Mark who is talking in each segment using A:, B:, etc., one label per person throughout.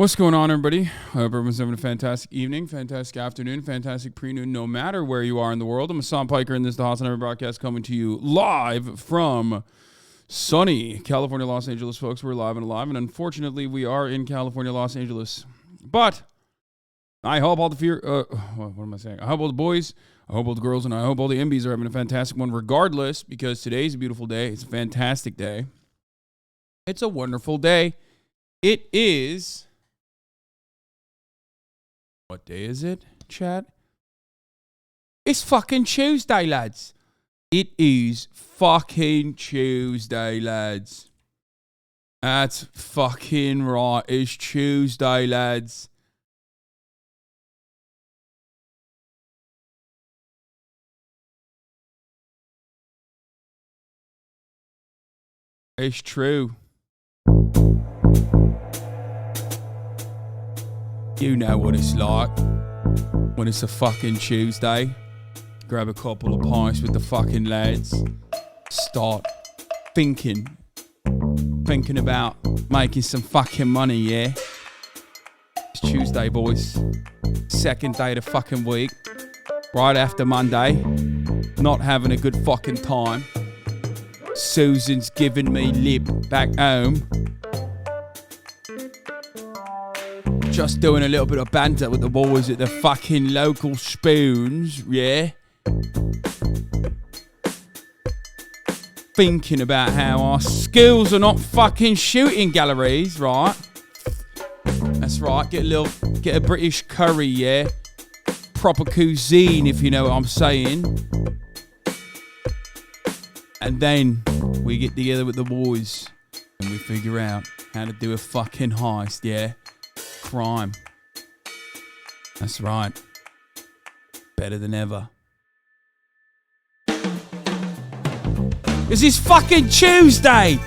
A: What's going on, everybody? I hope everyone's having a fantastic evening, fantastic afternoon, fantastic pre-noon, no matter where you are in the world. I'm Hasan Piker, and this is the HasanAbi broadcast coming to you live from sunny California, Los Angeles, folks. We're live and alive, and unfortunately, we are in California, Los Angeles. But I hope all the what am I saying? I hope all the boys, I hope all the girls, and I hope all the MBs are having a fantastic one regardless, because today's a beautiful day. It's a fantastic day. It's a wonderful day. It is... What day is it, chat? It's fucking Tuesday, lads. It is fucking Tuesday, lads. That's fucking right. It's Tuesday, lads. It's true. You know what it's like when it's a fucking Tuesday. Grab a couple of pints with the fucking lads. Start thinking about making some fucking money, yeah? It's Tuesday, boys. Second day of the fucking week. Right after Monday. Not having a good fucking time. Susan's giving me lip back home. Just doing a little bit of banter with the boys at the fucking local spoons, yeah? Thinking about how our skills are not fucking shooting galleries, right? That's right, get a British curry, yeah? Proper cuisine, if you know what I'm saying. And then we get together with the boys and we figure out how to do a fucking heist, yeah? Crime. That's right. Better than ever. This is fucking Tuesday!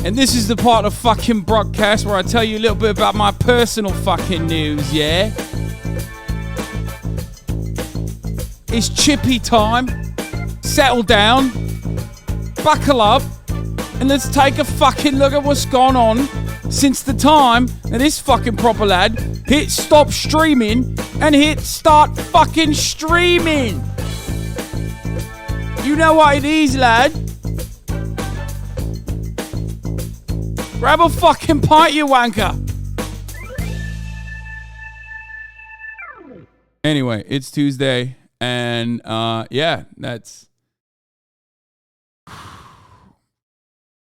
A: And this is the part of fucking broadcast where I tell you a little bit about my personal fucking news, yeah? It's chippy time. Settle down. Buckle up. And let's take a fucking look at what's gone on since the time that this fucking proper lad hit stop streaming and hit start fucking streaming. You know what it is, lad. Grab a fucking pint, you wanker. Anyway, it's Tuesday, and yeah, that's...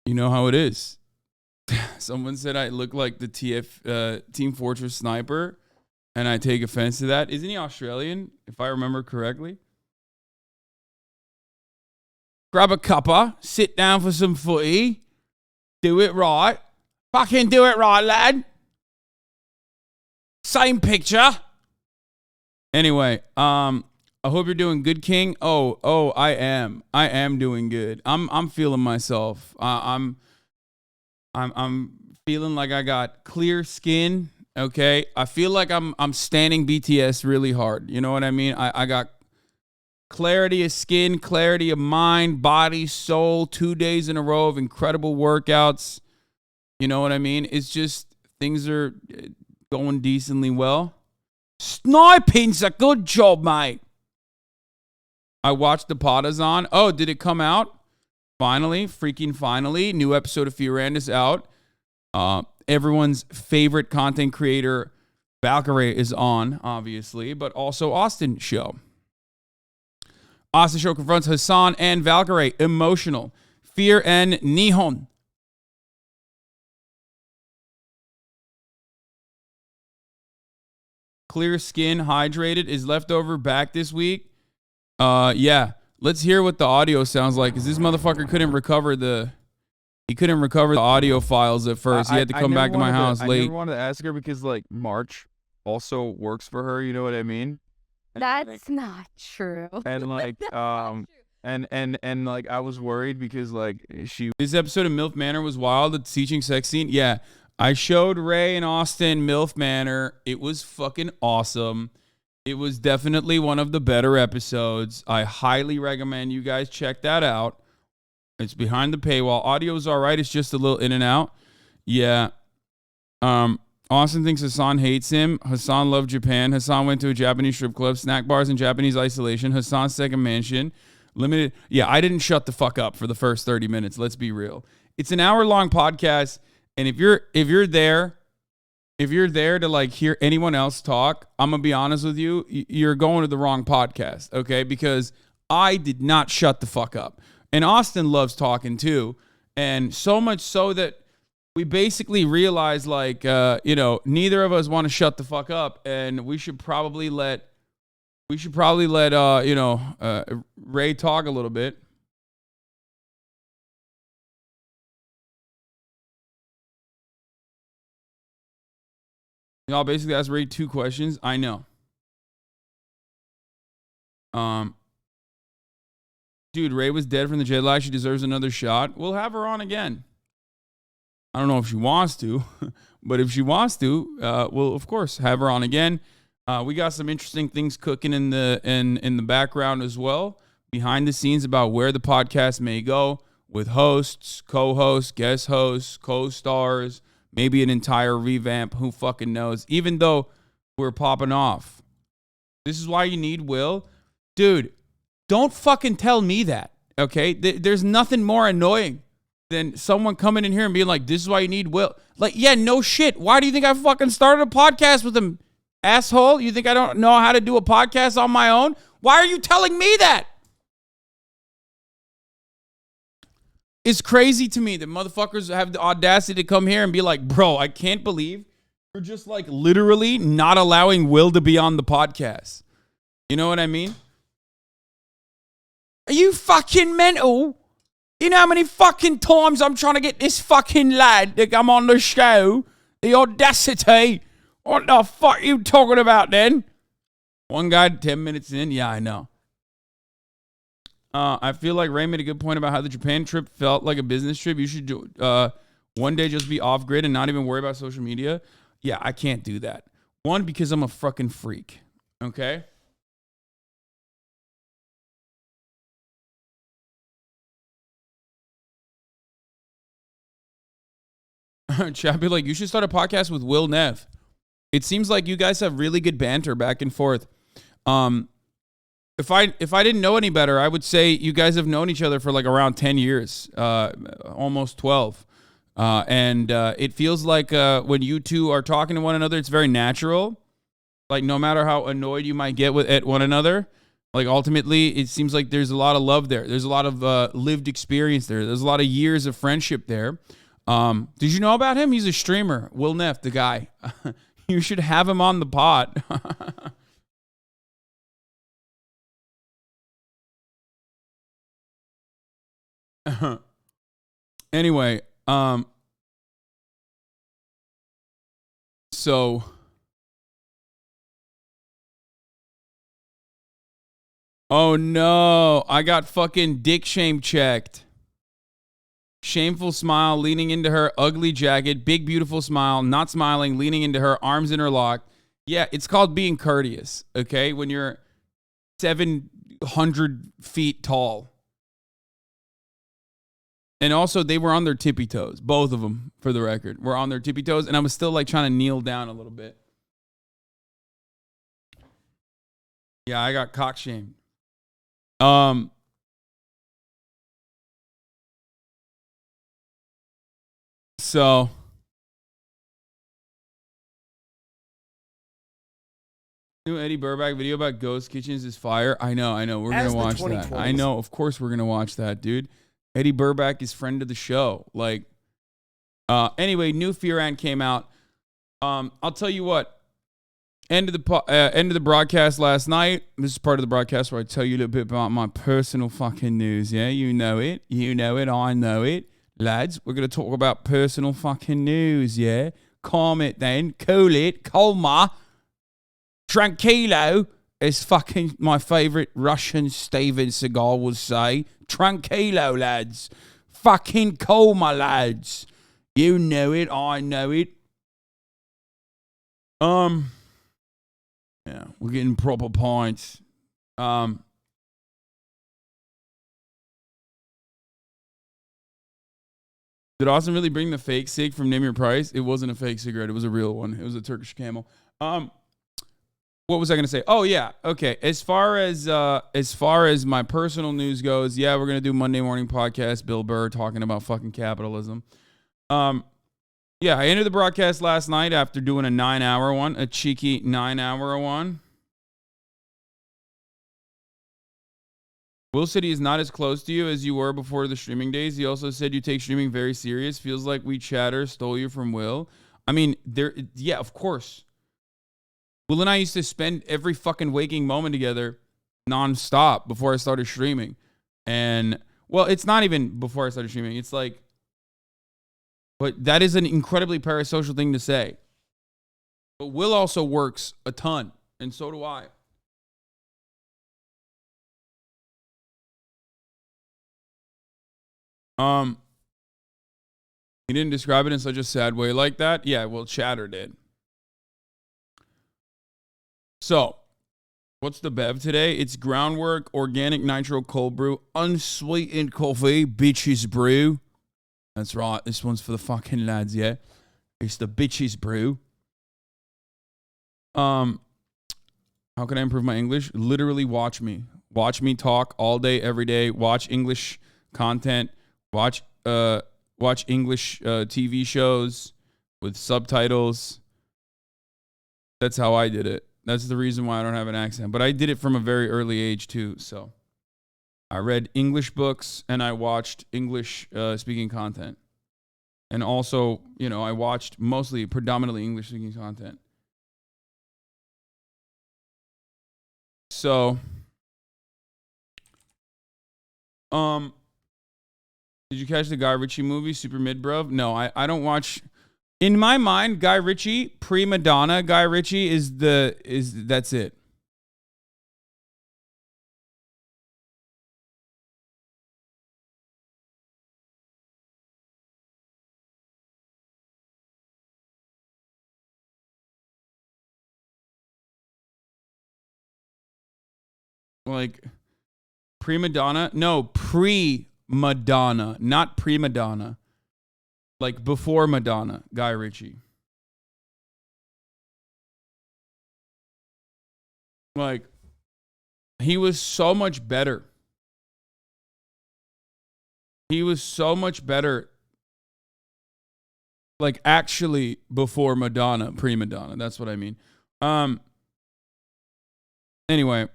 A: You know how it is. Someone said I look like the Team Fortress sniper, and I take offense to that. Isn't he Australian, if I remember correctly? Grab a cuppa, sit down for some footy, do it right. Fucking do it right, lad. Same picture. Anyway, I hope you're doing good, King. Oh, I am. I am doing good. I'm feeling myself. I'm feeling like I got clear skin. Okay, I feel like I'm standing BTS really hard. You know what I mean? I got clarity of skin, clarity of mind, body, soul. 2 days in a row of incredible workouts. You know what I mean? It's just things are going decently well. Sniping's a good job, mate. I watched the Podazon. Oh, did it come out? Finally, freaking finally. New episode of Furand is out. Everyone's favorite content creator, Valkyrie, is on, obviously, but also Austin Show. Austin Show confronts Hasan and Valkyrie. Emotional. Fear and Nihon. Clear skin, hydrated, is leftover back this week. Yeah, let's hear what the audio sounds like, because this motherfucker couldn't recover the audio files at first. He had to come back to my house late.
B: I never wanted to ask her because, like, March also works for her, you know what I mean?
C: That's not true.
B: And, like, and like, I was worried because, like,
A: This episode of MILF Manor was wild, the teaching sex scene. Yeah, I showed Ray and Austin MILF Manor. It was fucking awesome. It was definitely one of the better episodes. I highly recommend you guys check that out. It's behind the paywall. Audio's all right. It's just a little in and out. Yeah. Austin thinks Hasan hates him. Hasan loved Japan. Hasan went to a Japanese strip club, snack bars, and Japanese isolation. Hasan's second mansion. Limited. Yeah, I didn't shut the fuck up for the first 30 minutes. Let's be real. It's an hour-long podcast, and if you're there to like hear anyone else talk, I'm gonna be honest with you, you're going to the wrong podcast, okay? Because I did not shut the fuck up. And Austin loves talking too. And so much so that we basically realized, like, neither of us want to shut the fuck up, and we should probably let Ray talk a little bit. Y'all basically asked Ray 2 questions. I know. Dude, Ray was dead from the jet lag. She deserves another shot. We'll have her on again. I don't know if she wants to, but if she wants to, we'll of course have her on again. We got some interesting things cooking in the background as well, behind the scenes, about where the podcast may go with hosts, co-hosts, guest hosts, co-stars, maybe an entire revamp. Who fucking knows? Even though we're popping off, this is why you need Will, dude. Don't fucking tell me that, okay? There's nothing more annoying than someone coming in here and being like, this is why you need Will. Like, yeah, no shit. Why do you think I fucking started a podcast with him, asshole? You think I don't know how to do a podcast on my own? Why are you telling me that? It's crazy to me that motherfuckers have the audacity to come here and be like, bro, I can't believe you're just like literally not allowing Will to be on the podcast. You know what I mean? Are you fucking mental? You know how many fucking times I'm trying to get this fucking lad to come on the show? The audacity. What the fuck are you talking about then? One guy 10 minutes in. Yeah, I know. I feel like Ray made a good point about how the Japan trip felt like a business trip. You should do one day just be off grid and not even worry about social media. Yeah, I can't do that. One, because I'm a fucking freak. Okay? Chat be like, you should start a podcast with Will Neff. It seems like you guys have really good banter back and forth. If I didn't know any better, I would say you guys have known each other for like around 10 years, almost 12. And it feels like when you two are talking to one another, it's very natural. Like no matter how annoyed you might get at one another, like ultimately it seems like there's a lot of love there. There's a lot of lived experience there. There's a lot of years of friendship there. Did you know about him? He's a streamer. Will Neff, the guy. You should have him on the pod. Anyway, so oh no, I got fucking dick shame checked. Shameful smile, leaning into her, ugly jacket, big beautiful smile, not smiling, leaning into her, arms interlocked. Yeah, it's called being courteous, okay? When you're 700 feet tall. And also, they were on their tippy toes. Both of them, for the record, were on their tippy toes. And I was still like trying to kneel down a little bit. Yeah, I got cock shamed. So new Eddie Burback video about ghost kitchens is fire. I know. We're going to watch that. I know. Of course we're going to watch that, dude. Eddie Burback is friend of the show. Like, anyway, new Fear Ant came out. I'll tell you what. End of the broadcast last night. This is part of the broadcast where I tell you a little bit about my personal fucking news. Yeah, you know it. I know it. Lads, we're going to talk about personal fucking news, yeah? Calm it then. Cool it. Calma. Tranquilo, as fucking my favorite Russian Steven Seagal would say. Tranquilo, lads. Fucking calma, lads. You know it. I know it. Yeah, we're getting proper points. Did Austin really bring the fake cig from Name Your Price? It wasn't a fake cigarette. It was a real one. It was a Turkish Camel. What was I gonna say? Oh yeah, okay. As far as my personal news goes, yeah, we're gonna do Monday morning podcast. Bill Burr talking about fucking capitalism. Yeah, I ended the broadcast last night after doing a 9-hour one, a cheeky 9-hour one. Will said he is not as close to you as you were before the streaming days. He also said you take streaming very serious. Feels like we chatter stole you from Will. I mean, yeah, of course. Will and I used to spend every fucking waking moment together nonstop before I started streaming. And, well, it's not even before I started streaming. It's like, but that is an incredibly parasocial thing to say. But Will also works a ton, and so do I. He didn't describe it in such a sad way like that. Yeah, well, Chatter did. So, what's the bev today? It's Groundwork Organic Nitro Cold Brew Unsweetened Coffee Bitches Brew. That's right. This one's for the fucking lads, yeah. It's the Bitches Brew. How can I improve my English? Literally watch me. Watch me talk all day, every day. Watch English content. Watch English TV shows with subtitles. That's how I did it. That's the reason why I don't have an accent. But I did it from a very early age too. So I read English books and I watched English speaking content. And also, you know, I watched predominantly English speaking content. So, did you catch the Guy Ritchie movie, Super Mid Bruv? No, I don't watch. In my mind, Guy Ritchie, prima donna Guy Ritchie that's it. Like, prima donna? No, pre-Madonna, not prima donna. Like before Madonna, Guy Ritchie. Like, he was so much better. He was so much better. Like, actually, before Madonna, pre-Madonna. That's what I mean. Anyway.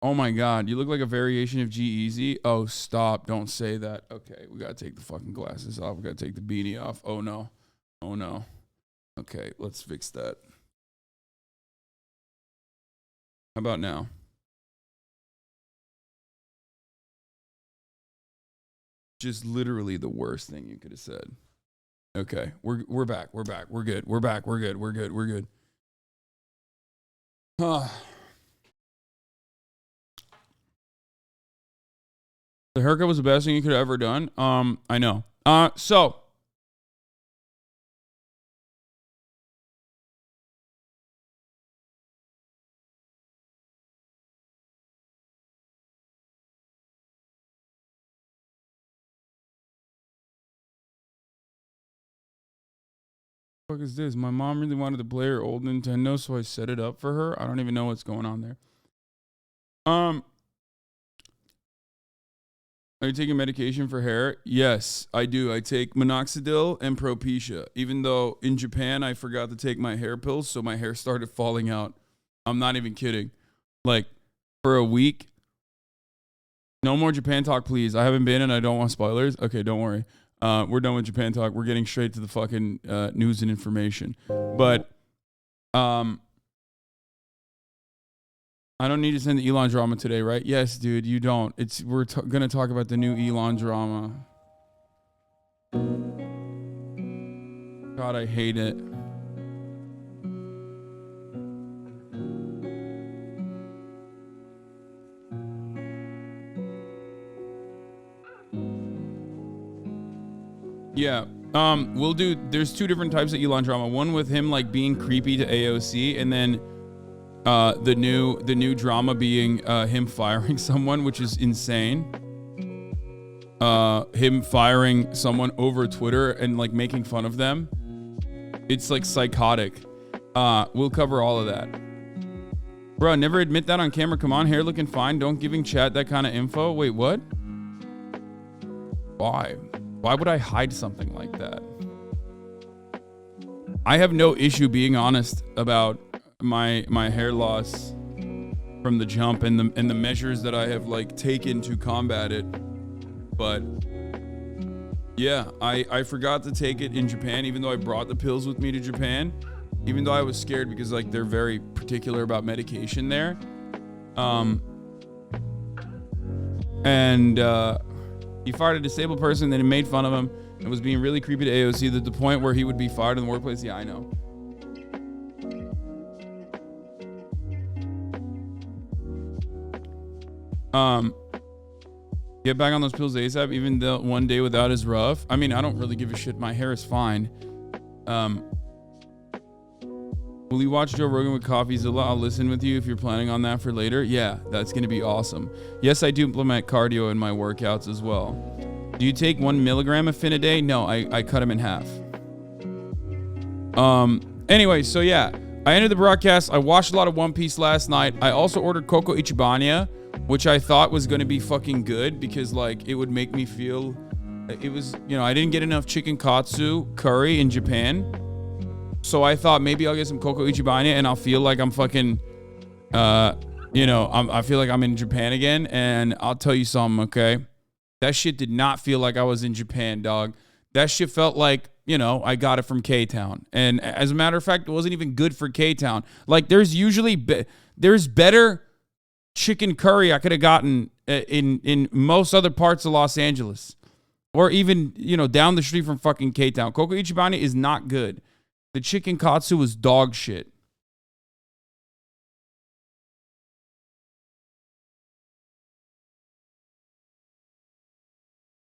A: Oh my God, you look like a variation of G-Eazy. Oh, stop. Don't say that. Okay, we got to take the fucking glasses off. We got to take the beanie off. Oh no. Oh no. Okay, let's fix that. How about now? Just literally the worst thing you could have said. Okay, we're back. We're back. We're good. We're back. We're good. We're good. We're good. The haircut was the best thing you could have ever done. I know. So. What the fuck is this? My mom really wanted to play her old Nintendo, so I set it up for her. I don't even know what's going on there. Are you taking medication for hair? Yes, I do. I take minoxidil and Propecia. Even though in Japan I forgot to take my hair pills, so my hair started falling out. I'm not even kidding. Like, for a week. No more Japan talk, please. I haven't been and I don't want spoilers. Okay, don't worry. We're done with Japan talk. We're getting straight to the fucking news and information. But I don't need to send the Elon drama today, right? Yes, dude, you don't. We're gonna talk about the new Elon drama. God, I hate it. Yeah. We'll do. There's two different types of Elon drama. One with him like being creepy to AOC, and then the new drama being him firing someone, which is insane. him firing someone over Twitter and like making fun of them. It's like psychotic. We'll cover all of that. Bro, never admit that on camera. Come on, hair looking fine. Don't giving chat that kind of info. Wait, what? Why? Why would I hide something like that? I have no issue being honest about my hair loss from the jump and the measures that I have like taken to combat it. But yeah, I forgot to take it in Japan, even though I brought the pills with me to Japan. Even though I was scared because like they're very particular about medication there. He fired a disabled person, then he made fun of him and was being really creepy to AOC to the point where he would be fired in the workplace. Yeah, I know. Get back on those pills ASAP, even though one day without is rough. I mean, I don't really give a shit. My hair is fine. Will you watch Joe Rogan with CoffeeZilla? I'll listen with you if you're planning on that for later. Yeah, that's going to be awesome. Yes, I do implement cardio in my workouts as well. Do you take 1 milligram of Fin a day? No, I cut them in half. Anyway, so yeah, I ended the broadcast. I watched a lot of One Piece last night. I also ordered Coco Ichibanya, which I thought was going to be fucking good because like it would make me feel, it was, you know, I didn't get enough chicken katsu curry in Japan. So I thought maybe I'll get some Coco Ichibanya and I'll feel like I'm fucking, you know, I feel like I'm in Japan again. And I'll tell you something, okay? That shit did not feel like I was in Japan, dog. That shit felt like, you know, I got it from K-Town. And as a matter of fact, it wasn't even good for K-Town. Like there's usually, there's better chicken curry I could have gotten in most other parts of Los Angeles. Or even, you know, down the street from fucking K-Town. Coco Ichibanya is not good. The chicken katsu was dog shit.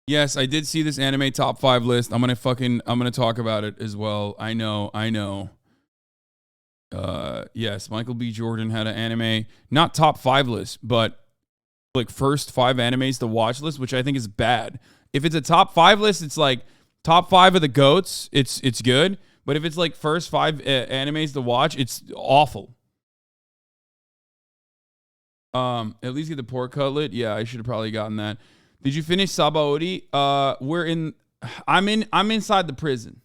A: Yes, I did see this anime top 5 list. I'm gonna talk about it as well. I know. Yes, Michael B. Jordan had an anime, not top 5 list, but like first 5 animes to watch list, which I think is bad. If it's a top 5 list, it's like top 5 of the GOATs, it's good. But if it's like first 5 animes to watch, it's awful. At least get the pork cutlet. Yeah, I should have probably gotten that. Did you finish Sabaody? I'm inside the prison.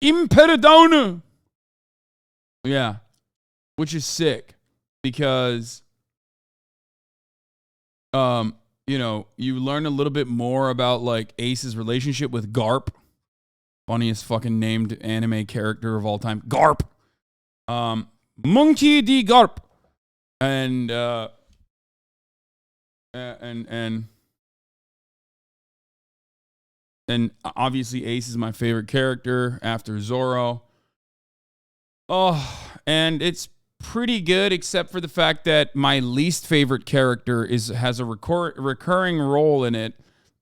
A: Imperadona. Yeah, which is sick because you know, you learn a little bit more about like Ace's relationship with Garp. Funniest fucking named anime character of all time. Garp. Monkey D. Garp. And obviously Ace is my favorite character after Zoro. Oh, and it's pretty good, except for the fact that my least favorite character has a recurring role in it,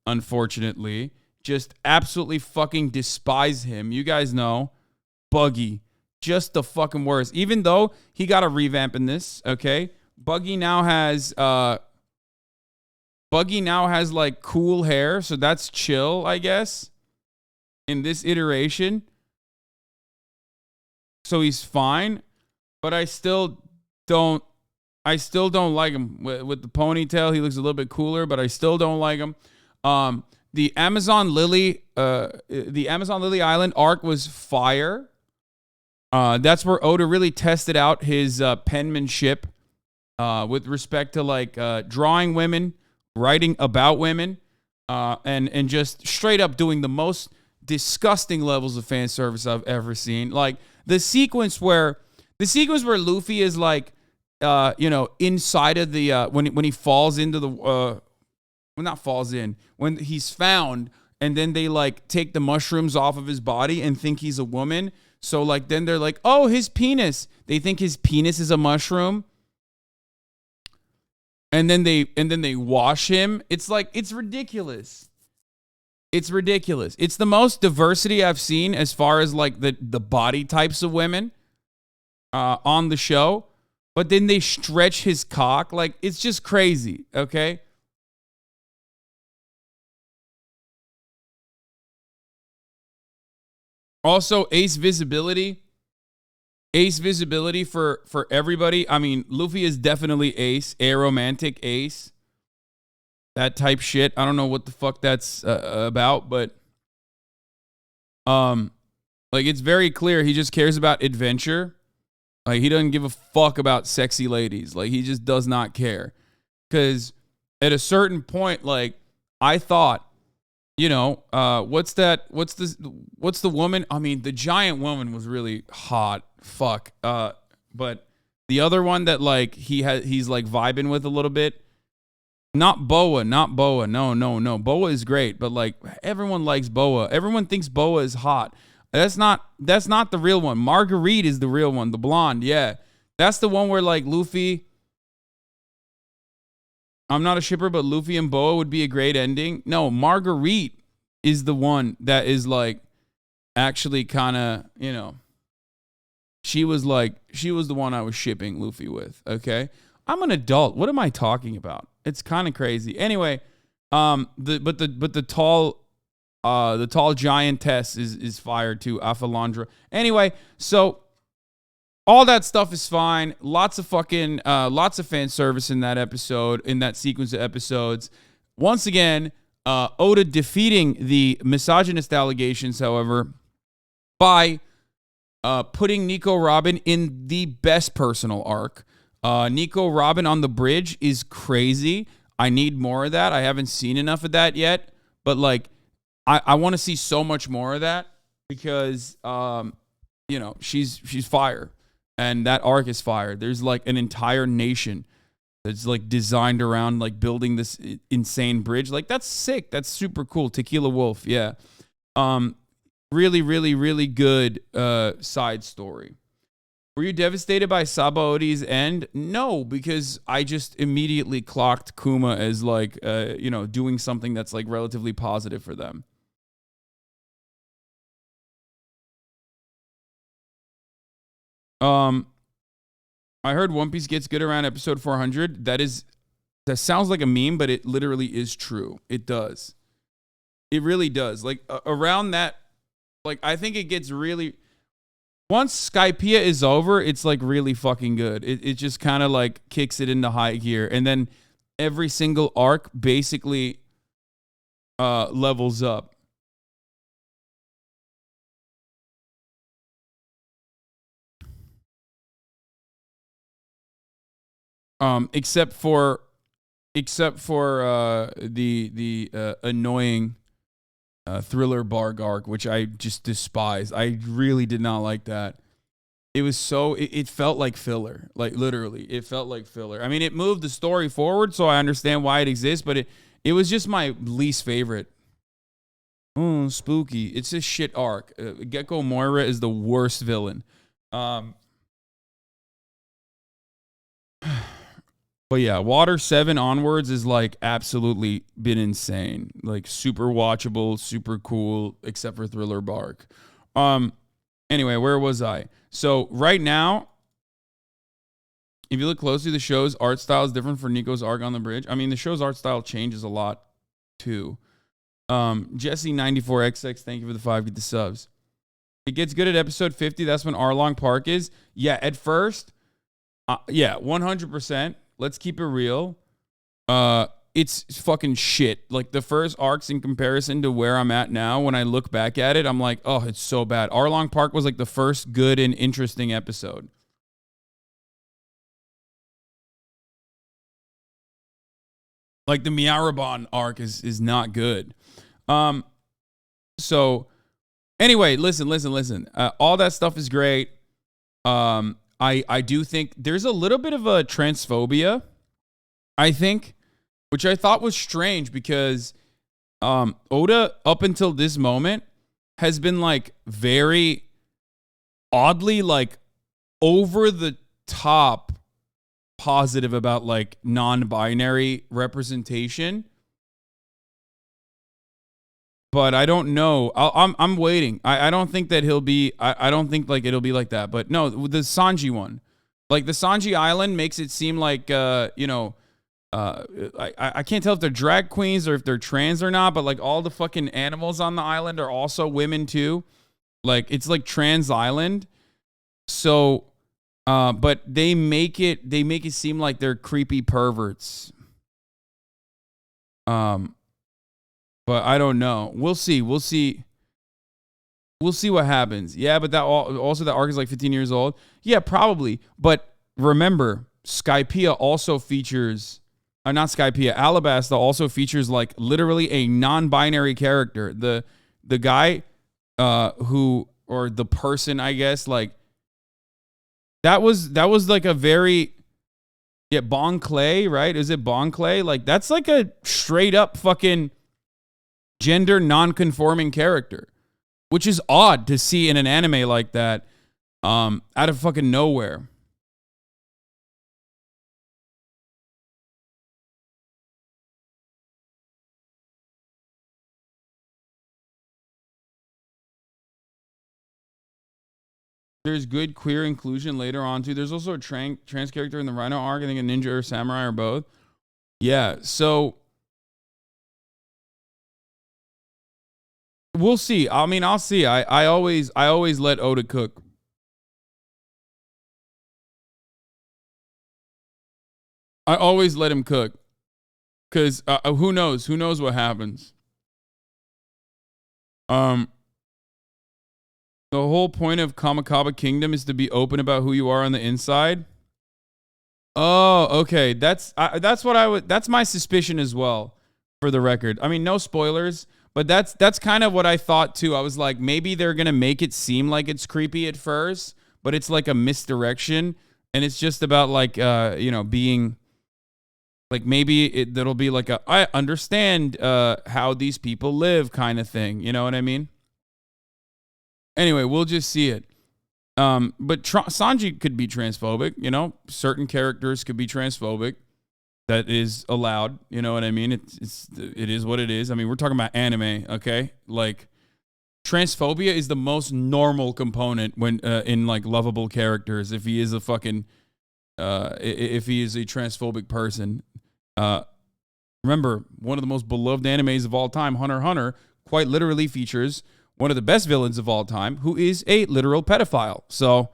A: unfortunately. Just absolutely fucking despise him. You guys know. Buggy. Just the fucking worst. Even though he got a revamp in this, okay? Buggy now has like cool hair, so that's chill, I guess. In this iteration. So he's fine. But I still don't like him with the ponytail. He looks a little bit cooler, but I still don't like him. The Amazon Lily Island arc was fire. That's where Oda really tested out his penmanship with respect to like drawing women, writing about women, and just straight up doing the most disgusting levels of fan service I've ever seen. Like the sequence where Luffy is like, you know, inside of the when he falls into the when he's found, and then they like take the mushrooms off of his body and think he's a woman. So like then they're like, oh, his penis. They think his penis is a mushroom. And then they wash him. It's like, it's ridiculous. It's ridiculous. It's the most diversity I've seen as far as like the body types of women. on the show, but then they stretch his cock. Like, it's just crazy, okay? Also, ace visibility for everybody. I mean, Luffy is definitely ace, aromantic ace, that type shit. I don't know what the fuck that's about, but like, it's very clear he just cares about adventure. Like, he doesn't give a fuck about sexy ladies. Like, he just does not care. Because at a certain point, like, I thought, you know, what's the woman? I mean, the giant woman was really hot. Fuck. But the other one that, like, he's like vibing with a little bit. Not Boa. No. Boa is great, but like, everyone likes Boa. Everyone thinks Boa is hot. That's not the real one. Marguerite is the real one, the blonde. Yeah. That's the one where, like, Luffy, I'm not a shipper, but Luffy and Boa would be a great ending. No, Marguerite is the one that is, like, actually kind of, you know, she was the one I was shipping Luffy with, okay? I'm an adult. What am I talking about? It's kind of crazy. Anyway, the tall giantess is fired to Afalandra. Anyway, so all that stuff is fine. Lots of fan service in that episode, in that sequence of episodes. Once again, Oda defeating the misogynist allegations, however, by putting Nico Robin in the best personal arc. Nico Robin on the bridge is crazy. I need more of that. I haven't seen enough of that yet, but like, I want to see so much more of that because, you know, she's fire, and that arc is fire. There's like an entire nation that's like designed around like building this insane bridge. Like, that's sick. That's super cool. Tequila Wolf, yeah. Really, really, really good side story. Were you devastated by Sabaodi's end? No, because I just immediately clocked Kuma as like, you know, doing something that's like relatively positive for them. I heard One Piece gets good around episode 400. That sounds like a meme, but it literally is true. It does. It really does. Like, around that, like, I think it gets really, once Skypiea is over, it's like really fucking good. It just kind of like kicks it into high gear, and then every single arc basically levels up. Except for the annoying Thriller Barg arc, which I just despise. I really did not like that. It was it felt like filler. Like, literally, it felt like filler. I mean, it moved the story forward, so I understand why it exists, but it was just my least favorite. Oh, spooky. It's a shit arc. Gecko Moira is the worst villain. But yeah, Water 7 onwards is like absolutely been insane. Like, super watchable, super cool, except for Thriller Bark. Anyway, where was I? So right now, if you look closely, the show's art style is different for Nico's arc on the bridge. I mean, the show's art style changes a lot too. Jesse94XX, thank you for the 5, get the subs. It gets good at episode 50. That's when Arlong Park is. Yeah, at first, yeah, 100%. Let's keep it real. It's fucking shit. Like, the first arcs in comparison to where I'm at now, when I look back at it, I'm like, oh, it's so bad. Arlong Park was like the first good and interesting episode. Like, the Miarabon arc is not good. So anyway, listen. All that stuff is great. I do think there's a little bit of a transphobia, I think, which I thought was strange because Oda, up until this moment, has been like very oddly like over the top positive about like non-binary representation. but I don't know. I'm waiting. I don't think that he'll be. I don't think like it'll be like that. But no, the Sanji one, like the Sanji Island makes it seem like I can't tell if they're drag queens or if they're trans or not. But like all the fucking animals on the island are also women too. Like it's like trans island. So, but they make it seem like they're creepy perverts. But I don't know. We'll see what happens. Yeah, but that also that arc is like 15 years old. Yeah, probably. But remember, Skypiea also features, not Skypiea, Alabasta also features like literally a non-binary character. The guy who, or the person, I guess, like that was like a very, yeah, Bon Clay, right? Is it Bon Clay? Like that's like a straight up fucking gender non-conforming character, which is odd to see in an anime like that, out of fucking nowhere. There's good queer inclusion later on too. There's also a trans character in the Rhino arc. I think a ninja or samurai or both. Yeah, so we'll see. I mean, I'll see. I always let Oda cook. I always let him cook. Because who knows? Who knows what happens? The whole point of Kamikaba Kingdom is to be open about who you are on the inside. Oh, okay. That's my suspicion as well, for the record. I mean, no spoilers. But that's kind of what I thought too. I was like, maybe they're gonna make it seem like it's creepy at first, but it's like a misdirection, and it's just about like being like maybe that'll be like I understand how these people live kind of thing. You know what I mean? Anyway, we'll just see it. But Sanji could be transphobic. You know, certain characters could be transphobic. That is allowed, you know what I mean? It is what it is. I mean, we're talking about anime, okay? Like, transphobia is the most normal component when in like lovable characters. If he is a fucking, if he is a transphobic person, remember one of the most beloved animes of all time, Hunter x Hunter, quite literally features one of the best villains of all time, who is a literal pedophile. So,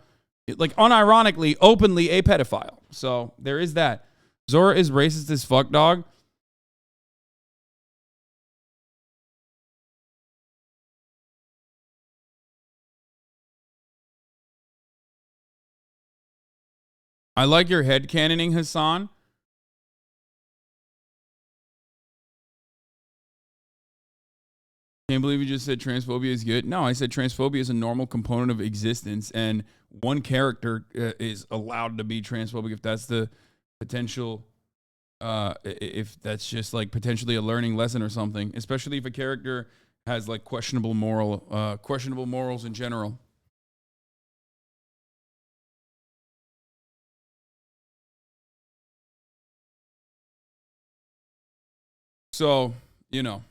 A: like, unironically, openly a pedophile. So there is that. Zora is racist as fuck, dog. I like your headcanoning, Hasan. Can't believe you just said transphobia is good. No, I said transphobia is a normal component of existence, and one character is allowed to be transphobic if that's the potential, if that's just like potentially a learning lesson or something, especially if a character has like questionable morals in general. So, you know.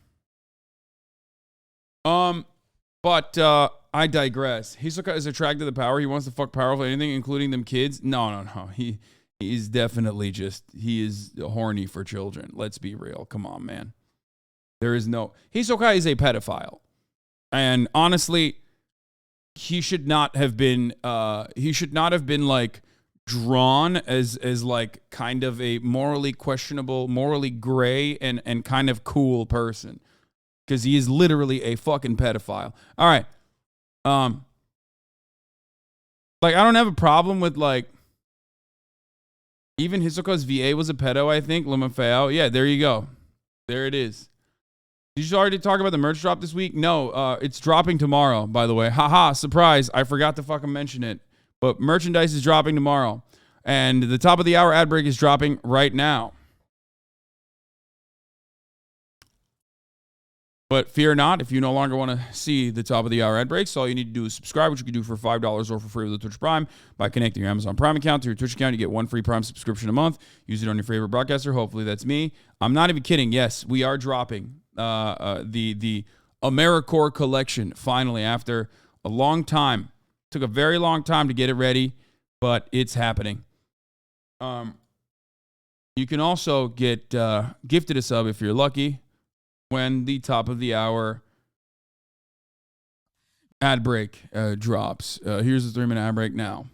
A: But I digress. Hisoka is attracted to the power. He wants to fuck powerful anything, including them kids. No. He's definitely just, he is horny for children. Let's be real. Come on, man. There is no, Hisoka is a pedophile. And honestly, he should not have been like drawn as like kind of a morally questionable, morally gray and kind of cool person. Because he is literally a fucking pedophile. All right. Like, I don't have a problem with, like, even Hisoka's VA was a pedo, I think. Lemafeo. Yeah, there you go. There it is. Did you already talk about the merch drop this week? No, it's dropping tomorrow, by the way. Haha, surprise. I forgot to fucking mention it. But merchandise is dropping tomorrow. And the top of the hour ad break is dropping right now. But fear not, if you no longer want to see the top of the hour ad breaks, all you need to do is subscribe, which you can do for $5 or for free with the Twitch Prime by connecting your Amazon Prime account to your Twitch account. You get one free Prime subscription a month. Use it on your favorite broadcaster. Hopefully that's me. I'm not even kidding. Yes, we are dropping the AmeriCorps collection, finally, after a long time. Took a very long time to get it ready, but it's happening. You can also get gifted a sub if you're lucky when the top of the hour ad break drops. Here's the 3-minute ad break now.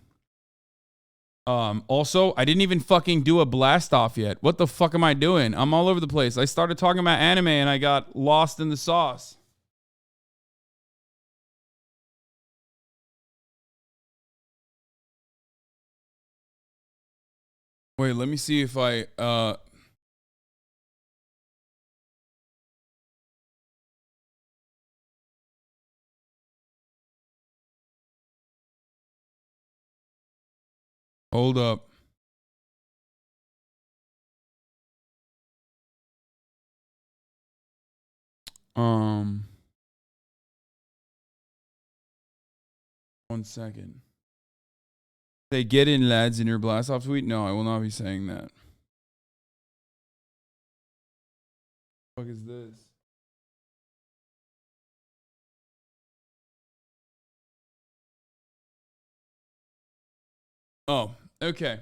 A: Also, I didn't even fucking do a blast off yet. What the fuck am I doing? I'm all over the place. I started talking about anime and I got lost in the sauce. Wait, let me see if I hold up. One second. They get in, lads, in your blast off tweet? No, I will not be saying that. What the fuck is this? Oh, okay.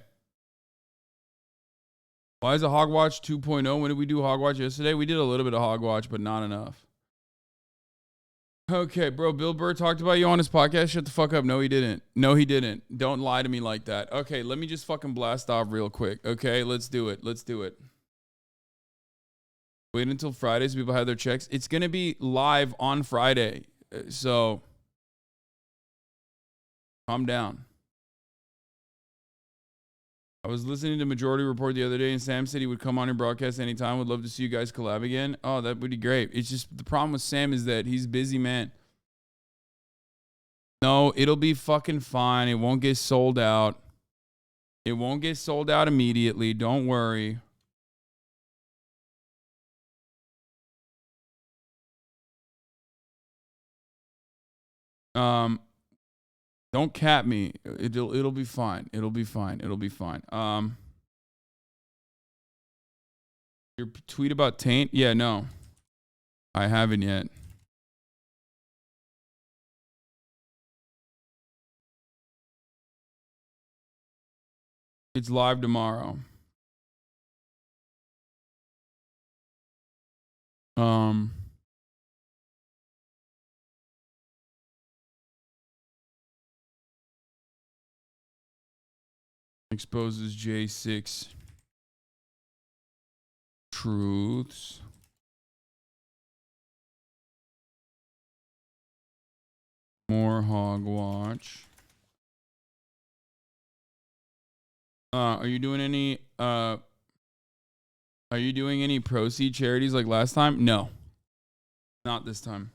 A: Why is it HOGWATCH 2.0? When did we do HOGWATCH yesterday? We did a little bit of HOGWATCH, but not enough. Okay, bro, Bill Burr talked about you on his podcast. Shut the fuck up. No, he didn't. No, he didn't. Don't lie to me like that. Okay, let me just fucking blast off real quick. Okay, let's do it. Let's do it. Wait until Friday so people have their checks. It's going to be live on Friday. So, calm down. I was listening to Majority Report the other day, and Sam said he would come on your broadcast anytime. Would love to see you guys collab again. Oh, that would be great. It's just the problem with Sam is that he's a busy, man. No, it'll be fucking fine. It won't get sold out. It won't get sold out immediately. Don't worry. Don't cap me. It'll be fine. It'll be fine. It'll be fine. Your tweet about Tate? Yeah, no. I haven't yet. It's live tomorrow. Exposes J6 truths. More HOGWATCH. Are you doing any proceed charities like last time? No. Not this time.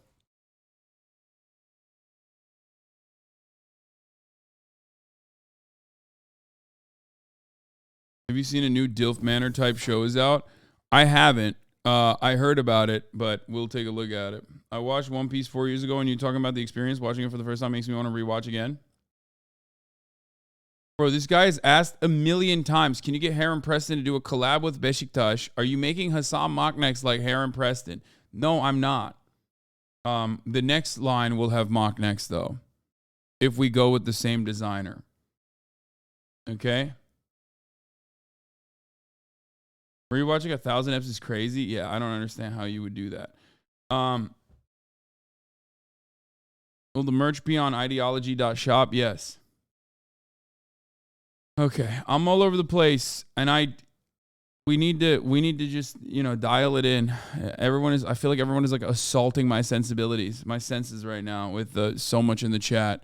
A: Have you seen a new DILF Manor type show is out? I haven't. I heard about it, but we'll take a look at it. I watched One Piece 4 years ago, and you talking about the experience. Watching it for the first time makes me want to rewatch again. Bro, this guy has asked a million times, can you get Heron Preston to do a collab with Besiktas? Are you making Hasan Mocknex like Heron Preston? No, I'm not. The next line will have Mocknex, though, if we go with the same designer. Okay? Rewatching 1,000 eps is crazy. Yeah, I don't understand how you would do that. Will the merch be on ideology.shop? Yes. Okay, I'm all over the place, and we need to just, dial it in. I feel like everyone is like assaulting my sensibilities, my senses right now with so much in the chat,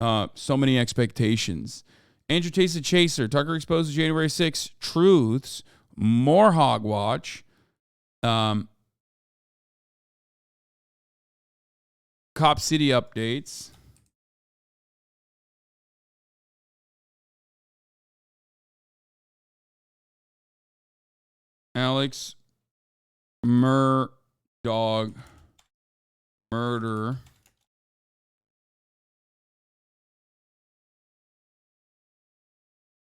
A: so many expectations. Andrew Taste the Chaser, Tucker exposes January 6th truths. More HOGWATCH. Cop City updates. Alex Murdaugh murder.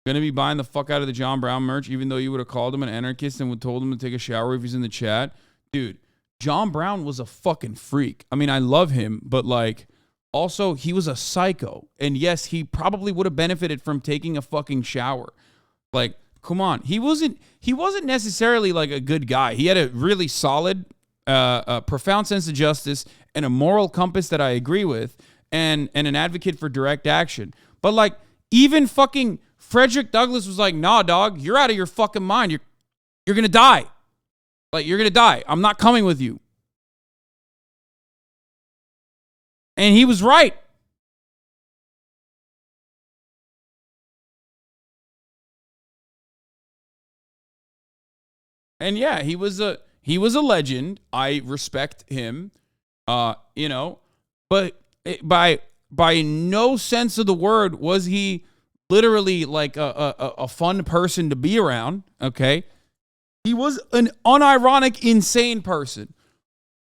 A: Gonna be buying the fuck out of the John Brown merch, even though you would have called him an anarchist and would told him to take a shower if he's in the chat. Dude, John Brown was a fucking freak. I mean, I love him, but like, also he was a psycho. And yes, he probably would have benefited from taking a fucking shower. Like, come on. He wasn't necessarily like a good guy. He had a really solid, profound sense of justice and a moral compass that I agree with, and an advocate for direct action. But like, even fucking Frederick Douglass was like, nah, dog, you're out of your fucking mind. You're gonna die. Like, you're gonna die. I'm not coming with you. And he was right. And yeah, he was a legend. I respect him. You know, but by no sense of the word was he literally like a fun person to be around. Okay, he was an unironic, insane person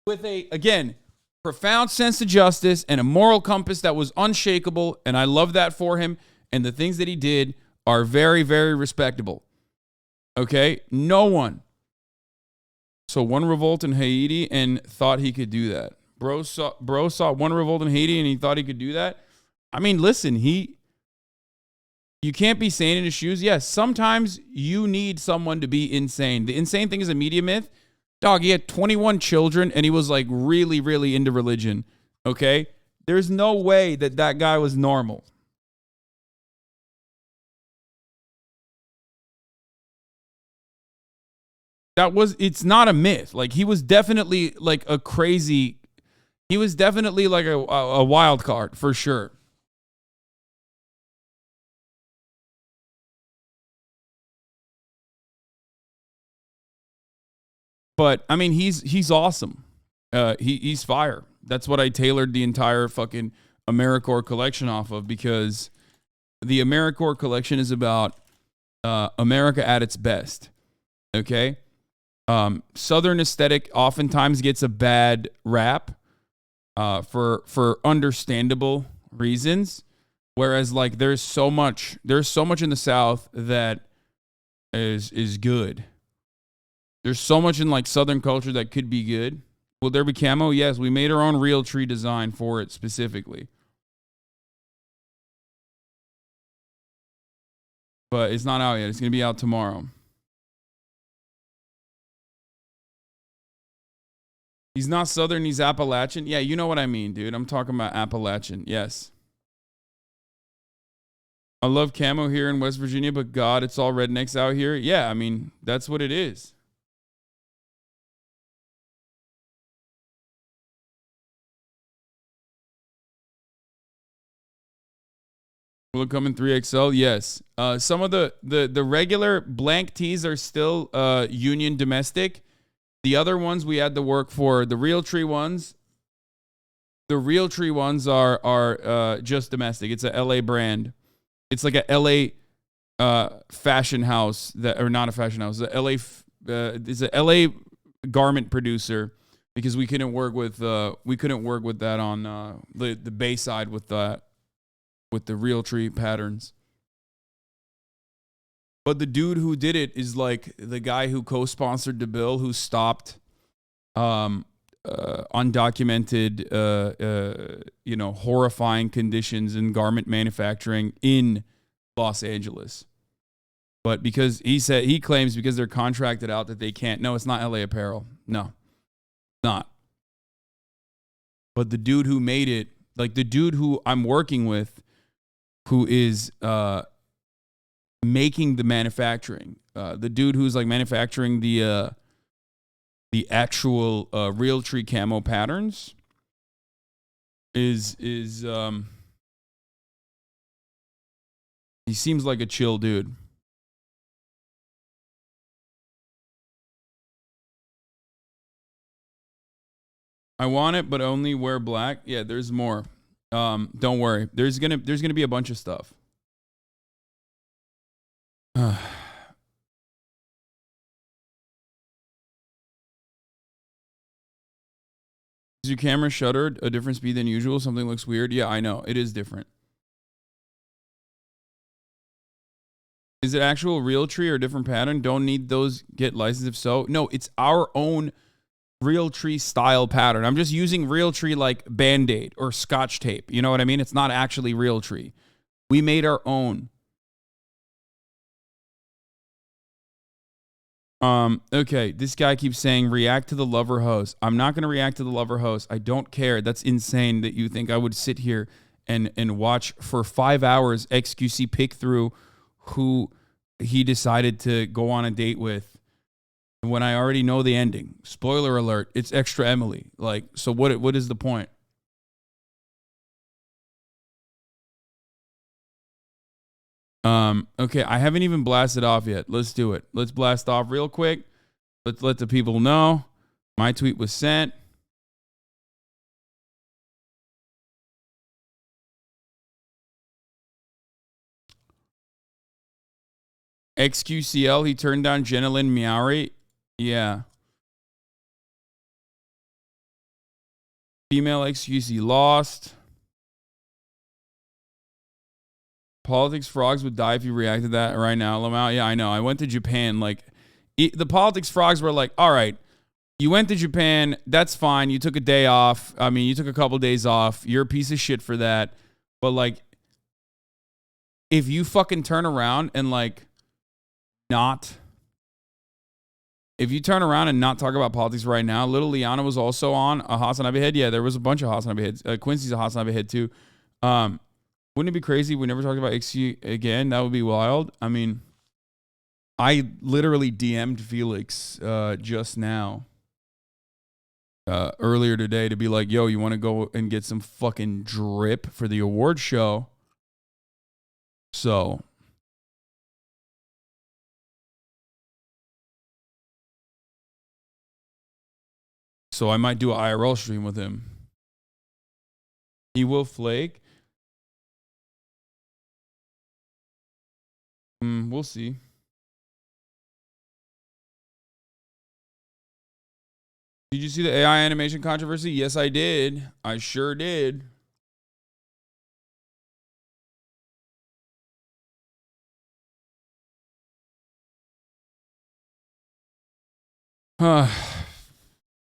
A: with a, again, profound sense of justice and a moral compass that was unshakable. And I love that for him. And the things that he did are very, very respectable. Okay, no one. So one revolt in Haiti and thought he could do that. Bro saw one revolt in Haiti and he thought he could do that. I mean, listen, you can't be sane in his shoes. Yes, sometimes you need someone to be insane. The insane thing is a media myth. Dog, he had 21 children and he was like really, really into religion. Okay? There's no way that guy was normal. It's not a myth. Like, he was definitely like he was definitely like a wild card for sure. But I mean, he's awesome. He's fire. That's what I tailored the entire fucking AmeriCorps collection off of, because the AmeriCorps collection is about America at its best. Okay? Southern aesthetic oftentimes gets a bad rap for understandable reasons, whereas like there's so much in the South that is good. There's so much in like Southern culture that could be good. Will there be camo? Yes, we made our own real tree design for it specifically. But it's not out yet. It's going to be out tomorrow. He's not Southern, he's Appalachian. Yeah, you know what I mean, dude. I'm talking about Appalachian. Yes. I love camo here in West Virginia, but God, it's all rednecks out here. Yeah, I mean, that's what it is. Will it come in 3XL? Yes. Some of the regular blank tees are still union domestic. The other ones we had to work for. The Realtree ones. The Realtree ones are just domestic. It's a LA brand. It's like a LA fashion house that, or not a fashion house. It's a LA garment producer, because we couldn't work with that on the Bay side with the Realtree patterns. But the dude who did it is like the guy who co-sponsored the bill, who stopped undocumented, horrifying conditions in garment manufacturing in Los Angeles. But because he claims because they're contracted out that they can't. No, it's not LA Apparel. No, not. But the dude who made it, like the dude who I'm working with, who is making the manufacturing, the dude who's like manufacturing the actual Realtree camo patterns is he seems like a chill dude. I want it, but only wear black. Yeah, there's more. Don't worry. There's gonna be a bunch of stuff. Is your camera shuttered a different speed than usual? Something looks weird. Yeah, I know. It is different. Is it actual Realtree or a different pattern? Don't need those, get licensed if so. No, it's our own Realtree style pattern. I'm just using Realtree like Band-Aid or Scotch tape. You know what I mean? It's not actually Realtree. We made our own. Okay, this guy keeps saying react to the lover host. I'm not going to react to the lover host. I don't care. That's insane that you think I would sit here and watch for 5 hours XQC pick through who he decided to go on a date with when I already know the ending. Spoiler alert, it's extra Emily. Like, so what is the point? Okay, I haven't even blasted off yet. Let's do it. Let's blast off real quick. Let's let the people know. My tweet was sent. XQCL, he turned down Jenilyn Miari. Yeah. Female XQC lost. Politics frogs would die if you reacted to that right now. Lamau, yeah, I know. I went to Japan. Like, the politics frogs were like, all right, you went to Japan. That's fine. You took a day off. I mean, you took a couple days off. You're a piece of shit for that. But, like, if you fucking turn around and, like, if you turn around and not talk about politics right now, little Liana was also on a HasanAbi head. Yeah, there was a bunch of HasanAbi heads. Quincy's a HasanAbi head too. Wouldn't it be crazy if we never talked about XQ again? That would be wild. I mean, I literally DM'd Felix just now, earlier today, to be like, yo, you want to go and get some fucking drip for the award show? So I might do an IRL stream with him. He will flake. We'll see. Did you see the AI animation controversy? Yes, I did. I sure did.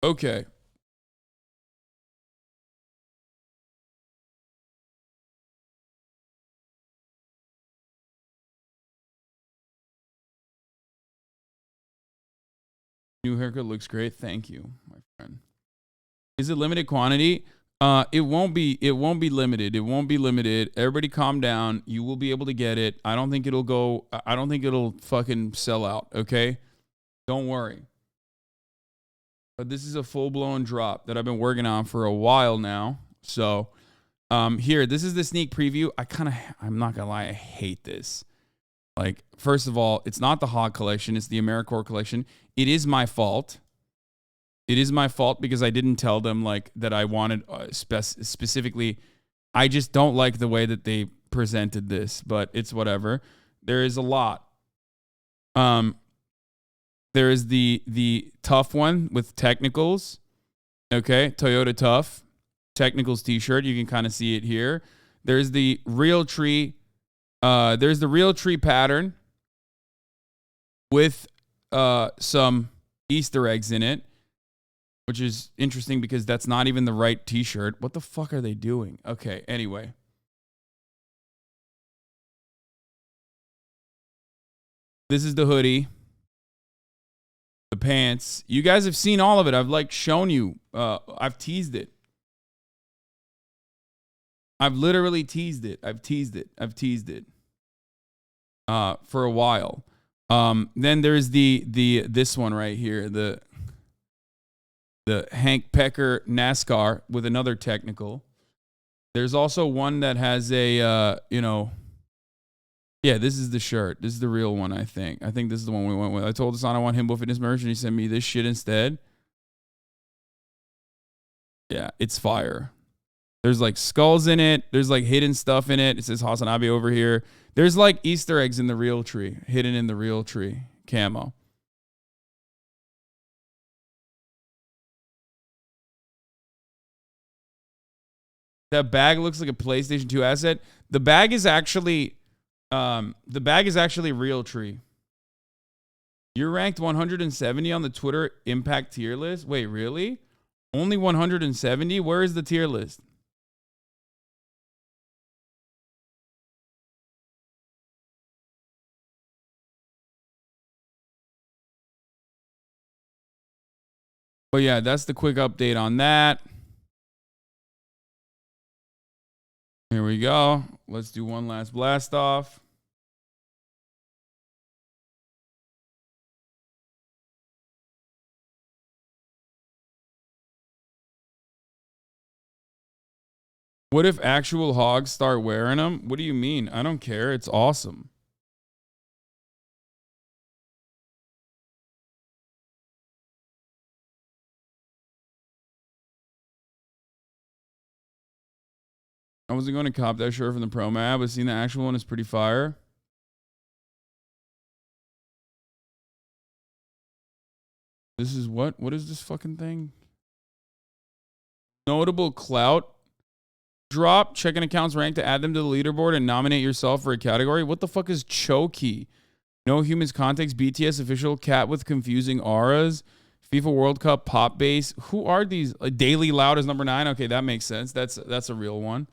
A: Okay. New haircut looks great. Thank you, my friend. Is it limited quantity? It won't be limited. It won't be limited. Everybody calm down. You will be able to get it. I don't think it'll fucking sell out, okay? Don't worry. But this is a full-blown drop that I've been working on for a while now. So, here, this is the sneak preview. I'm not gonna lie, I hate this. Like, first of all, it's not the Hog collection, it's the AmeriCorps collection. It is my fault. It is my fault because I didn't tell them like that I wanted specifically. I just don't like the way that they presented this, but it's whatever. There is a lot. There is the tough one with technicals. Okay, Toyota Tough technicals t-shirt. You can kind of see it here. There's the Realtree. There's the Realtree pattern with some Easter eggs in it, which is interesting because that's not even the right t-shirt. What the fuck are they doing? Okay, anyway. This is the hoodie. The pants. You guys have seen all of it. I've like shown you. I've teased it. I've literally teased it. I've teased it. For a while. Then there's this one right here, the Hank Pecker NASCAR with another technical. There's also one that has a yeah, this is the shirt. This is the real one, I think. I think this is the one we went with. I told Hasan I want Himbo Fitness merch, and he sent me this shit instead. Yeah, it's fire. There's like skulls in it. There's like hidden stuff in it. It says HasanAbi over here. There's like Easter eggs in the Realtree, hidden in the Realtree camo. That bag looks like a PlayStation 2 asset. The bag is actually Realtree. You're ranked 170 on the Twitter impact tier list? Wait, really? Only 170? Where is the tier list? But yeah, that's the quick update on that. Here we go. Let's do one last blast off. What if actual hogs start wearing them? What do you mean? I don't care. It's awesome. I wasn't going to cop that shirt from the promo ad, but seeing the actual one is pretty fire. This is what? What is this fucking thing? Notable clout drop. Checking accounts ranked to add them to the leaderboard and nominate yourself for a category. What the fuck is Choki? No humans context. BTS official cat with confusing auras. FIFA World Cup pop bass. Who are these? Daily Loud is number 9. Okay, that makes sense. That's a real one.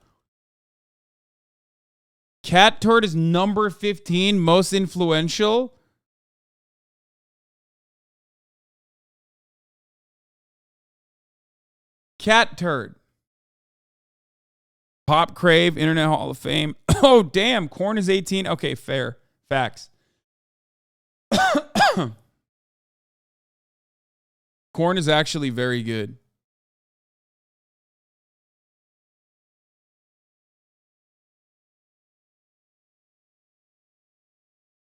A: Cat Turd is number 15, most influential. Cat Turd. Pop Crave, Internet Hall of Fame. Oh, damn. Corn is 18. Okay, fair. Facts. Corn is actually very good.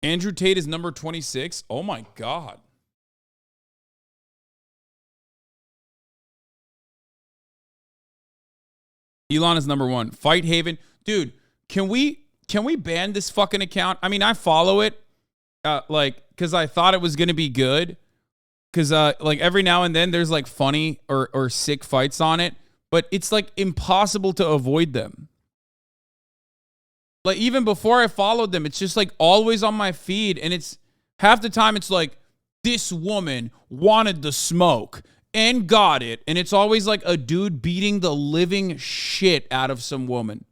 A: Andrew Tate is number 26. Oh my God. Elon is number 1. Fight Haven. Dude, can we ban this fucking account? I mean, I follow it cuz I thought it was going to be good cuz like every now and then there's like funny or sick fights on it, but it's like impossible to avoid them. Like even before I followed them, it's just like always on my feed, and it's half the time it's like this woman wanted the smoke and got it, and it's always like a dude beating the living shit out of some woman.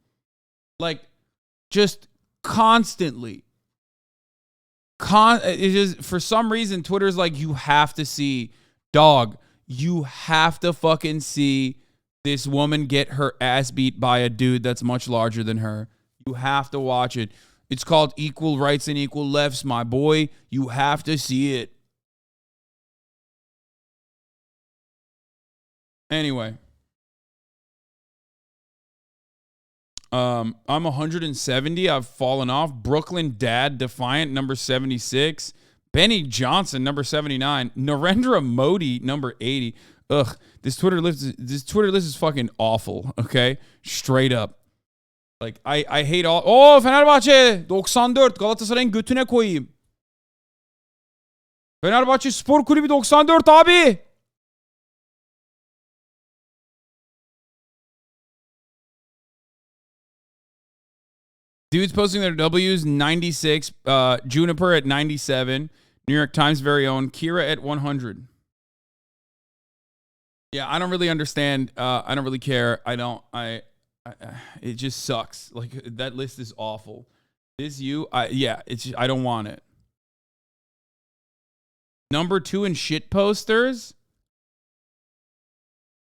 A: Like just constantly. It just, for some reason Twitter's like you have to see, dog, you have to fucking see this woman get her ass beat by a dude that's much larger than her. You have to watch it. It's called Equal Rights and Equal Lefts, my boy. You have to see it. Anyway. I'm 170. I've fallen off. Brooklyn Dad Defiant, number 76. Benny Johnson, number 79. Narendra Modi, number 80. Ugh, this Twitter list is fucking awful, okay? Straight up. Like, I hate all... Oh, Fenerbahçe 94. Galatasaray'ın götüne koyayım. Fenerbahçe Spor Kulübü 94 abi. Dudes posting their W's, 96. Juniper at 97. New York Times very own. Kira at 100. Yeah, I don't really understand. I don't really care. It just sucks. Like, that list is awful. I don't want it. Number 2 in shit posters?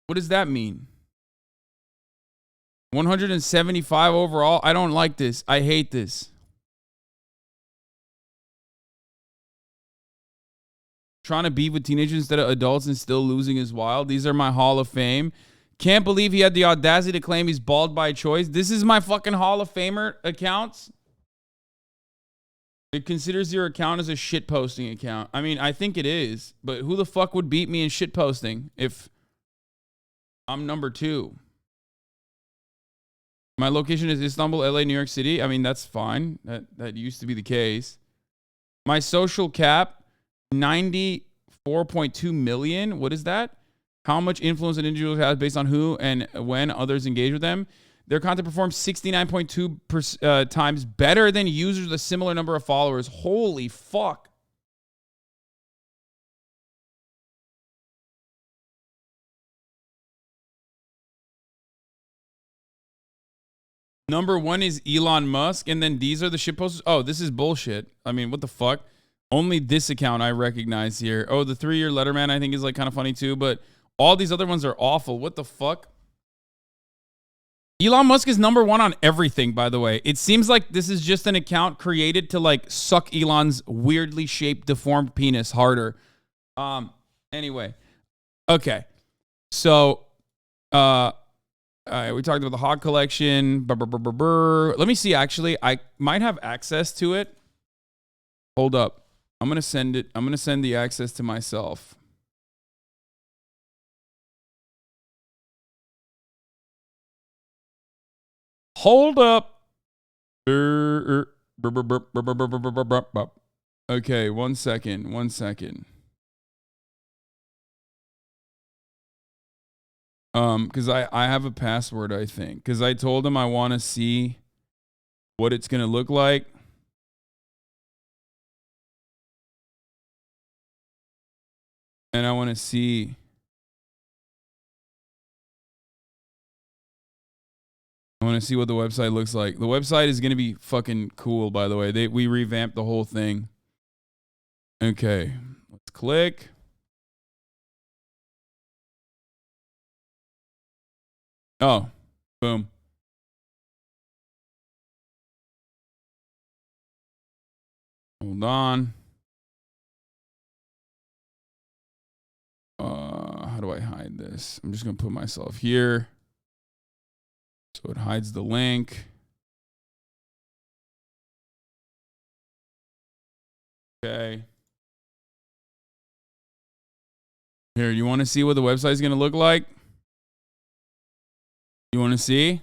A: What does that mean? 175 overall? I don't like this. I hate this. Trying to beat with teenagers instead of adults and still losing is wild. These are my Hall of Fame. Can't believe he had the audacity to claim he's bald by choice. This is my fucking Hall of Famer accounts. It considers your account as a shit posting account. I mean, I think it is, but who the fuck would beat me in shit posting if I'm number 2? My location is Istanbul, LA, New York City. I mean, that's fine. That used to be the case. My social cap, 94.2 million. What is that? How much influence an individual has based on who and when others engage with them. Their content performs 69.2 times better than users with a similar number of followers. Holy fuck. Number 1 is Elon Musk, and then these are the shit posters. Oh, this is bullshit. I mean, what the fuck? Only this account I recognize here. Oh, the 3-year letterman I think is like kind of funny too, but all these other ones are awful. What the fuck? Elon Musk is number 1 on everything, by the way. It seems like this is just an account created to like suck Elon's weirdly shaped, deformed penis harder. Anyway. Okay. So, all right, we talked about the hog collection. Let me see, actually. I might have access to it. Hold up. I'm going to send it. I'm going to send the access to myself. Hold up. Okay, 1 second. 1 second. Because I have a password, I think. Because I told him I want to see what it's going to look like. And I want to see. I want to see what the website looks like. The website is going to be fucking cool, by the way. We revamped the whole thing. Okay. Let's click. Oh, boom. Hold on. How do I hide this? I'm just going to put myself here. So it hides the link. Okay. Here, you want to see what the website is going to look like? You want to see?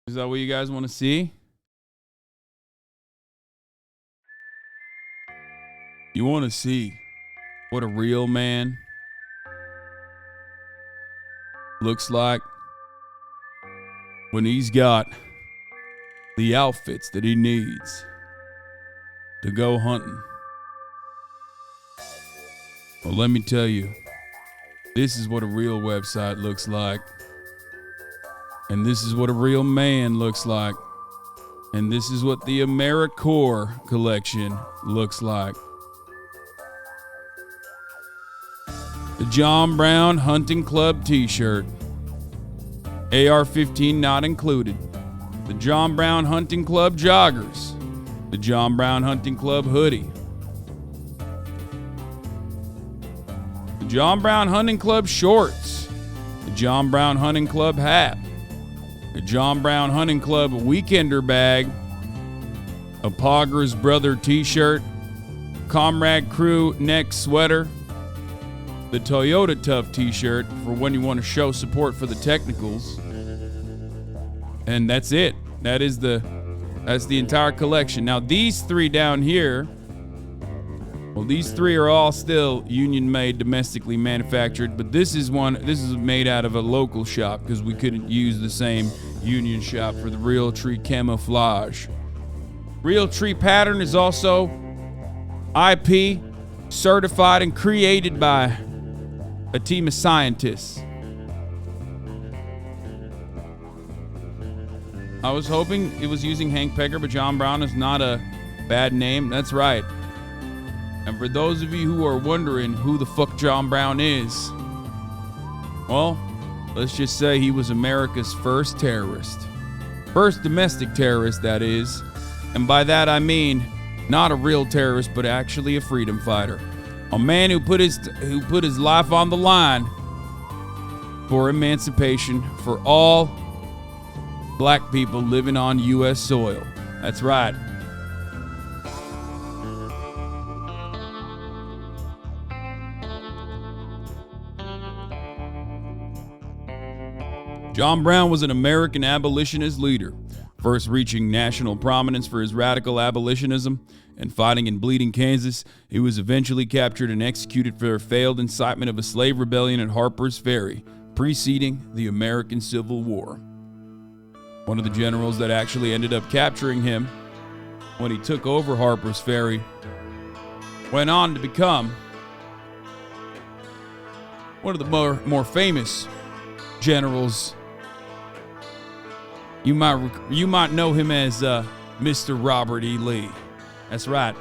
A: Is that what you guys want to see? You want to see what a real man looks like when he's got the outfits that he needs to go hunting? Well, let me tell you, this is what a real website looks like. And this is what a real man looks like. And this is what the AmeriCorps collection looks like. The John Brown Hunting Club t-shirt. AR-15 not included. The John Brown Hunting Club joggers. The John Brown Hunting Club hoodie. The John Brown Hunting Club shorts. The John Brown Hunting Club hat. The John Brown Hunting Club weekender bag. A Pogger's Brother t-shirt. Comrade Crew neck sweater. The Toyota Tough t-shirt for when you want to show support for the technicals. And that's it. That's the entire collection. Now these 3 down here, well, these 3 are all still union made, domestically manufactured, but this is made out of a local shop because we couldn't use the same union shop for the Real Tree camouflage. Real Tree pattern is also IP certified and created by a team of scientists. I was hoping it was using Hank Pecker, but John Brown is not a bad name. That's right. And for those of you who are wondering who the fuck John Brown is, well, let's just say he was America's first terrorist. First domestic terrorist, that is. And by that I mean not a real terrorist, but actually a freedom fighter. A man who put his life on the line for emancipation for all black people living on U.S. soil. That's right. John Brown was an American abolitionist leader, first reaching national prominence for his radical abolitionism and fighting in Bleeding, Kansas. He was eventually captured and executed for a failed incitement of a slave rebellion at Harper's Ferry, preceding the American Civil War. One of the generals that actually ended up capturing him when he took over Harper's Ferry, went on to become one of the more famous generals. You might know him as Mr. Robert E. Lee. That's right.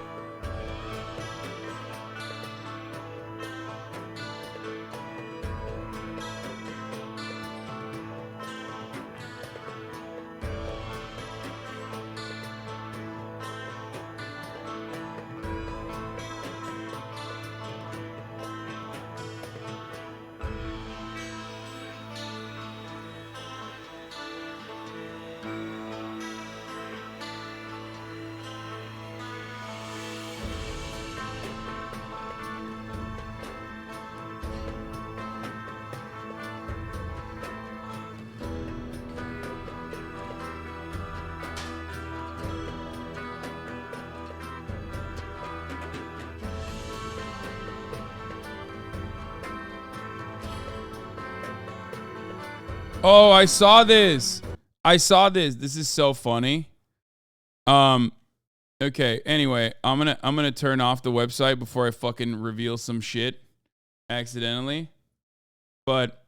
A: Oh, I saw this. This is so funny. Okay, anyway, I'm gonna turn off the website before I fucking reveal some shit accidentally. But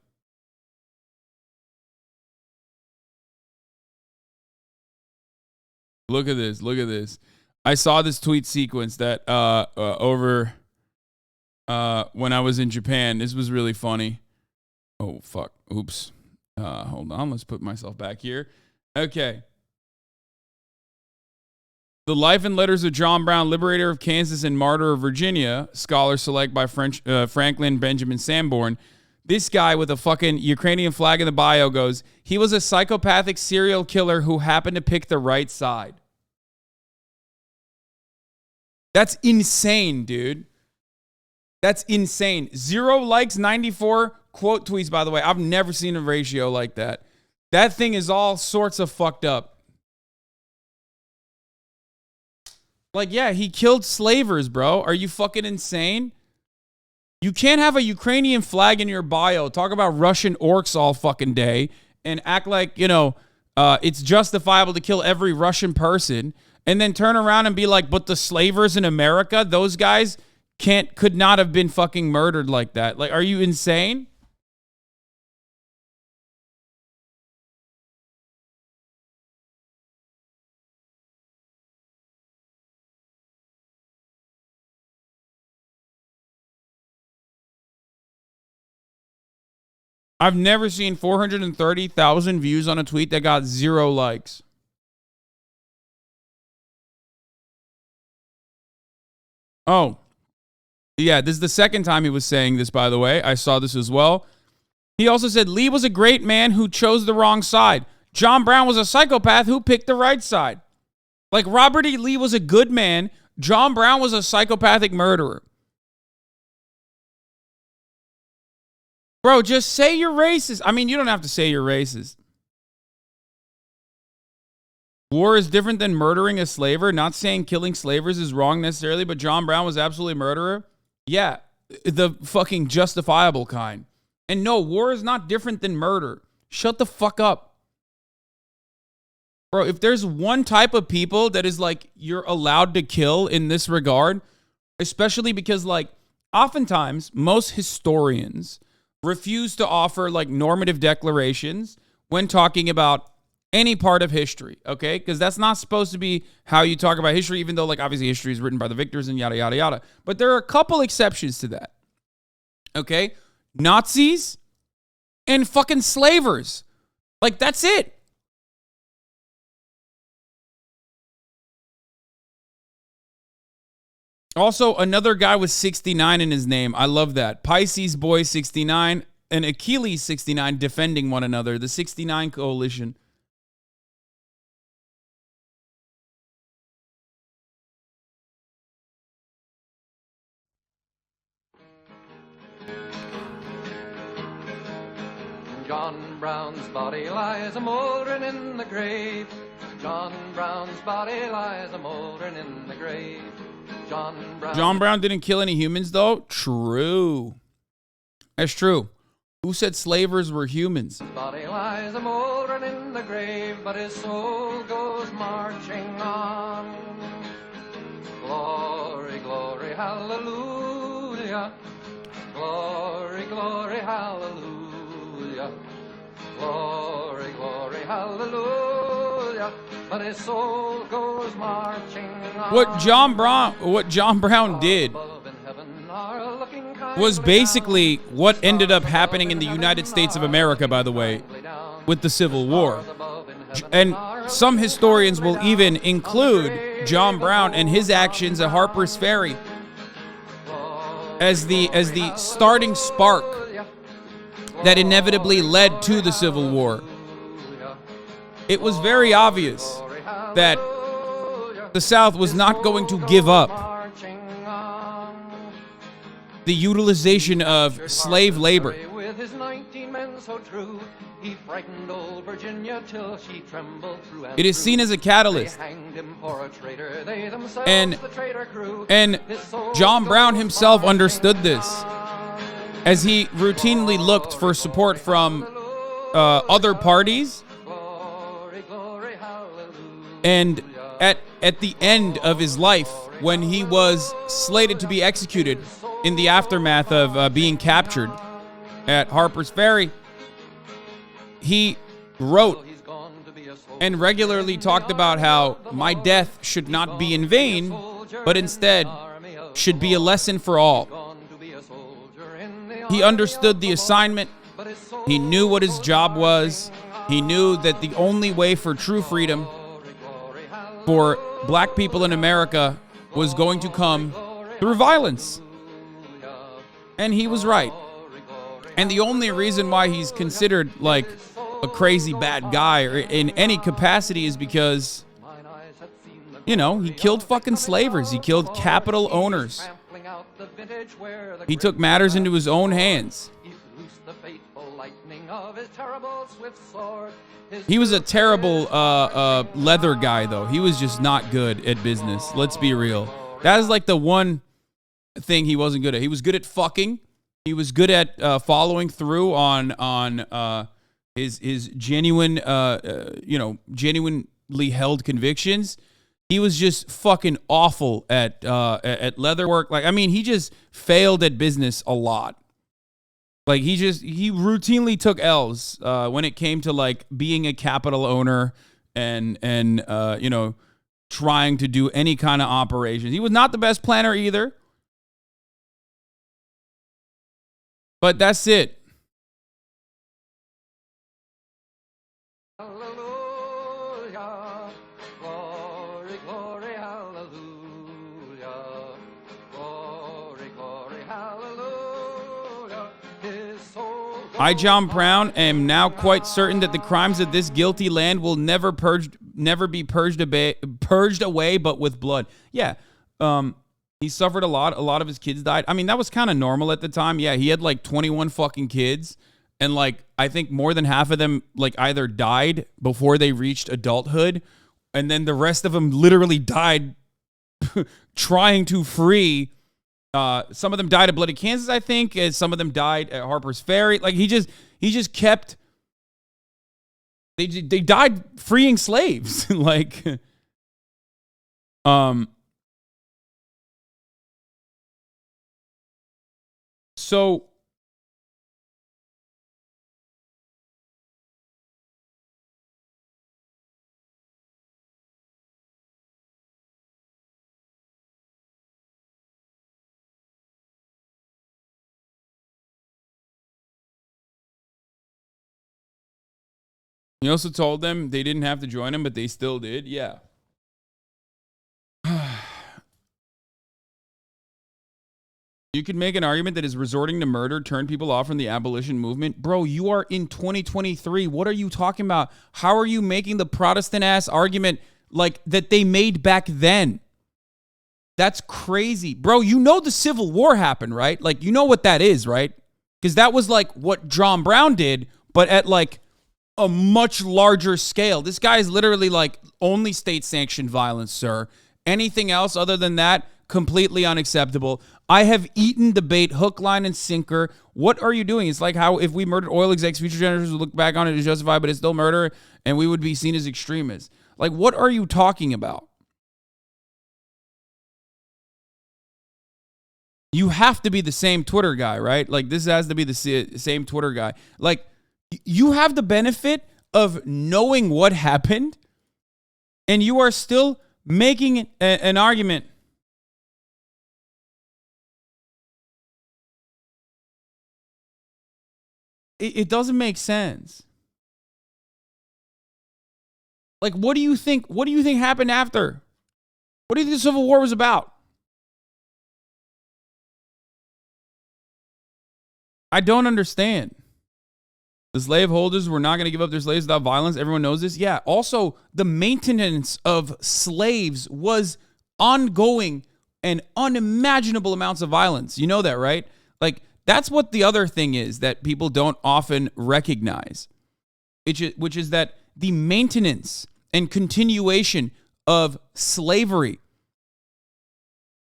A: look at this. I saw this tweet sequence that over when I was in Japan. This was really funny. Oh fuck. Oops. Hold on, let's put myself back here. Okay. The Life and Letters of John Brown, Liberator of Kansas and Martyr of Virginia, scholar select by Franklin Benjamin Sanborn. This guy with a fucking Ukrainian flag in the bio goes, he was a psychopathic serial killer who happened to pick the right side. That's insane, dude. That's insane. 0 likes, 94 quote tweets, by the way. I've never seen a ratio like that. That thing is all sorts of fucked up. Like, yeah, he killed slavers, bro. Are you fucking insane? You can't have a Ukrainian flag in your bio, talk about Russian orcs all fucking day, and act like, you know, it's justifiable to kill every Russian person, and then turn around and be like, but the slavers in America, those guys could not have been fucking murdered like that. Like, are you insane? I've never seen 430,000 views on a tweet that got 0 likes. Oh, yeah, this is the second time he was saying this, by the way. I saw this as well. He also said, Lee was a great man who chose the wrong side. John Brown was a psychopath who picked the right side. Like, Robert E. Lee was a good man. John Brown was a psychopathic murderer. Bro, just say you're racist. I mean, you don't have to say you're racist. War is different than murdering a slaver. Not saying killing slavers is wrong necessarily, but John Brown was absolutely a murderer. Yeah, the fucking justifiable kind. And no, war is not different than murder. Shut the fuck up. Bro, if there's one type of people that is like, you're allowed to kill in this regard, especially because like, oftentimes, most historians refuse to offer like normative declarations when talking about any part of history, okay? Because that's not supposed to be how you talk about history, even though like obviously history is written by the victors and yada, yada, yada. But there are a couple exceptions to that, okay? Nazis and fucking slavers. Like, that's it. Also, another guy with 69 in his name. I love that. Pisces Boy 69 and Achilles 69 defending one another. The 69 Coalition.
D: John Brown's body lies a-mouldering in the grave. John Brown's body lies a-mouldering in the grave. John
A: Brown didn't kill any humans, though? True. That's true. Who said slavers were humans?
D: His body lies a-mouldering in the grave, but his soul goes marching on. hallelujah. Glory, glory, hallelujah. Glory, glory, hallelujah. But his soul goes marching on.
A: What John Brown did was basically what ended up happening in the United States of America, by the way, with the Civil War. And some historians will even include John Brown and his actions at Harper's Ferry as the starting spark that inevitably led to the Civil War. It was very obvious that the South was not going to give up the utilization of slave labor.
D: With his 19 men so true, he frightened old Virginia till she trembled through and
A: It is seen as a catalyst.
D: They hanged him for a traitor. They themselves,
A: And-
D: the traitor crew.
A: And John Brown himself understood this as he routinely looked for support from other parties.
D: Glory, glory, hallelujah.
A: And at the end of his life, when he was slated to be executed in the aftermath of being captured at Harper's Ferry, he wrote
D: He's gone to be a soldier.
A: and regularly talked about how my death should not be in vain, but instead should be a lesson for all.
D: Gone to be a soldier in the
A: He understood the assignment.
D: but his soul
A: He knew what his job was. He knew that the only way for true freedom for black people in America was going to come through violence. And he was right. And the only reason why he's considered like a crazy bad guy or in any capacity is because, you know, he killed fucking slavers. He killed capital owners.
D: trampling out the vintage where the
A: He took matters into his own hands.
D: He loosed the fateful lightning of his terrible swift sword.
A: He was a terrible leather guy, though. He was just not good at business. Let's be real. That is like the one thing he wasn't good at. He was good at fucking. He was good at following through on his genuine, genuinely held convictions. He was just fucking awful at leather work. Like, I mean, he just failed at business a lot. Like, he routinely took L's when it came to like being a capital owner and trying to do any kind of operations. He was not the best planner either. But that's it.
D: Hallelujah. Glory, glory, hallelujah. Glory, glory, hallelujah. His soul
A: I, John Brown, am now quite certain that the crimes of this guilty land will never be purged away, but with blood. Yeah. He suffered a lot. A lot of his kids died. I mean, that was kind of normal at the time. Yeah, he had like 21 fucking kids. And like, I think more than half of them like either died before they reached adulthood. And then the rest of them literally died trying to free. Some of them died at Bloody Kansas, I think. And some of them died at Harper's Ferry. Like he just kept. They died freeing slaves. Like, So he also told them they didn't have to join him, but they still did. Yeah. You could make an argument that his resorting to murder turned people off from the abolition movement. Bro, you are in 2023. What are you talking about? How are you making the Protestant-ass argument like that they made back then? That's crazy. Bro, you know the Civil War happened, right? Like, you know what that is, right? Because that was like what John Brown did, but at like a much larger scale. This guy is literally like only state-sanctioned violence, sir. Anything else other than that, completely unacceptable. I have eaten debate hook, line, and sinker. What are you doing? It's like how if we murdered oil execs, future generations would look back on it as justified, but it's still murder, and we would be seen as extremists. Like, what are you talking about? you have to be the same Twitter guy, right? Like, this has to be the same Twitter guy. Like, you have the benefit of knowing what happened, and you are still making an argument. It doesn't make sense. Like, what do you think? What do you think happened after? What do you think the Civil War was about? I don't understand. The slaveholders were not going to give up their slaves without violence. Everyone knows this. Yeah. Also, the maintenance of slaves was ongoing and unimaginable amounts of violence. You know that, right? Like, that's what the other thing is that people don't often recognize, which is that the maintenance and continuation of slavery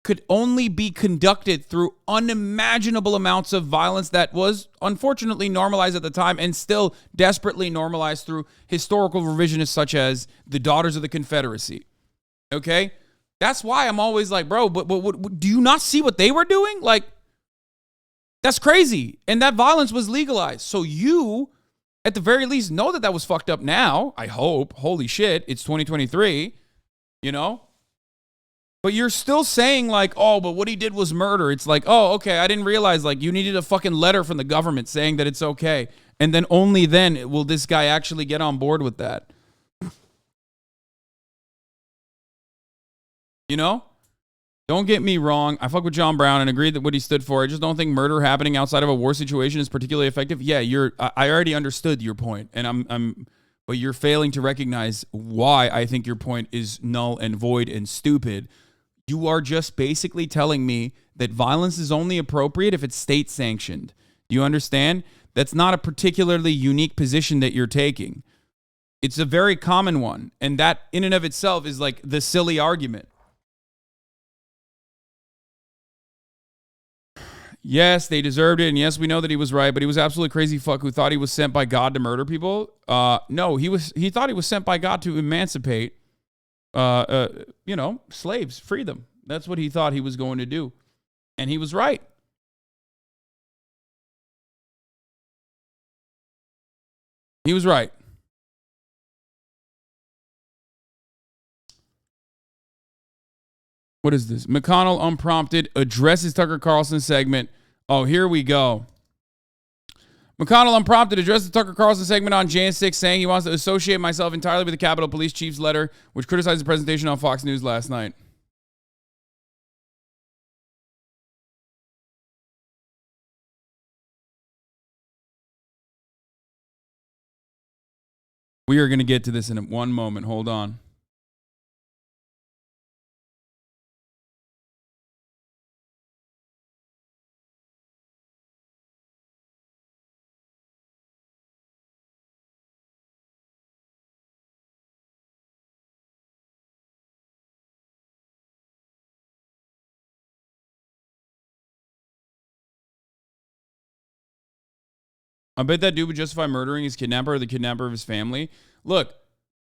A: could only be conducted through unimaginable amounts of violence that was unfortunately normalized at the time and still desperately normalized through historical revisionists such as the Daughters of the Confederacy. Okay? That's why I'm always like, bro, but do you not see what they were doing? Like, that's crazy. And that violence was legalized. So you, at the very least, know that was fucked up now. I hope. Holy shit. It's 2023. You know? But you're still saying like, oh, but what he did was murder. It's like, oh, okay. I didn't realize like you needed a fucking letter from the government saying that it's okay. And then only then will this guy actually get on board with that. You know? Don't get me wrong. I fuck with John Brown and agree that what he stood for. I just don't think murder happening outside of a war situation is particularly effective. Yeah, I already understood your point, and but you're failing to recognize why I think your point is null and void and stupid. You are just basically telling me that violence is only appropriate if it's state sanctioned. Do you understand? That's not a particularly unique position that you're taking. It's a very common one, and that in and of itself is like the silly argument. Yes, they deserved it, and yes, we know that he was right, but he was absolutely crazy fuck who thought he was sent by God to murder people. No, he thought he was sent by God to emancipate, slaves, free them. That's what he thought he was going to do, and he was right. He was right. What is this? McConnell, unprompted, addresses Tucker Carlson segment. Oh, here we go. McConnell, unprompted, addresses Tucker Carlson segment on Jan 6, saying he wants to associate myself entirely with the Capitol Police Chief's letter, which criticized the presentation on Fox News last night. We are going to get to this in one moment. Hold on. I bet that dude would justify murdering his kidnapper or the kidnapper of his family. Look,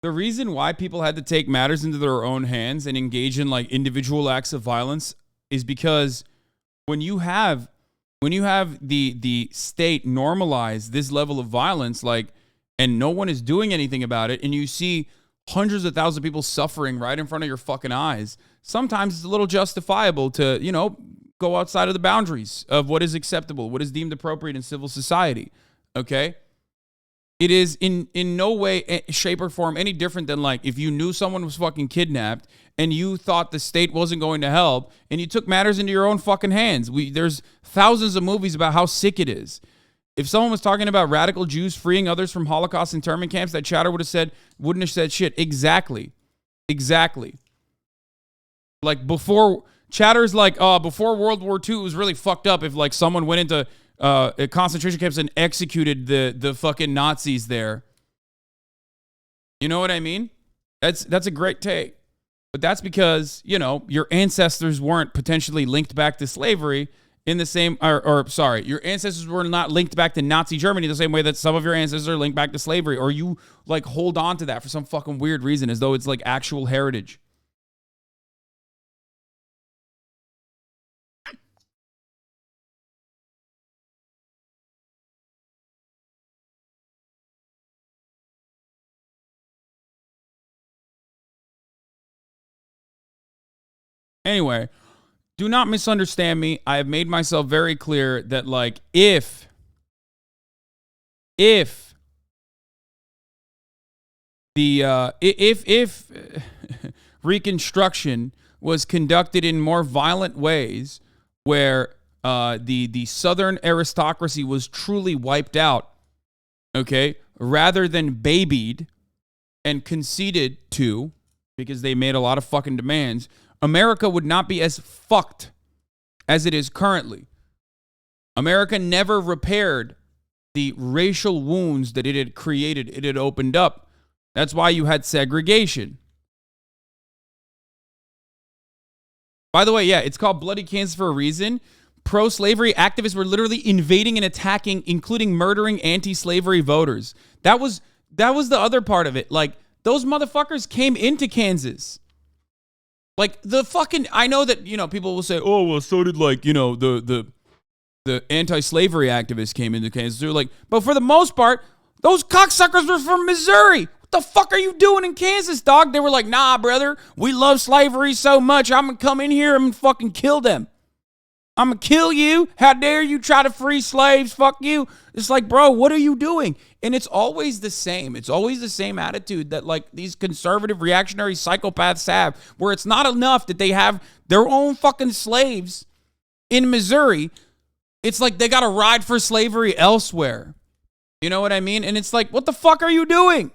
A: the reason why people had to take matters into their own hands and engage in like individual acts of violence is because when you have the state normalize this level of violence, like, and no one is doing anything about it, and you see hundreds of thousands of people suffering right in front of your fucking eyes, sometimes it's a little justifiable to, go outside of the boundaries of what is acceptable, what is deemed appropriate in civil society. Okay? It is in no way, shape, or form any different than like if you knew someone was fucking kidnapped and you thought the state wasn't going to help and you took matters into your own fucking hands. There's thousands of movies about how sick it is. If someone was talking about radical Jews freeing others from Holocaust internment camps, that chatter wouldn't have said shit. Exactly. Like before, chatter's like, before World War II, it was really fucked up if like someone went into concentration camps and executed the fucking Nazis there. You know what I mean? That's a great take. But that's because, your ancestors weren't potentially linked back to slavery in the same, your ancestors were not linked back to Nazi Germany the same way that some of your ancestors are linked back to slavery, or you like hold on to that for some fucking weird reason as though it's like actual heritage. Anyway, do not misunderstand me. I have made myself very clear that, like, if Reconstruction was conducted in more violent ways, where the Southern aristocracy was truly wiped out, okay, rather than babied and conceded to, because they made a lot of fucking demands, America would not be as fucked as it is currently. America never repaired the racial wounds that it had created, it had opened up. That's why you had segregation. By the way, yeah, it's called Bloody Kansas for a reason. Pro-slavery activists were literally invading and attacking, including murdering anti-slavery voters. That was the other part of it. Like, those motherfuckers came into Kansas. Like, the fucking, I know that, you know, people will say, oh, well, so did, like, you know, the anti-slavery activists came into Kansas. They're like, but for the most part, those cocksuckers were from Missouri. What the fuck are you doing in Kansas, dog? They were like, nah, brother, we love slavery so much, I'm gonna come in here and fucking kill them. I'm gonna kill you. How dare you try to free slaves? Fuck you. It's like, bro, what are you doing? And it's always the same. It's always the same attitude that, like, these conservative reactionary psychopaths have, where it's not enough that they have their own fucking slaves in Missouri. It's like they got to ride for slavery elsewhere. You know what I mean? And it's like, what the fuck are you doing?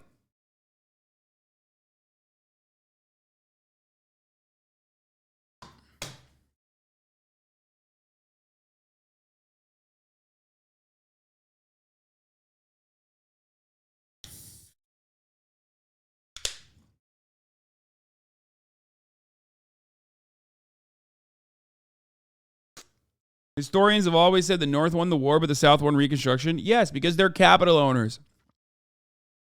A: Historians have always said the North won the war, but the South won Reconstruction. Yes, because they're capital owners.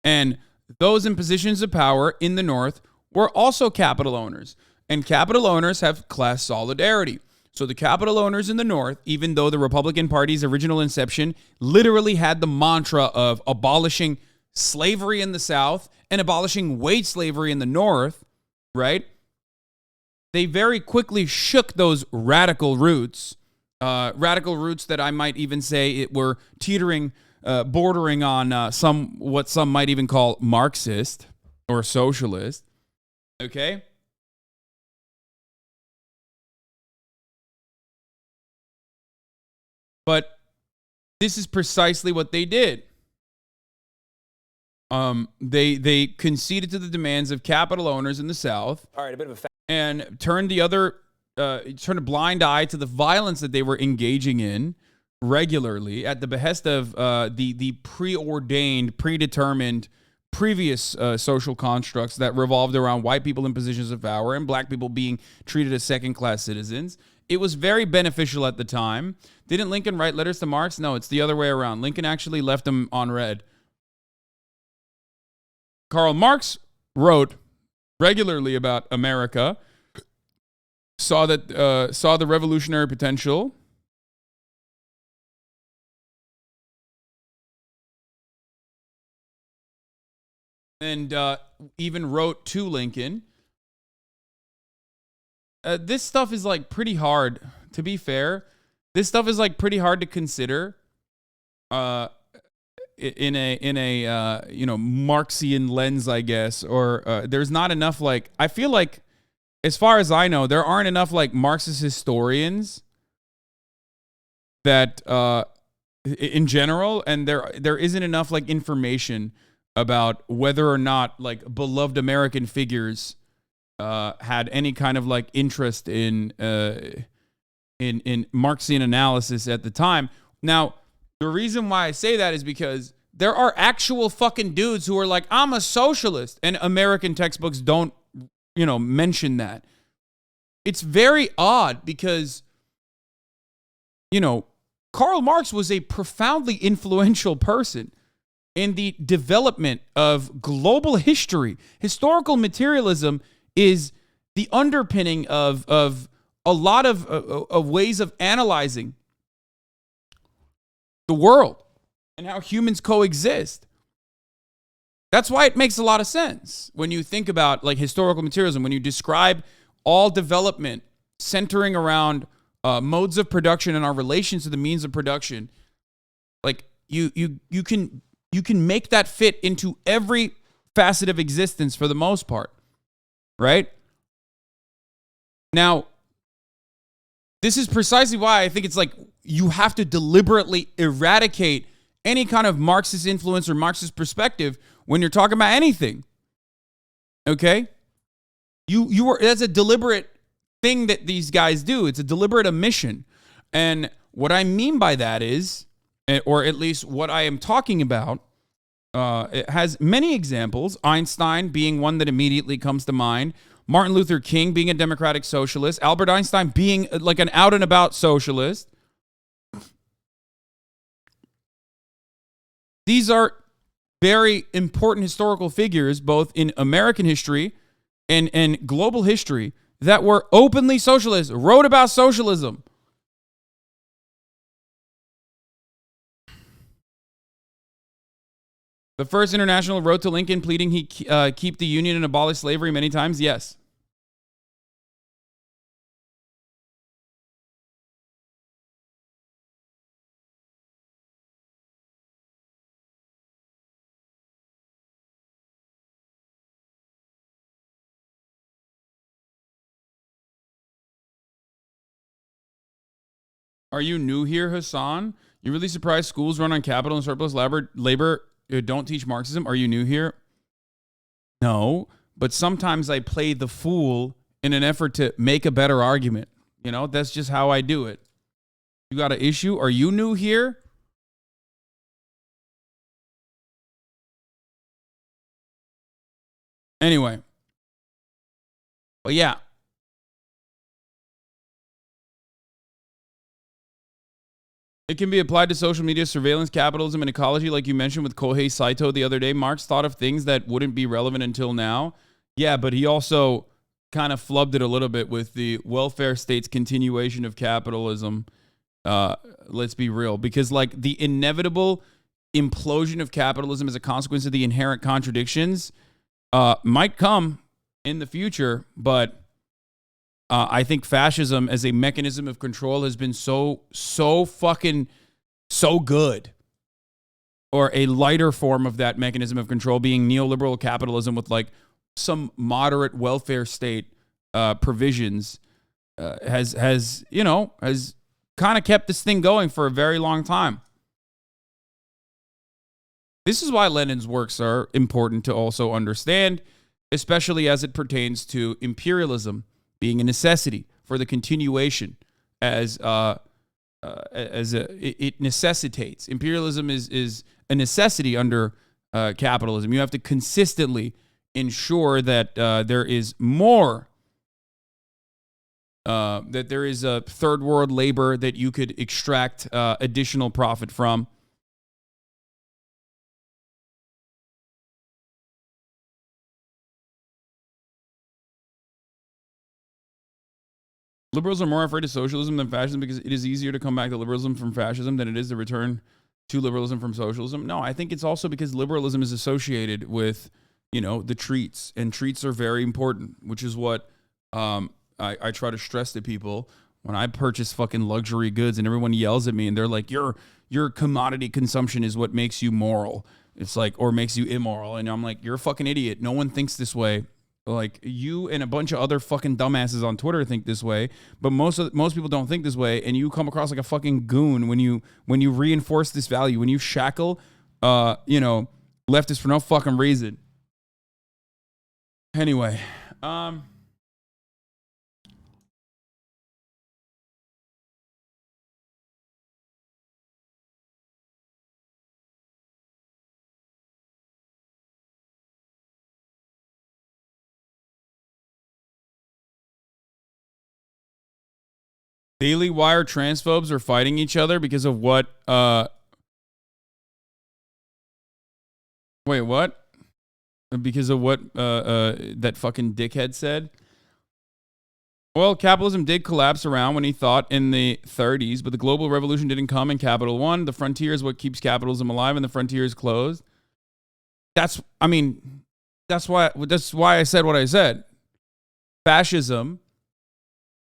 A: And those in positions of power in the North were also capital owners. And capital owners have class solidarity. So the capital owners in the North, even though the Republican Party's original inception literally had the mantra of abolishing slavery in the South and abolishing wage slavery in the North, right? They very quickly shook those radical roots. Radical roots that I might even say it were teetering, bordering on what some might even call Marxist or socialist. Okay? But this is precisely what they did. They conceded to the demands of capital owners in the South. All right, a bit of a and turned a blind eye to the violence that they were engaging in regularly at the behest of the preordained, predetermined previous social constructs that revolved around white people in positions of power and black people being treated as second-class citizens. It was very beneficial at the time. Didn't Lincoln write letters to Marx? No, it's the other way around. Lincoln actually left them on red. Karl Marx wrote regularly about America, saw the revolutionary potential, and even wrote to Lincoln. This stuff is like pretty hard, to be fair. This stuff is like pretty hard to consider in a Marxian lens, I guess, or there's not enough, like, I feel like, as far as I know, there aren't enough, like, Marxist historians that in general, and there isn't enough, like, information about whether or not, like, beloved American figures had any kind of, like, interest in Marxian analysis at the time. Now, the reason why I say that is because there are actual fucking dudes who are like, I'm a socialist, and American textbooks don't, mention that. It's very odd because, Karl Marx was a profoundly influential person in the development of global history. Historical materialism is the underpinning of a lot of ways of analyzing the world and how humans coexist. That's why it makes a lot of sense when you think about, like, historical materialism, when you describe all development centering around modes of production and our relations to the means of production, like you can make that fit into every facet of existence for the most part, right? Now, this is precisely why I think it's like you have to deliberately eradicate any kind of Marxist influence or Marxist perspective when you're talking about anything. Okay? That's a deliberate thing that these guys do. It's a deliberate omission. And what I mean by that is, or at least what I am talking about, it has many examples. Einstein being one that immediately comes to mind. Martin Luther King being a democratic socialist. Albert Einstein being like an out and about socialist. These are very important historical figures, both in American history and global history, that were openly socialists, wrote about socialism. The first international wrote to Lincoln pleading he keep the Union and abolish slavery many times. Yes. Are you new here, Hasan? You really surprised schools run on capital and surplus labor don't teach Marxism? Are you new here? No, but sometimes I play the fool in an effort to make a better argument. You know, that's just how I do it. You got an issue? Are you new here? Anyway. But yeah. It can be applied to social media, surveillance, capitalism, and ecology, like you mentioned with Kohei Saito the other day. Marx thought of things that wouldn't be relevant until now. Yeah, but he also kind of flubbed it a little bit with the welfare state's continuation of capitalism. Let's be real. Because, like, the inevitable implosion of capitalism as a consequence of the inherent contradictions might come in the future, but I think fascism as a mechanism of control has been so good. Or a lighter form of that mechanism of control being neoliberal capitalism with like some moderate welfare state provisions has kind of kept this thing going for a very long time. This is why Lenin's works are important to also understand, especially as it pertains to imperialism being a necessity for the continuation it necessitates. Imperialism is a necessity under capitalism. You have to consistently ensure that there is more, that there is a third world labor that you could extract additional profit from. Liberals are more afraid of socialism than fascism because it is easier to come back to liberalism from fascism than it is to return to liberalism from socialism. No, I think it's also because liberalism is associated with, the treats, and treats are very important, which is what I try to stress to people when I purchase fucking luxury goods and everyone yells at me and they're like, your commodity consumption is what makes you moral. It's like, or makes you immoral. And I'm like, you're a fucking idiot. No one thinks this way. Like, you and a bunch of other fucking dumbasses on Twitter think this way, but most people don't think this way, and you come across like a fucking goon when you reinforce this value, when you shackle, leftists for no fucking reason. Anyway, Daily Wire transphobes are fighting each other because of what? Wait, what? Because of what that fucking dickhead said? Well, capitalism did collapse around when he thought in the 30s, but the global revolution didn't come in Capital One. The frontier is what keeps capitalism alive, and the frontier is closed. That's why I said what I said. Fascism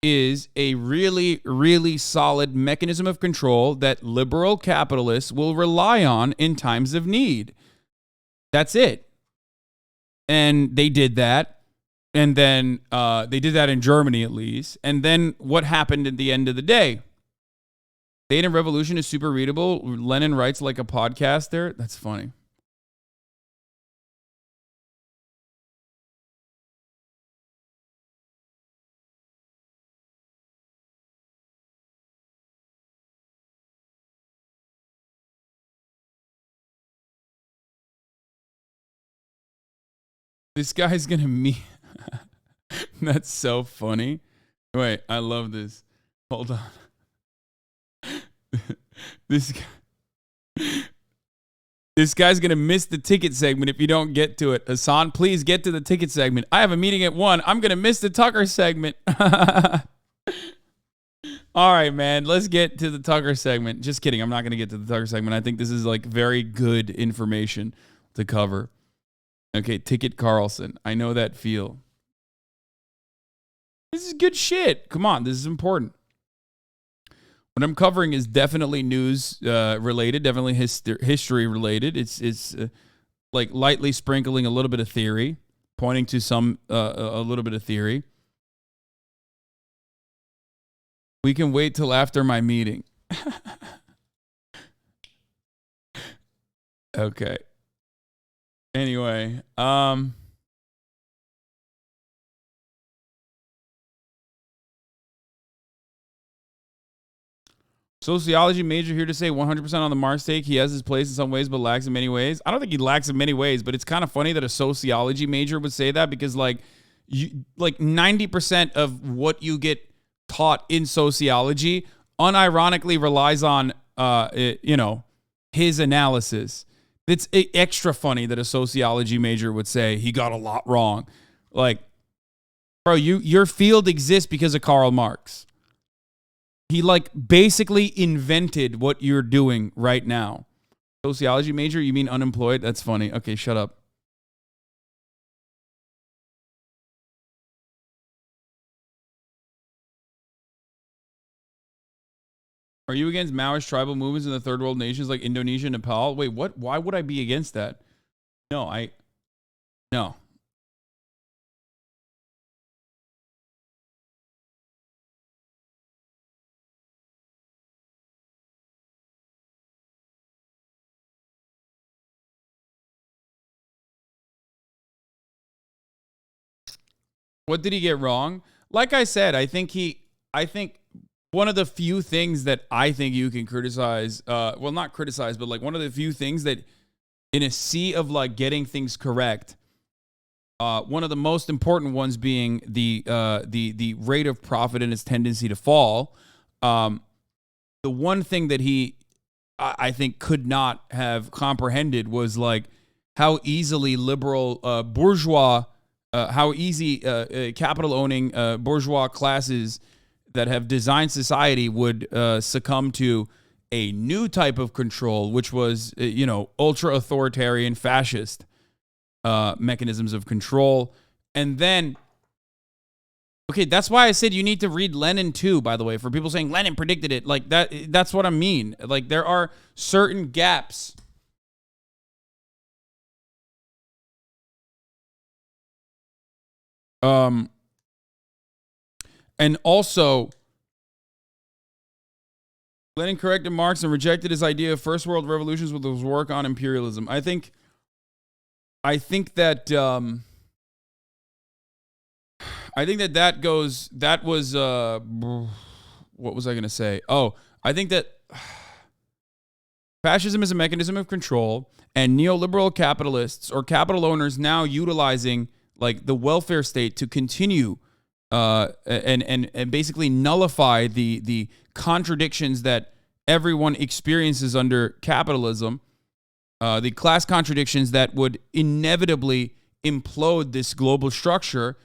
A: is a really, really solid mechanism of control that liberal capitalists will rely on in times of need. That's it. And they did that. And then they did that in Germany, at least. And then what happened at the end of the day? Tate and Revolution is super readable. Lenin writes like a podcast there. That's funny. This guy's gonna meet. That's so funny. Wait, I love this. Hold on. This guy's gonna miss the ticket segment if you don't get to it. Hasan, please get to the ticket segment. I have a meeting at 1. I'm gonna miss the Tucker segment. All right, man. Let's get to the Tucker segment. Just kidding. I'm not gonna get to the Tucker segment. I think this is like very good information to cover. Okay, Ticket Carlson. I know that feel. This is good shit. Come on, this is important. What I'm covering is definitely news related, definitely history related. It's like lightly sprinkling a little bit of theory, pointing to some a little bit of theory. We can wait till after my meeting. Okay. Anyway, sociology major here to say 100% on the Marx take. He has his place in some ways, but lacks in many ways. I don't think he lacks in many ways, but it's kind of funny that a sociology major would say that because like 90% of what you get taught in sociology unironically relies on, his analysis. It's extra funny that a sociology major would say he got a lot wrong. Like, bro, your field exists because of Karl Marx. He like basically invented what you're doing right now. Sociology major? You mean unemployed? That's funny. Okay, shut up. Are you against Maoist tribal movements in the third world nations like Indonesia and Nepal? Wait, what? Why would I be against that? No. What did he get wrong? Like I said, I think one of the few things that I think you can criticize, well, not criticize, but like one of the few things that in a sea of like getting things correct, one of the most important ones being the rate of profit and its tendency to fall. The one thing that I think could not have comprehended was like how easily liberal bourgeois, how easy capital owning bourgeois classes that have designed society would succumb to a new type of control, which was, ultra authoritarian fascist mechanisms of control. And then, okay, that's why I said you need to read Lenin too, by the way, for people saying Lenin predicted it. Like that's what I mean. Like there are certain gaps. And also, Lenin corrected Marx and rejected his idea of first world revolutions with his work on imperialism. I think that was what was I going to say? Oh, I think that fascism is a mechanism of control, and neoliberal capitalists or capital owners now utilizing like the welfare state to continue and basically nullify the contradictions that everyone experiences under capitalism, the class contradictions that would inevitably implode this global structure,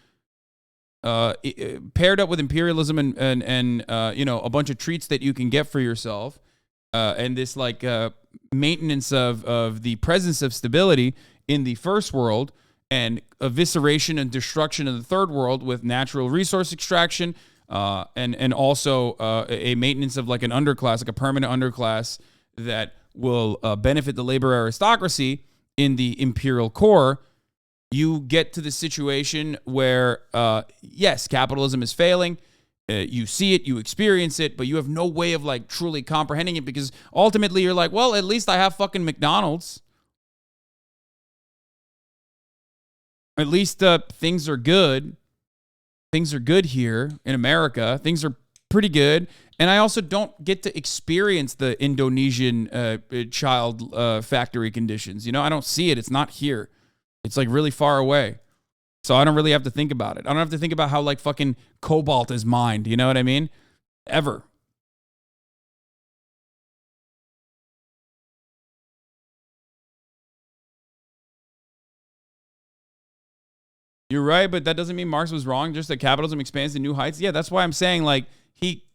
A: paired up with imperialism and a bunch of treats that you can get for yourself, and this like maintenance of the presence of stability in the first world, and evisceration and destruction of the third world with natural resource extraction, and also a maintenance of like an underclass, like a permanent underclass that will benefit the labor aristocracy in the imperial core, you get to the situation where, yes, capitalism is failing. You see it, you experience it, but you have no way of like truly comprehending it because ultimately you're like, well, at least I have fucking McDonald's. At least things are good. Things are good here in America. Things are pretty good. And I also don't get to experience the Indonesian child factory conditions. You know, I don't see it. It's not here. It's like really far away. So I don't really have to think about it. I don't have to think about how like fucking cobalt is mined. You know what I mean? Ever. You're right, but that doesn't mean Marx was wrong. Just that capitalism expands to new heights. Yeah, that's why I'm saying like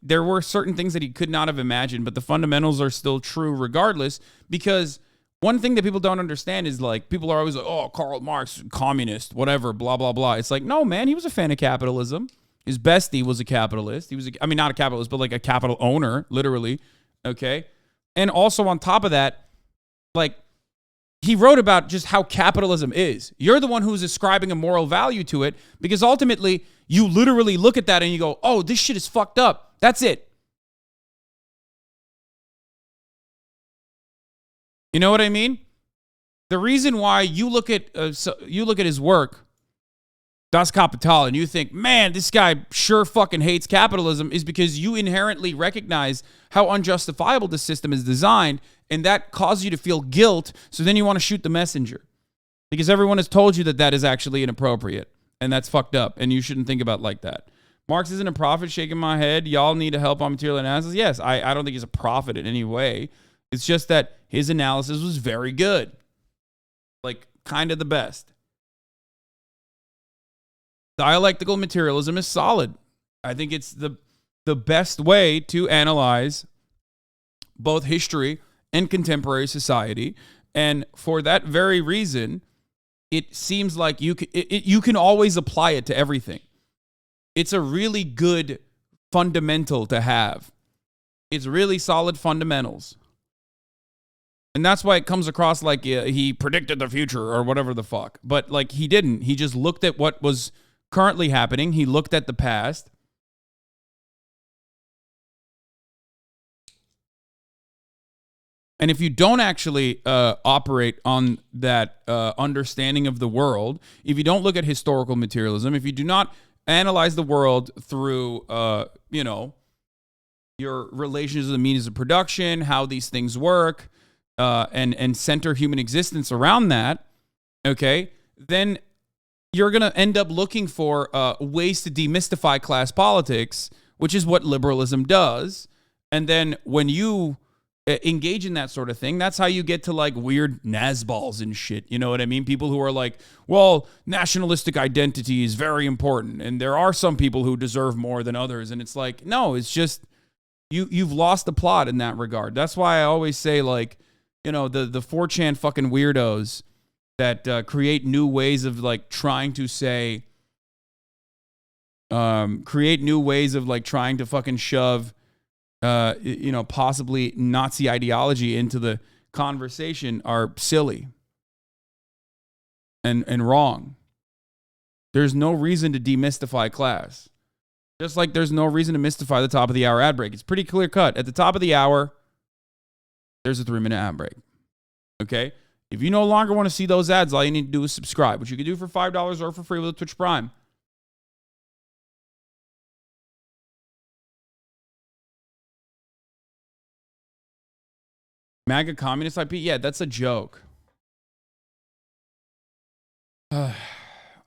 A: there were certain things that he could not have imagined, but the fundamentals are still true regardless. Because one thing that people don't understand is like people are always like, oh, Karl Marx, communist, whatever, blah blah blah. It's like, no, man, he was a fan of capitalism. His bestie was a capitalist. He was, I mean, not a capitalist, but like a capital owner, literally. Okay, and also on top of that, like, he wrote about just how capitalism is. You're the one who's ascribing a moral value to it because ultimately you literally look at that and you go, oh, this shit is fucked up. That's it. You know what I mean? The reason why you look at his work, Das Kapital, and you think, man, this guy sure fucking hates capitalism is because you inherently recognize how unjustifiable the system is designed, and that causes you to feel guilt, so then you want to shoot the messenger. Because everyone has told you that that is actually inappropriate, and that's fucked up, and you shouldn't think about it like that. Marx isn't a prophet, shaking my head. Y'all need help on material analysis. Yes, I don't think he's a prophet in any way. It's just that his analysis was very good. Like, kind of the best. Dialectical materialism is solid. I think it's the best way to analyze both history and contemporary society. And for that very reason, it seems like you can always apply it to everything. It's a really good fundamental to have. It's really solid fundamentals. And that's why it comes across like he predicted the future or whatever the fuck. But like he didn't. He just looked at what was currently happening. He looked at the past. And if you don't actually operate on that understanding of the world, if you don't look at historical materialism, if you do not analyze the world through, your relations to the means of production, how these things work, and center human existence around that, okay, then you're going to end up looking for ways to demystify class politics, which is what liberalism does. And then when you engage in that sort of thing, that's how you get to like weird Nazballs and shit. You know what I mean? People who are like, well, nationalistic identity is very important, and there are some people who deserve more than others. And it's like, no, it's just you've lost the plot in that regard. That's why I always say, like, you know, the 4chan fucking weirdos that create new ways of like trying to say, create new ways of like trying to fucking shove possibly Nazi ideology into the conversation are silly and wrong. There's no reason to demystify class. Just like there's no reason to mystify the top of the hour ad break. It's pretty clear cut. At the top of the hour, there's a 3-minute ad break. Okay? If you no longer want to see those ads, all you need to do is subscribe, which you can do for $5 or for free with a Twitch Prime. MAGA communist IP? Yeah, that's a joke. I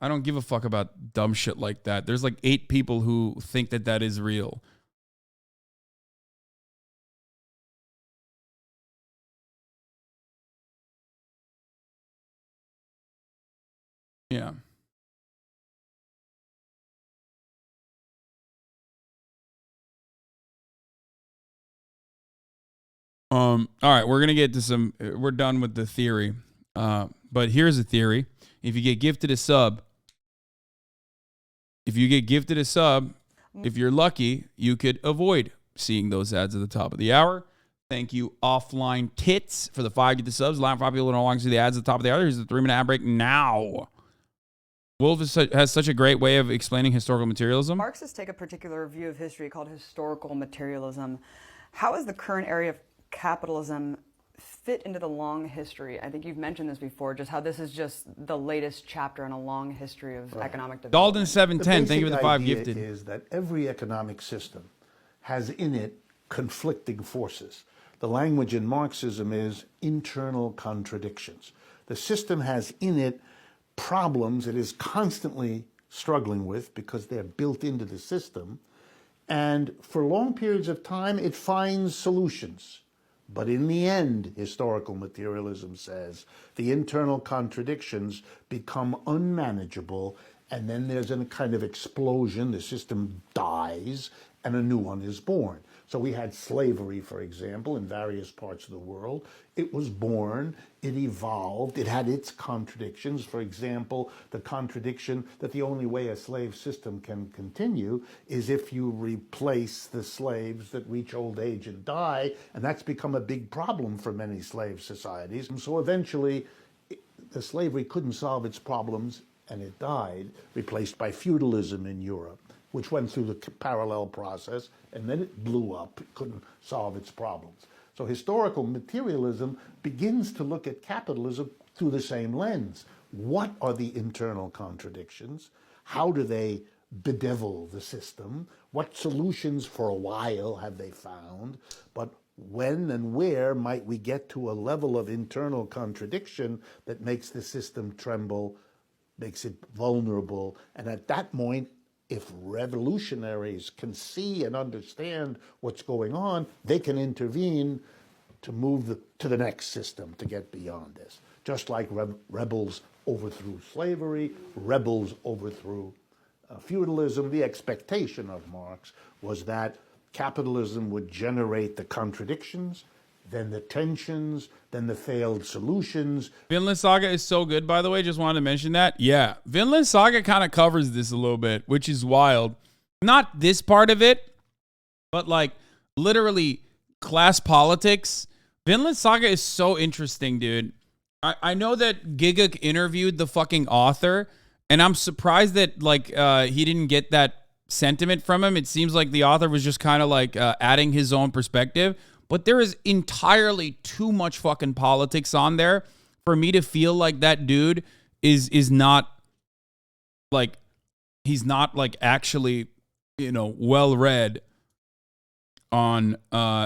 A: don't give a fuck about dumb shit like that. There's like 8 people who think that that is real. Yeah. All right, we're gonna get to some. We're done with the theory, but here's a theory: if you get gifted a sub, If you're lucky, you could avoid seeing those ads at the top of the hour. Thank you, Offline Tits, for the 5 get the subs. Line for people who don't want to see the ads at the top of the hour. Here's the 3-minute ad break now. Wolf has such a great way of explaining historical materialism.
E: Marxists take a particular view of history called historical materialism. How is the current area of capitalism fit into the long history? I think you've mentioned this before, just how this is just the latest chapter in a long history of economic development.
A: Dalden 710, thank you for the 5
F: idea
A: gifted.
F: Is that every economic system has in it conflicting forces. The language in Marxism is internal contradictions. The system has in it problems it is constantly struggling with because they're built into the system. And for long periods of time, it finds solutions. But in the end, historical materialism says, the internal contradictions become unmanageable, and then there's a kind of explosion, the system dies, and a new one is born. So we had slavery, for example, in various parts of the world. It was born, it evolved, it had its contradictions. For example, the contradiction that the only way a slave system can continue is if you replace the slaves that reach old age and die, and that's become a big problem for many slave societies. And so eventually, the slavery couldn't solve its problems, and it died, replaced by feudalism in Europe, which went through the parallel process, and then it blew up. It couldn't solve its problems. So historical materialism begins to look at capitalism through the same lens. What are the internal contradictions? How do they bedevil the system? What solutions for a while have they found? But when and where might we get to a level of internal contradiction that makes the system tremble, makes it vulnerable, and at that point, if revolutionaries can see and understand what's going on, they can intervene to move to the next system, to get beyond this. Just like rebels overthrew slavery, rebels overthrew feudalism, the expectation of Marx was that capitalism would generate the contradictions, then the tensions, then the failed solutions.
A: Vinland Saga is so good, by the way. Just wanted to mention that. Yeah, Vinland Saga kind of covers this a little bit, which is wild. Not this part of it, but like literally class politics. Vinland Saga is so interesting, dude. I know that Giguk interviewed the fucking author, and I'm surprised that like he didn't get that sentiment from him. It seems like the author was just kind of like adding his own perspective. But there is entirely too much fucking politics on there for me to feel like that dude is not like, he's not like actually, you know, well read on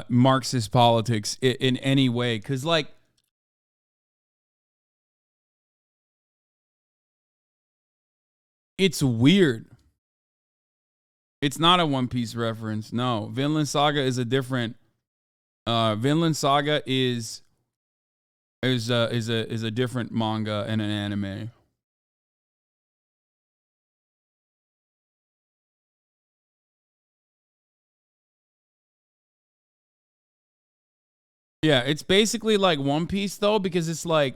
A: Marxist politics in any way. Cause like, it's weird. It's not a One Piece reference. No, Vinland Saga is a different. Vinland Saga is a different manga and an anime. Yeah, it's basically like One Piece though, because it's like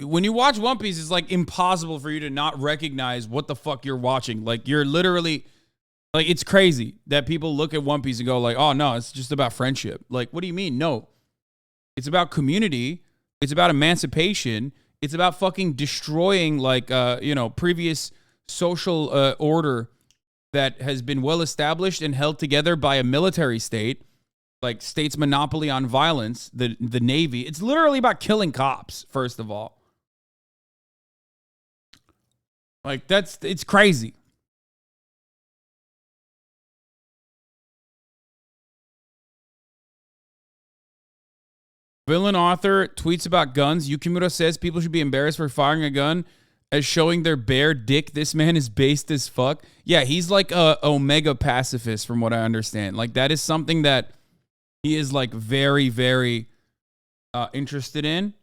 A: when you watch One Piece, it's like impossible for you to not recognize what the fuck you're watching. Like you're literally. Like, it's crazy that people look at One Piece and go like, oh, no, it's just about friendship. Like, what do you mean? No. It's about community. It's about emancipation. It's about fucking destroying, like, previous social order that has been well established and held together by a military state, like state's monopoly on violence, the Navy. It's literally about killing cops, first of all. Like, it's crazy. Villain author tweets about guns. Yukimura says people should be embarrassed for firing a gun as showing their bare dick. This man is based as fuck. Yeah, he's like a omega pacifist from what I understand. Like that is something that he is like very, very interested in.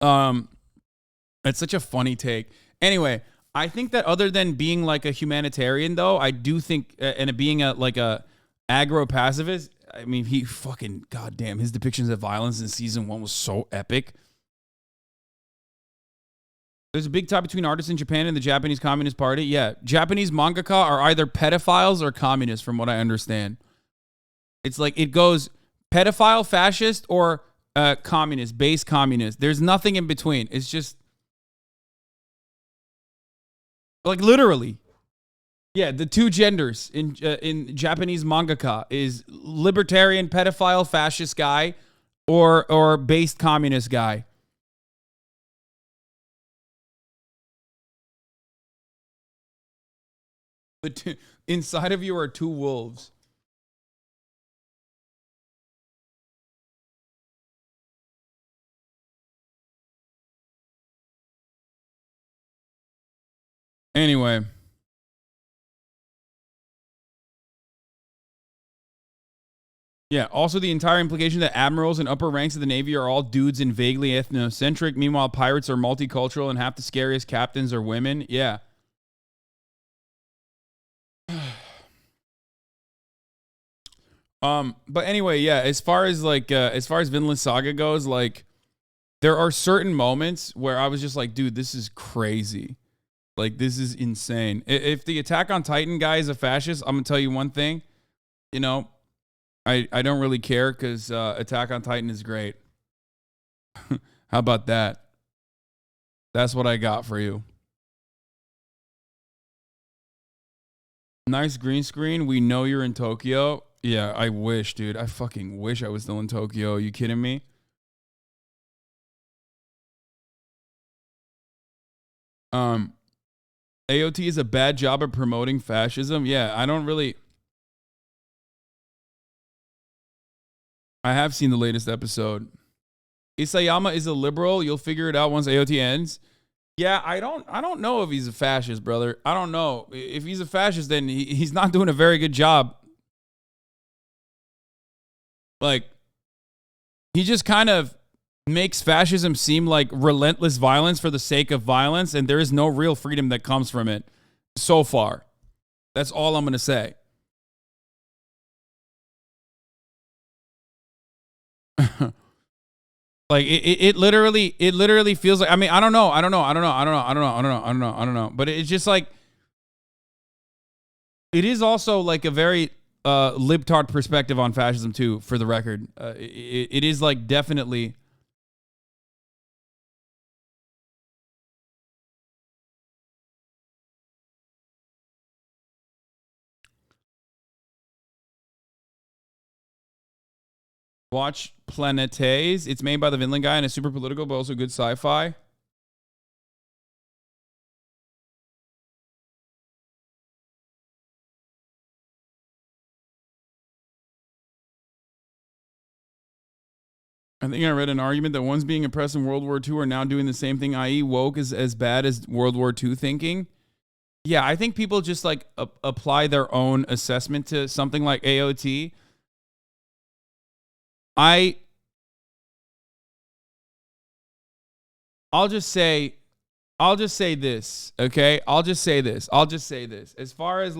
A: It's such a funny take. Anyway, I think that other than being like a humanitarian though, I do think and being a agro-pacifist, I mean, he fucking, goddamn, his depictions of violence in season 1 was so epic. There's a big tie between artists in Japan and the Japanese Communist Party. Yeah, Japanese mangaka are either pedophiles or communists, from what I understand. It's like it goes pedophile, fascist, or communist, base communist. There's nothing in between. It's just like literally. Yeah, the two genders in Japanese mangaka is libertarian, pedophile, fascist guy, or based communist guy. But inside of you are two wolves. Anyway. Yeah, also the entire implication that admirals and upper ranks of the Navy are all dudes and vaguely ethnocentric. Meanwhile, pirates are multicultural and half the scariest captains are women. Yeah. But anyway, yeah, as far as Vinland Saga goes, like there are certain moments where I was just like, dude, this is crazy. Like, this is insane. If the Attack on Titan guy is a fascist, I'm gonna tell you one thing. You know, I don't really care because Attack on Titan is great. How about that? That's what I got for you. Nice green screen. We know you're in Tokyo. Yeah, I wish, dude. I fucking wish I was still in Tokyo. Are you kidding me? AOT is a bad job at promoting fascism. Yeah, I have seen the latest episode. Isayama is a liberal. You'll figure it out once AOT ends. Yeah, I don't know if he's a fascist, brother. I don't know. If he's a fascist, then he's not doing a very good job. Like, he just kind of makes fascism seem like relentless violence for the sake of violence, and there is no real freedom that comes from it so far. That's all I'm going to say. Like it literally feels like, I mean, I don't know. But it's just like, it is also like a very libtard perspective on fascism too, for the record. It is like definitely. Watch Planetes. It's made by the Vinland guy and it's super political, but also good sci-fi. I think I read an argument that ones being oppressed in World War II are now doing the same thing, i.e. woke is as bad as World War II thinking. Yeah, I think people just like apply their own assessment to something like AOT. I'll just say this, okay? I'll just say this. As far as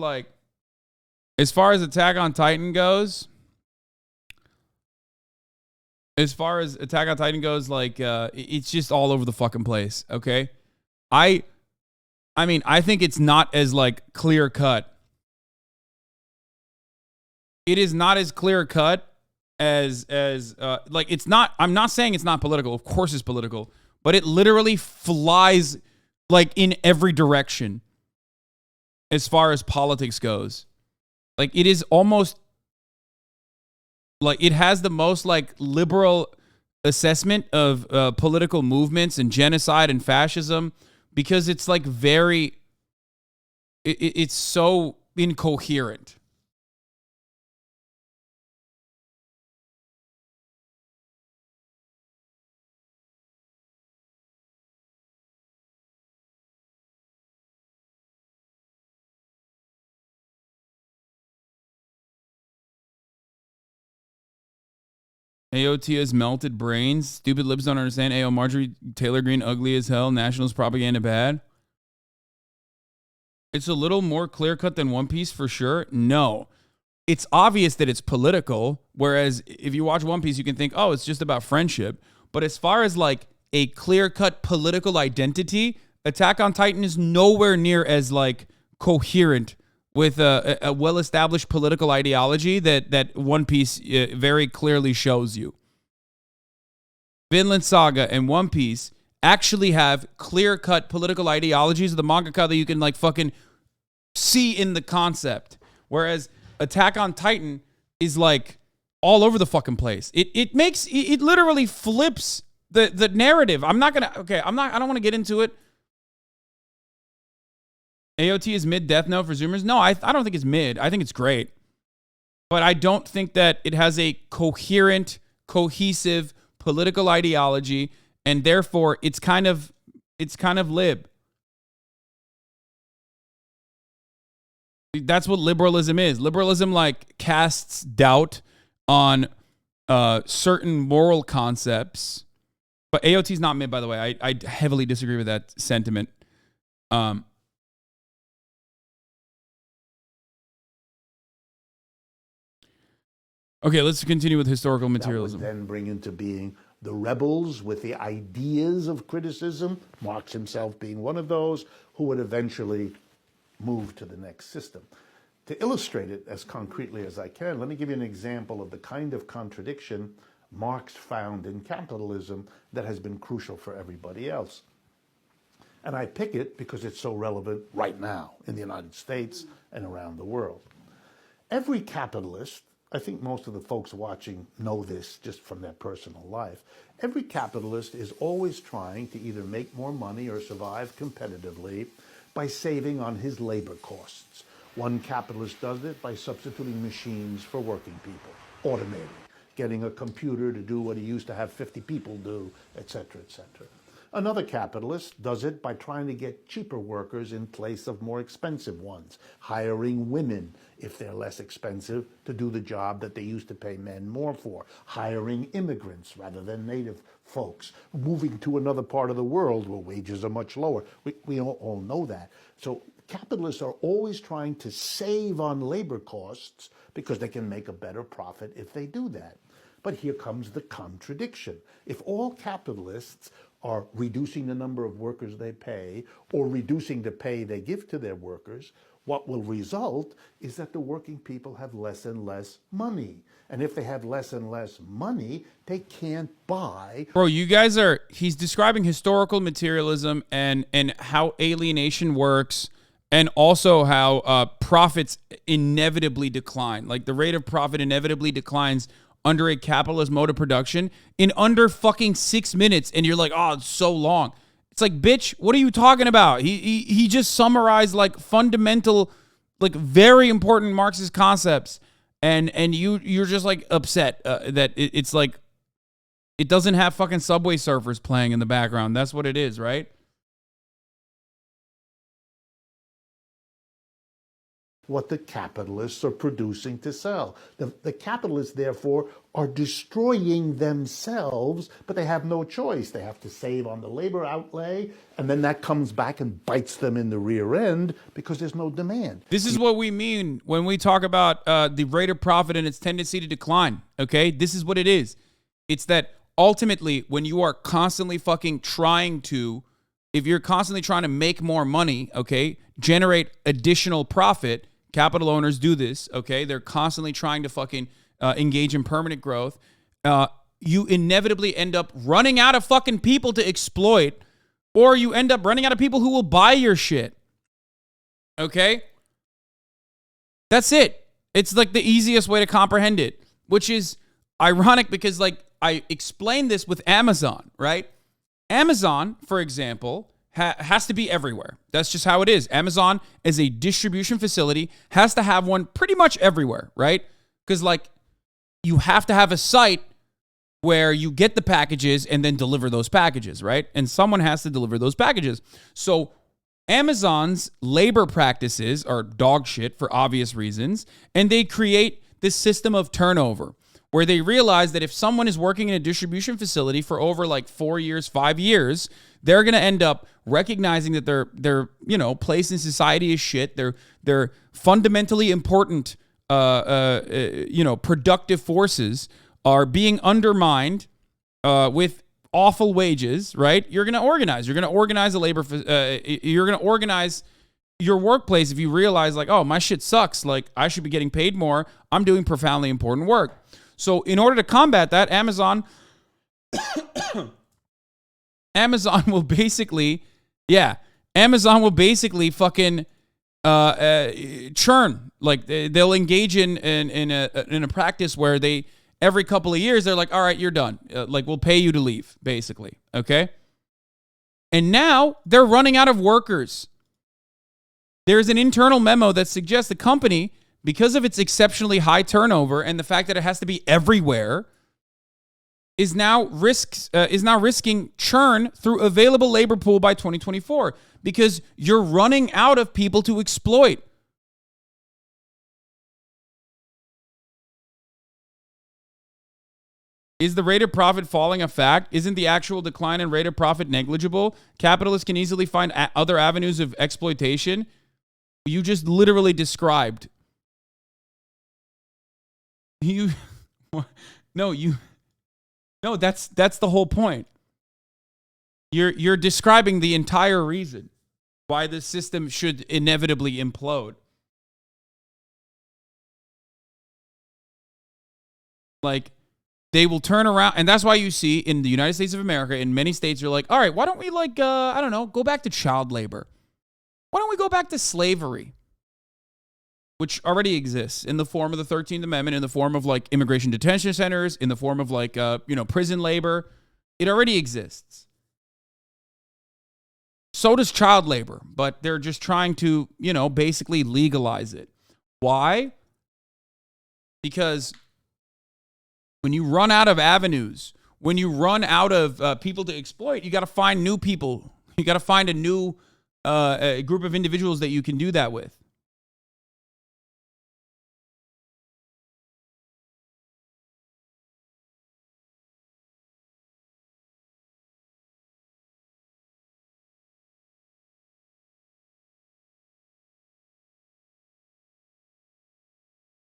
A: Attack on Titan goes, like, it's just all over the fucking place, okay? I mean, I think it's not as, like, clear cut. It is not as clear cut as like, it's not, I'm not saying it's not political. Of course it's political. But it literally flies, like, in every direction as far as politics goes. Like, it is almost, like, it has the most, like, liberal assessment of political movements and genocide and fascism because it's, like, very, it's so incoherent. AOT has melted brains. Stupid libs don't understand. AO Marjorie Taylor Greene ugly as hell. Nationals propaganda bad. It's a little more clear cut than One Piece for sure. No. It's obvious that it's political. Whereas if you watch One Piece, you can think, oh, it's just about friendship. But as far as like a clear cut political identity, Attack on Titan is nowhere near as like coherent with a well-established political ideology that One Piece very clearly shows you. Vinland Saga and One Piece actually have clear-cut political ideologies of the mangaka that you can like fucking see in the concept. Whereas Attack on Titan is like all over the fucking place. It literally flips the narrative. I don't want to get into it. AOT is mid Death Note for Zoomers. No, I don't think it's mid. I think it's great. But I don't think that it has a coherent, cohesive political ideology, and therefore it's kind of lib. That's what liberalism is. Liberalism like casts doubt on certain moral concepts. But AOT is not mid, by the way. I heavily disagree with that sentiment. Okay, let's continue with historical materialism.
F: That would then bring into being the rebels with the ideas of criticism, Marx himself being one of those, who would eventually move to the next system. To illustrate it as concretely as I can, let me give you an example of the kind of contradiction Marx found in capitalism that has been crucial for everybody else. And I pick it because it's so relevant right now in the United States and around the world. Every capitalist, I think most of the folks watching know this just from their personal life. Every capitalist is always trying to either make more money or survive competitively by saving on his labor costs. One capitalist does it by substituting machines for working people, automating, getting a computer to do what he used to have 50 people do, etc., etc. Another capitalist does it by trying to get cheaper workers in place of more expensive ones, hiring women, if they're less expensive, to do the job that they used to pay men more for, hiring immigrants rather than native folks, moving to another part of the world where wages are much lower. We all know that. So capitalists are always trying to save on labor costs because they can make a better profit if they do that. But here comes the contradiction. If all capitalists are reducing the number of workers they pay or reducing the pay they give to their workers, what will result is that the working people have less and less money. And if they have less and less money, they can't buy.
A: Bro, he's describing historical materialism and how alienation works, and also how profits inevitably decline. Like the rate of profit inevitably declines under a capitalist mode of production in under fucking 6 minutes, and you're like, oh, it's so long. It's like, bitch, what are you talking about? He just summarized like fundamental, like very important Marxist concepts, and you're just like upset that it's like it doesn't have fucking Subway Surfers playing in the background. That's what it is, right?
F: What the capitalists are producing to sell. The capitalists, therefore, are destroying themselves, but they have no choice. They have to save on the labor outlay, and then that comes back and bites them in the rear end because there's no demand.
A: This is what we mean when we talk about the rate of profit and its tendency to decline, okay? This is what it is. It's that ultimately, when you are constantly fucking if you're constantly trying to make more money, okay, generate additional profit. Capital owners do this, okay? They're constantly trying to fucking engage in permanent growth. You inevitably end up running out of fucking people to exploit, or you end up running out of people who will buy your shit, okay? That's it. It's like the easiest way to comprehend it, which is ironic because like I explained this with Amazon, right? Amazon, for example, has to be everywhere. That's just how it is. Amazon, as a distribution facility, has to have one pretty much everywhere, right? Because, like, you have to have a site where you get the packages and then deliver those packages, right? And someone has to deliver those packages. So Amazon's labor practices are dog shit for obvious reasons, and they create this system of turnover where they realize that if someone is working in a distribution facility for over like 4 years, 5 years, they're going to end up recognizing that their place in society is shit. They're fundamentally important, productive forces are being undermined with awful wages, right? You're going to organize. You're going to organize a labor. You're going to organize your workplace if you realize like, oh, my shit sucks. Like I should be getting paid more. I'm doing profoundly important work. So in order to combat that, Amazon will basically fucking churn. Like they'll engage in a practice where they every couple of years they're like, all right, you're done. Like we'll pay you to leave, basically. Okay. And now they're running out of workers. There's an internal memo that suggests the company, because of its exceptionally high turnover and the fact that it has to be everywhere, is now risking churn through available labor pool by 2024 because you're running out of people to exploit. Is the rate of profit falling a fact? Isn't the actual decline in rate of profit negligible? Capitalists can easily find other avenues of exploitation. You just literally described. No, that's the whole point. You're describing the entire reason why the system should inevitably implode. Like, they will turn around, and that's why you see in the United States of America, in many states, you're like, all right, why don't we I don't know, go back to child labor? Why don't we go back to slavery? Which already exists in the form of the 13th Amendment, in the form of like immigration detention centers, in the form of like, prison labor. It already exists. So does child labor, but they're just trying to, basically legalize it. Why? Because when you run out of avenues, when you run out of people to exploit, you got to find new people. You got to find a new a group of individuals that you can do that with.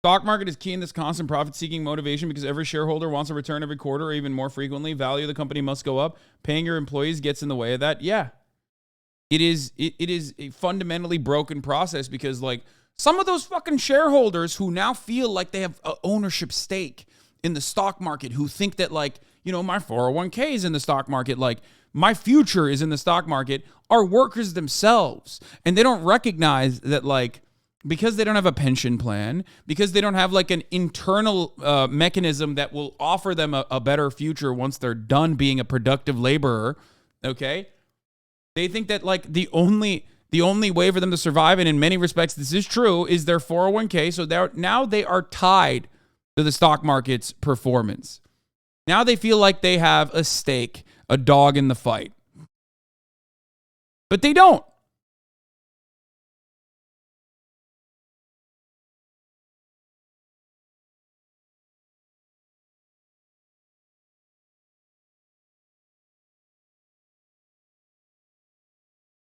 A: Stock market is key in this constant profit-seeking motivation because every shareholder wants a return every quarter or even more frequently. Value of the company must go up. Paying your employees gets in the way of that. Yeah. It is a fundamentally broken process because, like, some of those fucking shareholders who now feel like they have an ownership stake in the stock market, who think that, like, my 401k is in the stock market, like, my future is in the stock market, are workers themselves. And they don't recognize that, like, because they don't have a pension plan, because they don't have like an internal mechanism that will offer them a better future once they're done being a productive laborer, okay? They think that like the only way for them to survive, and in many respects this is true, is their 401k. So now they are tied to the stock market's performance. Now they feel like they have a stake, a dog in the fight. But they don't.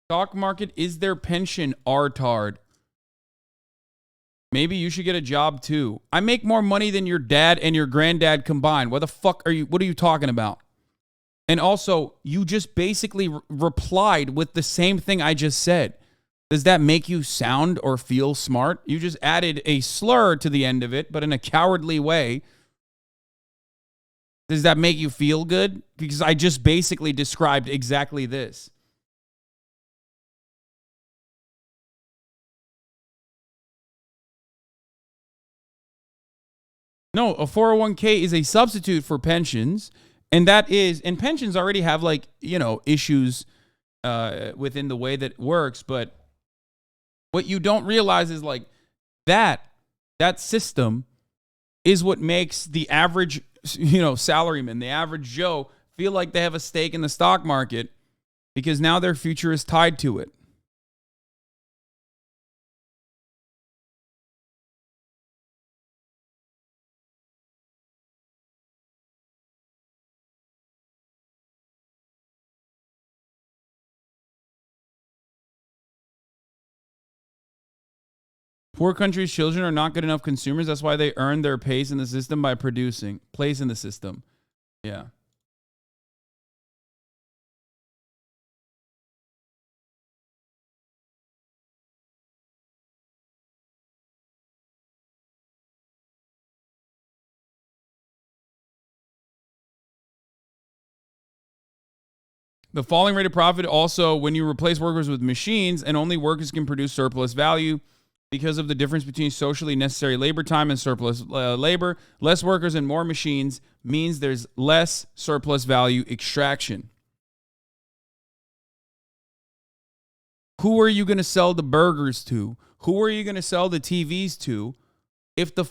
A: Stock market is their pension, artard. Maybe you should get a job too. I make more money than your dad and your granddad combined. What are you talking about? And also, you just basically replied with the same thing I just said. Does that make you sound or feel smart? You just added a slur to the end of it, but in a cowardly way. Does that make you feel good? Because I just basically described exactly this. No, a 401k is a substitute for pensions, and pensions already have like, issues within the way that it works, but what you don't realize is like that system is what makes the average, salaryman, the average Joe feel like they have a stake in the stock market because now their future is tied to it. Poor countries' children are not good enough consumers. That's why they earn their place in the system by producing. Place in the system. Yeah. The falling rate of profit also when you replace workers with machines and only workers can produce surplus value because of the difference between socially necessary labor time and surplus labor. Less workers and more machines means there's less surplus value extraction. Who are you going to sell the burgers to? Who are you going to sell the TVs to if the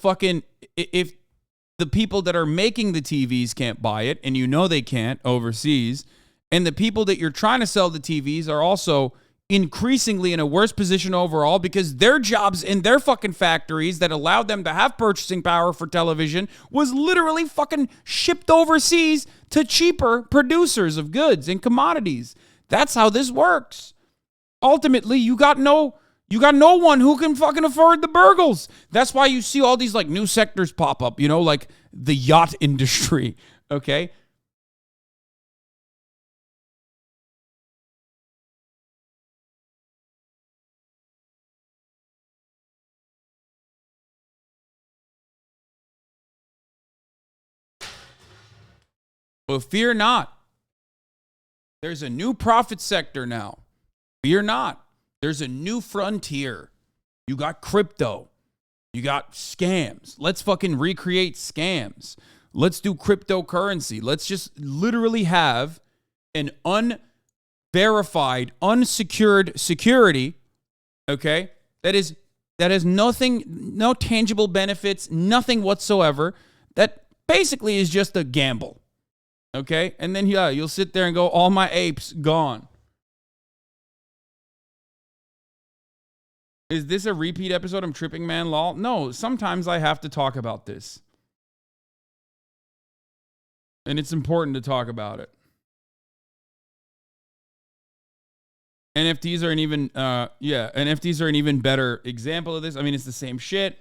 A: people that are making the TVs can't buy it, and you know they can't overseas, and the people that you're trying to sell the TVs are also increasingly in a worse position overall because their jobs in their fucking factories that allowed them to have purchasing power for television was literally fucking shipped overseas to cheaper producers of goods and commodities. That's how this works. Ultimately, you got no one who can fucking afford the burgers. That's why you see all these like new sectors pop up, you know, like the yacht industry, okay? Well, fear not. There's a new profit sector now. Fear not. There's a new frontier. You got crypto. You got scams. Let's fucking recreate scams. Let's do cryptocurrency. Let's just literally have an unverified, unsecured security, okay, that has nothing, no tangible benefits, nothing whatsoever, that basically is just a gamble. Okay? And then, yeah, you'll sit there and go, all my apes gone. Is this a repeat episode? I'm tripping, man, lol. No, sometimes I have to talk about this. And it's important to talk about it. NFTs are an even, NFTs are an even better example of this. I mean, it's the same shit.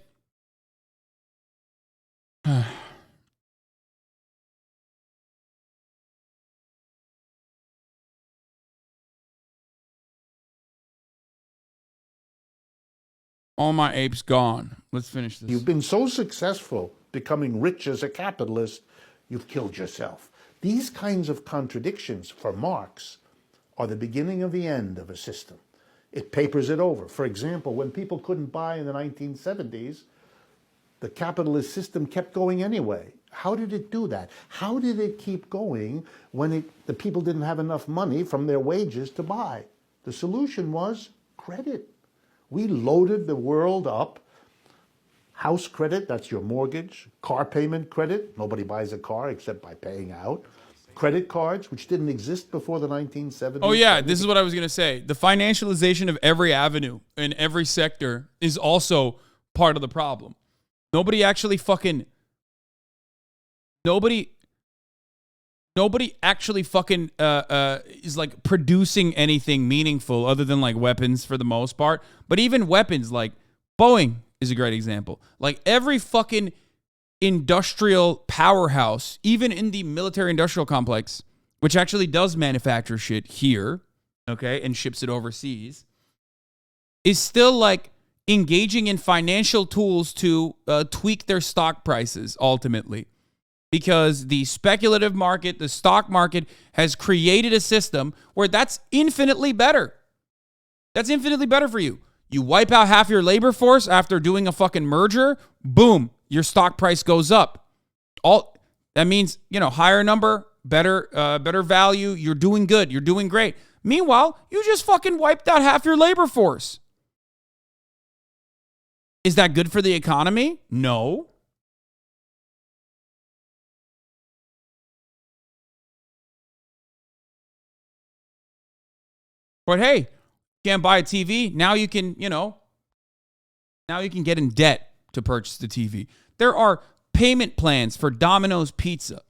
A: All my apes gone. Let's finish this.
F: You've been so successful becoming rich as a capitalist, you've killed yourself. These kinds of contradictions, for Marx, are the beginning of the end of a system. It papers it over. For example, when people couldn't buy in the 1970s, the capitalist system kept going anyway. How did it do that? How did it keep going when the people didn't have enough money from their wages to buy? The solution was credit. We loaded the world up. House credit, that's your mortgage. Car payment credit, nobody buys a car except by paying out. Credit cards, which didn't exist before the 1970s.
A: Oh, yeah, this is what I was going to say. The financialization of every avenue in every sector is also part of the problem. Nobody actually fucking is like producing anything meaningful other than like weapons for the most part. But even weapons, like Boeing is a great example. Like every fucking industrial powerhouse, even in the military industrial complex, which actually does manufacture shit here, okay, and ships it overseas, is still like engaging in financial tools to tweak their stock prices ultimately. Because the speculative market, the stock market, has created a system where that's infinitely better. That's infinitely better for you. You wipe out half your labor force after doing a fucking merger, boom, your stock price goes up. All that means, you know, higher number, better value. You're doing good. You're doing great. Meanwhile, you just fucking wiped out half your labor force. Is that good for the economy? No. But hey, can't buy a TV. Now you can, now you can get in debt to purchase the TV. There are payment plans for Domino's Pizza.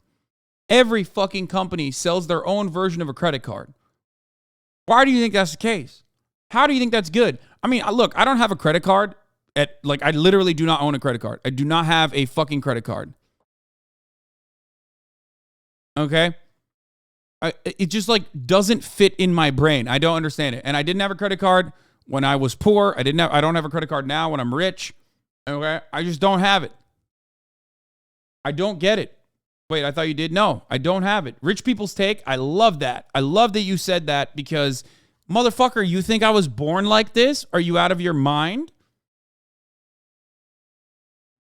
A: Every fucking company sells their own version of a credit card. Why do you think that's the case? How do you think that's good? I mean, look, I don't have a credit card. I literally do not own a credit card. I do not have a fucking credit card. Okay? It just like doesn't fit in my brain. I don't understand it. And I didn't have a credit card when I was poor. I don't have a credit card now when I'm rich. Okay? I just don't have it. I don't get it. Wait, I thought you did? No, I don't have it. Rich people's take. I love that. I love that you said that because, motherfucker, you think I was born like this? Are you out of your mind?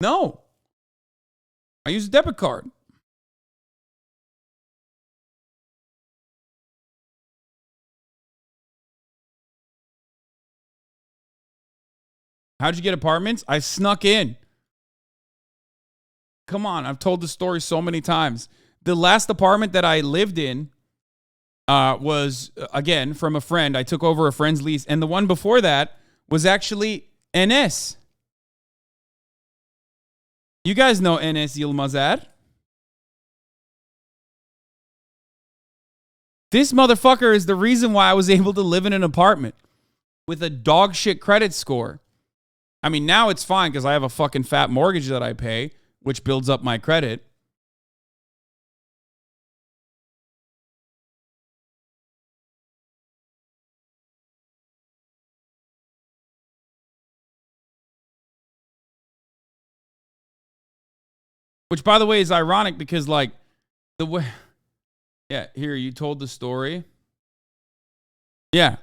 A: No. I use a debit card. How'd you get apartments? I snuck in. Come on, I've told the story so many times. The last apartment that I lived in was, again, from a friend. I took over a friend's lease. And the one before that was actually NS. You guys know NS Yilmazar. This motherfucker is the reason why I was able to live in an apartment with a dog shit credit score. I mean, now it's fine because I have a fucking fat mortgage that I pay, which builds up my credit. Which, by the way, is ironic because, like, the way... Yeah, here, you told the story. Yeah.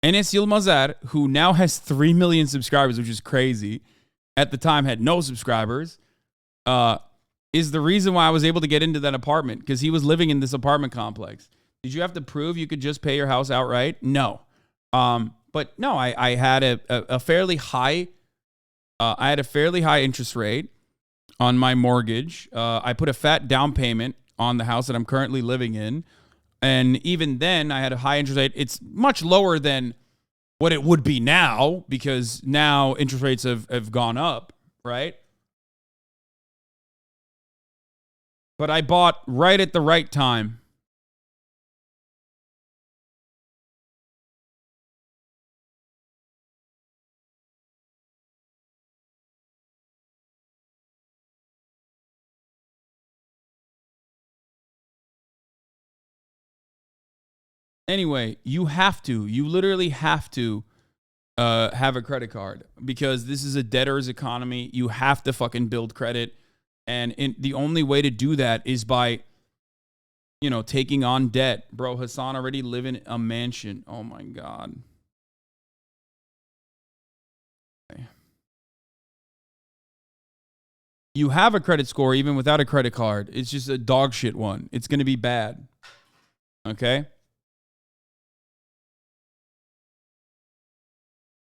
A: Enes Yilmazar, who now has 3 million subscribers, which is crazy, at the time had no subscribers, is the reason why I was able to get into that apartment, because he was living in this apartment complex. Did you have to prove you could just pay your house outright? No. But no, I had a fairly high... I had a fairly high interest rate on my mortgage. I put a fat down payment on the house that I'm currently living in. And even then, I had a high interest rate. It's much lower than what it would be now, because now interest rates have gone up, right? But I bought right at the right time. Anyway, you literally have to have a credit card, because this is a debtor's economy. You have to fucking build credit. And the only way to do that is by, taking on debt. Bro, Hasan already live in a mansion. Oh my God. Okay. You have a credit score even without a credit card. It's just a dog shit one. It's going to be bad. Okay?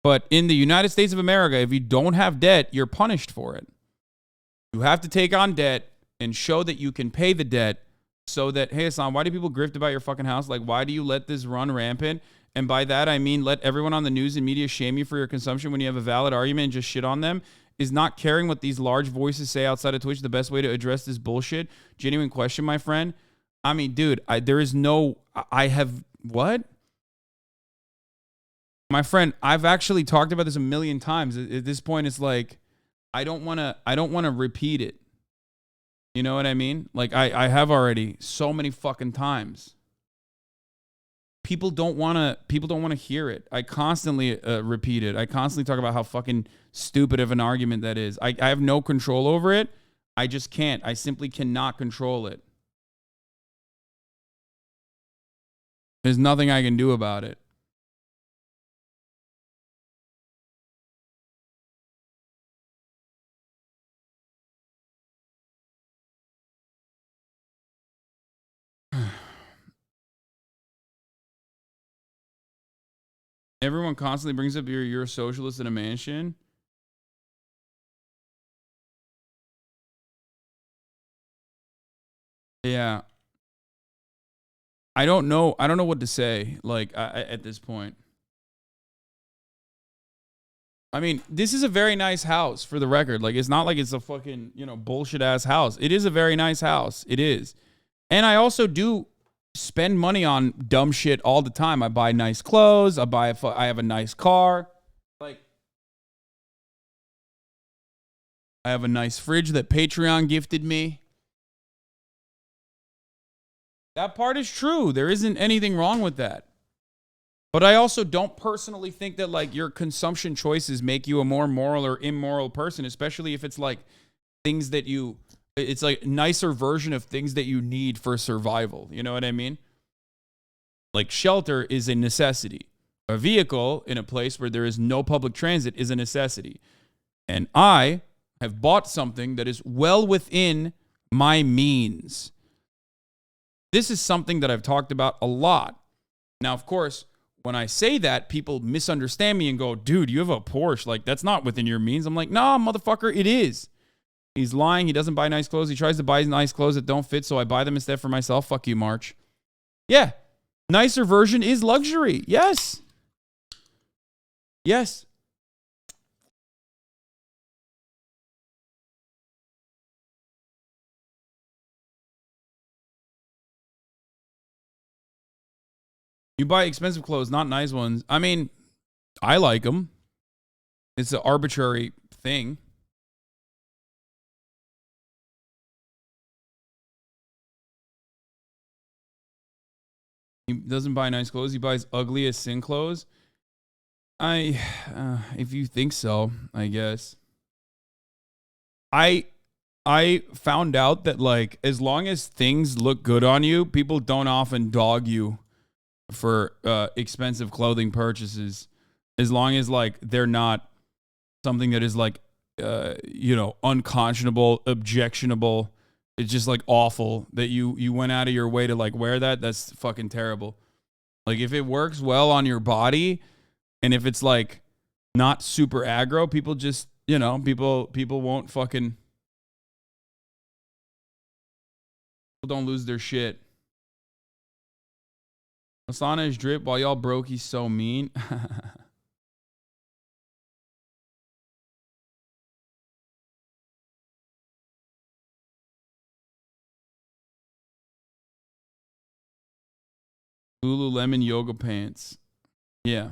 A: But in the United States of America, if you don't have debt, you're punished for it. You have to take on debt and show that you can pay the debt, so that, hey, Hasan, why do people grift about your fucking house? Like, why do you let this run rampant? And by that, I mean let everyone on the news and media shame you for your consumption when you have a valid argument and just shit on them. Is not caring what these large voices say outside of Twitch the best way to address this bullshit? Genuine question, my friend. I mean, dude, what? My friend, I've actually talked about this a million times. At this point, it's like, I don't want to repeat it. You know what I mean? Like, I have already so many fucking times. People don't want to hear it. I constantly repeat it. I constantly talk about how fucking stupid of an argument that is. I have no control over it. I just can't. I simply cannot control it. There's nothing I can do about it. Everyone constantly brings up you're a socialist in a mansion. Yeah. I don't know what to say, like, at this point. I mean, this is a very nice house, for the record. Like, it's not like it's a fucking, bullshit ass house. It is a very nice house. It is. And I also do spend money on dumb shit all the time. I buy nice clothes. I have a nice car. Like, I have a nice fridge that Patreon gifted me. That part is true. There isn't anything wrong with that. But I also don't personally think that, like, your consumption choices make you a more moral or immoral person, especially if it's like things that you It's like a nicer version of things that you need for survival. You know what I mean? Like shelter is a necessity. A vehicle in a place where there is no public transit is a necessity. And I have bought something that is well within my means. This is something that I've talked about a lot. Now, of course, when I say that, people misunderstand me and go, dude, you have a Porsche. Like, that's not within your means. I'm like, nah, motherfucker, it is. He's lying. He doesn't buy nice clothes. He tries to buy nice clothes that don't fit, so I buy them instead for myself. Fuck you, March. Yeah. Nicer version is luxury. Yes. Yes. You buy expensive clothes, not nice ones. I mean, I like them. It's an arbitrary thing. He doesn't buy nice clothes. He buys ugly as sin clothes. If you think so, I guess. I found out that, like, as long as things look good on you, people don't often dog you for expensive clothing purchases, as long as, like, they're not something that is, like, unconscionable, objectionable. It's just, like, awful that you went out of your way to, like, wear that. That's fucking terrible. Like, if it works well on your body, and if it's, like, not super aggro, people just, people won't fucking, people don't lose their shit. Asana is drip while y'all broke. He's so mean. Lululemon yoga pants. Yeah.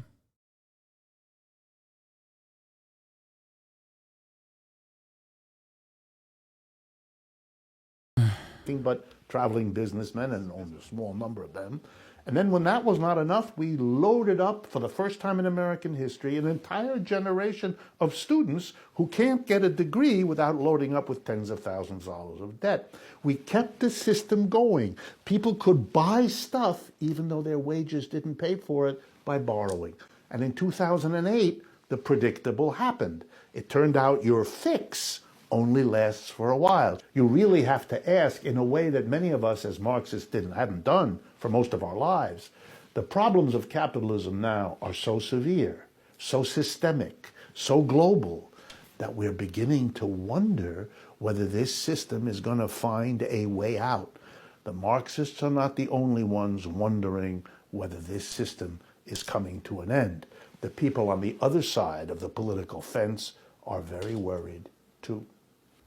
F: But traveling businessmen, and only a small number of them. And then when that was not enough, we loaded up, for the first time in American history, an entire generation of students who can't get a degree without loading up with tens of thousands of dollars of debt. We kept the system going. People could buy stuff, even though their wages didn't pay for it, by borrowing. And in 2008, the predictable happened. It turned out your fix only lasts for a while. You really have to ask, in a way that many of us as Marxists hadn't done for most of our lives. The problems of capitalism now are so severe, so systemic, so global, that we're beginning to wonder whether this system is going to find a way out. The Marxists are not the only ones wondering whether this system is coming to an end. The people on the other side of the political fence are very worried too.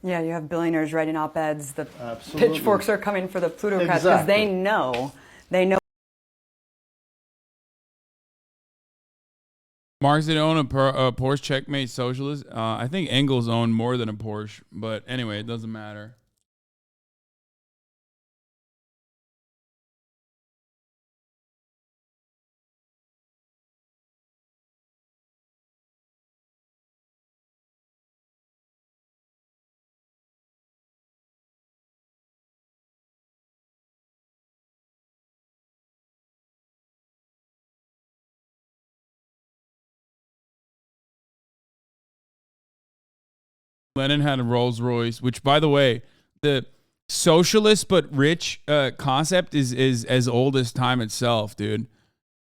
E: Yeah, you have billionaires writing op-eds. The
F: Absolutely.
E: pitchforks are coming for the plutocrats because
F: Exactly.
E: they know.
A: Marx did own a Porsche checkmate socialist. I think Engels owned more than a Porsche, but anyway, it doesn't matter. Lenin had a Rolls Royce, which, by the way, the socialist but rich concept is as old as time itself, dude.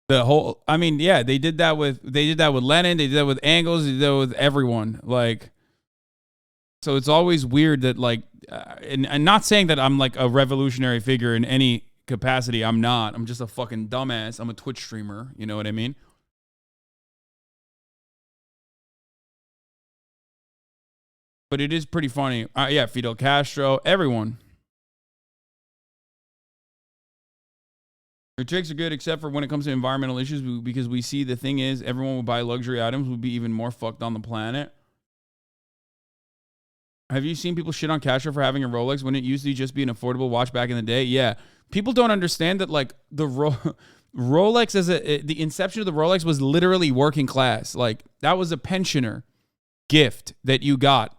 A: The whole, I mean, yeah, they did that with Lenin, they did that with Engels, they did that with everyone. Like, so it's always weird that, like, and not saying that I'm like a revolutionary figure in any capacity. I'm not. I'm just a fucking dumbass. I'm a Twitch streamer. You know what I mean? But it is pretty funny. Yeah, Fidel Castro, everyone. Your tricks are good, except for when it comes to environmental issues, because we see the thing is, everyone would buy luxury items, would be even more fucked on the planet. Have you seen people shit on Castro for having a Rolex when it used to just be an affordable watch back in the day? Yeah. People don't understand that, like, the Rolex, the inception of the Rolex was literally working class. Like, that was a pensioner gift that you got.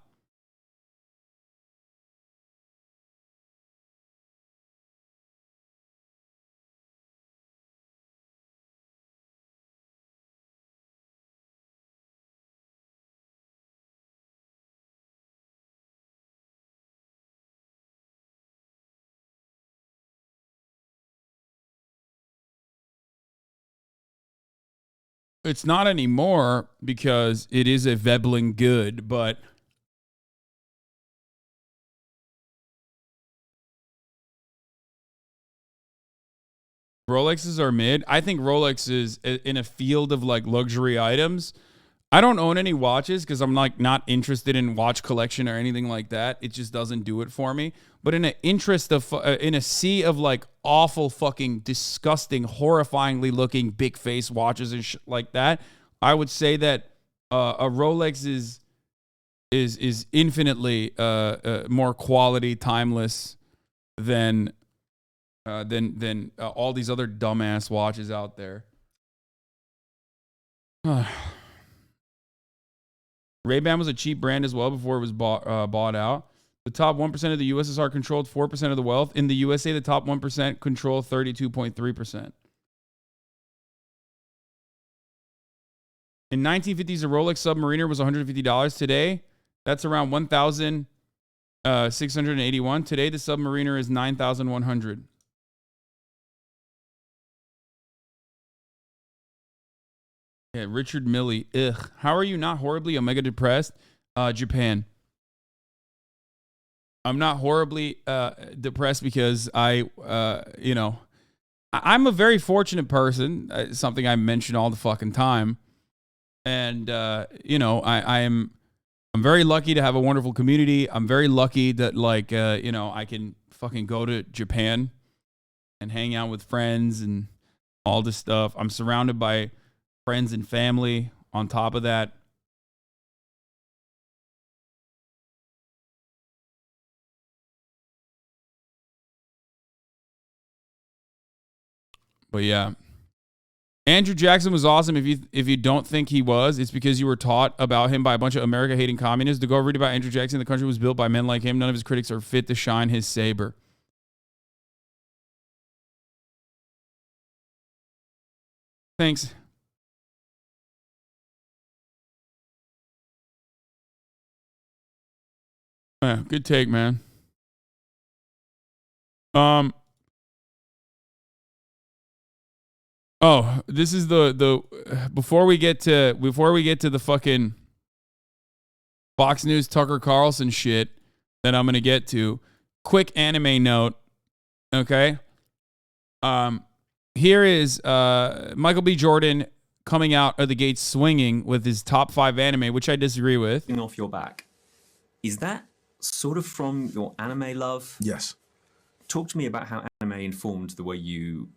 A: It's not anymore because it is a Veblen good, but Rolexes are mid. I think Rolex is in a field of like luxury items. I don't own any watches because I'm like not interested in watch collection or anything like that. It just doesn't do it for me. But in a sea of like awful, fucking, disgusting, horrifyingly looking big face watches and shit like that, I would say that a Rolex is infinitely more quality, timeless than all these other dumbass watches out there. Ray-Ban was a cheap brand as well before it was bought out. The top 1% of the USSR controlled 4% of the wealth. In the USA, the top 1% control 32.3%. In 1950s, a Rolex Submariner was $150. Today, that's around $1,681. Today, the Submariner is $9,100. Yeah, Richard Milley. Ugh. How are you not horribly omega depressed? Japan. I'm not horribly depressed because I'm a very fortunate person. Something I mention all the fucking time. And, I'm very lucky to have a wonderful community. I'm very lucky that, I can fucking go to Japan and hang out with friends and all this stuff. I'm surrounded by friends and family on top of that. But yeah, Andrew Jackson was awesome. If you don't think he was, it's because you were taught about him by a bunch of America-hating communists. To go read about Andrew Jackson, the country was built by men like him. None of his critics are fit to shine his saber. Thanks. Yeah, good take, man. Oh, this is the before we get to the fucking Fox News Tucker Carlson shit that I'm gonna get to. Quick anime note, okay? Here is Michael B. Jordan coming out of the gate swinging with his top 5 anime, which I disagree with.
G: Off your back. Is that sort of from your anime love?
H: Yes.
G: Talk to me about how anime informed the way you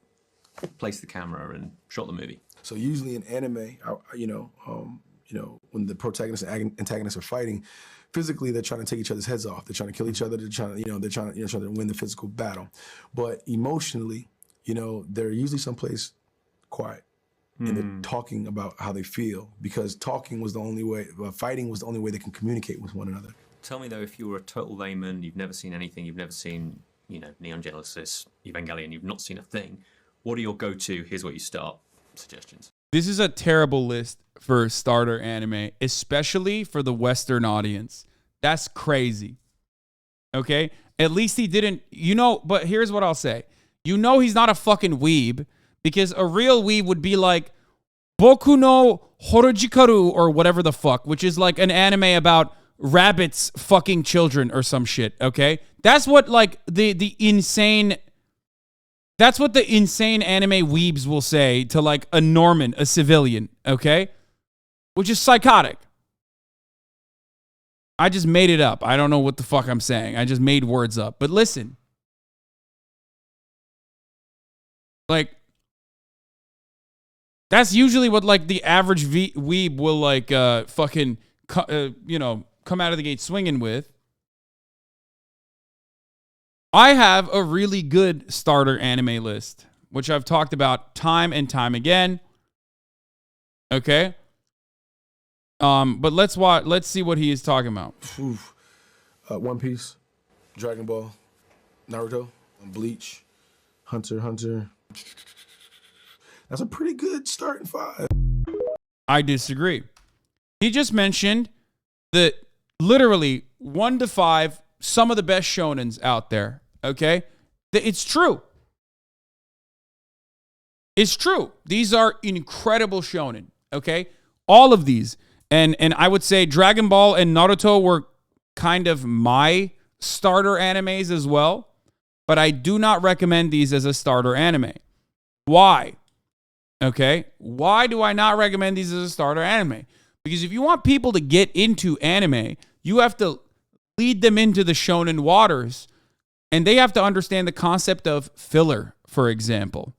G: placed the camera and shot the movie.
H: So usually in anime, when the protagonist and antagonist are fighting, physically they're trying to take each other's heads off. They're trying to kill each other. They're trying to win the physical battle. But emotionally, they're usually someplace quiet. And they're talking about how they feel, because fighting was the only way they can communicate with one another.
G: Tell me though, if you were a total layman, you've never seen anything, you've never seen, Neon Genesis, Evangelion, you've not seen a thing, what are your go-to, here's what you start suggestions?
A: This is a terrible list for starter anime, especially for the Western audience. That's crazy. Okay? At least he didn't, but here's what I'll say. He's not a fucking weeb, because a real weeb would be like Boku no Horojikaru or whatever the fuck, which is like an anime about rabbits fucking children or some shit, okay? That's what the insane anime weebs will say to like a Norman, a civilian, okay? Which is psychotic. I just made it up. I don't know what the fuck I'm saying. I just made words up. But listen. Like, that's usually what like the average weeb will like come out of the gate swinging with. I have a really good starter anime list, which I've talked about time and time again. Okay? But let's see what he is talking about.
H: One Piece, Dragon Ball, Naruto, Bleach, Hunter x Hunter. That's a pretty good starting 5.
A: I disagree. He just mentioned that literally 1 to 5, some of the best shonens out there. Okay? It's true. It's true. These are incredible shonen. Okay? All of these. And I would say Dragon Ball and Naruto were kind of my starter animes as well. But I do not recommend these as a starter anime. Why? Okay? Why do I not recommend these as a starter anime? Because if you want people to get into anime, you have to lead them into the shonen waters. And they have to understand the concept of filler, for example.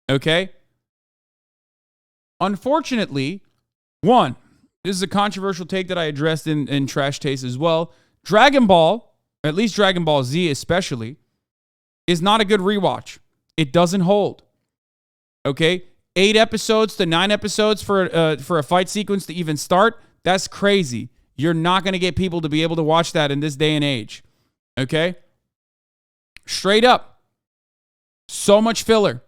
A: Okay? Unfortunately, one, this is a controversial take that I addressed in Trash Taste as well. Dragon Ball, at least Dragon Ball Z especially, is not a good rewatch. It doesn't hold. Okay? 8 episodes to 9 episodes for a fight sequence to even start, that's crazy. You're not going to get people to be able to watch that in this day and age. Okay? Straight up. So much filler.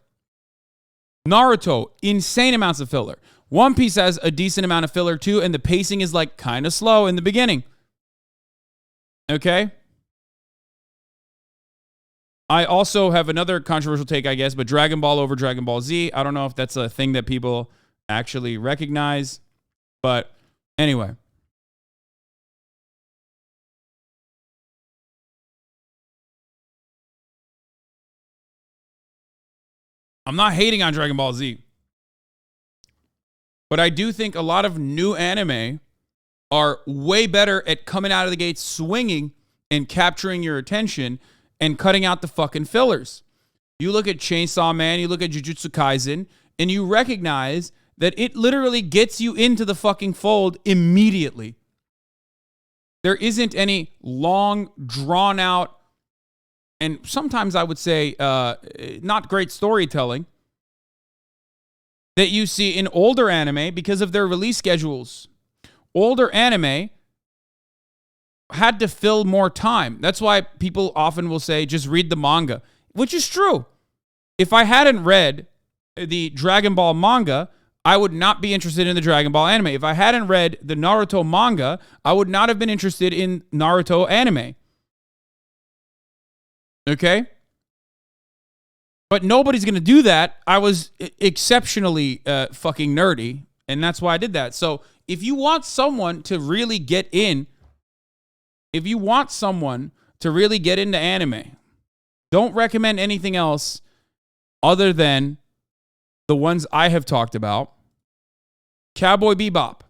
A: Naruto, insane amounts of filler. One Piece has a decent amount of filler too, and the pacing is like kind of slow in the beginning. Okay? I also have another controversial take, I guess, but Dragon Ball over Dragon Ball Z. I don't know if that's a thing that people actually recognize. But anyway. I'm not hating on Dragon Ball Z. But I do think a lot of new anime are way better at coming out of the gate swinging and capturing your attention and cutting out the fucking fillers. You look at Chainsaw Man, you look at Jujutsu Kaisen, and you recognize that it literally gets you into the fucking fold immediately. There isn't any long, drawn out, and sometimes I would say not great storytelling that you see in older anime because of their release schedules. Older anime had to fill more time. That's why people often will say, just read the manga, which is true. If I hadn't read the Dragon Ball manga, I would not be interested in the Dragon Ball anime. If I hadn't read the Naruto manga, I would not have been interested in Naruto anime. Okay? But nobody's going to do that. I was exceptionally fucking nerdy, and that's why I did that. So if you want someone to really get in, if you want someone to really get into anime, don't recommend anything else other than the ones I have talked about. Cowboy Bebop,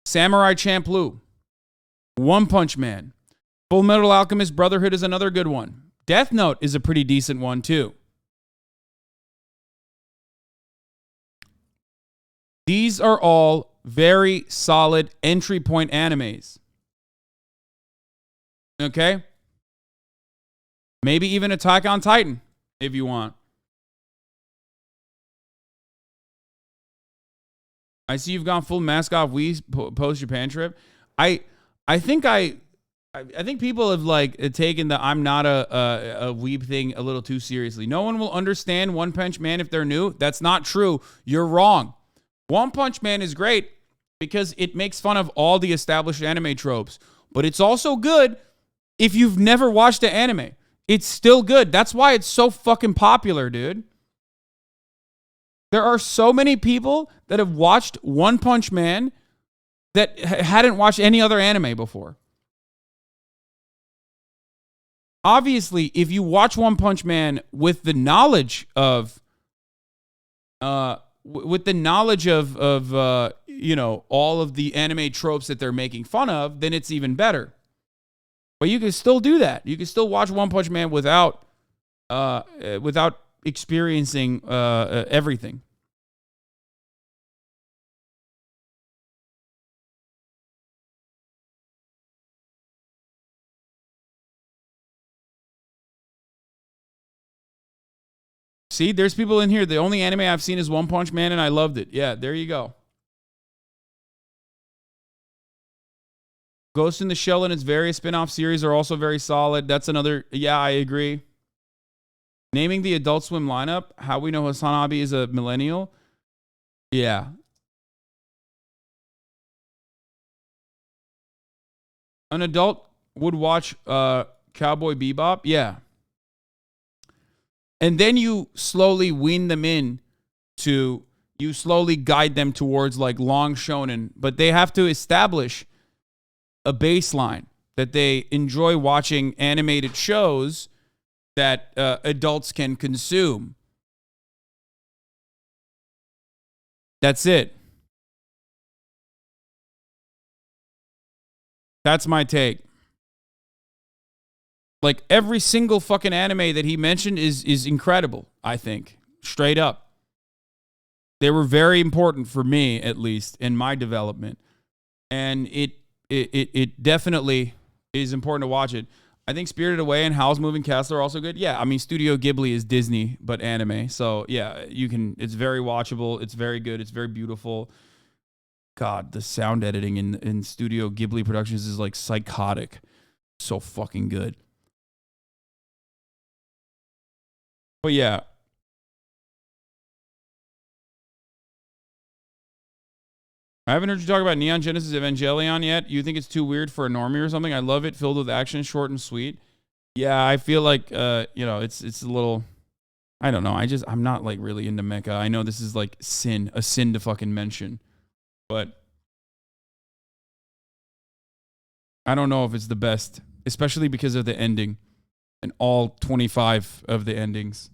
A: Samurai Champloo, One Punch Man, Full Metal Alchemist Brotherhood is another good one. Death Note is a pretty decent one too. These are all very solid entry point animes. Okay? Maybe even Attack on Titan if you want. I see you've gone full mask off Wii post Japan trip. I think people have like taken the I'm not a weeb thing a little too seriously. No one will understand One Punch Man if they're new. That's not true. You're wrong. One Punch Man is great because it makes fun of all the established anime tropes. But it's also good if you've never watched the anime. It's still good. That's why it's so fucking popular, dude. There are so many people that have watched One Punch Man that hadn't watched any other anime before. Obviously, if you watch One Punch Man with the knowledge of all of the anime tropes that they're making fun of, then it's even better. But you can still do that. You can still watch One Punch Man without experiencing everything. See, there's people in here. The only anime I've seen is One Punch Man, and I loved it. Yeah, there you go. Ghost in the Shell and its various spin-off series are also very solid. That's another... Yeah, I agree. Naming the Adult Swim lineup. How we know HasanAbi is a millennial. Yeah. An adult would watch Cowboy Bebop. Yeah. And then you slowly wean them in to, you slowly guide them towards like long shonen, but they have to establish a baseline that they enjoy watching animated shows that adults can consume. That's it. That's my take. Like every single fucking anime that he mentioned is incredible, I think. Straight up. They were very important for me, at least, in my development. And it definitely is important to watch it. I think Spirited Away and Howl's Moving Castle are also good. Yeah, I mean, Studio Ghibli is Disney, but anime. So, yeah, it's very watchable. It's very good. It's very beautiful. God, the sound editing in Studio Ghibli Productions is like psychotic. So fucking good. But yeah. I haven't heard you talk about Neon Genesis Evangelion yet. You think it's too weird for a normie or something? I love it, filled with action, short and sweet. Yeah, I feel like it's a little, I don't know. I'm not like really into mecha. I know this is like a sin to fucking mention. But I don't know if it's the best, especially because of the ending and all 25 of the endings.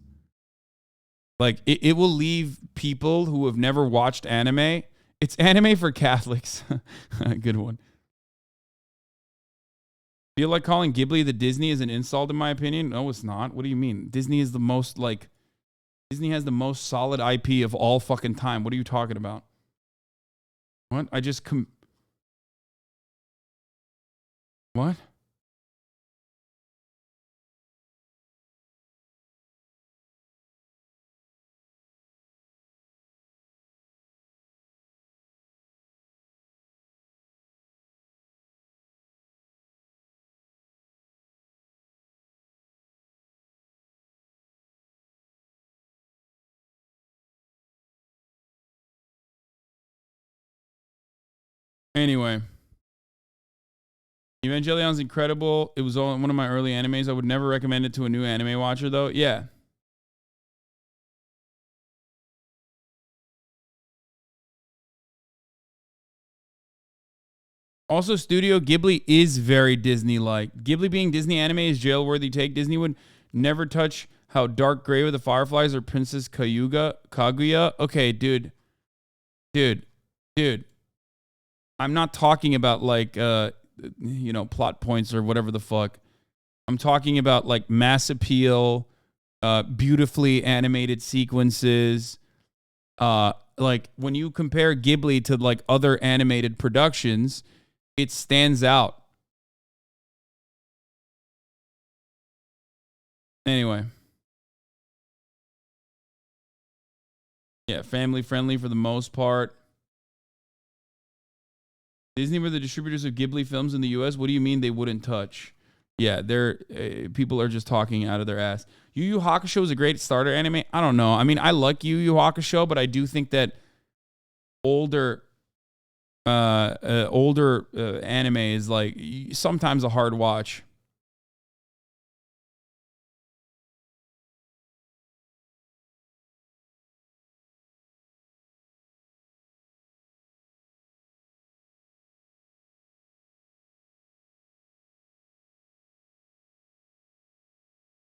A: Like it will leave people who have never watched anime. It's anime for Catholics. Good one. Feel like calling Ghibli the Disney is an insult in my opinion? No, it's not. What do you mean? Disney has the most solid IP of all fucking time. What are you talking about? What? What? Anyway. Evangelion's incredible. It was one of my early animes. I would never recommend it to a new anime watcher, though. Yeah. Also, Studio Ghibli is very Disney-like. Ghibli being Disney anime is jail-worthy take. Disney would never touch how Dark Gray with the Fireflies or Princess Kaguya. Okay, dude. I'm not talking about like plot points or whatever the fuck. I'm talking about like mass appeal, beautifully animated sequences. Like when you compare Ghibli to like other animated productions, it stands out. Anyway. Yeah, family friendly for the most part. Disney were the distributors of Ghibli films in the U.S. What do you mean they wouldn't touch? Yeah, people are just talking out of their ass. Yu Yu Hakusho is a great starter anime. I don't know. I mean, I like Yu Yu Hakusho, but I do think that older anime is like sometimes a hard watch.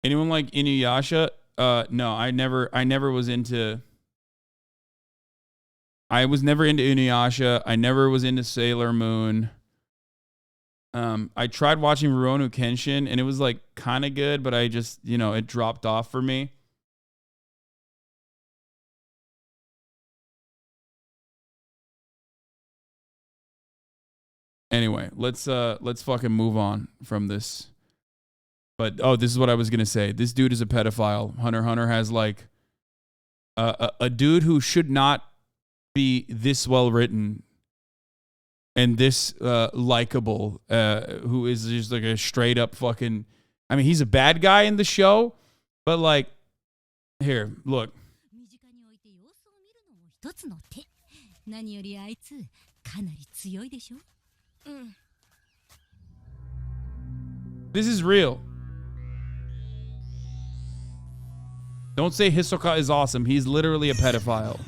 A: Anyone like Inuyasha? No, I never was into. I was never into Inuyasha. I never was into Sailor Moon. I tried watching Rurouni Kenshin, and it was like kind of good, but I just, it dropped off for me. Anyway, let's fucking move on from this. But, this is what I was going to say. This dude is a pedophile. Hunter x Hunter has, like, a dude who should not be this well written and this likable, who is just, like, a straight up fucking... I mean, he's a bad guy in the show, but, like, here, look. This is real. Don't say Hisoka is awesome. He's literally a pedophile.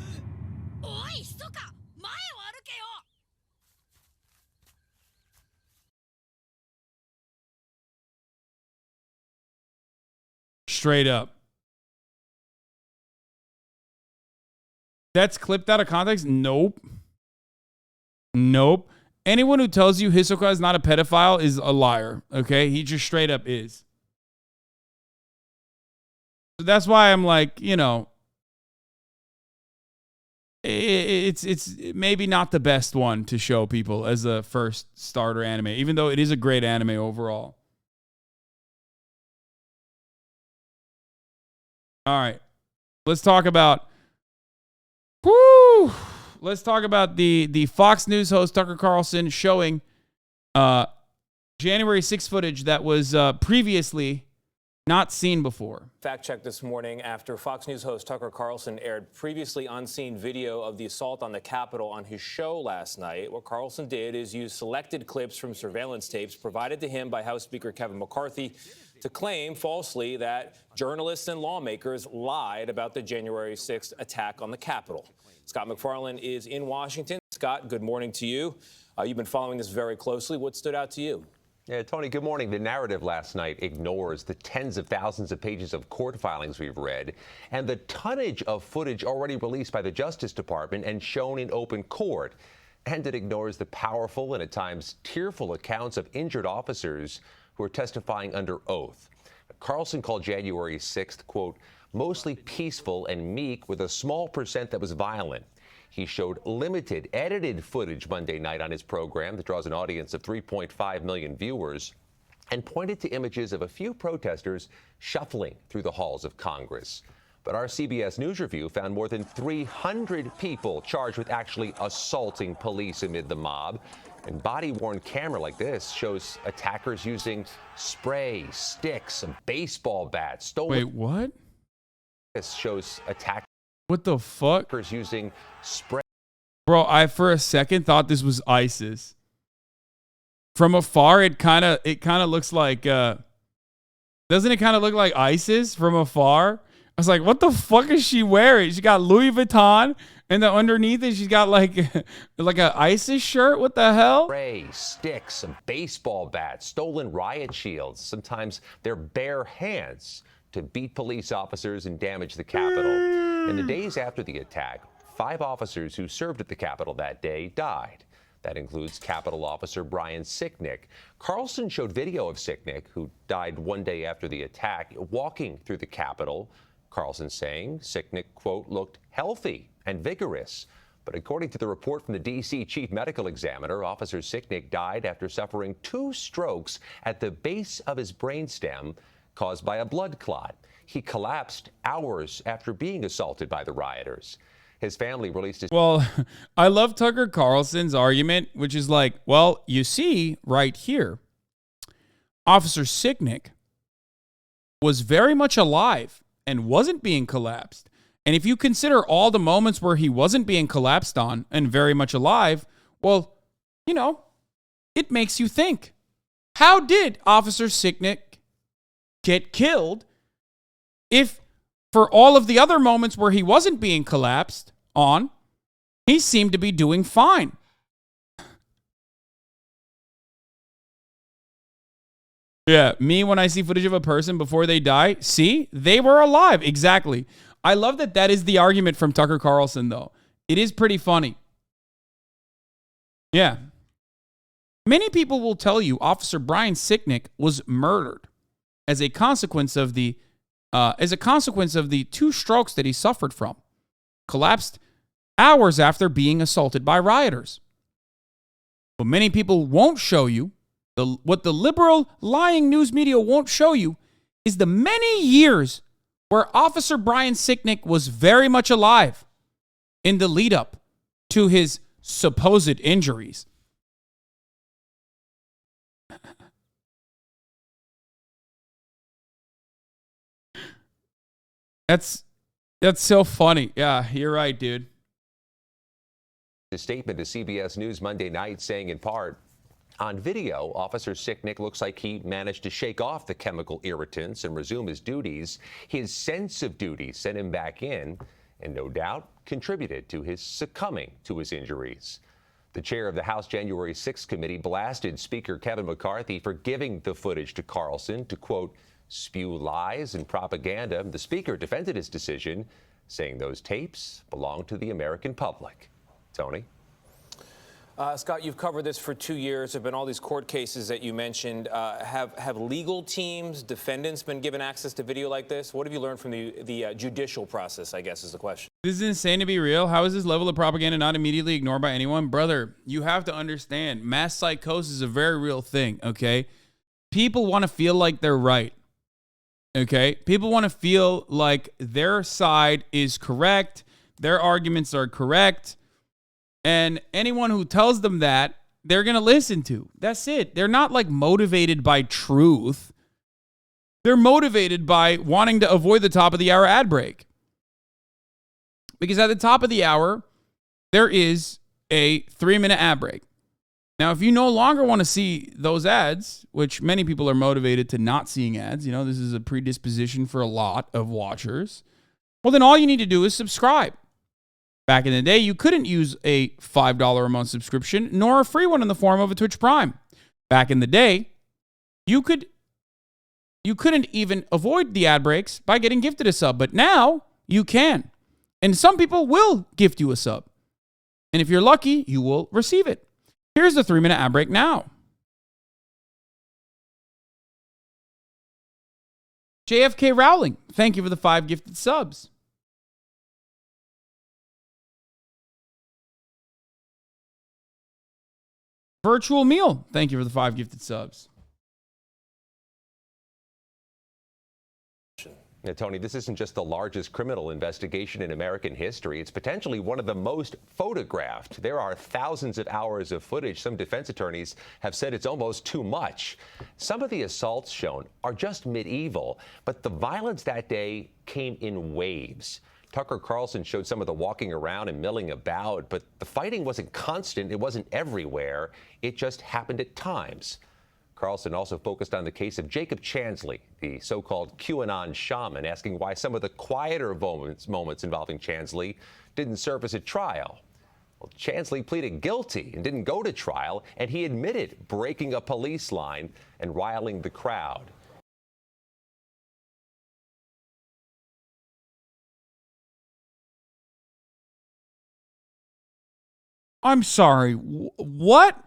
A: Straight up. That's clipped out of context? Nope. Nope. Anyone who tells you Hisoka is not a pedophile is a liar, okay? He just straight up is. So that's why I'm like, you know, it's maybe not the best one to show people as a first starter anime, even though it is a great anime overall. All right. Let's talk about Let's talk about the Fox News host Tucker Carlson showing January 6th footage that was previously not seen before.
I: Fact check this morning after Fox News host Tucker Carlson aired previously unseen video of the assault on the Capitol on his show last night. What Carlson did is use selected clips from surveillance tapes provided to him by House Speaker Kevin McCarthy to claim falsely that journalists and lawmakers lied about the January 6th attack on the Capitol. Scott McFarland is in Washington. Scott, good morning to you. You've been following this very closely. What stood out to you?
J: Yeah, Tony, good morning. The narrative last night ignores the tens of thousands of pages of court filings we've read and the tonnage of footage already released by the Justice Department and shown in open court. And it ignores the powerful and at times tearful accounts of injured officers who are testifying under oath. Carlson called January 6th, quote, mostly peaceful and meek with a small percent that was violent. He showed limited, edited footage Monday night on his program that draws an audience of 3.5 million viewers and pointed to images of a few protesters shuffling through the halls of Congress. But our CBS News review found more than 300 people charged with actually assaulting police amid the mob. And body-worn camera like this shows attackers using spray, sticks, and baseball bats. Stolen.
A: Wait, what?
J: This shows attackers.
A: What the fuck?
J: Using spray.
A: Bro, I for a second thought this was ISIS. From afar, it kind of looks like doesn't it kind of look like ISIS from afar? I was like, what the fuck is she wearing? She got Louis Vuitton, and then underneath it she's got like a ISIS shirt. What the hell?
J: Spray, sticks, and baseball bats, stolen riot shields. Sometimes their bare hands to beat police officers and damage the Capitol. In the days after the attack, 5 officers who served at the Capitol that day died. That includes Capitol Officer Brian Sicknick. Carlson showed video of Sicknick, who died one day after the attack, walking through the Capitol. Carlson saying Sicknick, quote, looked healthy and vigorous. But according to the report from the D.C. Chief Medical Examiner, Officer Sicknick died after suffering 2 strokes at the base of his brainstem caused by a blood clot. He collapsed hours after being assaulted by the rioters. His family released his...
A: Well, I love Tucker Carlson's argument, which is like, well, you see right here, Officer Sicknick was very much alive and wasn't being collapsed. And if you consider all the moments where he wasn't being collapsed on and very much alive, well, you know, it makes you think. How did Officer Sicknick get killed if for all of the other moments where he wasn't being collapsed on, he seemed to be doing fine? Yeah, me when I see footage of a person before they die, see, they were alive. Exactly. I love that that is the argument from Tucker Carlson, though. It is pretty funny. Yeah. Many people will tell you Officer Brian Sicknick was murdered as a consequence of the 2 strokes that he suffered from, collapsed hours after being assaulted by rioters. But many people won't show you, what the liberal lying news media won't show you is the many years where Officer Brian Sicknick was very much alive in the lead up to his supposed injuries. That's so funny. Yeah, you're right, dude.
J: A statement to CBS News Monday night saying in part, on video, Officer Sicknick looks like he managed to shake off the chemical irritants and resume his duties. His sense of duty sent him back in and no doubt contributed to his succumbing to his injuries. The chair of the House January 6th committee blasted Speaker Kevin McCarthy for giving the footage to Carlson to, quote, spew lies and propaganda. The speaker defended his decision, saying those tapes belong to the American public. Tony?
I: Scott, you've covered this for 2 years. There have been all these court cases that you mentioned. Have legal teams, defendants been given access to video like this? What have you learned from the judicial process, I guess, is the question.
A: This is insane to be real. How is this level of propaganda not immediately ignored by anyone? Brother, you have to understand, mass psychosis is a very real thing, okay? People want to feel like they're right, okay? People want to feel like their side is correct, their arguments are correct, and anyone who tells them that, they're going to listen to. That's it. They're not like motivated by truth. They're motivated by wanting to avoid the top of the hour ad break. Because at the top of the hour, there is a 3-minute ad break. Now, if you no longer want to see those ads, which many people are motivated to not seeing ads, you know, this is a predisposition for a lot of watchers, well, then all you need to do is subscribe. Back in the day, you couldn't use a $5 a month subscription, nor a free one in the form of a Twitch Prime. Back in the day, you couldn't even avoid the ad breaks by getting gifted a sub, but now you can. And some people will gift you a sub. And if you're lucky, you will receive it. Here's the 3-minute ad break now. JFK Rowling, thank you for the 5 gifted subs. Virtual Meal, thank you for the 5 gifted subs.
J: Now, Tony, this isn't just the largest criminal investigation in American history. It's potentially one of the most photographed. There are thousands of hours of footage. Some defense attorneys have said it's almost too much. Some of the assaults shown are just medieval, but the violence that day came in waves. Tucker Carlson showed some of the walking around and milling about, but the fighting wasn't constant. It wasn't everywhere. It just happened at times. Carlson also focused on the case of Jacob Chansley, the so-called QAnon shaman, asking why some of the quieter moments involving Chansley didn't surface at trial. Well, Chansley pleaded guilty and didn't go to trial, and he admitted breaking a police line and riling the crowd.
A: I'm sorry, what?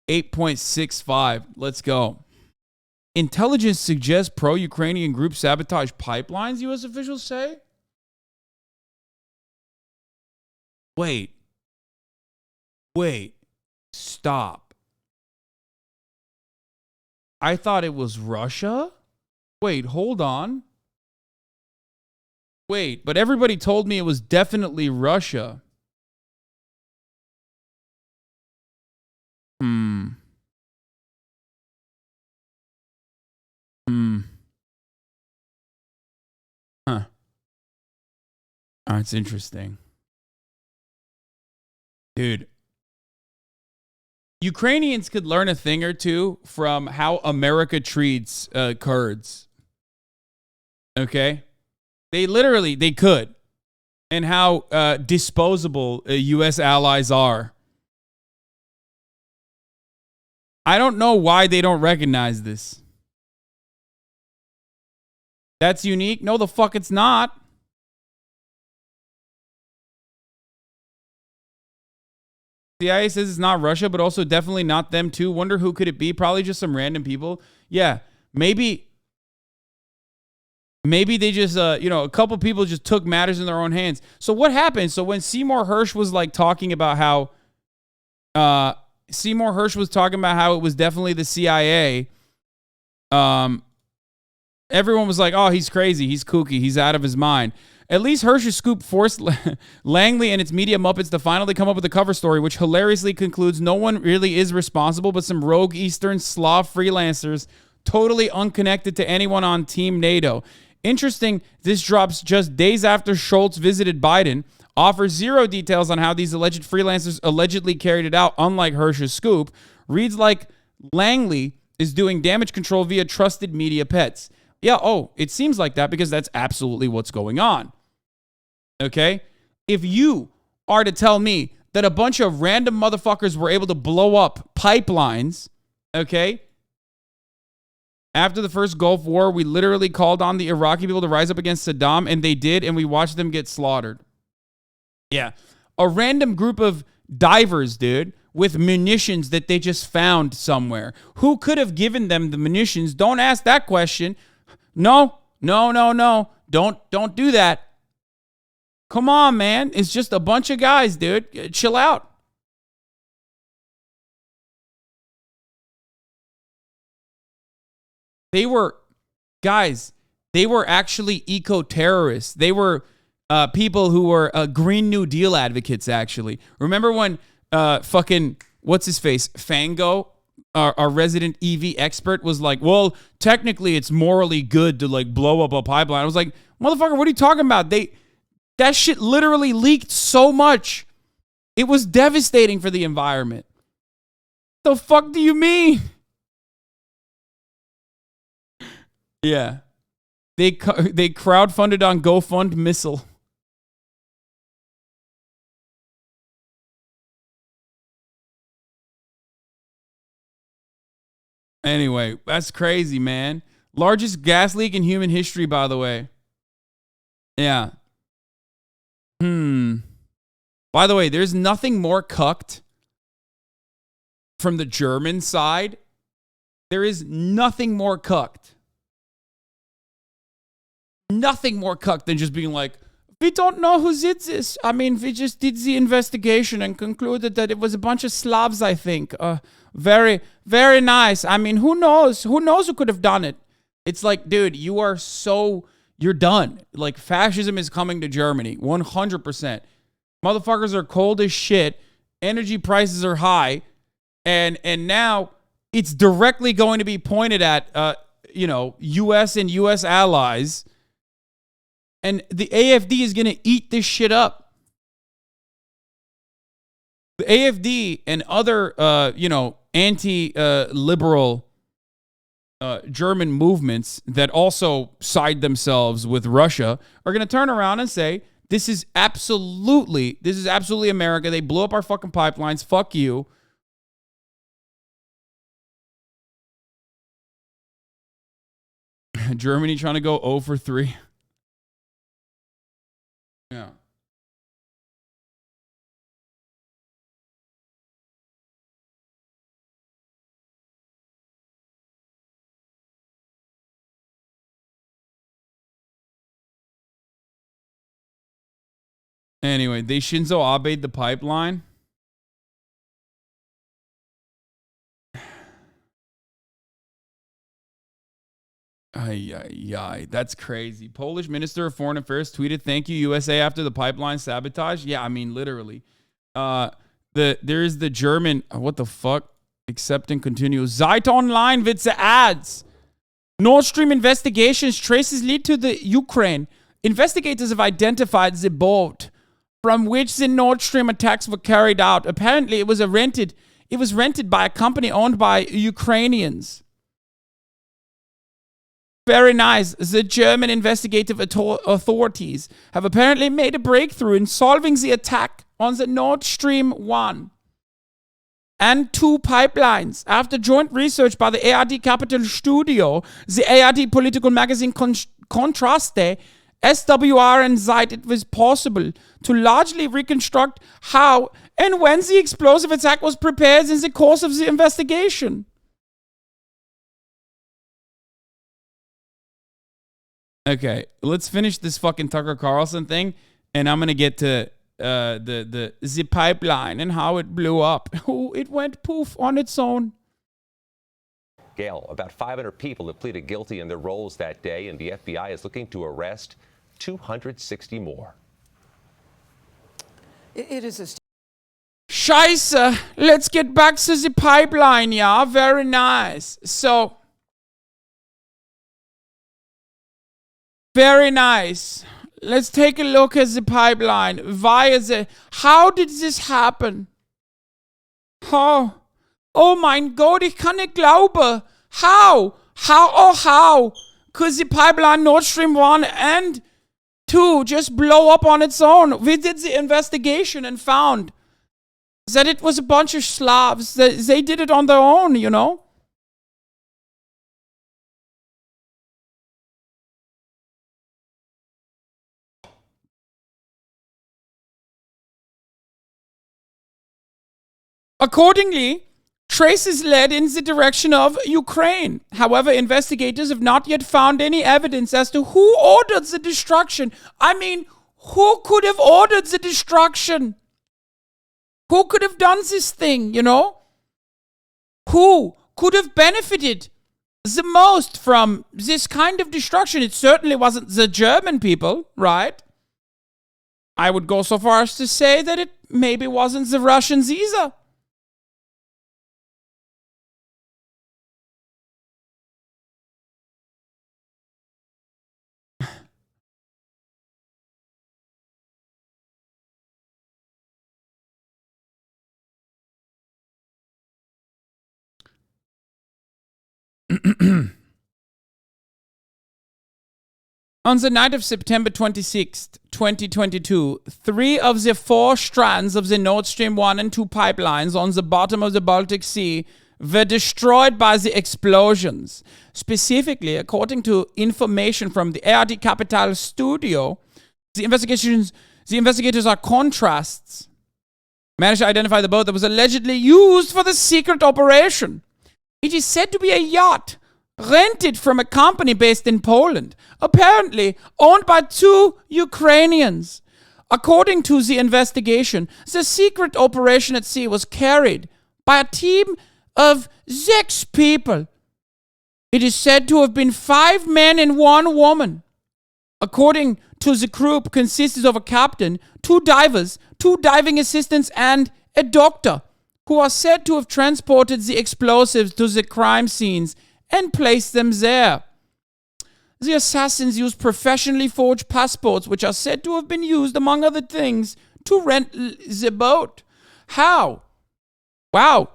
A: 8.65. Let's go. Intelligence suggests pro-Ukrainian groups sabotage pipelines, U.S. officials say? Wait. Stop. I thought it was Russia? Wait, hold on. Wait, but everybody told me it was definitely Russia. Huh. That's interesting. Dude. Ukrainians could learn a thing or two from how America treats Kurds. Okay? They could. And how disposable U.S. allies are. I don't know why they don't recognize this. That's unique? No, the fuck it's not. CIA says it's not Russia, but also definitely not them too. Wonder who could it be? Probably just some random people. Yeah, maybe they just, a couple people just took matters in their own hands. So what happened? So when Seymour Hersh was like talking about how, it was definitely the CIA. Everyone was like, oh, he's crazy. He's kooky. He's out of his mind. At least Hersh's scoop forced Langley and its media muppets to finally come up with a cover story, which hilariously concludes no one really is responsible but some rogue Eastern Slav freelancers totally unconnected to anyone on Team NATO. Interesting, this drops just days after Schultz visited Biden, offers zero details on how these alleged freelancers allegedly carried it out, unlike Hersh's scoop. Reads like Langley is doing damage control via trusted media pets. Yeah, it seems like that because that's absolutely what's going on. Okay? If you are to tell me that a bunch of random motherfuckers were able to blow up pipelines, okay, After the first Gulf War, we literally called on the Iraqi people to rise up against Saddam, and they did, and we watched them get slaughtered. Yeah. A random group of divers, dude, with munitions that they just found somewhere. Who could have given them the munitions? Don't ask that question. No. Don't do that. Come on, man. It's just a bunch of guys, dude. Chill out. They were actually eco-terrorists. They were people who were Green New Deal advocates, actually. Remember when fucking, what's his face? Fango, our resident EV expert, was like, well, technically it's morally good to like blow up a pipeline. I was like, motherfucker, what are you talking about? That shit literally leaked so much. It was devastating for the environment. The fuck do you mean? Yeah. They crowdfunded on GoFund Missile. Anyway, that's crazy, man. Largest gas leak in human history, by the way. Yeah. By the way, there's nothing more cucked from the German side. There is nothing more cucked. Nothing more cucked than just being like, we don't know who did this. I mean, we just did the investigation and concluded that it was a bunch of Slavs, I think. Very, very nice. I mean, who knows? Who knows who could have done it? It's like, dude, you're done. Like, fascism is coming to Germany, 100%. Motherfuckers are cold as shit. Energy prices are high. And now it's directly going to be pointed at, U.S. and U.S. allies. And the AFD is going to eat this shit up. The AFD and other, anti-liberal German movements that also side themselves with Russia are going to turn around and say, this is absolutely America. They blew up our fucking pipelines. Fuck you. Germany trying to go 0 for 3. Yeah. Anyway, they Shinzo Abe'd the pipeline. Ay. That's crazy. Polish Minister of Foreign Affairs tweeted, "Thank you, USA," after the pipeline sabotage. Yeah, I mean, literally. There's the German, what the fuck? Accept and continue. Zeit Online with the ads. Nord Stream investigations traces lead to the Ukraine. Investigators have identified the boat from which the Nord Stream attacks were carried out. Apparently, it was rented by a company owned by Ukrainians. Very nice. The German investigative authorities have apparently made a breakthrough in solving the attack on the Nord Stream 1 and 2 pipelines. After joint research by the ARD Capital Studio, the ARD political magazine Kontraste, SWR and Zeit, it was possible to largely reconstruct how and when the explosive attack was prepared in the course of the investigation. Okay, let's finish this fucking Tucker Carlson thing, and I'm gonna get to the pipeline and how it blew up. Oh, it went poof on its own.
J: Gail, about 500 people have pleaded guilty in their roles that day, and the FBI is looking to arrest 260 more.
K: It is a
A: Scheiße, let's get back to the pipeline, yeah, very nice. So, very nice. Let's take a look at the pipeline. How did this happen? Oh mein Gott, ich kann nicht glauben. How? Could the pipeline Nord Stream 1 and 2 just blow up on its own? We did the investigation and found that it was a bunch of Slavs. They did it on their own, you know? Accordingly, traces led in the direction of Ukraine. However, investigators have not yet found any evidence as to who ordered the destruction. I mean, who could have ordered the destruction? Who could have done this thing, you know? Who could have benefited the most from this kind of destruction? It certainly wasn't the German people, right? I would go so far as to say that it maybe wasn't the Russians either. On the night of September 26th, 2022, 3 of the 4 strands of the Nord Stream 1 and 2 pipelines on the bottom of the Baltic Sea were destroyed by the explosions. Specifically, according to information from the ARD Capital studio, the investigators are contrasts. Managed to identify the boat that was allegedly used for the secret operation. It is said to be a yacht rented from a company based in Poland, apparently owned by 2 Ukrainians. According to the investigation, the secret operation at sea was carried by a team of 6 people. It is said to have been 5 men and 1 woman. According to the group, consisted of a captain, 2 divers, 2 diving assistants, and a doctor, who are said to have transported the explosives to the crime scenes and placed them there. The assassins used professionally forged passports, which are said to have been used, among other things, to rent the boat. How? Wow.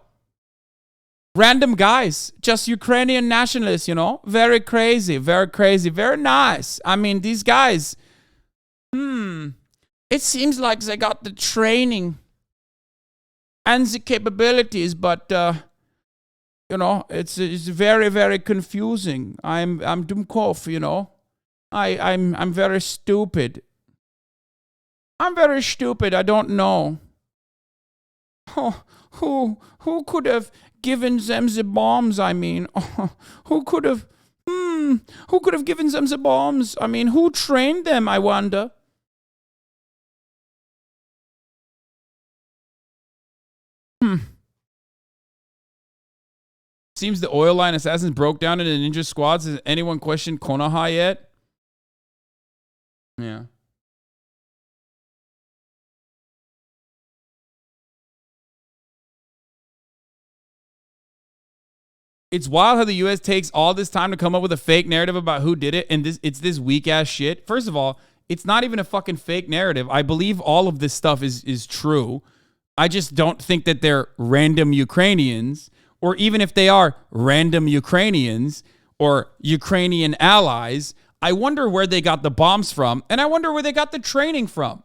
A: Random guys, just Ukrainian nationalists, you know? Very crazy, very nice. I mean, these guys, it seems like they got the training and the capabilities, but you know, it's very, very confusing. I'm Dumkov, you know. I'm very stupid. I'm very stupid. I don't know. Oh, who could have given them the bombs? I mean, who could have given them the bombs? I mean, who trained them? I wonder. Seems the oil line assassins broke down into ninja squads. Has anyone questioned Konoha yet? Yeah. It's wild how the U.S. takes all this time to come up with a fake narrative about who did it, and it's this weak-ass shit. First of all, it's not even a fucking fake narrative. I believe all of this stuff is true. I just don't think that they're random Ukrainians, or even if they are random Ukrainians or Ukrainian allies, I wonder where they got the bombs from, and I wonder where they got the training from.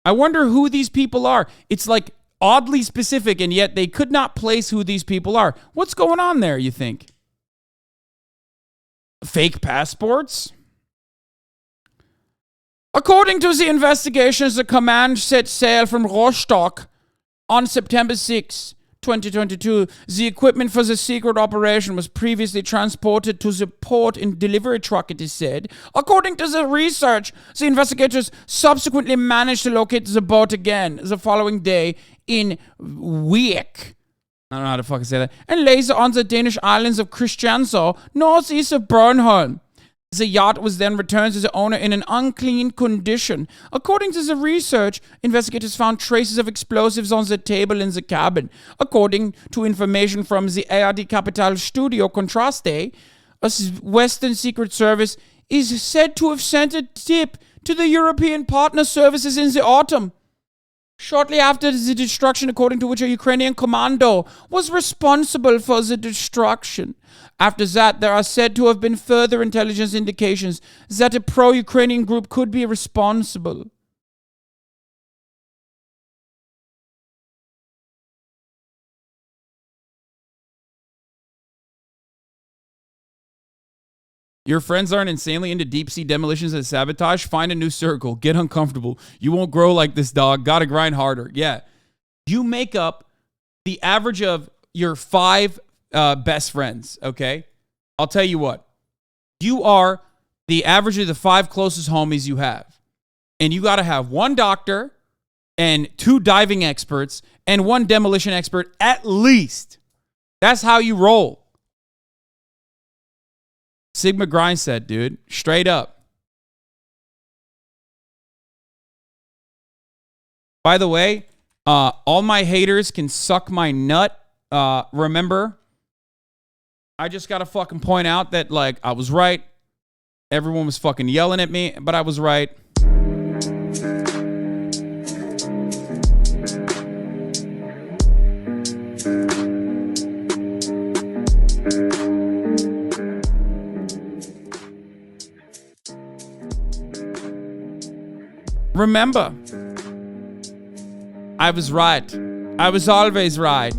A: I wonder who these people are. It's like oddly specific, and yet they could not place who these people are. What's going on there, you think? Fake passports? According to the investigations, the command set sail from Rostock on September 6, 2022. The equipment for the secret operation was previously transported to the port in delivery truck, it is said. According to the research, the investigators subsequently managed to locate the boat again the following day in Wieck. I don't know how to fucking say that. And later on the Danish islands of Christiansø, northeast of Bornholm. The yacht was then returned to the owner in an unclean condition. According to the research, investigators found traces of explosives on the table in the cabin. According to information from the ARD Capital studio Contraste, a Western Secret Service is said to have sent a tip to the European partner services in the autumn. Shortly after the destruction, according to which a Ukrainian commando was responsible for the destruction. After that, there are said to have been further intelligence indications that a pro-Ukrainian group could be responsible. Your friends aren't insanely into deep-sea demolitions and sabotage? Find a new circle. Get uncomfortable. You won't grow like this, dog. Gotta grind harder. Yeah. You make up the average of your 5 best friends, okay? I'll tell you what. You are the average of the 5 closest homies you have. And you got to have 1 doctor and 2 diving experts and 1 demolition expert at least. That's how you roll. Sigma grind set, dude. Straight up. By the way, all my haters can suck my nut. Remember, I just got to fucking point out that, like, I was right. Everyone was fucking yelling at me, but I was right. Remember, I was right. I was always right.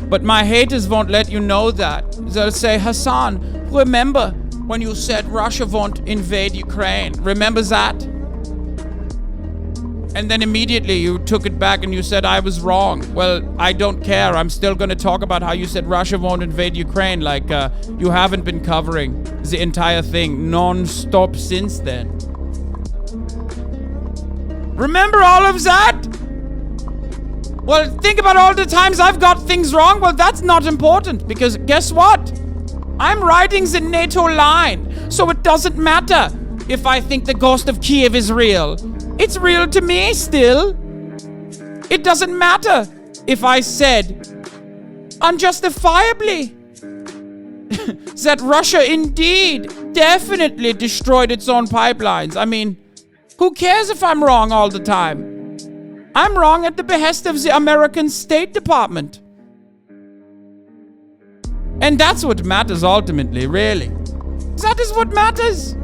A: But my haters won't let you know that. They'll say, Hasan, remember when you said Russia won't invade Ukraine? Remember that? And then immediately you took it back and you said I was wrong. Well, I don't care. I'm still going to talk about how you said Russia won't invade Ukraine, like you haven't been covering the entire thing non-stop since then. Remember all of that? Well, think about all the times I've got things wrong. Well, that's not important because guess what? I'm riding the NATO line, so it doesn't matter if I think the ghost of Kiev is real. It's real to me still. It doesn't matter if I said unjustifiably that Russia indeed definitely destroyed its own pipelines. I mean, who cares if I'm wrong all the time? I'm wrong at the behest of the American State Department. And that's what matters ultimately, really. That is what matters.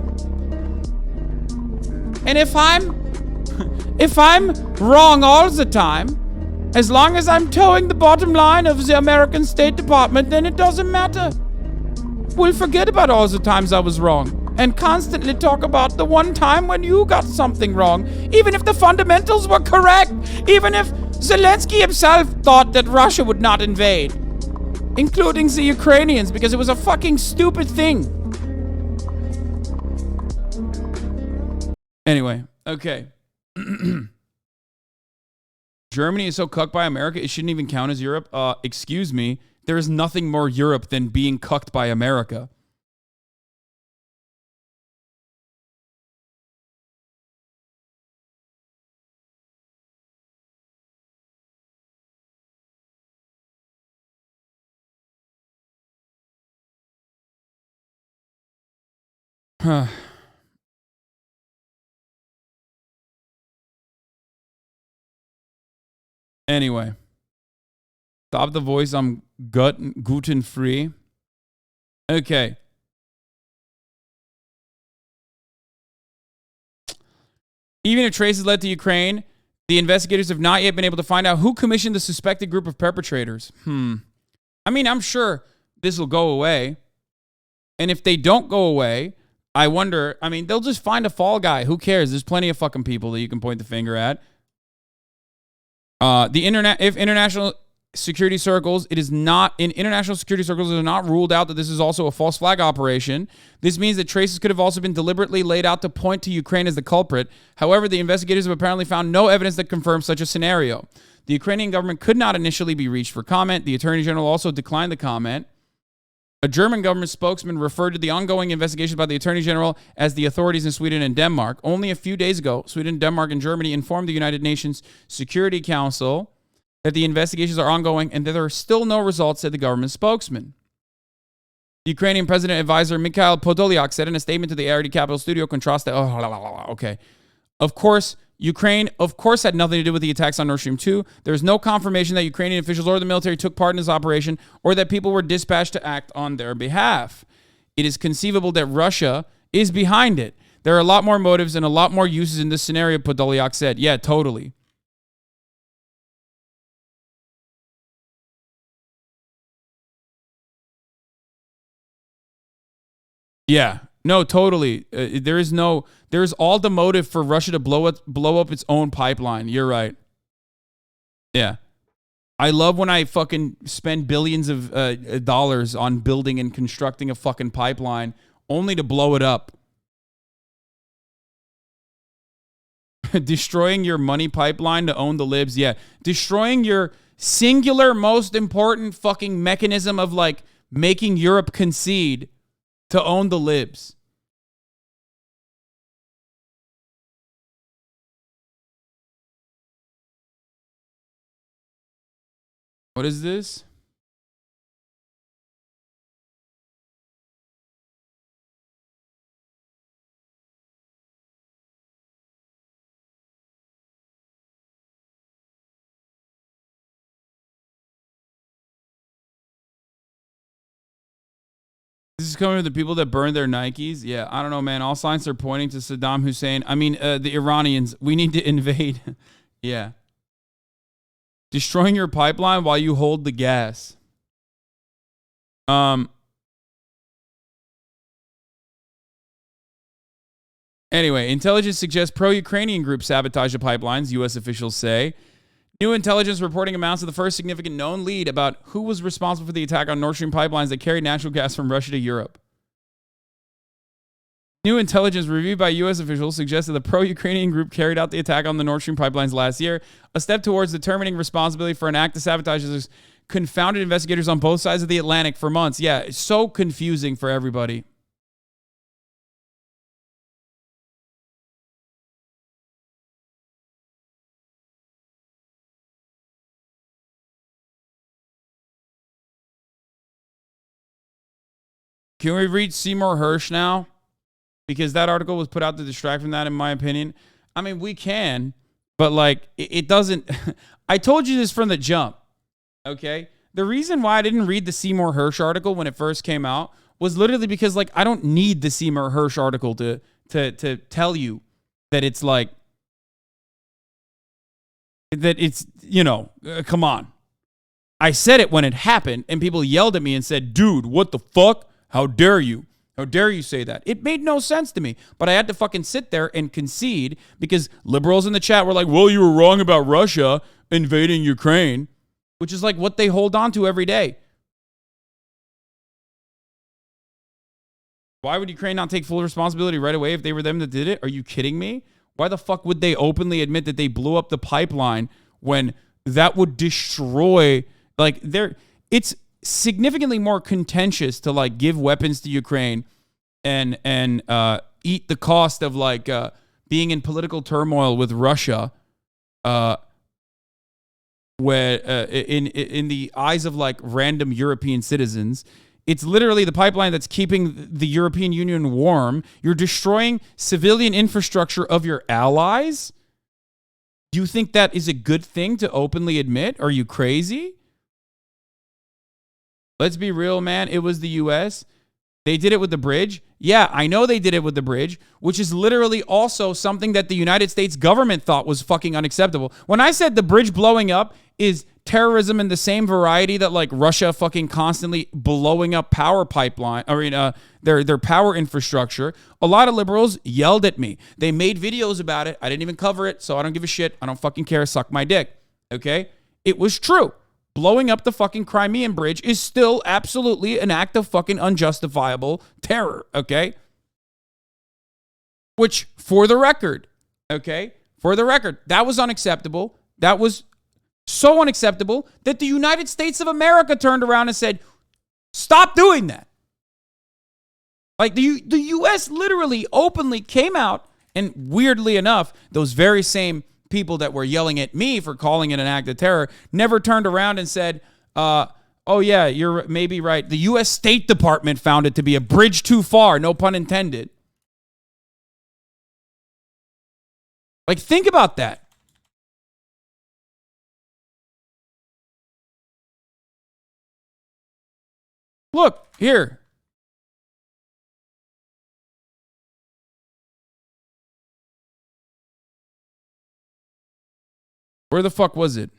A: And if I'm wrong all the time, as long as I'm towing the bottom line of the American State Department, then it doesn't matter. We'll forget about all the times I was wrong and constantly talk about the one time when you got something wrong, even if the fundamentals were correct, even if Zelensky himself thought that Russia would not invade, including the Ukrainians, because it was a fucking stupid thing. Anyway, okay. Germany is so cucked by America, it shouldn't even count as Europe. Excuse me, there is nothing more Europe than being cucked by America. Anyway, stop the voice. I'm gluten free. Okay. Even if traces led to Ukraine, the investigators have not yet been able to find out who commissioned the suspected group of perpetrators. I mean, I'm sure this will go away. And if they don't go away, I wonder, I mean, they'll just find a fall guy. Who cares? There's plenty of fucking people that you can point the finger at. If international security circles, it is not ruled out that this is also a false flag operation. This means that traces could have also been deliberately laid out to point to Ukraine as the culprit. However, the investigators have apparently found no evidence that confirms such a scenario. The Ukrainian government could not initially be reached for comment. The Attorney General also declined the comment. A German government spokesman referred to the ongoing investigations by the Attorney General as the authorities in Sweden and Denmark. Only a few days ago, Sweden, Denmark, and Germany informed the United Nations Security Council that the investigations are ongoing and that there are still no results, said the government spokesman. The Ukrainian President Advisor Mikhail Podolyak said in a statement to the ARD Capital Studio, Of course, Ukraine, had nothing to do with the attacks on Nord Stream 2. There is no confirmation that Ukrainian officials or the military took part in this operation or that people were dispatched to act on their behalf. It is conceivable that Russia is behind it. There are a lot more motives and a lot more uses in this scenario, Podolyak said. Yeah, totally. Yeah. No, totally. There's all the motive for Russia to blow up its own pipeline. You're right. Yeah. I love when I fucking spend billions of dollars on building and constructing a fucking pipeline only to blow it up. Destroying your money pipeline to own the libs. Yeah. Destroying your singular most important fucking mechanism of like making Europe concede to own the libs. What is this? This is coming from the people that burned their Nikes. Yeah, I don't know, man. All signs are pointing to Saddam Hussein. I mean, the Iranians. We need to invade. Yeah. Destroying your pipeline while you hold the gas. Anyway, intelligence suggests pro-Ukrainian groups sabotage the pipelines, U.S. officials say. New intelligence reporting amounts to the first significant known lead about who was responsible for the attack on Nord Stream pipelines that carried natural gas from Russia to Europe. New intelligence reviewed by U.S. officials suggests that the pro-Ukrainian group carried out the attack on the Nord Stream pipelines last year, a step towards determining responsibility for an act of sabotage that has confounded investigators on both sides of the Atlantic for months. Yeah, it's so confusing for everybody. Can we read Seymour Hersh now? Because that article was put out to distract from that, in my opinion. I mean, we can, but like, it doesn't. I told you this from the jump, okay? The reason why I didn't read the Seymour Hersh article when it first came out was literally because, like, I don't need the Seymour Hersh article to tell you that it's like, that it's, you know, come on. I said it when it happened, and people yelled at me and said, dude, what the fuck? How dare you? How dare you say that? It made no sense to me, but I had to fucking sit there and concede because liberals in the chat were like, well, you were wrong about Russia invading Ukraine, which is like what they hold on to every day. Why would Ukraine not take full responsibility right away if they were them that did it? Are you kidding me? Why the fuck would they openly admit that they blew up the pipeline when that would destroy, like, it's significantly more contentious to like give weapons to Ukraine and eat the cost of like being in political turmoil with Russia, where in the eyes of like random European citizens. It's literally the pipeline that's keeping the European Union warm. You're destroying civilian infrastructure of your allies. Do you think that is a good thing to openly admit? Are you crazy? Let's be real, man. It was the U.S. They did it with the bridge. Yeah, I know they did it with the bridge, which is literally also something that the United States government thought was fucking unacceptable. When I said the bridge blowing up is terrorism in the same variety that like Russia fucking constantly blowing up power pipeline, their power infrastructure, a lot of liberals yelled at me. They made videos about it. I didn't even cover it, so I don't give a shit. I don't fucking care. Suck my dick. Okay? It was true. Blowing up the fucking Crimean bridge is still absolutely an act of fucking unjustifiable terror, okay? Which, for the record, okay? For the record, that was unacceptable. That was so unacceptable that the United States of America turned around and said, stop doing that. Like, the U.S. literally openly came out, and weirdly enough, those very same people that were yelling at me for calling it an act of terror never turned around and said, oh yeah, you're maybe right. The U.S. State Department found it to be a bridge too far, no pun intended. Like, think about that. Look, here. Where the fuck was it?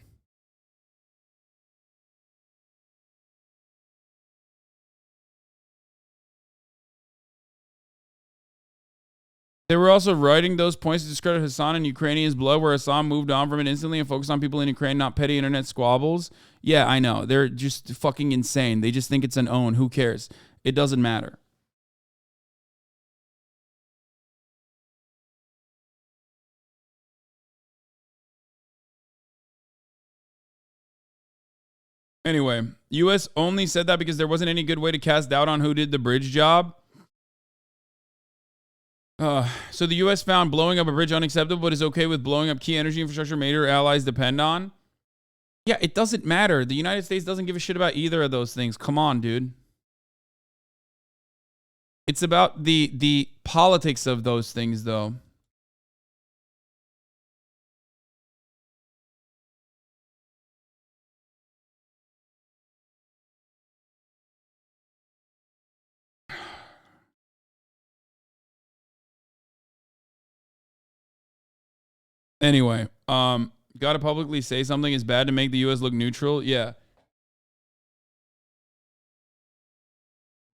A: They were also writing those points to discredit Hasan and Ukrainians' blood, where Hasan moved on from it instantly and focused on people in Ukraine, not petty internet squabbles? Yeah, I know. They're just fucking insane. They just think it's an own. Who cares? It doesn't matter. Anyway, U.S. only said that because there wasn't any good way to cast doubt on who did the bridge job. So the U.S. found blowing up a bridge unacceptable, but is okay with blowing up key energy infrastructure major allies depend on. Yeah, it doesn't matter. The United States doesn't give a shit about either of those things. Come on, dude. It's about the politics of those things, though. Anyway, gotta publicly say something is bad to make the U.S. look neutral. Yeah.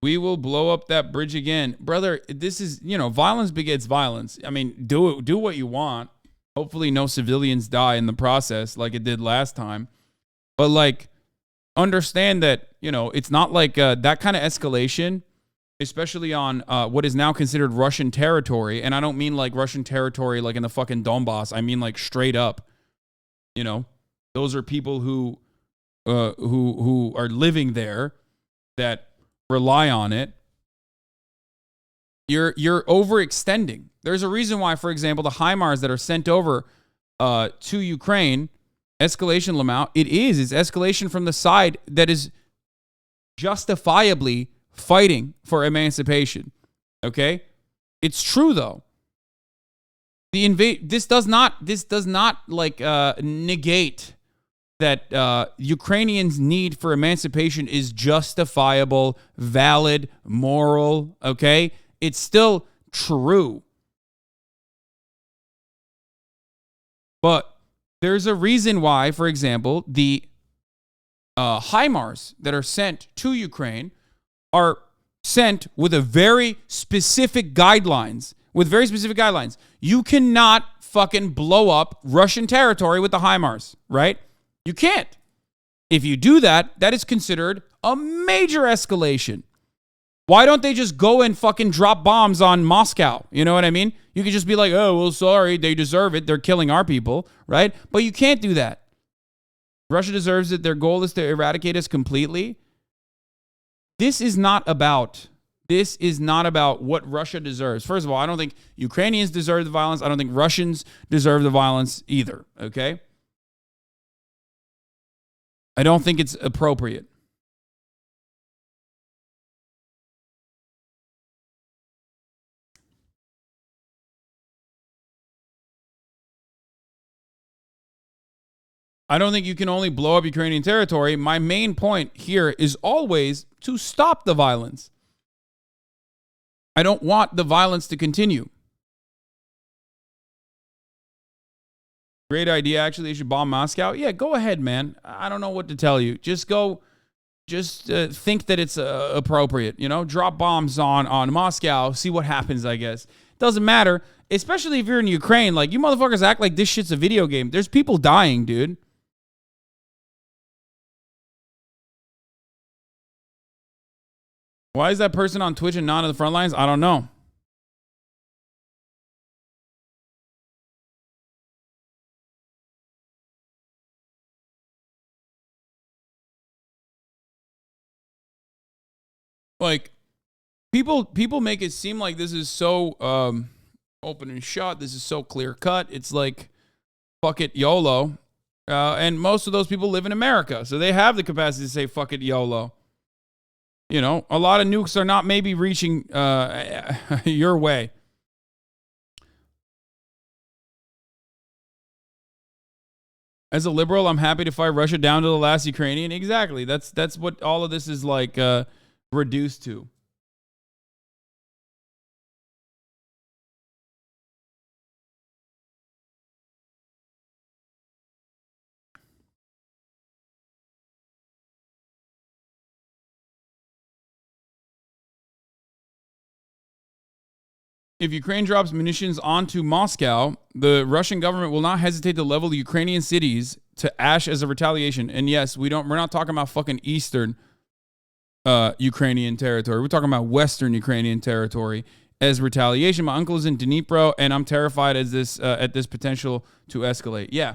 A: We will blow up that bridge again. Brother, this is, violence begets violence. I mean, do what you want. Hopefully no civilians die in the process like it did last time. But, like, understand that, it's not like that kind of escalation, especially on what is now considered Russian territory. And I don't mean like Russian territory like in the fucking Donbass. I mean like straight up. Those are people who are living there that rely on it. You're overextending. There's a reason why, for example, the HIMARS that are sent over to Ukraine, escalation amount, it's escalation from the side that is justifiably fighting for emancipation. Okay? It's true though. This does not like negate that Ukrainians' need for emancipation is justifiable, valid, moral, okay? It's still true. But there's a reason why, for example, the HIMARS that are sent to Ukraine are sent with a very specific guidelines. You cannot fucking blow up Russian territory with the HIMARS, right? You can't. If you do that, that is considered a major escalation. Why don't they just go and fucking drop bombs on Moscow? You know what I mean? You could just be like, oh, well, sorry, they deserve it. They're killing our people, right? But you can't do that. Russia deserves it. Their goal is to eradicate us completely. This is not about what Russia deserves. First of all, I don't think Ukrainians deserve the violence. I don't think Russians deserve the violence either, okay? I don't think it's appropriate. I don't think you can only blow up Ukrainian territory. My main point here is always to stop the violence. I don't want the violence to continue. Great idea, actually. You should bomb Moscow. Yeah, go ahead, man. I don't know what to tell you. Just go. Just think that it's appropriate. Drop bombs on Moscow. See what happens, I guess. Doesn't matter. Especially if you're in Ukraine. Like, you motherfuckers act like this shit's a video game. There's people dying, dude. Why is that person on Twitch and not on the front lines? I don't know. Like, people make it seem like this is so open and shut. This is so clear cut. It's like, fuck it, YOLO. And most of those people live in America, so they have the capacity to say fuck it, YOLO. A lot of nukes are not maybe reaching your way. As a liberal, I'm happy to fight Russia down to the last Ukrainian. Exactly. That's what all of this is like reduced to. if Ukraine drops munitions onto Moscow, the Russian government will not hesitate to level the Ukrainian cities to ash as a retaliation. And yes, we're not talking about fucking eastern Ukrainian territory. We're talking about western Ukrainian territory as retaliation. My uncle is in Dnipro, and I'm terrified at this potential to escalate. Yeah.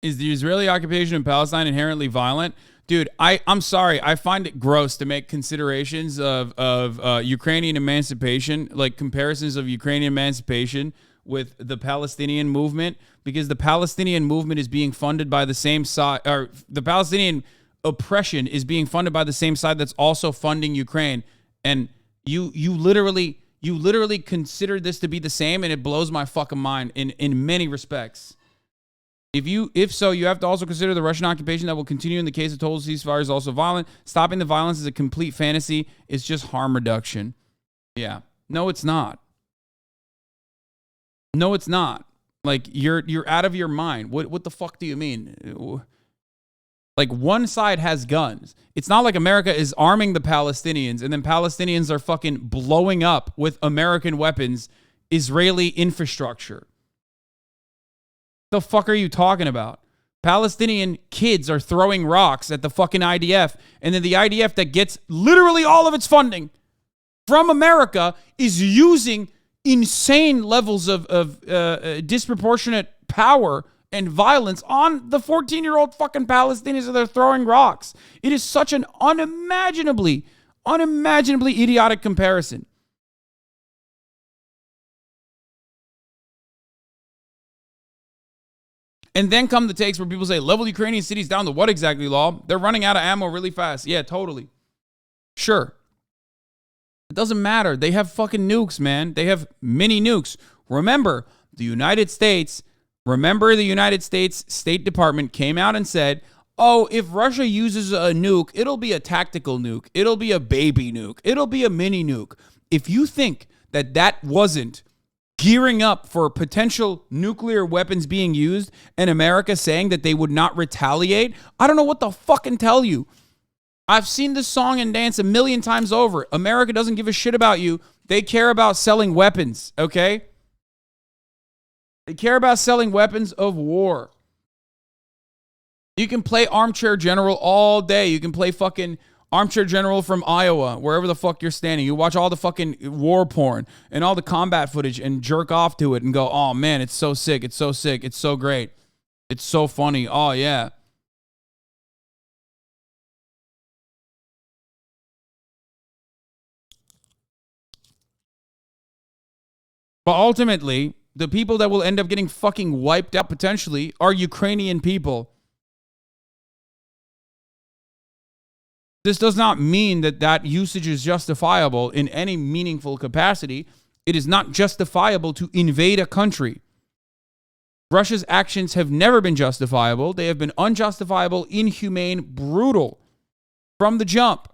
A: Is the Israeli occupation in Palestine inherently violent? Dude, I'm sorry. I find it gross to make considerations of Ukrainian emancipation, like comparisons of Ukrainian emancipation with the Palestinian movement, because the Palestinian movement is being funded by the same side, or the Palestinian oppression is being funded by the same side that's also funding Ukraine. And you literally consider this to be the same, and it blows my fucking mind in many respects. If so, you have to also consider the Russian occupation that will continue in the case of total ceasefire is also violent. Stopping the violence is a complete fantasy. It's just harm reduction. Yeah. No, it's not. No, it's not. Like, you're out of your mind. What the fuck do you mean? Like, one side has guns. It's not like America is arming the Palestinians and then Palestinians are fucking blowing up with American weapons Israeli infrastructure. The fuck are you talking about? Palestinian kids are throwing rocks at the fucking IDF, and then the IDF that gets literally all of its funding from America is using insane levels of disproportionate power and violence on the 14-year-old fucking Palestinians that they're throwing rocks. It is such an unimaginably idiotic comparison. And then come the takes where people say, level Ukrainian cities down to what exactly, Law? They're running out of ammo really fast. Yeah, totally. Sure. It doesn't matter. They have fucking nukes, man. They have mini nukes. Remember, the United States State Department came out and said, oh, if Russia uses a nuke, it'll be a tactical nuke. It'll be a baby nuke. It'll be a mini nuke. If you think that wasn't gearing up for potential nuclear weapons being used and America saying that they would not retaliate, I don't know what to fucking tell you. I've seen this song and dance a million times over. America doesn't give a shit about you. They care about selling weapons, okay? They care about selling weapons of war. You can play Armchair General all day. You can play fucking Armchair General from Iowa, wherever the fuck you're standing. You watch all the fucking war porn and all the combat footage and jerk off to it and go, oh man, it's so sick. It's so sick. It's so great. It's so funny. Oh yeah. But ultimately, the people that will end up getting fucking wiped out potentially are Ukrainian people. This does not mean that usage is justifiable in any meaningful capacity. It is not justifiable to invade a country. Russia's actions have never been justifiable. They have been unjustifiable, inhumane, brutal from the jump.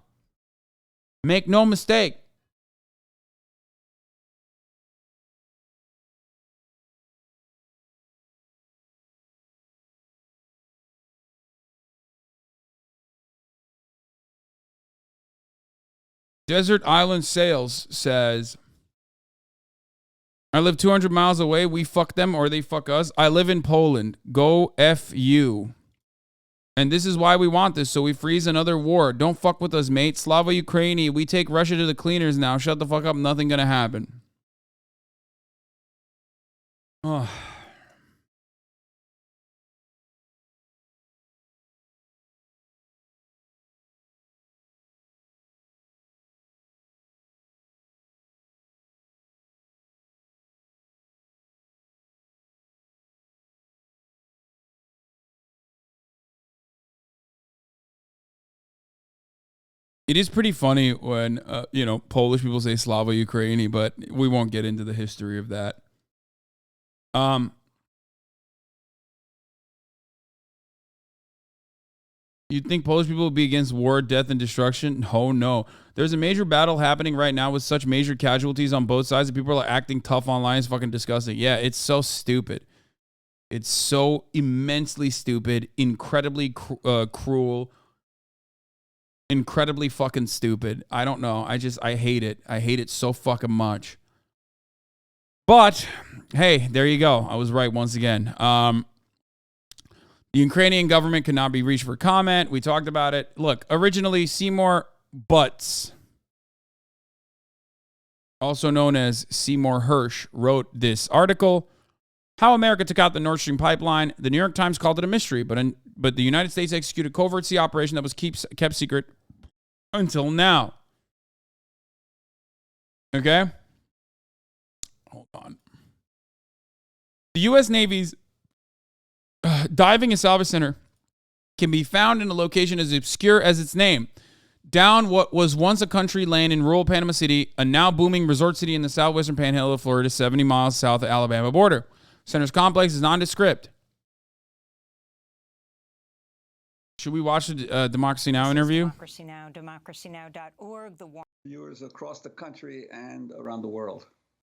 A: Make no mistake. Desert Island Sales says, I live 200 miles away. We fuck them or they fuck us. I live in Poland. Go F you. And this is why we want this, so we freeze another war. Don't fuck with us, mate. Slava Ukraini. We take Russia to the cleaners now. Shut the fuck up. Nothing gonna happen. Oh. It is pretty funny when, Polish people say Slava Ukraini, but we won't get into the history of that. You think Polish people will be against war, death, and destruction? Oh, no. There's a major battle happening right now with such major casualties on both sides, and people are acting tough online. It's fucking disgusting. Yeah, it's so stupid. It's so immensely stupid, incredibly cruel, incredibly fucking stupid. I don't know. I hate it. I hate it so fucking much. But, hey, there you go. I was right once again. The Ukrainian government could not be reached for comment. We talked about it. Look, originally Seymour Butts, also known as Seymour Hersh, wrote this article, How America Took Out the Nord Stream Pipeline. The New York Times called it a mystery, but the United States executed covert sea operation that was kept secret until now. Okay? Hold on. The U.S. Navy's diving and salvage center can be found in a location as obscure as its name, down what was once a country lane in rural Panama City, a now booming resort city in the southwestern panhandle of Florida, 70 miles south of the Alabama border. Center's complex is nondescript. Should we watch the Democracy Now! Interview?
K: Democracy Now!, democracynow.org. Viewers across the country and around the world.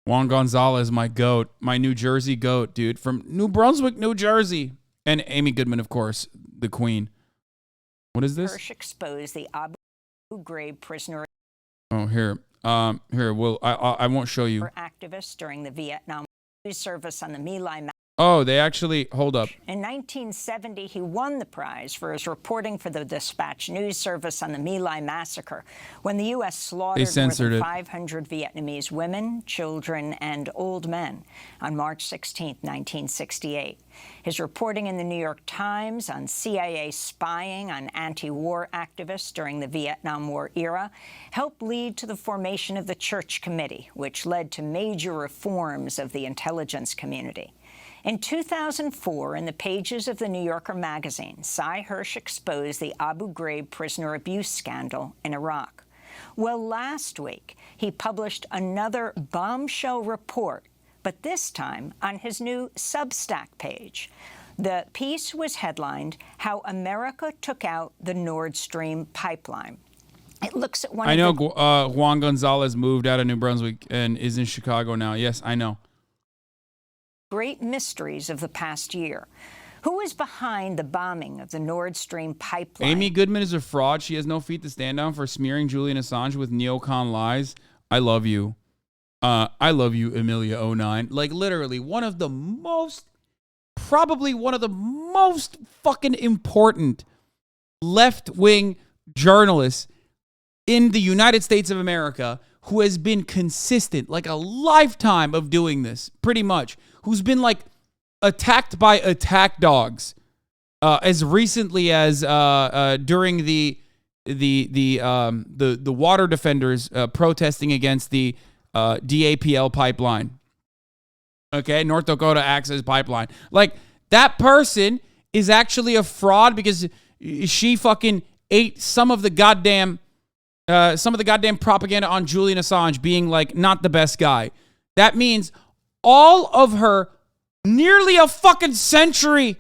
A: Juan Gonzalez, my goat, my New Jersey goat, dude, from New Brunswick, New Jersey. And Amy Goodman, of course, the queen. What is this?
K: Hersh exposed the Abu Ghraib prisoner.
A: Oh, here. Well, I won't show you.
K: For activists during the Vietnam news service on the My Lai.
A: Oh, they actually, hold up.
K: In 1970, he won the prize for his reporting for the Dispatch news service on the My Lai massacre, when the U.S. slaughtered more than 500 Vietnamese women, children, and old men on March 16, 1968. His reporting in the New York Times on CIA spying on anti-war activists during the Vietnam War era helped lead to the formation of the Church Committee, which led to major reforms of the intelligence community. In 2004, in the pages of the New Yorker magazine, Sy Hersh exposed the Abu Ghraib prisoner abuse scandal in Iraq. Well, last week, he published another bombshell report, but this time on his new Substack page. The piece was headlined, How America Took Out the Nord Stream Pipeline. It looks at one
A: I know Juan Gonzalez moved out of New Brunswick and is in Chicago now. Yes, I know.
K: Great mysteries of the past year. Who is behind the bombing of the Nord Stream pipeline?
A: Amy Goodman is a fraud. She has no feet to stand on for smearing Julian Assange with neocon lies. I love you. I love you, Amelia09. Like, literally, probably one of the most fucking important left-wing journalists in the United States of America, who has been consistent, like a lifetime of doing this, pretty much, who's been like attacked by attack dogs as recently as during the water defenders protesting against the DAPL pipeline. Okay, North Dakota Access Pipeline. Like, that person is actually a fraud because she fucking ate some of the goddamn propaganda on Julian Assange being like not the best guy. That means all of her nearly a fucking century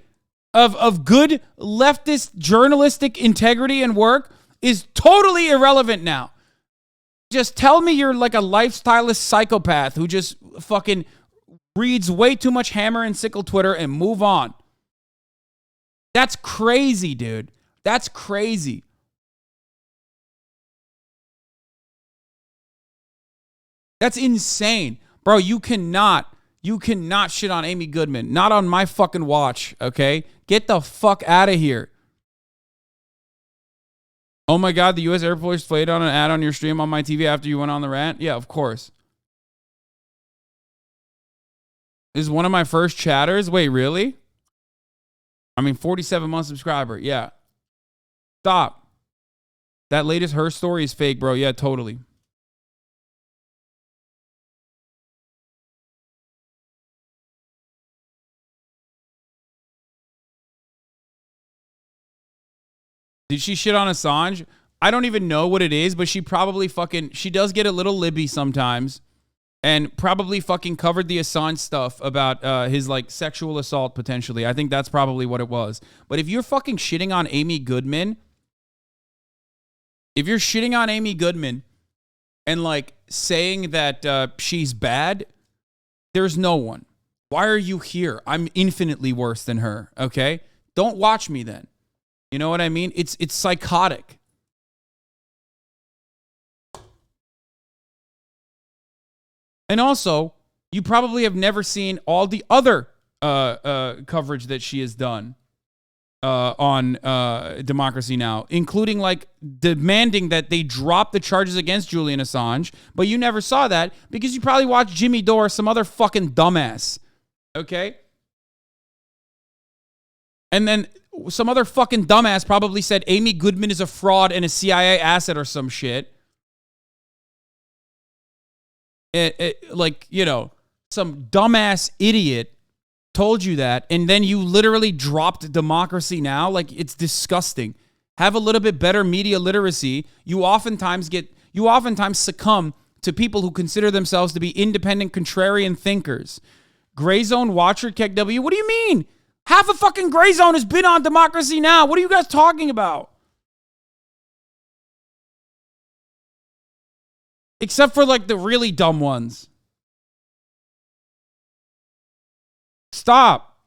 A: of good leftist journalistic integrity and work is totally irrelevant now. Just tell me you're like a lifestylist psychopath who just fucking reads way too much Hammer and Sickle Twitter and move on. That's crazy, dude. That's crazy. That's insane. Bro, you cannot shit on Amy Goodman. Not on my fucking watch, okay? Get the fuck out of here. Oh my God, the U.S. Air Force played on an ad on your stream on my TV after you went on the rant? Yeah, of course. This is one of my first chatters? Wait, really? 47-month subscriber. Yeah. Stop. That latest Hersh story is fake, bro. Yeah, totally. Did she shit on Assange? I don't even know what it is, but she probably she does get a little libby sometimes, and probably fucking covered the Assange stuff about his like sexual assault potentially. I think that's probably what it was. But if you're fucking shitting on Amy Goodman, If you're shitting on Amy Goodman and like saying that she's bad, there's no one. Why are you here? I'm infinitely worse than her, okay? Don't watch me then. You know what I mean? It's psychotic. And also, you probably have never seen all the other coverage that she has done on Democracy Now!, including like demanding that they drop the charges against Julian Assange, but you never saw that because you probably watched Jimmy Dore, some other fucking dumbass, okay? And then some other fucking dumbass probably said Amy Goodman is a fraud and a CIA asset or some shit. Like, you know, some dumbass idiot told you that, and then you literally dropped Democracy Now! Like, it's disgusting. Have a little bit better media literacy. You oftentimes succumb to people who consider themselves to be independent, contrarian thinkers. Gray Zone Watcher, KW, what do you mean? Half of fucking Gray Zone has been on Democracy Now! What are you guys talking about? Except for like the really dumb ones. Stop.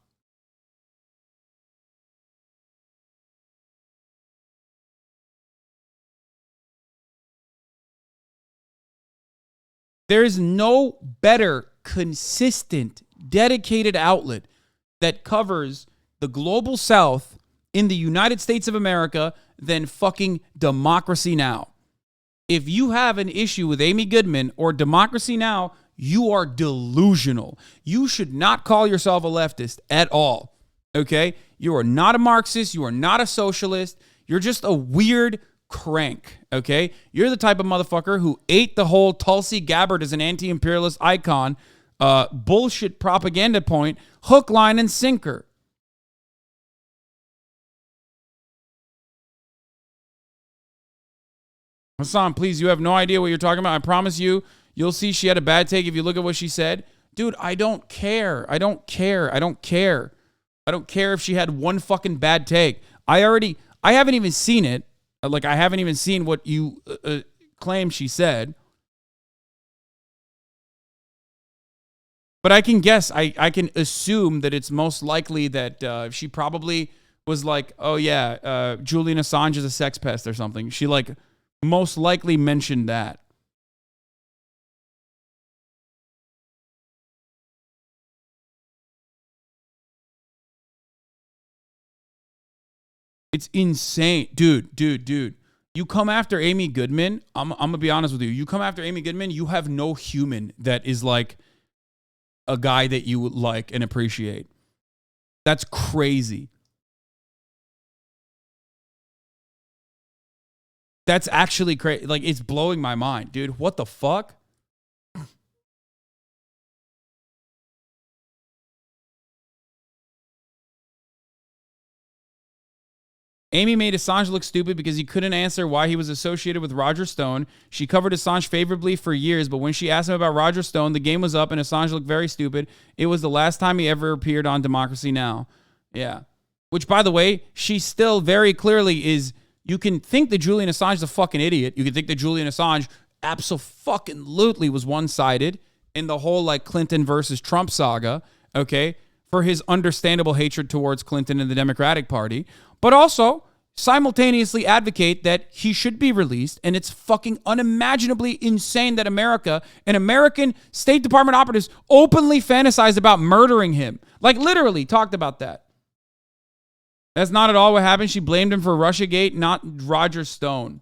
A: There is no better, consistent, dedicated outlet that covers the global South in the United States of America than fucking Democracy Now! If you have an issue with Amy Goodman or Democracy Now!, you are delusional. You should not call yourself a leftist at all, okay? You are not a Marxist. You are not a socialist. You're just a weird crank, okay? You're the type of motherfucker who ate the whole Tulsi Gabbard as an anti-imperialist icon, bullshit propaganda point, hook, line, and sinker. Hasan, please, you have no idea what you're talking about. I promise you, you'll see she had a bad take if you look at what she said. Dude, I don't care. I don't care. I don't care. I don't care if she had one fucking bad take. I haven't even seen it. Like, I haven't even seen what you claim she said. But I can guess, I can assume that it's most likely that she probably was like, oh yeah, Julian Assange is a sex pest or something. She like most likely mentioned that. It's insane. Dude. You come after Amy Goodman, I'm going to be honest with you. You come after Amy Goodman, you have no human that is like a guy that you would like and appreciate. That's crazy. That's actually crazy. Like, it's blowing my mind, dude. What the fuck? Amy made Assange look stupid because he couldn't answer why he was associated with Roger Stone. She covered Assange favorably for years, but when she asked him about Roger Stone, the game was up and Assange looked very stupid. It was the last time he ever appeared on Democracy Now! Yeah. Which, by the way, she still very clearly is... You can think that Julian Assange is a fucking idiot. You can think that Julian Assange absolutely was one-sided in the whole like Clinton versus Trump saga, okay, for his understandable hatred towards Clinton and the Democratic Party, but also simultaneously advocate that he should be released, and it's fucking unimaginably insane that America and American State Department operatives openly fantasized about murdering him. Like, literally talked about that. That's not at all what happened. She blamed him for Russiagate, not Roger Stone.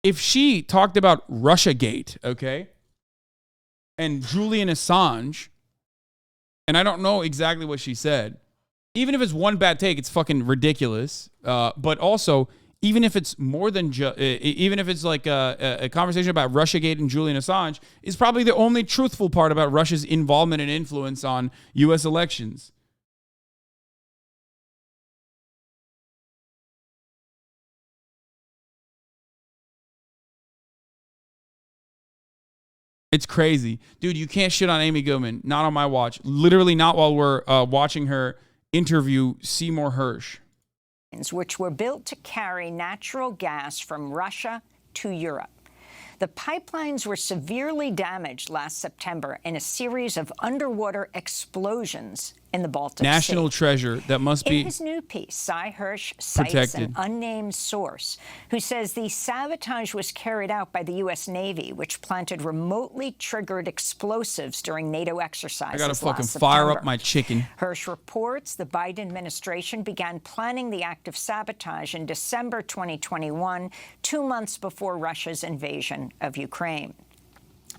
A: If she talked about Russiagate, okay, and Julian Assange, and I don't know exactly what she said, even if it's one bad take, it's fucking ridiculous. But also, even if it's more than even if it's like a conversation about Russiagate and Julian Assange, is probably the only truthful part about Russia's involvement and influence on U.S. elections. It's crazy. Dude, you can't shit on Amy Goodman. Not on my watch. Literally not while we're watching her interview Seymour Hersh.
K: which were built to carry natural gas from Russia to Europe. The pipelines were severely damaged last September in a series of underwater explosions in the Baltic
A: National
K: Sea.
A: treasure that must be
K: In his new piece, Cy Hersh cites
A: protected.
K: an unnamed source who says the sabotage was carried out by the U.S. Navy, which planted remotely triggered explosives during NATO exercises.
A: I gotta fucking
K: last
A: fire
K: September.
A: up my chicken.
K: Hersh reports the Biden administration began planning the act of sabotage in December 2021, 2 months before Russia's invasion of Ukraine.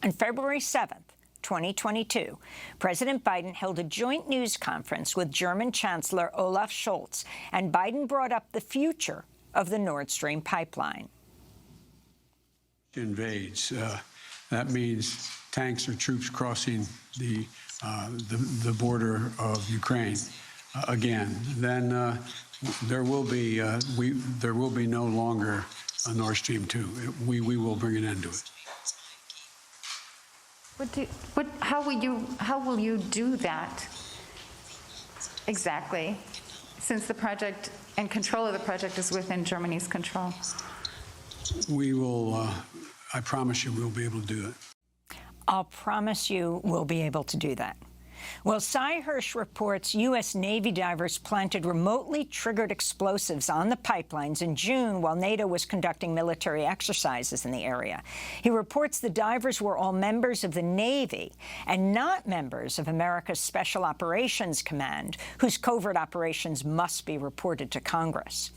K: On February 7th, 2022, President Biden held a joint news conference with German Chancellor Olaf Scholz, and Biden brought up the future of the Nord Stream pipeline.
L: Invades. That means tanks or troops crossing the border of Ukraine again. Then there will be no longer a Nord Stream 2. We will bring an end to it.
M: How will you do that exactly, since the project and control of the project is within Germany's control?
L: We will, I promise you, we'll be able to do it.
K: I'll promise you we'll be able to do that. Well, Cy Hersh reports U.S. Navy divers planted remotely triggered explosives on the pipelines in June while NATO was conducting military exercises in the area. He reports the divers were all members of the Navy and not members of America's Special Operations Command, whose covert operations must be reported to Congress.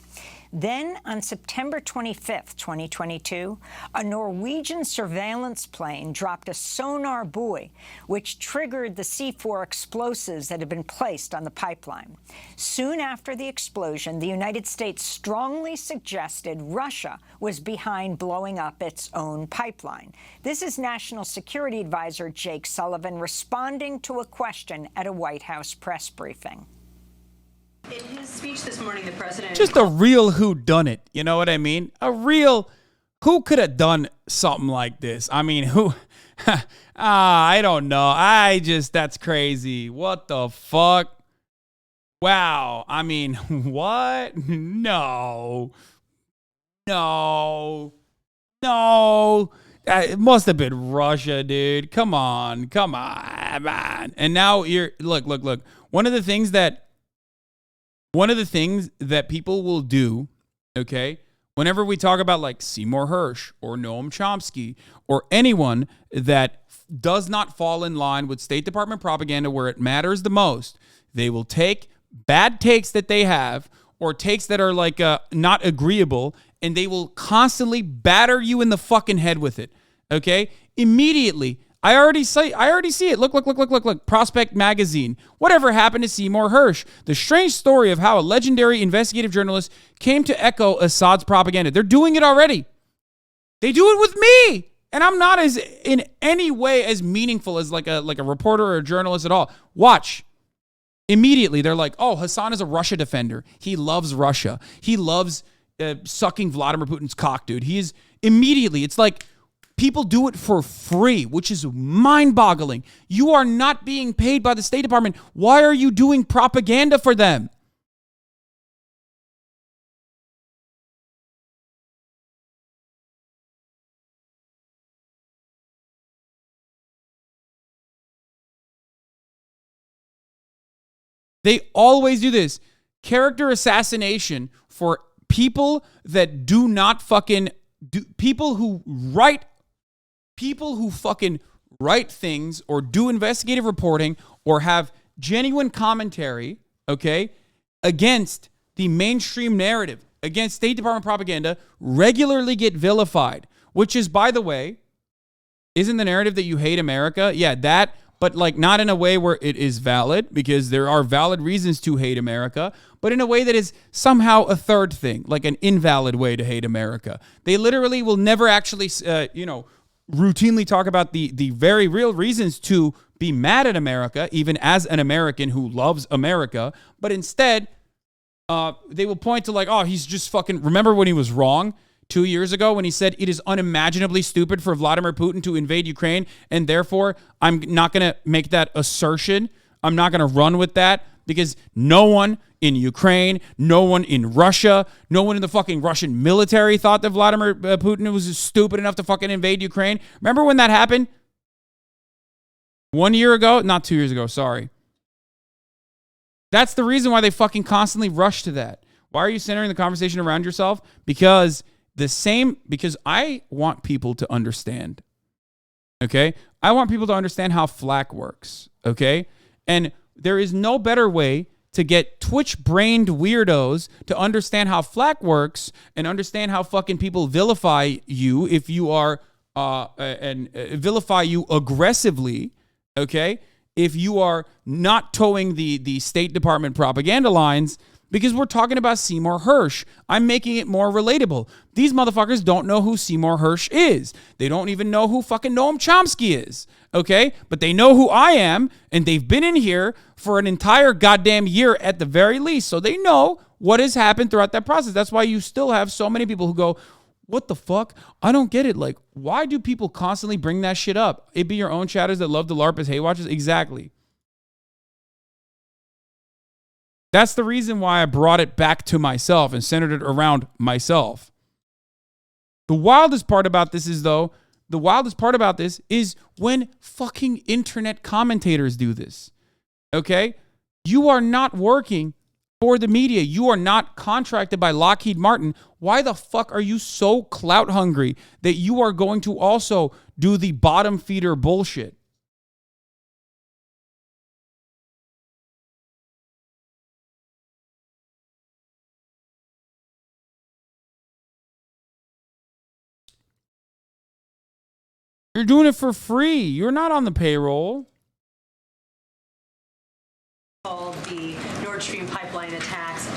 K: Then, on September 25th, 2022, a Norwegian surveillance plane dropped a sonar buoy, which triggered the C4 explosives that had been placed on the pipeline. Soon after the explosion, the United States strongly suggested Russia was behind blowing up its own pipeline. This is National Security Advisor Jake Sullivan responding to a question at a White House press briefing.
N: In his speech this morning, the president...
A: Just a real whodunit, you know what I mean? A real, who could have done something like this? I mean, who? I don't know. That's crazy. What the fuck? Wow. I mean, what? No. It must have been Russia, dude. Come on, man. And now look. One of the things that people will do, okay, whenever we talk about like Seymour Hersh or Noam Chomsky or anyone that does not fall in line with State Department propaganda where it matters the most, they will take bad takes that they have or takes that are like not agreeable, and they will constantly batter you in the fucking head with it, okay? Immediately. I already see it. Look. Prospect Magazine. Whatever happened to Seymour Hersh? The strange story of how a legendary investigative journalist came to echo Assad's propaganda. They're doing it already. They do it with me. And I'm not in any way as meaningful as like a reporter or a journalist at all. Watch. Immediately, they're like, oh, Hasan is a Russia defender. He loves Russia. He loves sucking Vladimir Putin's cock, dude. It's like, people do it for free, which is mind-boggling. You are not being paid by the State Department. Why are you doing propaganda for them? They always do this. Character assassination for people that do not fucking do, people who fucking write things or do investigative reporting or have genuine commentary, okay, against the mainstream narrative, against State Department propaganda, regularly get vilified, which is, by the way, isn't the narrative that you hate America? Yeah, that, but like not in a way where it is valid, because there are valid reasons to hate America, but in a way that is somehow a third thing, like an invalid way to hate America. They literally will never actually, routinely talk about the very real reasons to be mad at America, even as an American who loves America, but instead, they will point to like, oh, he's just fucking, remember when he was wrong 2 years ago when he said it is unimaginably stupid for Vladimir Putin to invade Ukraine, and therefore I'm not going to make that assertion I'm not going to run with that because no one in Ukraine, no one in Russia, no one in the fucking Russian military thought that Vladimir Putin was stupid enough to fucking invade Ukraine. Remember when that happened? 1 year ago? Not 2 years ago, sorry. That's the reason why they fucking constantly rush to that. Why are you centering the conversation around yourself? Because I want people to understand. Okay? I want people to understand how Flack works. Okay? And there is no better way to get Twitch-brained weirdos to understand how Flack works and understand how fucking people vilify you if you are, and vilify you aggressively, okay? If you are not towing the State Department propaganda lines, because we're talking about Seymour Hersh. I'm making it more relatable. These motherfuckers don't know who Seymour Hersh is. They don't even know who fucking Noam Chomsky is, okay? But they know who I am, and they've been in here for an entire goddamn year at the very least, so they know what has happened throughout that process. That's why you still have so many people who go, what the fuck? I don't get it. Like, why do people constantly bring that shit up? It be your own chatters that love to LARP as hay watchers? Exactly. That's the reason why I brought it back to myself and centered it around myself. The wildest part about this is when fucking internet commentators do this. Okay? You are not working for the media. You are not contracted by Lockheed Martin. Why the fuck are you so clout hungry that you are going to also do the bottom feeder bullshit? You're doing it for free. You're not on the payroll.
N: Called the Nord Stream pipeline attacks,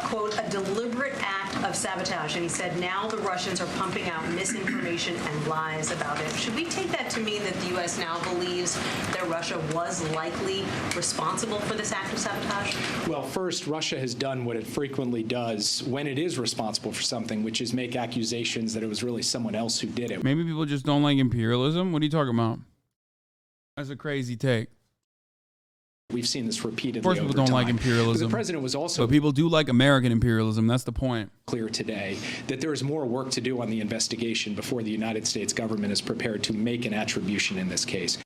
N: quote, a deliberate act of sabotage. And he said now the Russians are pumping out misinformation and lies about it. Should we take that to mean that the U.S. now believes that Russia was likely responsible for this act of sabotage?
O: Well, first, Russia has done what it frequently does when it is responsible for something, which is make accusations that it was really someone else who did it.
A: Maybe people just don't like imperialism. What are you talking about? That's a crazy take.
O: We've seen this repeatedly.
A: Of course, people don't like imperialism.
O: But the president was also,
A: but people do like American imperialism. That's the point.
O: Clear today that there is more work to do on the investigation before the United States government is prepared to make an attribution in this case.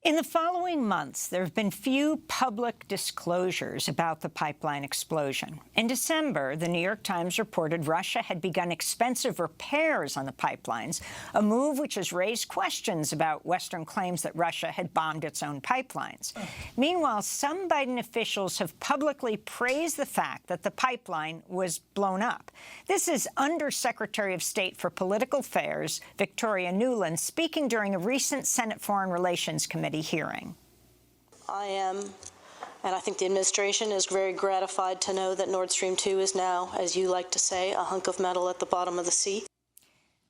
K: In the following months, there have been few public disclosures about the pipeline explosion. In December, the New York Times reported Russia had begun expensive repairs on the pipelines, a move which has raised questions about Western claims that Russia had bombed its own pipelines. Meanwhile, some Biden officials have publicly praised the fact that the pipeline was blown up. This is Undersecretary of State for Political Affairs, Victoria Nuland, speaking during a recent Senate Foreign Relations Committee hearing.
P: I am, and I think the administration is very gratified to know that Nord Stream 2 is now, as you like to say, a hunk of metal at the bottom of the sea.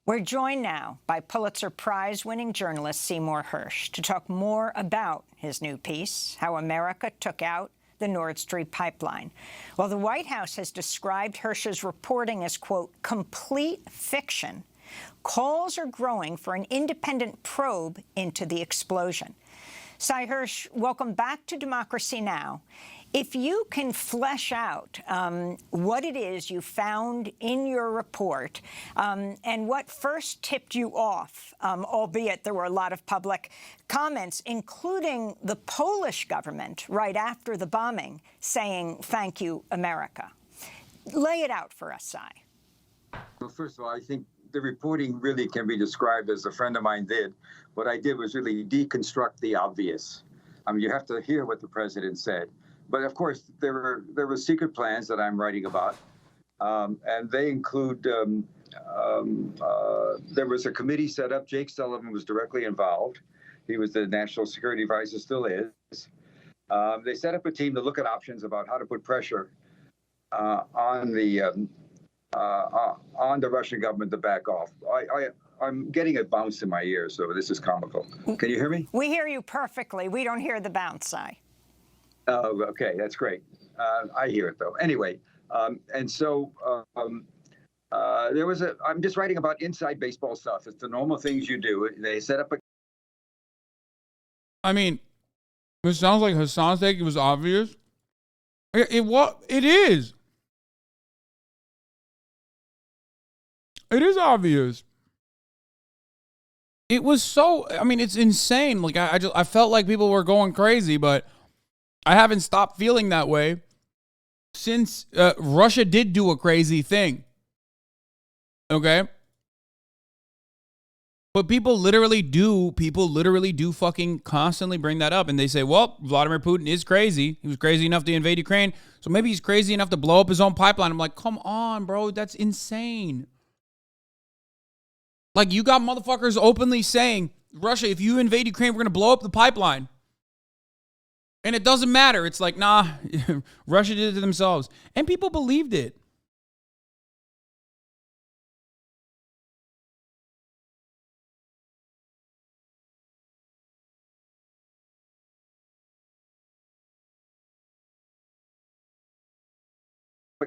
K: We're joined now by Pulitzer Prize-winning journalist Seymour Hersh to talk more about his new piece, How America Took Out the Nord Stream Pipeline. While the White House has described Hersh's reporting as, quote, complete fiction, calls are growing for an independent probe into the explosion. Sy Hersh, welcome back to Democracy Now! If you can flesh out what it is you found in your report and what first tipped you off, albeit there were a lot of public comments, including the Polish government right after the bombing saying, thank you, America. Lay it out for us, Sy.
Q: Well, first of all, I think the reporting really can be described as a friend of mine did. What I did was really deconstruct the obvious. I mean, you have to hear what the president said. But of course, there were secret plans that I'm writing about, and they include. There was a committee set up. Jake Sullivan was directly involved. He was the national security advisor, still is. They set up a team to look at options about how to put pressure on the Russian government to back off. I'm getting a bounce in my ear, so this is comical. Can you hear me?
K: We hear you perfectly. We don't hear the bounce, Sy.
Q: Oh, okay, that's great. I hear it though. Anyway, and so there was I'm just writing about inside baseball stuff. It's the normal things you do. They set up a.
A: I mean, It sounds like Hasan's take. It was obvious. It is. It is obvious. It was so, I mean, it's insane. Like, I felt like people were going crazy, but I haven't stopped feeling that way since Russia did do a crazy thing. Okay? But people literally do fucking constantly bring that up. And they say, well, Vladimir Putin is crazy. He was crazy enough to invade Ukraine. So maybe he's crazy enough to blow up his own pipeline. I'm like, come on, bro. That's insane. Like, you got motherfuckers openly saying, Russia, if you invade Ukraine, we're going to blow up the pipeline. And it doesn't matter. It's like, nah, Russia did it to themselves. And people believed it.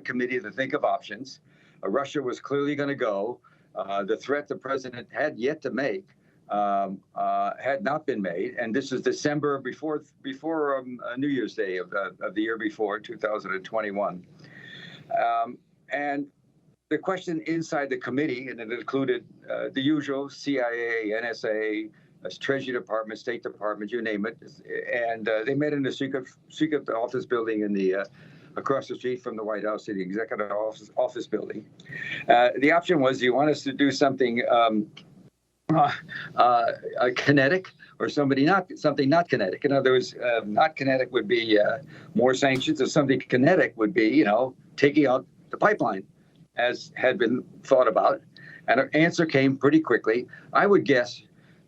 Q: Committee to think of options. Russia was clearly going to go. The threat the president had yet to make had not been made, and this is December before New Year's Day of the year before, 2021. And the question inside the committee, and it included the usual CIA, NSA, Treasury Department, State Department, you name it, and they met in a secret office building in the across the street from the White House, in the executive office building. The option was, do you want us to do something kinetic or something not kinetic? In other words, not kinetic would be more sanctions, or something kinetic would be, taking out the pipeline, as had been thought about. And our answer came pretty quickly. I would guess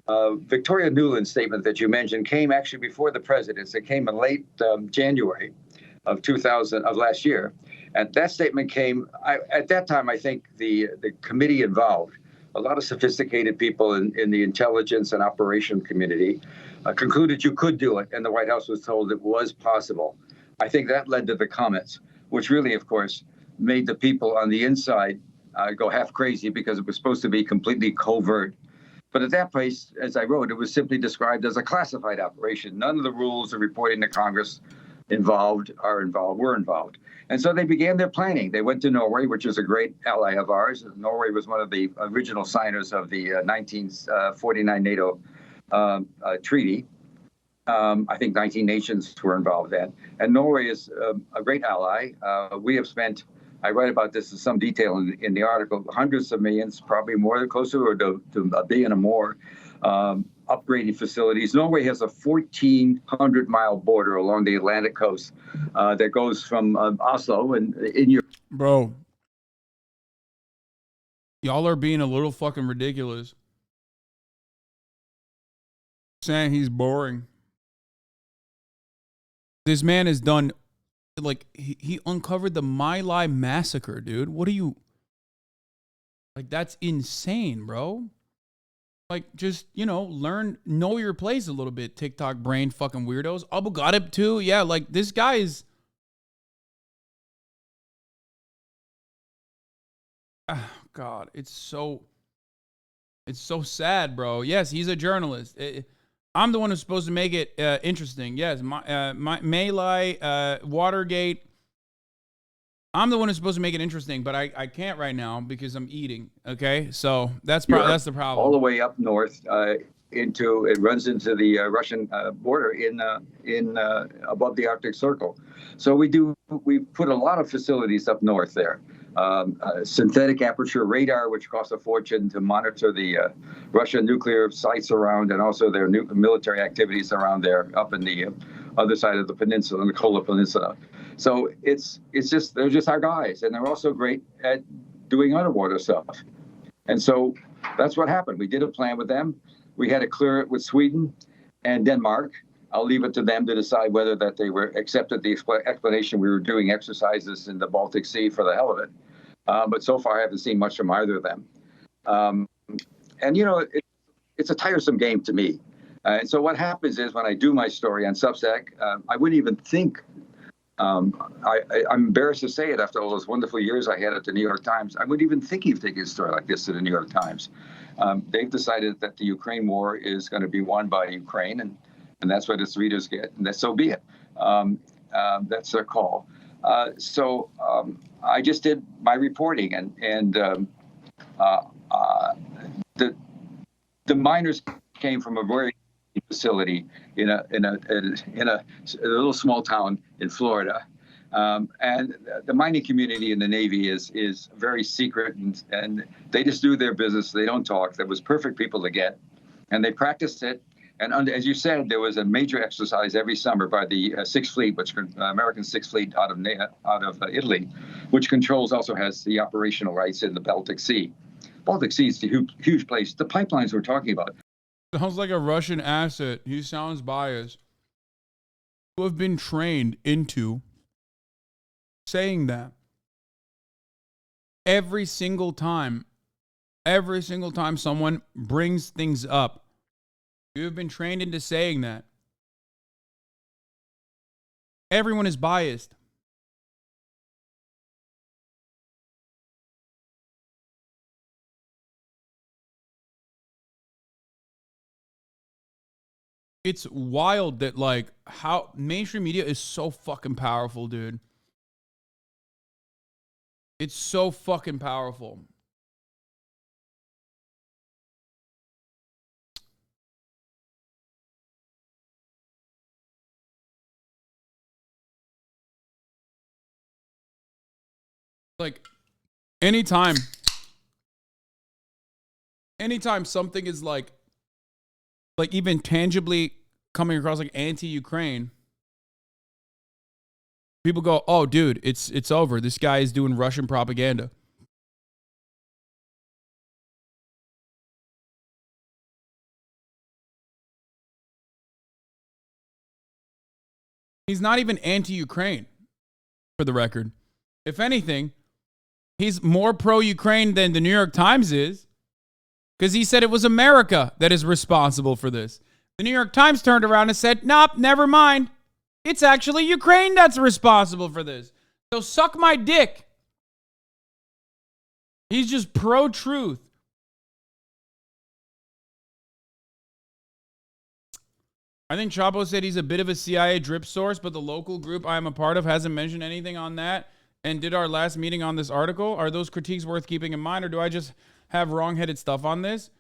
Q: Victoria Nuland's statement that you mentioned came actually before the president's. It came in late January of last year. And that statement came, at that time, I think the committee involved, a lot of sophisticated people in the intelligence and operation community, concluded you could do it, and the White House was told it was possible. I think that led to the comments, which really, of course, made the people on the inside go half crazy, because it was supposed to be completely covert. But at that place, as I wrote, it was simply described as a classified operation. None of the rules of reporting to Congress were involved. And so they began their planning. They went to Norway, which is a great ally of ours. Norway was one of the original signers of the 1949 NATO treaty. I think 19 nations were involved then. And Norway is a great ally. We have spent, I write about this in some detail in the article, hundreds of millions, probably more, closer to $1 billion or more, upgrading facilities. Norway has a 1,400-mile border along the Atlantic coast that goes from Oslo and in Europe.
A: Bro, y'all are being a little fucking ridiculous. Saying he's boring. This man has done, like, he uncovered the My Lai massacre, dude. What are you, like, that's insane, bro. Like, just, know your place a little bit, TikTok brain fucking weirdos. Abu Ghraib too. Yeah, like, this guy is... Oh, God, it's so sad, bro. Yes, he's a journalist. I'm the one who's supposed to make it interesting. Yes, My Lai, Watergate. I'm the one who's supposed to make it interesting, but I can't right now because I'm eating. Okay, so that's the problem.
Q: All the way up north it runs into the Russian border in above the Arctic Circle. So we put a lot of facilities up north there. Synthetic aperture radar, which costs a fortune to monitor the Russian nuclear sites around, and also their military activities around there, up in the other side of the peninsula, in the Kola Peninsula. So they're just our guys, and they're also great at doing underwater stuff. And so that's what happened. We did a plan with them. We had to clear it with Sweden and Denmark. I'll leave it to them to decide whether that they were accepted the explanation we were doing exercises in the Baltic Sea for the hell of it. But so far, I haven't seen much from either of them. And it's a tiresome game to me. And so what happens is, when I do my story on Substack, I wouldn't even think. I'm embarrassed to say it, after all those wonderful years I had at the New York Times, I wouldn't even think of taking a story like this to the New York Times. They've decided that the Ukraine war is going to be won by Ukraine, and and that's what its readers get, and so be it. That's their call. So I just did my reporting, and the miners came from a very facility in a little small town in Florida. And the mining community in the Navy is very secret, and they just do their business. They don't talk. That was perfect people to get, and they practiced it. And as you said, there was a major exercise every summer by the Sixth Fleet, which American Sixth Fleet out of Italy, which also has the operational rights in the Baltic Sea. Baltic Sea is a huge place. The pipelines we're talking about.
A: Sounds like a Russian asset. He sounds biased. You have been trained into saying that every single time someone brings things up, you have been trained into saying that. Everyone is biased. It's wild that, like, how mainstream media is so fucking powerful, dude. It's so fucking powerful. Like, anytime something is like even tangibly coming across like anti-Ukraine, people go, "Oh, dude, it's over. This guy is doing Russian propaganda." He's not even anti-Ukraine, for the record. If anything, he's more pro-Ukraine than the New York Times is, because he said it was America that is responsible for this. The New York Times turned around and said, "Nope, never mind. It's actually Ukraine that's responsible for this. So suck my dick." He's just pro-truth. I think Chapo said he's a bit of a CIA drip source, but the local group I am a part of hasn't mentioned anything on that and did our last meeting on this article. Are those critiques worth keeping in mind, or do I just have wrong-headed stuff on this?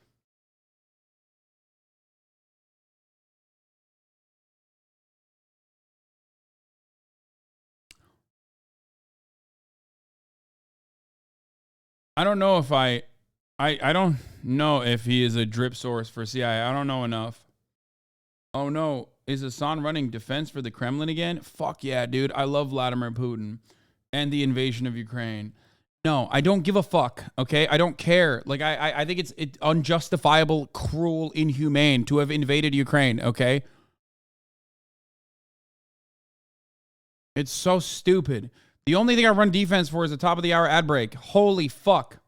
A: I don't know if I don't know if he is a drip source for CIA. I don't know enough. Oh no, is Hasan running defense for the Kremlin again? Fuck yeah, dude. I love Vladimir Putin and the invasion of Ukraine. No, I don't give a fuck, okay? I don't care. Like, I think it's unjustifiable, cruel, inhumane to have invaded Ukraine, okay? It's so stupid. The only thing I run defense for is the top of the hour ad break. Holy fuck.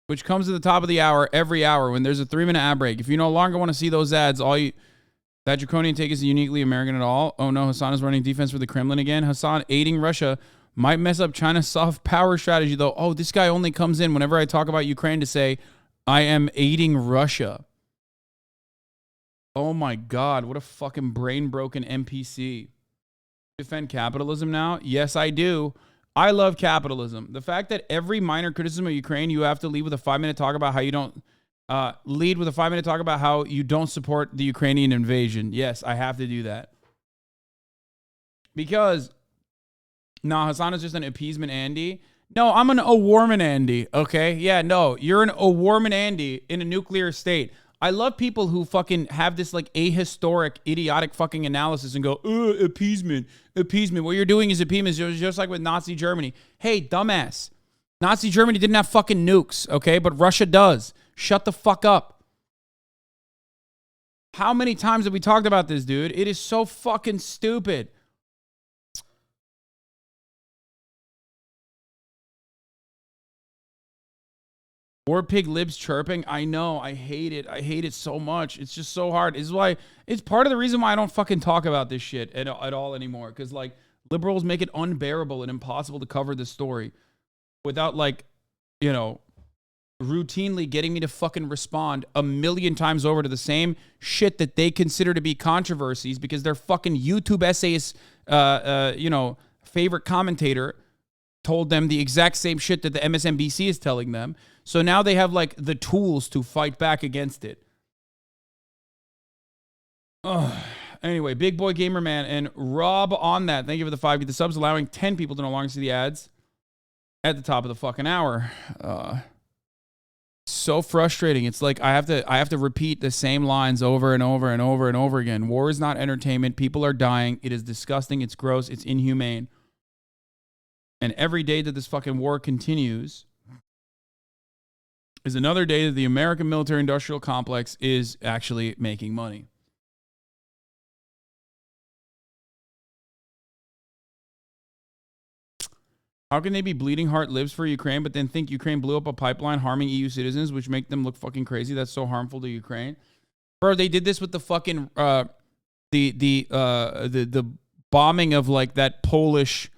A: Which comes at the top of the hour every hour when there's a 3-minute ad break. If you no longer want to see those ads, that draconian take is uniquely American at all. Oh no, Hasan is running defense for the Kremlin again. Hasan aiding Russia might mess up China's soft power strategy, though. Oh, this guy only comes in whenever I talk about Ukraine to say, I am aiding Russia. Oh my God, what a fucking brain-broken NPC. Defend capitalism now? Yes, I do. I love capitalism. The fact that every minor criticism of Ukraine, you have to lead with a 5-minute talk about how you don't support the Ukrainian invasion. Yes, I have to do that. Because, no, Hasan is just an appeasement Andy. No, I'm an O'Warman Andy, okay? Yeah, no, you're an O'Warman Andy in a nuclear state. I love people who fucking have this like ahistoric, idiotic fucking analysis and go, appeasement. What you're doing is appeasement, just like with Nazi Germany. Hey, dumbass. Nazi Germany didn't have fucking nukes, okay? But Russia does. Shut the fuck up. How many times have we talked about this, dude? It is so fucking stupid. War pig libs chirping. I know. I hate it. I hate it so much. It's just so hard. It's part of the reason why I don't fucking talk about this shit at all anymore. Because, like, liberals make it unbearable and impossible to cover this story without, like, routinely getting me to fucking respond a million times over to the same shit that they consider to be controversies because their fucking YouTube essays, favorite commentator told them the exact same shit that the MSNBC is telling them. So now they have like the tools to fight back against it. Anyway, Big Boy Gamer Man and Rob on that. Thank you for the 5 the subs, allowing 10 people to no longer see the ads at the top of the fucking hour. So frustrating. It's like I have to repeat the same lines over and over and over and over again. War is not entertainment. People are dying. It is disgusting. It's gross. It's inhumane. And every day that this fucking war continues is another day that the American military-industrial complex is actually making money. How can they be bleeding heart lives for Ukraine, but then think Ukraine blew up a pipeline harming EU citizens, which make them look fucking crazy? That's so harmful to Ukraine. Bro, they did this with the fucking the bombing of like that Polish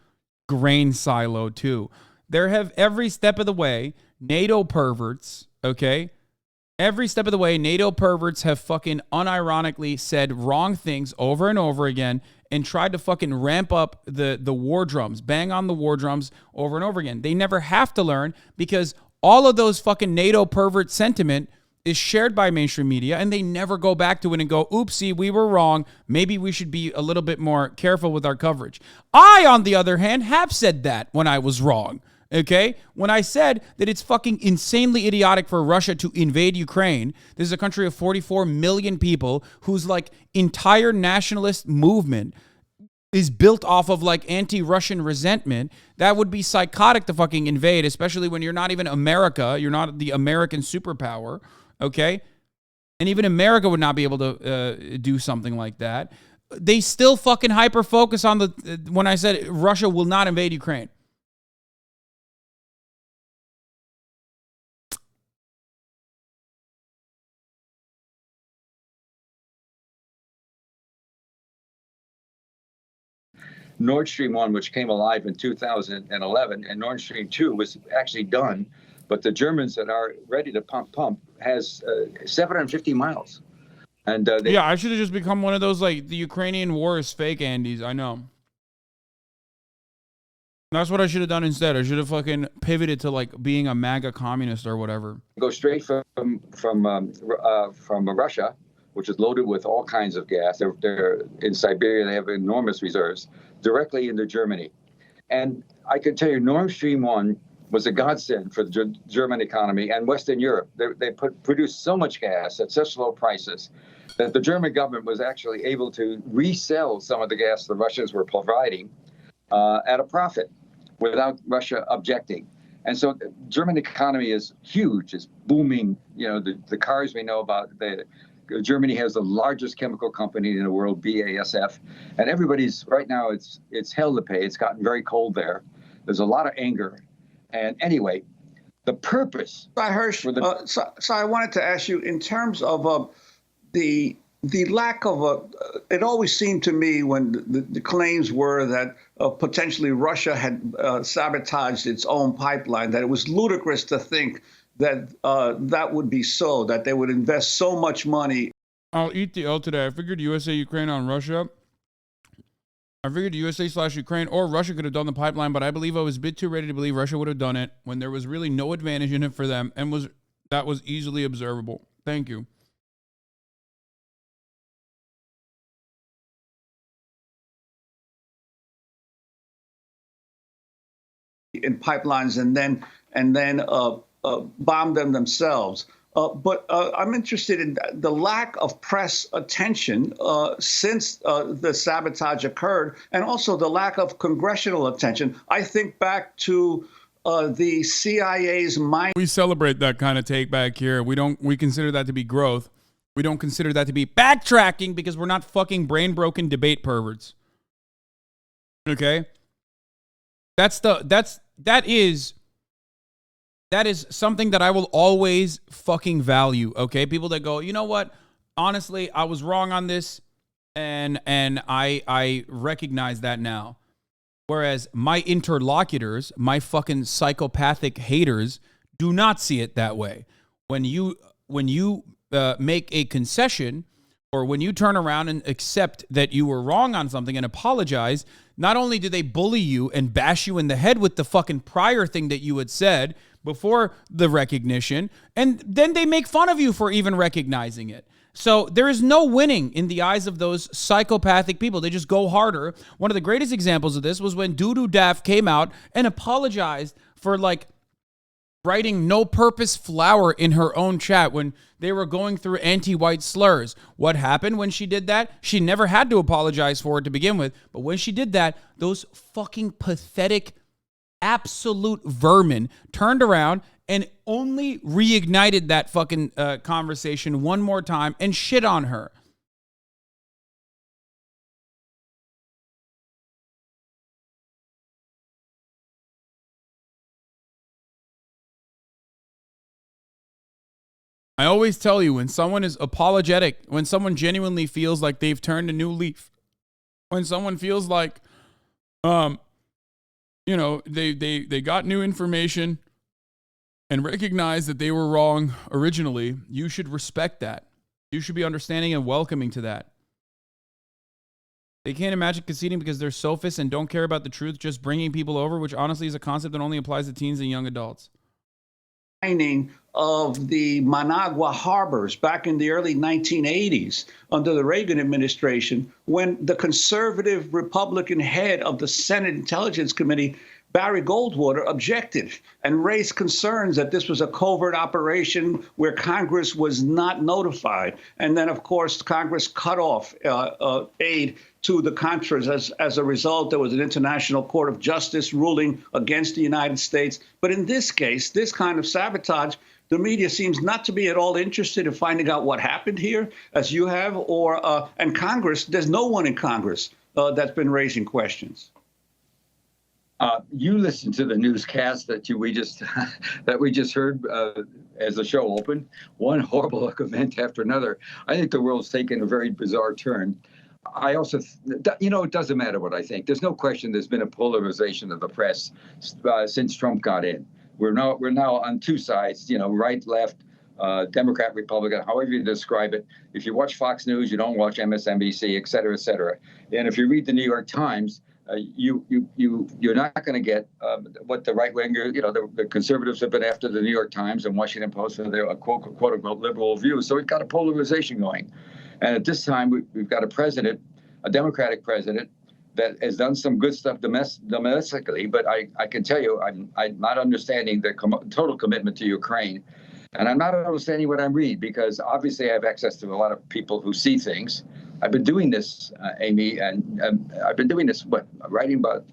A: grain silo too. There have every step of the way NATO perverts, okay? Every step of the way, NATO perverts have fucking unironically said wrong things over and over again and tried to fucking ramp up the war drums, bang on the war drums over and over again. They never have to learn because all of those fucking NATO pervert sentiment is shared by mainstream media and they never go back to it and go, oopsie, we were wrong. Maybe we should be a little bit more careful with our coverage. I, on the other hand, have said that when I was wrong. Okay? When I said that it's fucking insanely idiotic for Russia to invade Ukraine, this is a country of 44 million people whose like entire nationalist movement is built off of like anti-Russian resentment. That would be psychotic to fucking invade, especially when you're not even America. You're not the American superpower. Okay? And even America would not be able to do something like that. They still fucking hyper-focus on when I said Russia will not invade Ukraine.
Q: Nord Stream 1, which came alive in 2011, and Nord Stream 2 was actually done, but the Germans that are ready to pump has 750 miles. And
A: yeah, I should have just become one of those, like, the Ukrainian war is fake Andys. I know. That's what I should have done instead. I should have fucking pivoted to, like, being a MAGA communist or whatever.
Q: Go straight from Russia, which is loaded with all kinds of gas. They're in Siberia. They have enormous reserves, directly into Germany. And I can tell you, Nord Stream 1 was a godsend for the German economy and Western Europe. They produced so much gas at such low prices that the German government was actually able to resell some of the gas the Russians were providing at a profit without Russia objecting. And so the German economy is huge. It's booming. You know, the cars we know about, Germany has the largest chemical company in the world, BASF, and everybody's right now. It's hell to pay. It's gotten very cold there. There's a lot of anger, and anyway, the purpose.
R: Hersh, so I wanted to ask you in terms of the lack of it always seemed to me when the claims were that potentially Russia had sabotaged its own pipeline, that it was ludicrous to think that that would be so, that they would invest so much money.
A: I'll eat the L today. I figured USA, Ukraine on Russia. I figured USA/Ukraine or Russia could have done the pipeline, but I believe I was a bit too ready to believe Russia would have done it when there was really no advantage in it for them and that was easily observable. Thank you.
R: In pipelines and then bomb them themselves. But I'm interested in the lack of press attention since the sabotage occurred, and also the lack of congressional attention. I think back to the CIA's mind.
A: We celebrate that kind of take back here. We consider that to be growth. We don't consider that to be backtracking because we're not fucking brain broken debate perverts. Okay? That is something that I will always fucking value, okay? People that go, you know what? Honestly, I was wrong on this, and I recognize that now. Whereas my interlocutors, my fucking psychopathic haters, do not see it that way. When you make a concession, or when you turn around and accept that you were wrong on something and apologize, not only do they bully you and bash you in the head with the fucking prior thing that you had said before the recognition, and then they make fun of you for even recognizing it. So there is no winning in the eyes of those psychopathic people. They just go harder. One of the greatest examples of this was when Doodoo Daff came out and apologized for like writing no purpose flower in her own chat when they were going through anti-white slurs. What happened when she did that? She never had to apologize for it to begin with. But when she did that, those fucking pathetic, absolute vermin turned around and only reignited that fucking conversation one more time and shit on her. I always tell you, when someone is apologetic, when someone genuinely feels like they've turned a new leaf, when someone feels like, they got new information and recognize that they were wrong originally, you should respect that. You should be understanding and welcoming to that. They can't imagine conceding because they're sophists and don't care about the truth, just bringing people over, which honestly is a concept that only applies to teens and young adults.
R: Of the Managua harbors back in the early 1980s under the Reagan administration, when the conservative Republican head of the Senate Intelligence Committee, Barry Goldwater, objected and raised concerns that this was a covert operation where Congress was not notified. And then, of course, Congress cut off aid to the Contras. As a result, there was an International Court of Justice ruling against the United States. But in this case, this kind of sabotage, the media seems not to be at all interested in finding out what happened here, as you have, and Congress, there's no one in Congress that's been raising questions.
Q: You listened to the newscast that we just heard as the show opened. One horrible event after another. I think the world's taken a very bizarre turn. I also, it doesn't matter what I think. There's no question there's been a polarization of the press since Trump got in. We're now on two sides, right, left, Democrat, Republican, however you describe it. If you watch Fox News, you don't watch MSNBC, et cetera, et cetera. And if you read the New York Times, you're not going to get what the right winger, the conservatives have been after the New York Times and Washington Post for their quote unquote liberal views. So we've got a polarization going, and at this time we've got a Democratic president that has done some good stuff domestically, but I can tell you I'm not understanding the total commitment to Ukraine, and I'm not understanding what I read, because obviously I have access to a lot of people who see things. I've been doing this, Amy, and I've been doing this, writing about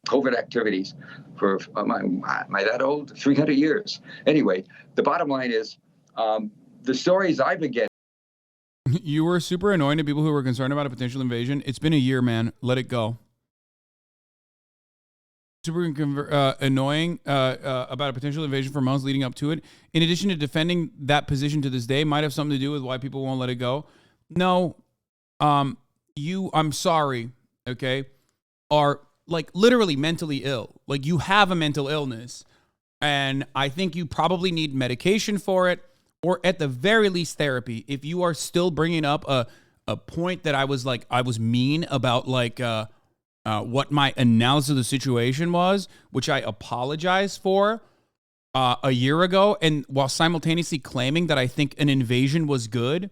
Q: COVID activities for, am I that old? 300 years. Anyway, the bottom line is the stories I've been getting.
A: You were super annoying to people who were concerned about a potential invasion. It's been a year, man. Let it go. Super annoying about a potential invasion for months leading up to it. In addition to defending that position to this day, might have something to do with why people won't let it go. No, I'm sorry, okay, are like literally mentally ill. Like, you have a mental illness, and I think you probably need medication for it, or at the very least therapy. If you are still bringing up a point that I was mean about, like what my analysis of the situation was, which I apologize for a year ago, and while simultaneously claiming that I think an invasion was good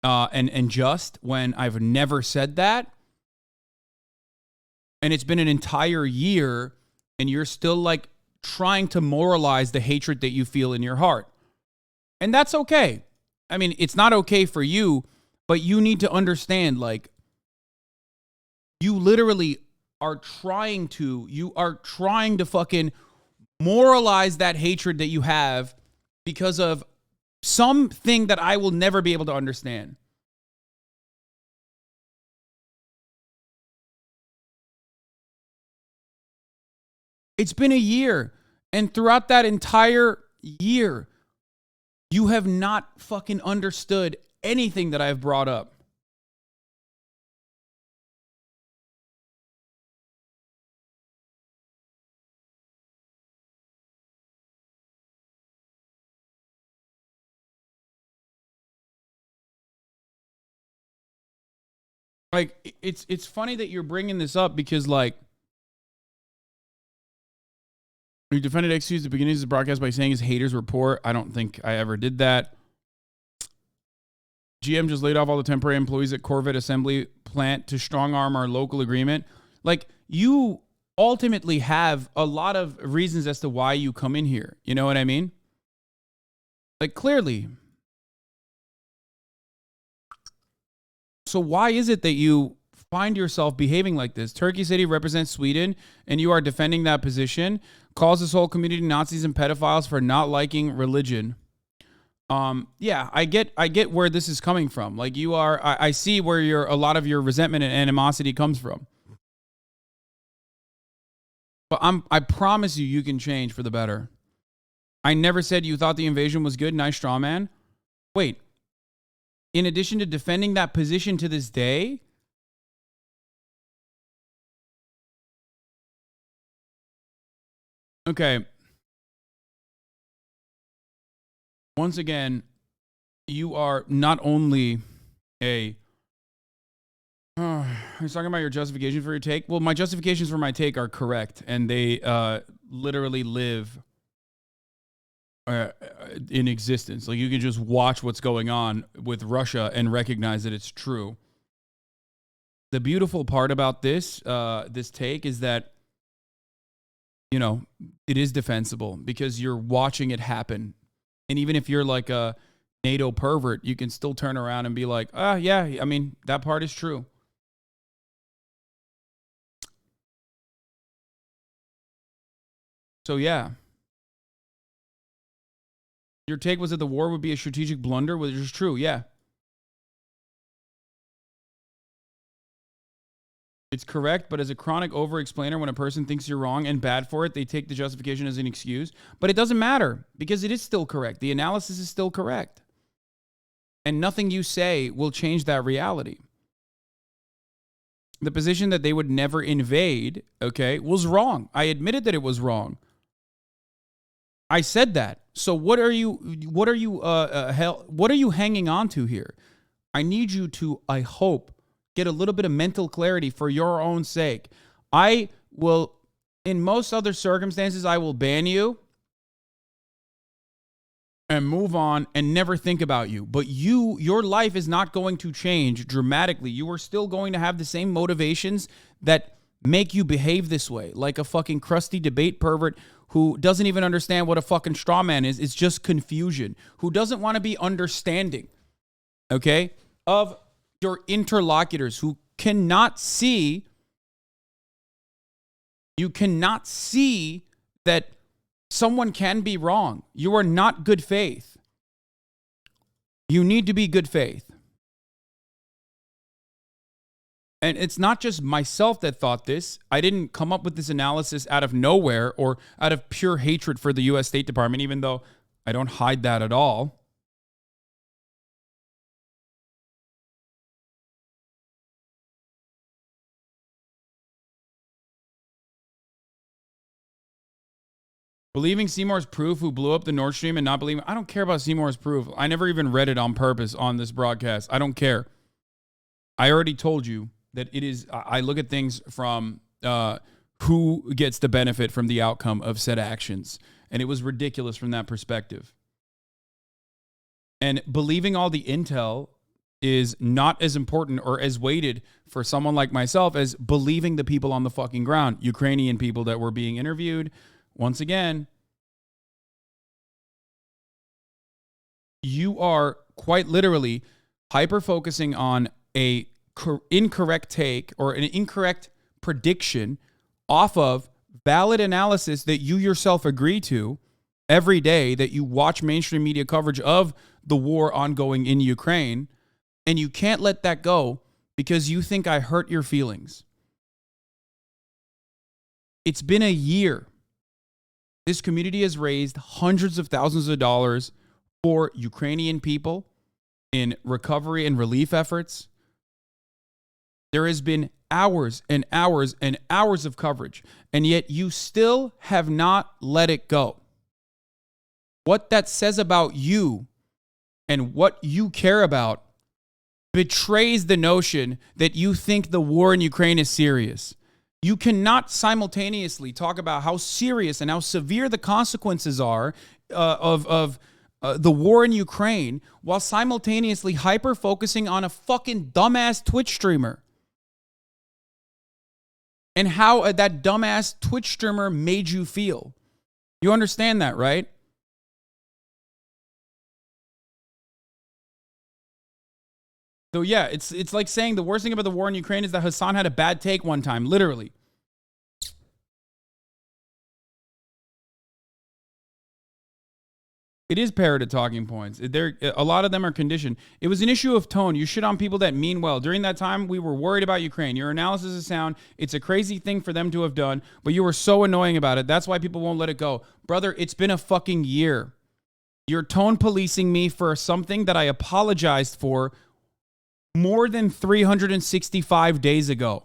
A: and just, when I've never said that. And it's been an entire year, and you're still like trying to moralize the hatred that you feel in your heart. And that's okay. I mean, it's not okay for you, but you need to understand, like, you literally are trying to fucking moralize that hatred that you have because of something that I will never be able to understand. It's been a year, and throughout that entire year, you have not fucking understood anything that I've brought up. Like, it's funny that you're bringing this up because, like, you defended XQ's at the beginning of the broadcast by saying his haters were poor. I don't think I ever did that. GM just laid off all the temporary employees at Corvette assembly plant to strong arm our local agreement. Like, you ultimately have a lot of reasons as to why you come in here. You know what I mean? Like, clearly. So why is it that you find yourself behaving like this? Turkey City represents Sweden, and you are defending that position. Calls this whole community Nazis and pedophiles for not liking religion. Yeah, I get where this is coming from. Like, you are, I see where a lot of your resentment and animosity comes from. But I promise you can change for the better. I never said you thought the invasion was good. Nice straw man. Wait. In addition to defending that position to this day, okay. Once again, you are not only a... I was talking about your justification for your take. Well, my justifications for my take are correct, and they literally live in existence. Like, you can just watch what's going on with Russia and recognize that it's true. The beautiful part about this take is that, you know, it is defensible because you're watching it happen. And even if you're like a NATO pervert, you can still turn around and be like, yeah, I mean, that part is true. So, yeah. Your take was that the war would be a strategic blunder, which is true, yeah. It's correct, but as a chronic over-explainer, when a person thinks you're wrong and bad for it, they take the justification as an excuse. But it doesn't matter, because it is still correct. The analysis is still correct. And nothing you say will change that reality. The position that they would never invade, okay, was wrong. I admitted that it was wrong. I said that. So what are you hanging on to here? I need you to, I hope, get a little bit of mental clarity for your own sake. I will, in most other circumstances, I will ban you and move on and never think about you. But your life is not going to change dramatically. You are still going to have the same motivations that make you behave this way, like a fucking crusty debate pervert who doesn't even understand what a fucking straw man is. It's just confusion. Who doesn't want to be understanding, okay, of your interlocutors, who cannot see, you cannot see that someone can be wrong. You are not good faith. You need to be good faith. And it's not just myself that thought this. I didn't come up with this analysis out of nowhere or out of pure hatred for the U.S. State Department, even though I don't hide that at all. Believing Seymour's proof, who blew up the Nord Stream, and not believing... I don't care about Seymour's proof. I never even read it on purpose on this broadcast. I don't care. I already told you that it is... I look at things from who gets the benefit from the outcome of said actions. And it was ridiculous from that perspective. And believing all the intel is not as important or as weighted for someone like myself as believing the people on the fucking ground. Ukrainian people that were being interviewed. Once again, you are quite literally hyper-focusing on a incorrect take or an incorrect prediction off of valid analysis that you yourself agree to every day that you watch mainstream media coverage of the war ongoing in Ukraine, and you can't let that go because you think I hurt your feelings. It's been a year. This community has raised hundreds of thousands of dollars for Ukrainian people in recovery and relief efforts. There has been hours and hours and hours of coverage, and yet you still have not let it go. What that says about you and what you care about betrays the notion that you think the war in Ukraine is serious. You cannot simultaneously talk about how serious and how severe the consequences are of the war in Ukraine while simultaneously hyper-focusing on a fucking dumbass Twitch streamer. And how that dumbass Twitch streamer made you feel. You understand that, right? So yeah, it's like saying the worst thing about the war in Ukraine is that Hasan had a bad take one time, literally. It is parroted talking points. A lot of them are conditioned. It was an issue of tone. You shit on people that mean well. During that time, we were worried about Ukraine. Your analysis is sound. It's a crazy thing for them to have done, but you were so annoying about it. That's why people won't let it go. Brother, it's been a fucking year. You're tone policing me for something that I apologized for more than 365 days ago.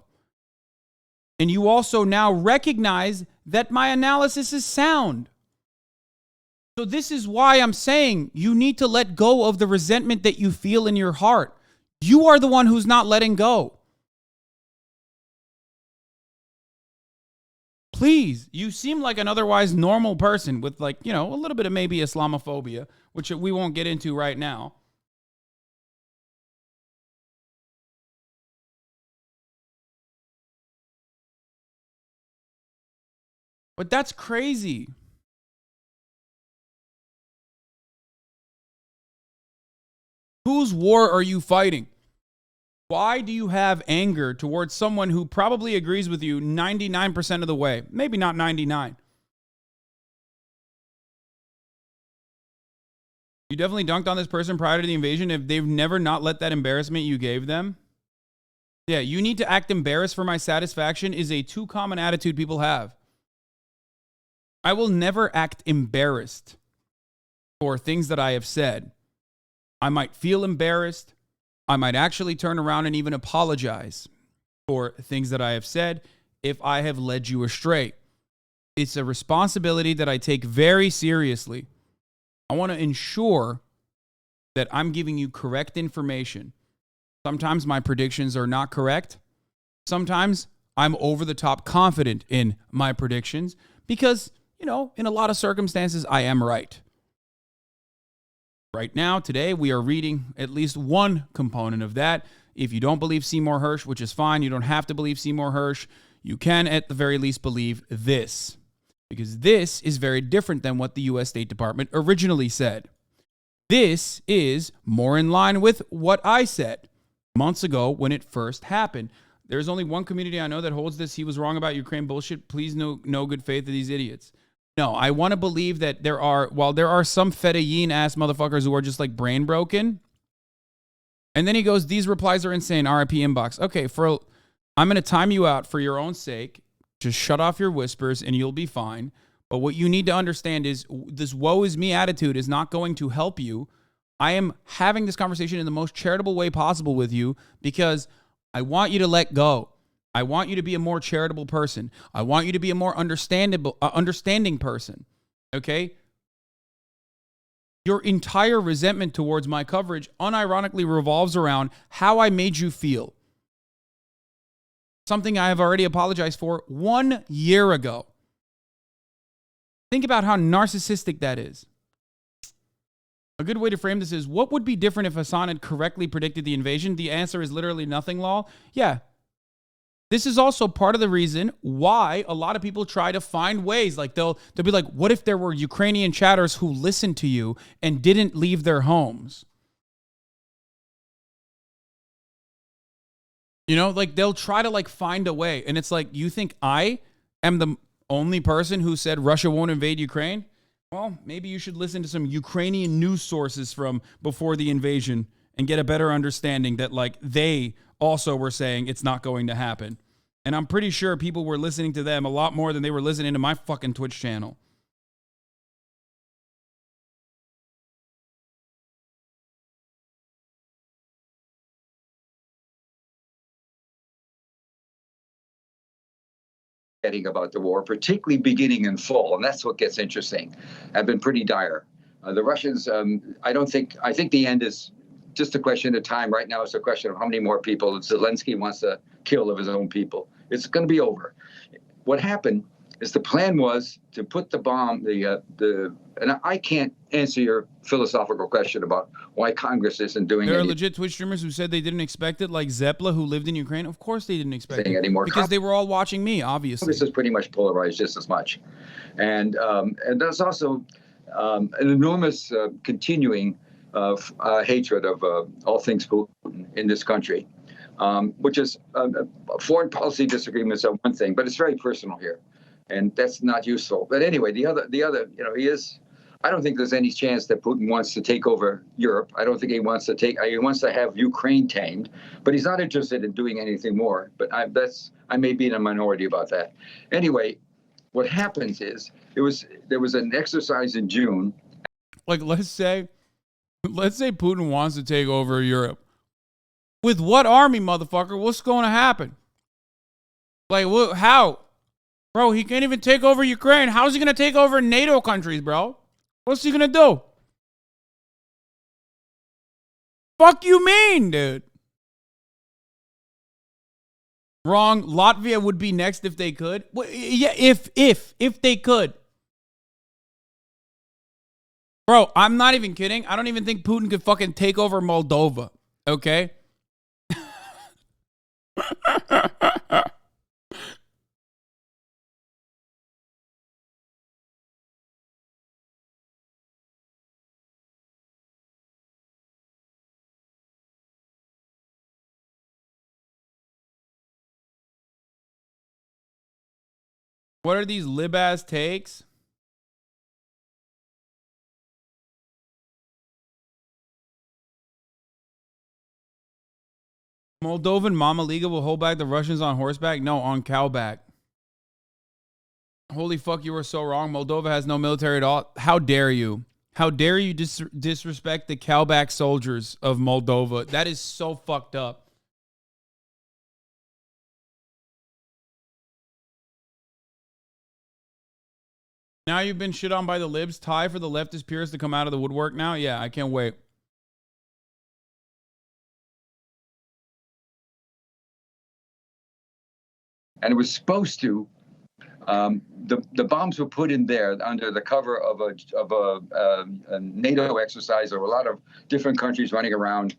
A: And you also now recognize that my analysis is sound. So this is why I'm saying you need to let go of the resentment that you feel in your heart. You are the one who's not letting go. Please, you seem like an otherwise normal person with, like, you know, a little bit of maybe Islamophobia, which we won't get into right now. But that's crazy. Whose war are you fighting? Why do you have anger towards someone who probably agrees with you 99% of the way? Maybe not 99. You definitely dunked on this person prior to the invasion if they've never not let that embarrassment you gave them. Yeah, you need to act embarrassed for my satisfaction is a too common attitude people have. I will never act embarrassed for things that I have said. I might feel embarrassed. I might actually turn around and even apologize for things that I have said if I have led you astray. It's a responsibility that I take very seriously. I want to ensure that I'm giving you correct information. Sometimes my predictions are not correct. Sometimes I'm over the top confident in my predictions because, you know, in a lot of circumstances, I am right. Right now, today, we are reading at least one component of that. If you don't believe Seymour Hersh, which is fine, you don't have to believe Seymour Hersh. You can, at the very least, believe this. Because this is very different than what the U.S. State Department originally said. This is more in line with what I said months ago when it first happened. There's only one community I know that holds this. He was wrong about Ukraine bullshit. Please no good faith of these idiots. No, I want to believe that while there are some fedayeen-ass motherfuckers who are just like brain broken. And then he goes, these replies are insane, RIP inbox. Okay, I'm going to time you out for your own sake. Just shut off your whispers and you'll be fine. But what you need to understand is this woe is me attitude is not going to help you. I am having this conversation in the most charitable way possible with you because I want you to let go. I want you to be a more charitable person. I want you to be a more understanding person. Okay? Your entire resentment towards my coverage unironically revolves around how I made you feel. Something I have already apologized for 1 year ago. Think about how narcissistic that is. A good way to frame this is, what would be different if Hasan had correctly predicted the invasion? The answer is literally nothing, lol. Yeah. This is also part of the reason why a lot of people try to find ways. Like they'll be like, what if there were Ukrainian chatters who listened to you and didn't leave their homes? You know, like they'll try to like find a way. And it's like, you think I am the only person who said Russia won't invade Ukraine? Well, maybe you should listen to some Ukrainian news sources from before the invasion and get a better understanding that like they also were saying it's not going to happen. And I'm pretty sure people were listening to them a lot more than they were listening to my fucking Twitch channel.
Q: About the war, particularly beginning in fall, and that's what gets interesting, have been pretty dire. The Russians, I think the end is just a question of time. Right now, it's a question of how many more people Zelensky wants to kill of his own people. It's going to be over. What happened is the plan was to put the bomb, and I can't answer your philosophical question about why Congress isn't doing
A: There are
Q: anything
A: legit Twitch streamers who said they didn't expect it, like Zeppla, who lived in Ukraine. Of course they didn't expect it.
Q: anymore.
A: Because they were all watching me, obviously.
Q: Congress is pretty much polarized just as much. And there's also an enormous continuing hatred of all things Putin in this country, which is foreign policy disagreements are one thing, but it's very personal here. And that's not useful. But anyway, the other, I don't think there's any chance that Putin wants to take over Europe. I don't think he wants to have Ukraine tamed, but he's not interested in doing anything more. But I may be in a minority about that. Anyway, what happens is there was an exercise in June.
A: Like, let's say Putin wants to take over Europe. With what army, motherfucker? What's going to happen? Like, how? Bro, he can't even take over Ukraine. How's he going to take over NATO countries, bro? What's he going to do? Fuck you mean, dude? Wrong. Latvia would be next if they could. Well, yeah, if they could. Bro, I'm not even kidding. I don't even think Putin could fucking take over Moldova. Okay? What are these lib-ass takes? Moldovan Mama Liga will hold back the Russians on horseback? No, on cowback. Holy fuck, you are so wrong. Moldova has no military at all. How dare you? How dare you disrespect the cowback soldiers of Moldova? That is so fucked up. Now you've been shit on by the libs. Tie for the leftist peers to come out of the woodwork now? Yeah, I can't wait.
Q: And it was supposed to, the bombs were put in there under the cover of a NATO exercise. There were a lot of different countries running around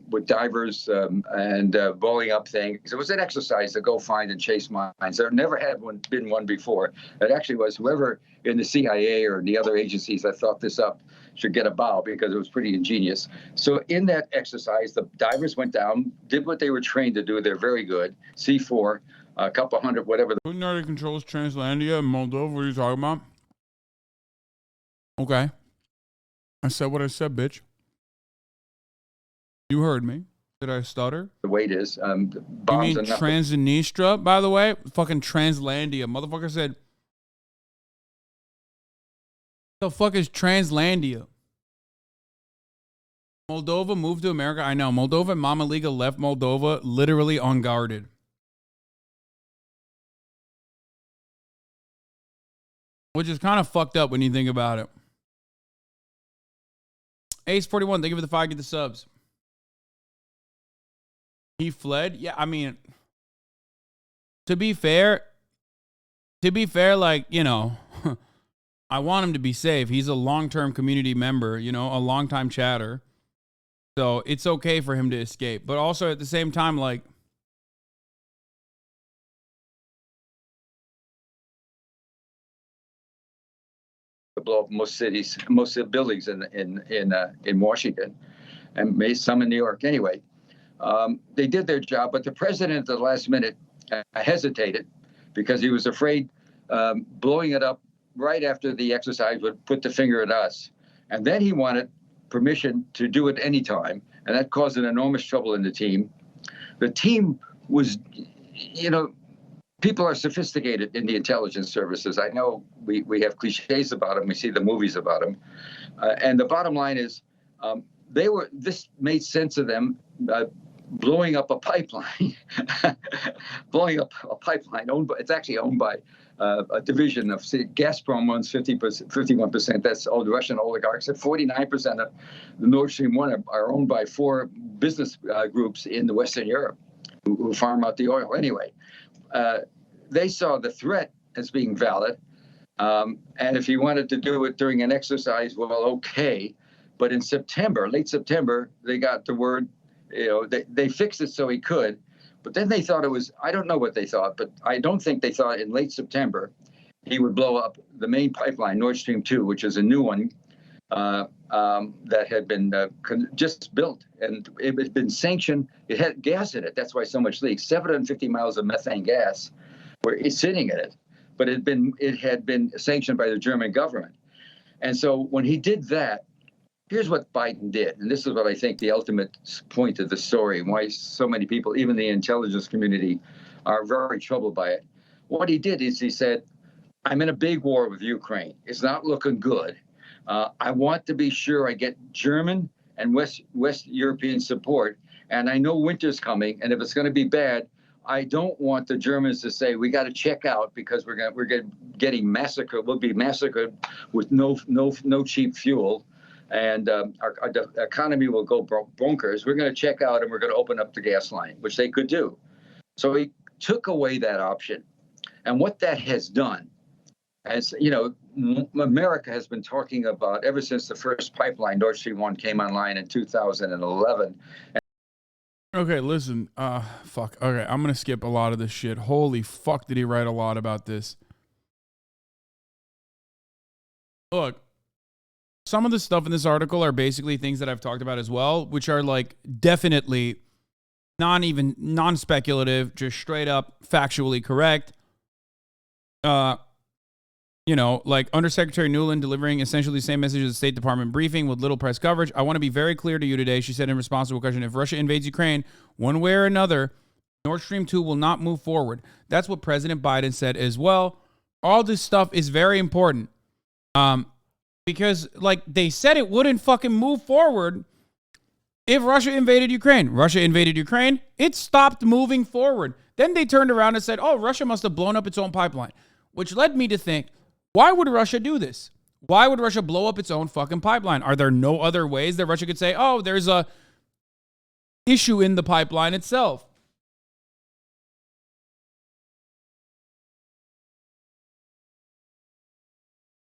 Q: with divers and blowing up things. It was an exercise to go find and chase mines. There never had been one before. It actually was whoever in the CIA or the other agencies that thought this up should get a bow because it was pretty ingenious. So in that exercise, the divers went down, did what they were trained to do. They're very good. C4. A couple hundred, whatever.
A: Putin already controls Translandia and Moldova. What are you talking about? Okay. I said what I said, bitch. You heard me. Did I stutter?
Q: The way it is.
A: You mean Transnistria, by the way? Fucking Translandia. Motherfucker said, the fuck is Translandia? Moldova moved to America? I know. Moldova and Mama Liga left Moldova literally unguarded. Which is kind of fucked up when you think about it. Ace41, thank you for the 5, get the subs. He fled? Yeah, I mean, to be fair, like, you know, I want him to be safe. He's a long-term community member, you know, a long-time chatter. So it's okay for him to escape. But also at the same time, like,
Q: blow up most cities, most of the buildings in Washington, and some in New York. Anyway, they did their job, but the president at the last minute hesitated because he was afraid blowing it up right after the exercise would put the finger at us, and then he wanted permission to do it anytime, and that caused an enormous trouble in the team. The team was, you know, people are sophisticated in the intelligence services. I know we have cliches about them. We see the movies about them. And the bottom line is this made sense of them blowing up a pipeline, blowing up a pipeline it's actually owned by a division of Gazprom owns 51%. That's all the Russian oligarchs. And 49% of the Nord Stream 1 are owned by 4 business groups in the Western Europe who farm out the oil. Anyway, they saw the threat as being valid. And if he wanted to do it during an exercise, well, okay. But in September, late September, they got the word, they fixed it so he could. But then they thought it was, I don't know what they thought, but I don't think they thought in late September he would blow up the main pipeline, Nord Stream 2, which is a new one that had been just built. And it had been sanctioned. It had gas in it. That's why so much leaks. 750 miles of methane gas were sitting in it. But it had been sanctioned by the German government. And so when he did that, here's what Biden did, and this is what I think the ultimate point of the story, and why so many people, even the intelligence community, are very troubled by it. What he did is he said, I'm in a big war with Ukraine. It's not looking good. I want to be sure I get German and West European support, and I know winter's coming, and if it's going to be bad, I don't want the Germans to say we got to check out because we're getting massacred. We'll be massacred with no cheap fuel. And our economy will go bonkers. We're going to check out and we're going to open up the gas line, which they could do. So he took away that option. And what that has done, as America has been talking about ever since the first pipeline, Nord Stream 1, came online in 2011.
A: Okay, listen. Fuck. Okay, I'm going to skip a lot of this shit. Holy fuck, did he write a lot about this? Look. Some of the stuff in this article are basically things that I've talked about as well, which are like definitely non-speculative, just straight up factually correct. Like Undersecretary Nuland delivering essentially the same message as the State Department briefing with little press coverage. I want to be very clear to you today, she said in response to a question, if Russia invades Ukraine, one way or another, Nord Stream 2 will not move forward. That's what President Biden said as well. All this stuff is very important. Because, like, they said it wouldn't fucking move forward if Russia invaded Ukraine. Russia invaded Ukraine. It stopped moving forward. Then they turned around and said, oh, Russia must have blown up its own pipeline. Which led me to think, why would Russia do this? Why would Russia blow up its own fucking pipeline? Are there no other ways that Russia could say, oh, there's a issue in the pipeline itself?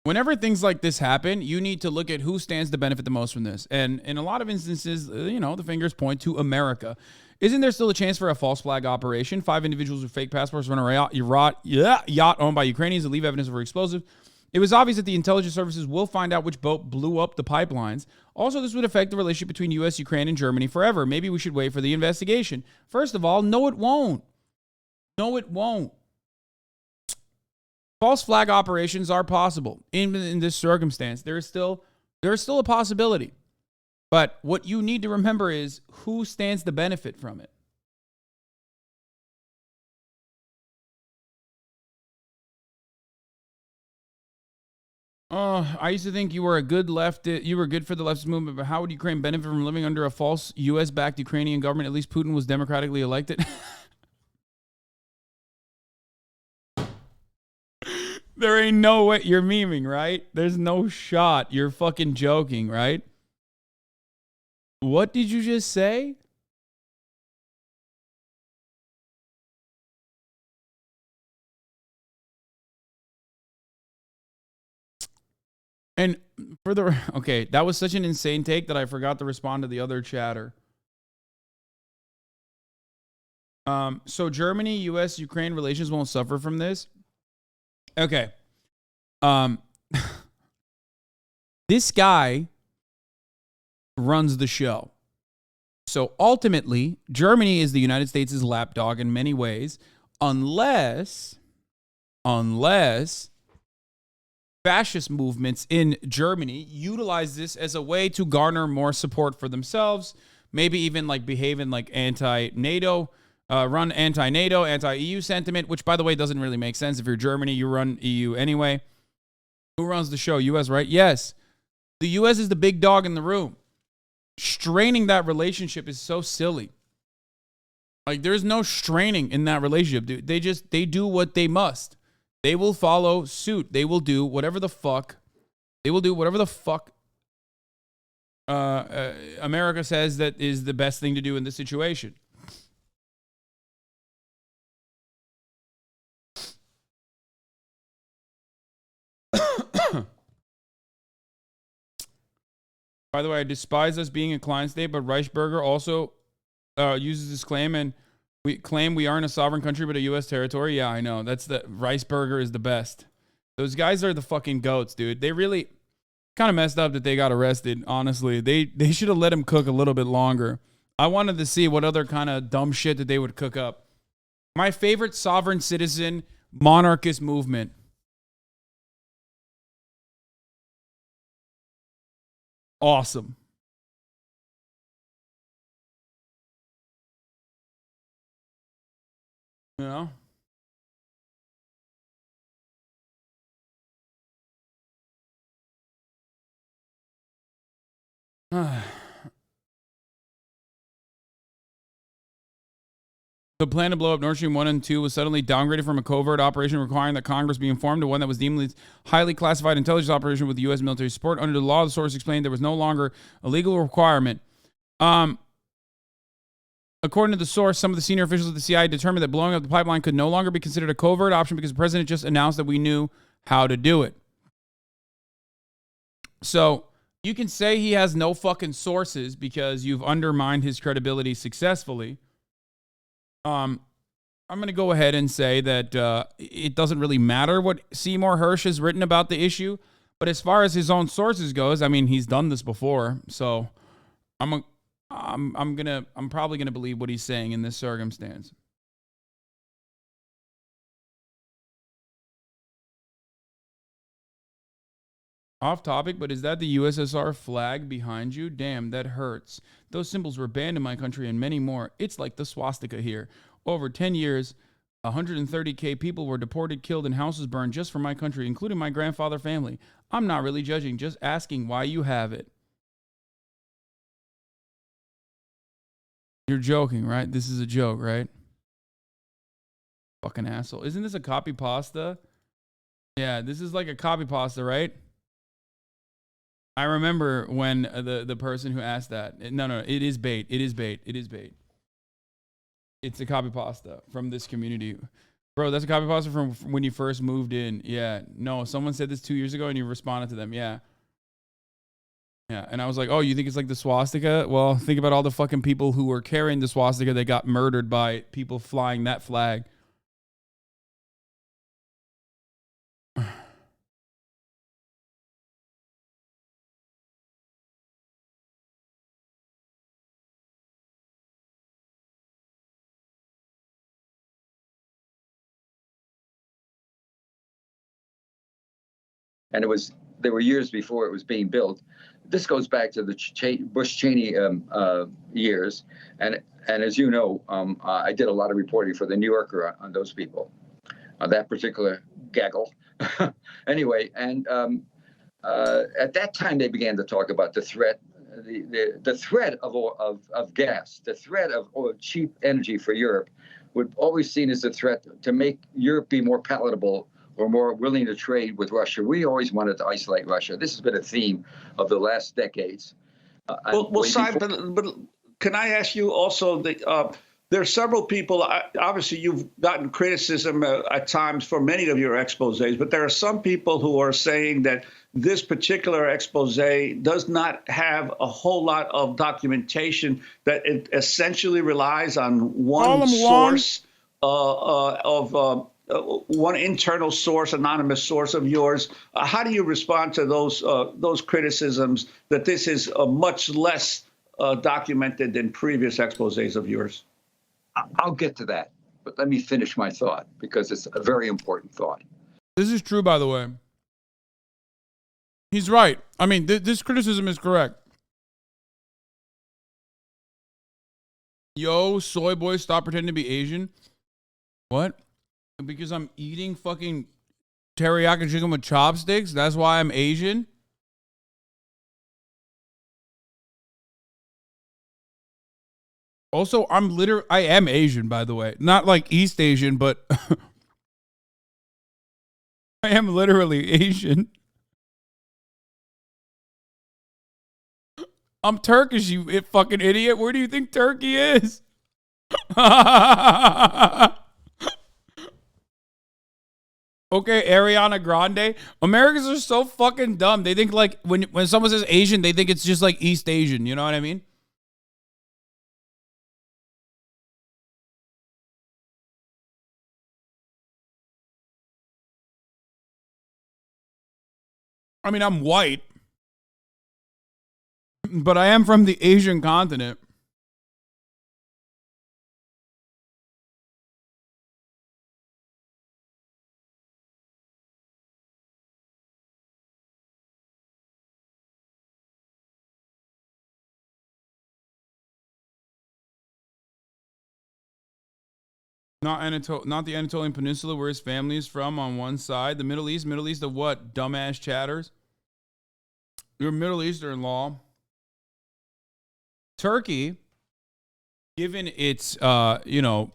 A: Whenever things like this happen, you need to look at who stands to benefit the most from this. And in a lot of instances, the fingers point to America. Isn't there still a chance for a false flag operation? 5 individuals with fake passports run a yacht owned by Ukrainians that leave evidence of explosives. It was obvious that the intelligence services will find out which boat blew up the pipelines. Also, this would affect the relationship between U.S., Ukraine, and Germany forever. Maybe we should wait for the investigation. First of all, no, it won't. No, it won't. False flag operations are possible. In this circumstance, there is still a possibility. But what you need to remember is who stands to benefit from it. I used to think you were good for the leftist movement, but how would Ukraine benefit from living under a false U.S.-backed Ukrainian government? At least Putin was democratically elected. There ain't no way. You're memeing, right? There's no shot. You're fucking joking, right? What did you just say? And okay, that was such an insane take that I forgot to respond to the other chatter. So Germany, U.S., Ukraine relations won't suffer from this. Okay. This guy runs the show. So ultimately, Germany is the United States' lapdog in many ways, unless fascist movements in Germany utilize this as a way to garner more support for themselves, maybe even like behaving like anti-NATO, run anti-NATO, anti-EU sentiment, which, by the way, doesn't really make sense. If you're Germany, you run EU anyway. Who runs the show? U.S., right? Yes. The U.S. is the big dog in the room. Straining that relationship is so silly. Like, there's no straining in that relationship, dude. They do what they must. they will follow suit. They will do whatever the fuck. They will do whatever the fuck America says that is the best thing to do in this situation. By the way, I despise us being a client state, but Reichberger also uses this claim, and we claim we aren't a sovereign country but a U.S. territory. Yeah, I know. That's the Reichberger is the best. Those guys are the fucking goats, dude. They really kind of messed up that they got arrested, honestly. They should have let him cook a little bit longer. I wanted to see what other kind of dumb shit that they would cook up. My favorite sovereign citizen monarchist movement. Awesome. You know? The plan to blow up Nord Stream 1 and 2 was suddenly downgraded from a covert operation requiring that Congress be informed to one that was deemed highly classified intelligence operation with U.S. military support. Under the law, the source explained there was no longer a legal requirement. According to the source, some of the senior officials of the CIA determined that blowing up the pipeline could no longer be considered a covert option because the president just announced that we knew how to do it. So you can say he has no fucking sources because you've undermined his credibility successfully. I'm going to go ahead and say that it doesn't really matter what Seymour Hersh has written about the issue, but as far as his own sources goes, I mean, he's done this before, so I'm probably gonna believe what he's saying in this circumstance. Off topic, but is that the USSR flag behind you? Damn, that hurts. Those symbols were banned in my country and many more. It's like the swastika here. Over 10 years, 130,000 people were deported, killed, and houses burned just for my country, including my grandfather family. I'm not really judging, just asking why you have it. You're joking, right? This is a joke, right? Fucking asshole. Isn't this a copy pasta? Yeah, this is like a copy pasta, right? I remember when the person who asked that. No, it is bait. It is bait. It is bait. It's a copy pasta from this community. Bro, that's a copy pasta from when you first moved in. Yeah. No, someone said this 2 years ago and you responded to them. Yeah. Yeah. And I was like, oh, you think it's like the swastika? Well, think about all the fucking people who were carrying the swastika that got murdered by people flying that flag.
Q: And there were years before it was being built. This goes back to the Bush-Cheney years, and as you know, I did a lot of reporting for the New Yorker on those people, on that particular gaggle. Anyway, and at that time they began to talk about the threat, the threat of gas, the threat of cheap energy for Europe, would always seen as a threat to make Europe be more palatable or more willing to trade with Russia. We always wanted to isolate Russia. This has been a theme of the last decades.
R: Well, Simon, but can I ask you also that there are several people, obviously you've gotten criticism at times for many of your exposés, but there are some people who are saying that this particular expose does not have a whole lot of documentation, that it essentially relies on one source of one internal source, anonymous source of yours. How do you respond to those criticisms that this is much less documented than previous exposés of yours?
Q: I'll get to that, but let me finish my thought because it's a very important thought.
A: This is true, by the way. He's right. I mean, this criticism is correct. Yo, soy boy, stop pretending to be Asian. What? Because I'm eating fucking teriyaki chicken with chopsticks? That's why I'm Asian? Also, I am Asian, by the way. Not like East Asian, but I am literally Asian. I'm Turkish, you fucking idiot. Where do you think Turkey is? Okay, Ariana Grande. Americans are so fucking dumb. They think like when someone says Asian, they think it's just like East Asian. You know what I mean? I mean, I'm white, but I am from the Asian continent. Not the Anatolian Peninsula, where his family is from on one side. The Middle East of what? Dumbass chatters. You're Middle Eastern law. Turkey, given its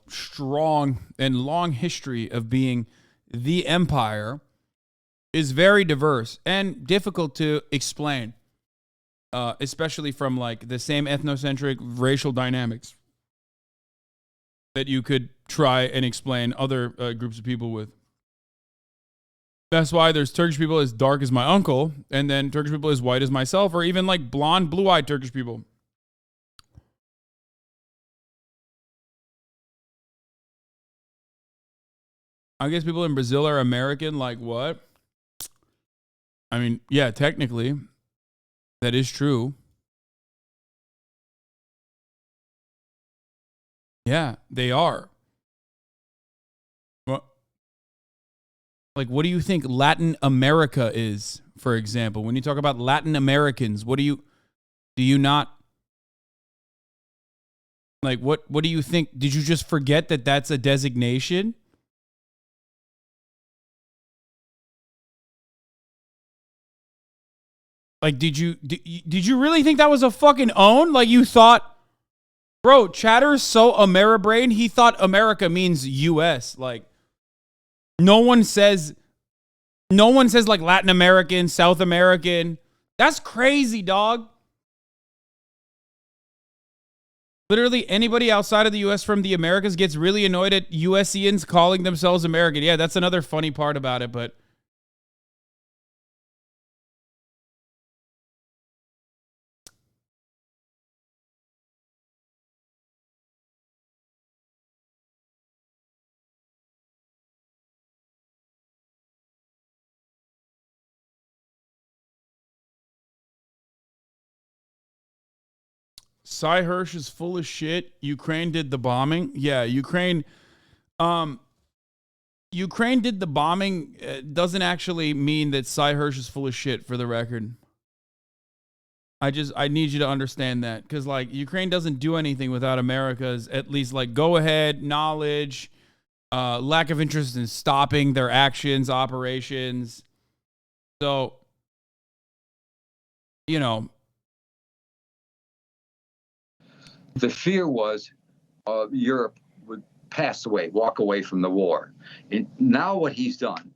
A: strong and long history of being the empire, is very diverse and difficult to explain, especially from like the same ethnocentric racial dynamics that you could try and explain other groups of people with. That's why there's Turkish people as dark as my uncle, and then Turkish people as white as myself, or even like blonde, blue-eyed Turkish people. I guess people in Brazil are American, like what? I mean, yeah, technically, that is true. Yeah, they are. Well, like, what do you think Latin America is, for example? When you talk about Latin Americans, do you not, like, what do you think? Did you just forget that that's a designation? Like, did you really think that was a fucking own? Like, you thought, bro, Chatter's so Ameribrain, he thought America means U.S. Like, no one says like Latin American, South American. That's crazy, dog. Literally anybody outside of the U.S. from the Americas gets really annoyed at USians calling themselves American. Yeah, that's another funny part about it, but Cy Hersh is full of shit. Ukraine did the bombing. Yeah, Ukraine did the bombing. Doesn't actually mean that Cy Hersh is full of shit, for the record. I need you to understand that, because like Ukraine doesn't do anything without America's at least like go ahead, knowledge, lack of interest in stopping their actions, operations. So, you know.
Q: The fear was Europe would pass away, walk away from the war. Now what he's done,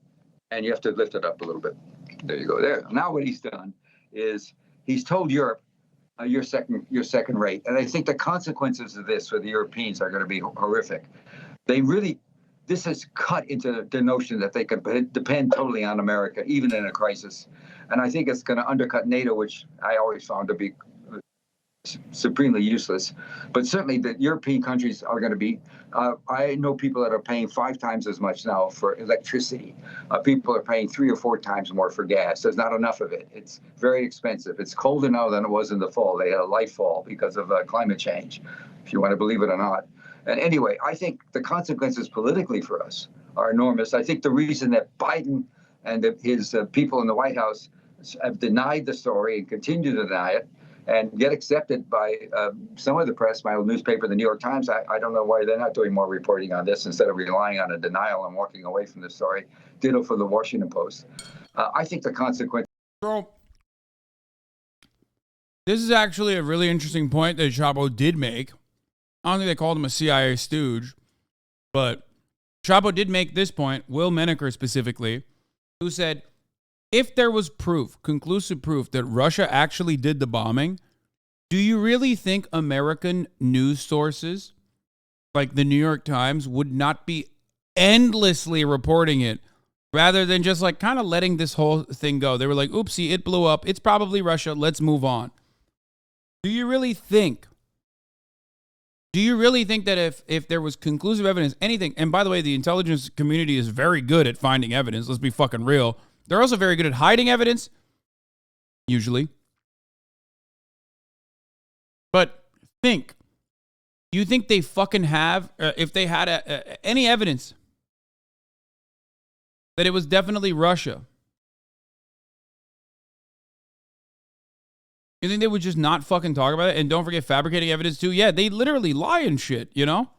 Q: and you have to lift it up a little bit. There you go. There. Now what he's done is he's told Europe, you're second rate. And I think the consequences of this for the Europeans are going to be horrific. This has cut into the notion that they can depend totally on America, even in a crisis. And I think it's going to undercut NATO, which I always found to be supremely useless. But certainly the European countries are going to be, I know people that are paying 5 times as much now for electricity. People are paying 3 or 4 times more for gas. There's not enough of it. It's very expensive. It's colder now than it was in the fall. They had a light fall because of climate change, if you want to believe it or not. And anyway, I think the consequences politically for us are enormous. I think the reason that Biden and his people in the White House have denied the story and continue to deny it, and get accepted by some of the press, my old newspaper, the New York Times. I don't know why they're not doing more reporting on this instead of relying on a denial and walking away from the story. Ditto for the Washington Post. I think the consequence.
A: Bro, this is actually a really interesting point that Chapo did make. I don't think they called him a CIA stooge, but Chapo did make this point, Will Menaker specifically, who said, if there was proof, conclusive proof, that Russia actually did the bombing, do you really think American news sources like the New York Times would not be endlessly reporting it rather than just like kind of letting this whole thing go? They were like, oopsie, it blew up. It's probably Russia. Let's move on. Do you really think that if there was conclusive evidence, anything, and by the way, the intelligence community is very good at finding evidence. Let's be fucking real. They're also very good at hiding evidence, usually. But think, you think they fucking have, if they had any evidence that it was definitely Russia, you think they would just not fucking talk about it? And don't forget fabricating evidence too. Yeah, they literally lie and shit, you know?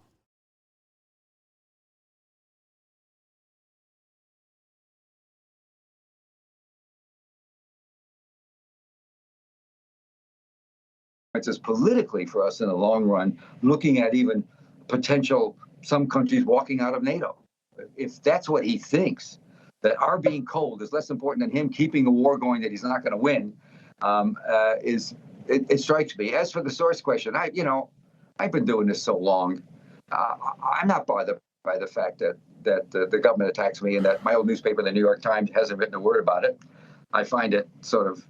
S: It's politically for us in the long run, looking at even potential some countries walking out of NATO. If that's what he thinks, that our being cold is less important than him keeping a war going that he's not going to win, it strikes me. As for the source question, I've been doing this so long, I'm not bothered by the fact that the government attacks me and that my old newspaper, the New York Times, hasn't written a word about it. I find it sort of,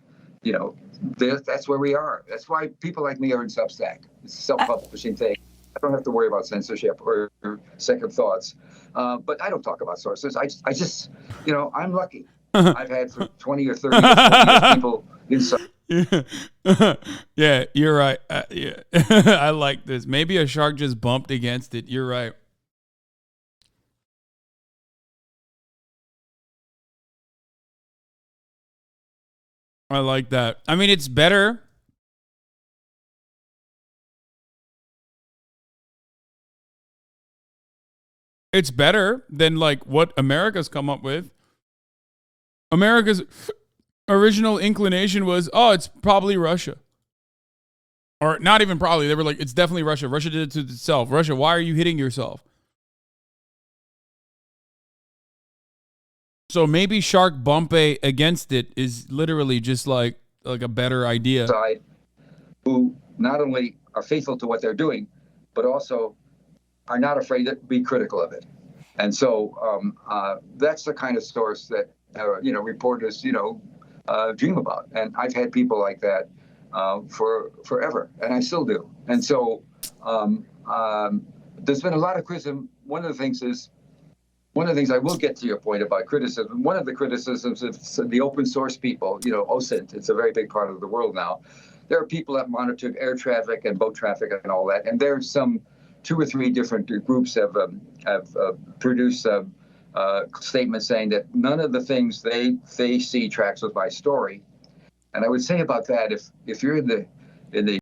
S: that's where we are. That's why people like me are in Substack. It's a self-publishing thing. I don't have to worry about censorship or second thoughts. But I don't talk about sources. I just, I'm lucky. I've had for 20 or 30 years people inside.
A: Yeah, you're right. Yeah. I like this. Maybe a shark just bumped against it. You're right. I like that. I mean, it's better. It's better than like what America's come up with. America's original inclination was, oh, it's probably Russia. Or not even probably. They were like, it's definitely Russia. Russia did it to itself. Russia, why are you hitting yourself? So maybe Shark Bumpe against it is literally just like a better idea.
S: Side who not only are faithful to what they're doing, but also are not afraid to be critical of it. And so that's the kind of source that, reporters, dream about. And I've had people like that for forever, and I still do. And so there's been a lot of criticism. One of the things I will get to your point about criticism. One of the criticisms of the open source people, OSINT, it's a very big part of the world now. There are people that monitor air traffic and boat traffic and all that. And there's some 2 or 3 different groups have produced statements saying that none of the things they see tracks with my story. And I would say about that, if you're in the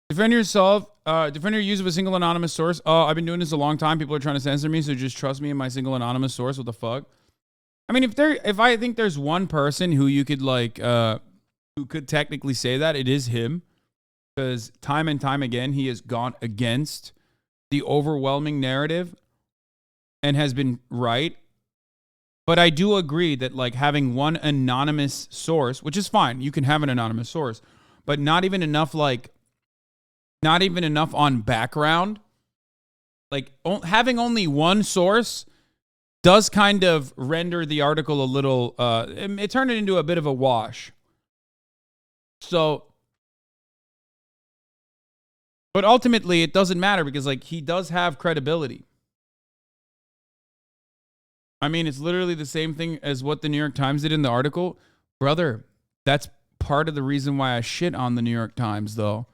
A: defend yourself, defend your use of a single anonymous source. Oh, I've been doing this a long time. People are trying to censor me, so just trust me in my single anonymous source. What the fuck? I mean, if I think there's one person who you could who could technically say that, it is him, because time and time again he has gone against the overwhelming narrative and has been right. But I do agree that having one anonymous source, which is fine, you can have an anonymous source, but not even enough on background. Having only one source does kind of render the article a little, it turned it into a bit of a wash. So, but ultimately it doesn't matter because he does have credibility. I mean, it's literally the same thing as what the New York Times did in the article. Brother, that's part of the reason why I shit on the New York Times, though.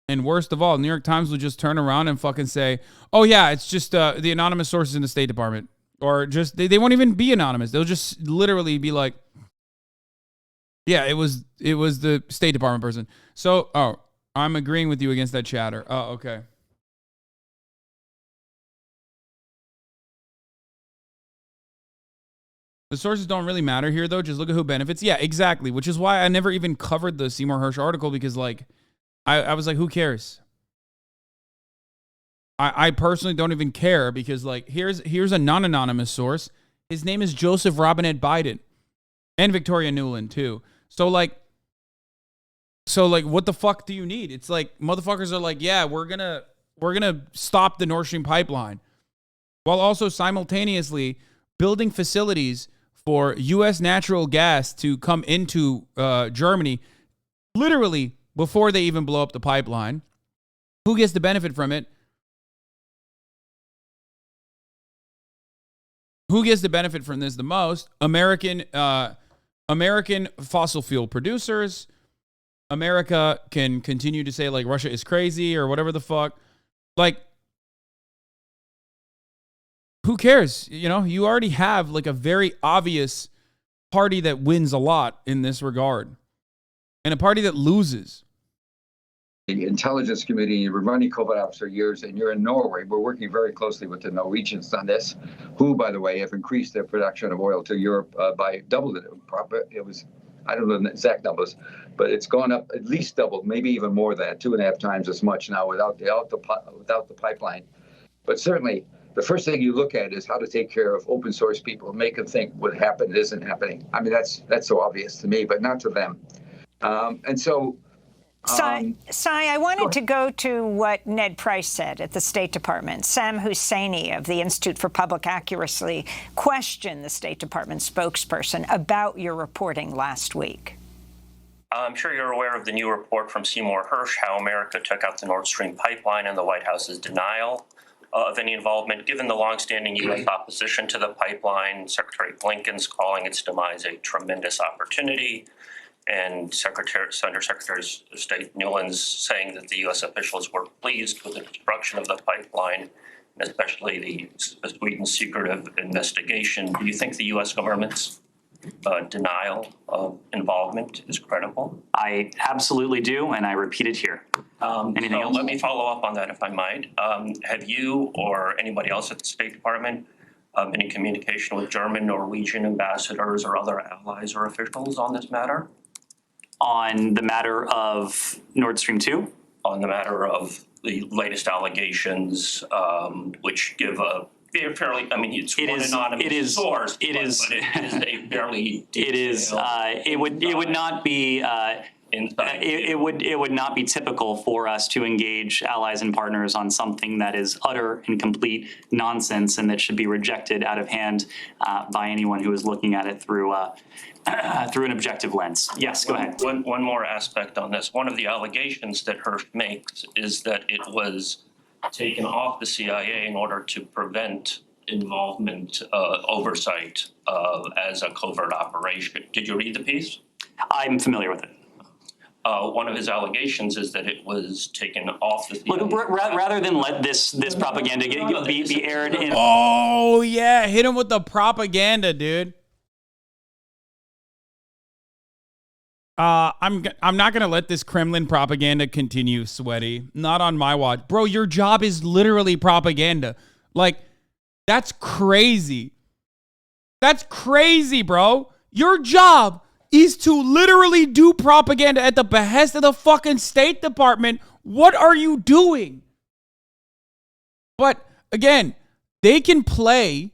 A: And worst of all, New York Times will just turn around and fucking say, oh, yeah, it's just the anonymous sources in the State Department. Or just, they won't even be anonymous. They'll just literally be like, yeah, it was the State Department person. So, I'm agreeing with you against that chatter. Oh, okay. The sources don't really matter here, though. Just look at who benefits. Yeah, exactly. Which is why I never even covered the Seymour Hersh article, because I was like, who cares? I personally don't even care, because here's a non-anonymous source. His name is Joseph Robinette Biden. And Victoria Nuland, too. So, like, what the fuck do you need? It's like, motherfuckers are like, yeah, we're gonna stop the Nord Stream pipeline, while also simultaneously building facilities for U.S. natural gas to come into Germany, literally before they even blow up the pipeline. Who gets the benefit from it? Who gets the benefit from this the most? American fossil fuel producers. America can continue to say, like, Russia is crazy or whatever the fuck. Like, who cares? You know, you already have, like, a very obvious party that wins a lot in this regard, and a party that loses.
S: The intelligence community, you've been running covert ops for years, and you're in Norway. We're working very closely with the Norwegians on this, who, by the way, have increased their production of oil to Europe by double it. It was, I don't know the exact numbers, but it's gone up at least double, maybe even more than that, 2.5 times as much now without the pipeline. But certainly, the first thing you look at is how to take care of open source people, make them think what happened isn't happening. I mean, that's so obvious to me, but not to them. And so.
K: Sai, I wanted to go to what Ned Price said at the State Department. Sam Husseini of the Institute for Public Accuracy questioned the State Department spokesperson about your reporting last week.
T: I'm sure you're aware of the new report from Seymour Hersh, how America took out the Nord Stream pipeline and the White House's denial of any involvement. Given the longstanding U.S. opposition to the pipeline, Secretary Blinken's calling its demise a tremendous opportunity, and Under Secretary of State Nuland's saying that the U.S. officials were pleased with the destruction of the pipeline, and especially the Sweden's secretive investigation. Do you think the U.S. government's denial of involvement is credible?
U: I absolutely do, and I repeat it here. Anything else?
T: Let me follow up on that, if I might. Have you or anybody else at the State Department been in communication with German, Norwegian ambassadors or other allies or officials on this matter?
U: On the matter of Nord Stream 2?
T: On the matter of the latest allegations, which give a fairly, I mean, it's one anonymous source, but it is a fairly detailed.
U: It would not be. It would not be typical for us to engage allies and partners on something that is utter and complete nonsense and that should be rejected out of hand by anyone who is looking at it through an objective lens. Yes, go ahead.
T: One more aspect on this. One of the allegations that Hersh makes is that it was taken off the CIA in order to prevent involvement, oversight as a covert operation. Did you read the piece?
U: I'm familiar with it.
T: One of his allegations is that it was taken off the CIA.
U: Look, rather than let this propaganda be aired in...
A: Oh, yeah. Hit him with the propaganda, dude. I'm not going to let this Kremlin propaganda continue, Sweaty. Not on my watch. Bro, your job is literally propaganda. Like, that's crazy. That's crazy, bro. Your job is to literally do propaganda at the behest of the fucking State Department. What are you doing? But, again, they can play.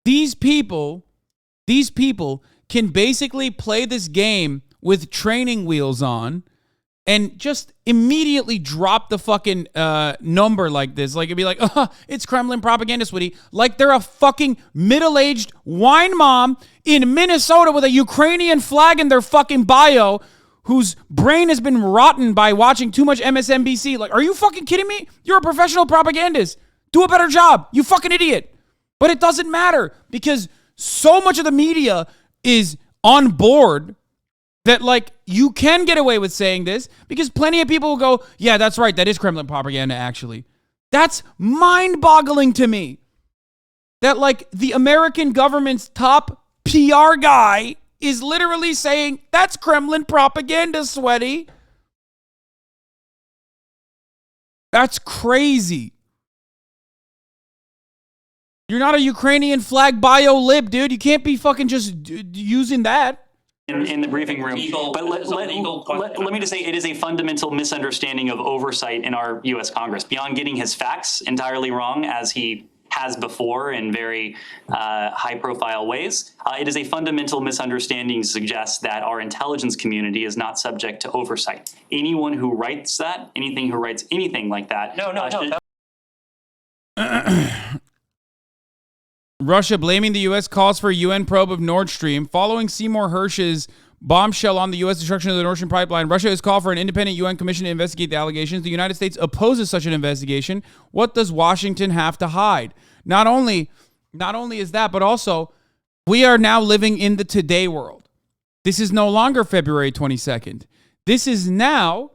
A: These people can basically play this game with training wheels on and just immediately drop the fucking number like this. Like, it'd be like, it's Kremlin propaganda, Sweetie. Like they're a fucking middle-aged wine mom in Minnesota with a Ukrainian flag in their fucking bio whose brain has been rotten by watching too much MSNBC. Like, are you fucking kidding me? You're a professional propagandist. Do a better job, you fucking idiot. But it doesn't matter because so much of the media is on board that, like, you can get away with saying this because plenty of people will go, yeah, that's right. That is Kremlin propaganda, actually. That's mind-boggling to me. That, like, the American government's top PR guy is literally saying, that's Kremlin propaganda, Sweaty. That's crazy. You're not a Ukrainian flag bio lib, dude. You can't be fucking just using that.
U: In the briefing room. But let me just say, it is a fundamental misunderstanding of oversight in our U.S. Congress. Beyond getting his facts entirely wrong, as he has before in very high-profile ways. It is a fundamental misunderstanding to suggest that our intelligence community is not subject to oversight. Anyone who writes that, anything who writes anything like that,
A: Russia blaming the U.S. calls for a UN probe of Nord Stream. Following Seymour Hersh's bombshell on the U.S. destruction of the Nord Stream pipeline, Russia has called for an independent UN commission to investigate the allegations. The United States opposes such an investigation. What does Washington have to hide? Not only is that, but also we are now living in the today world. This is no longer February 22nd. This is now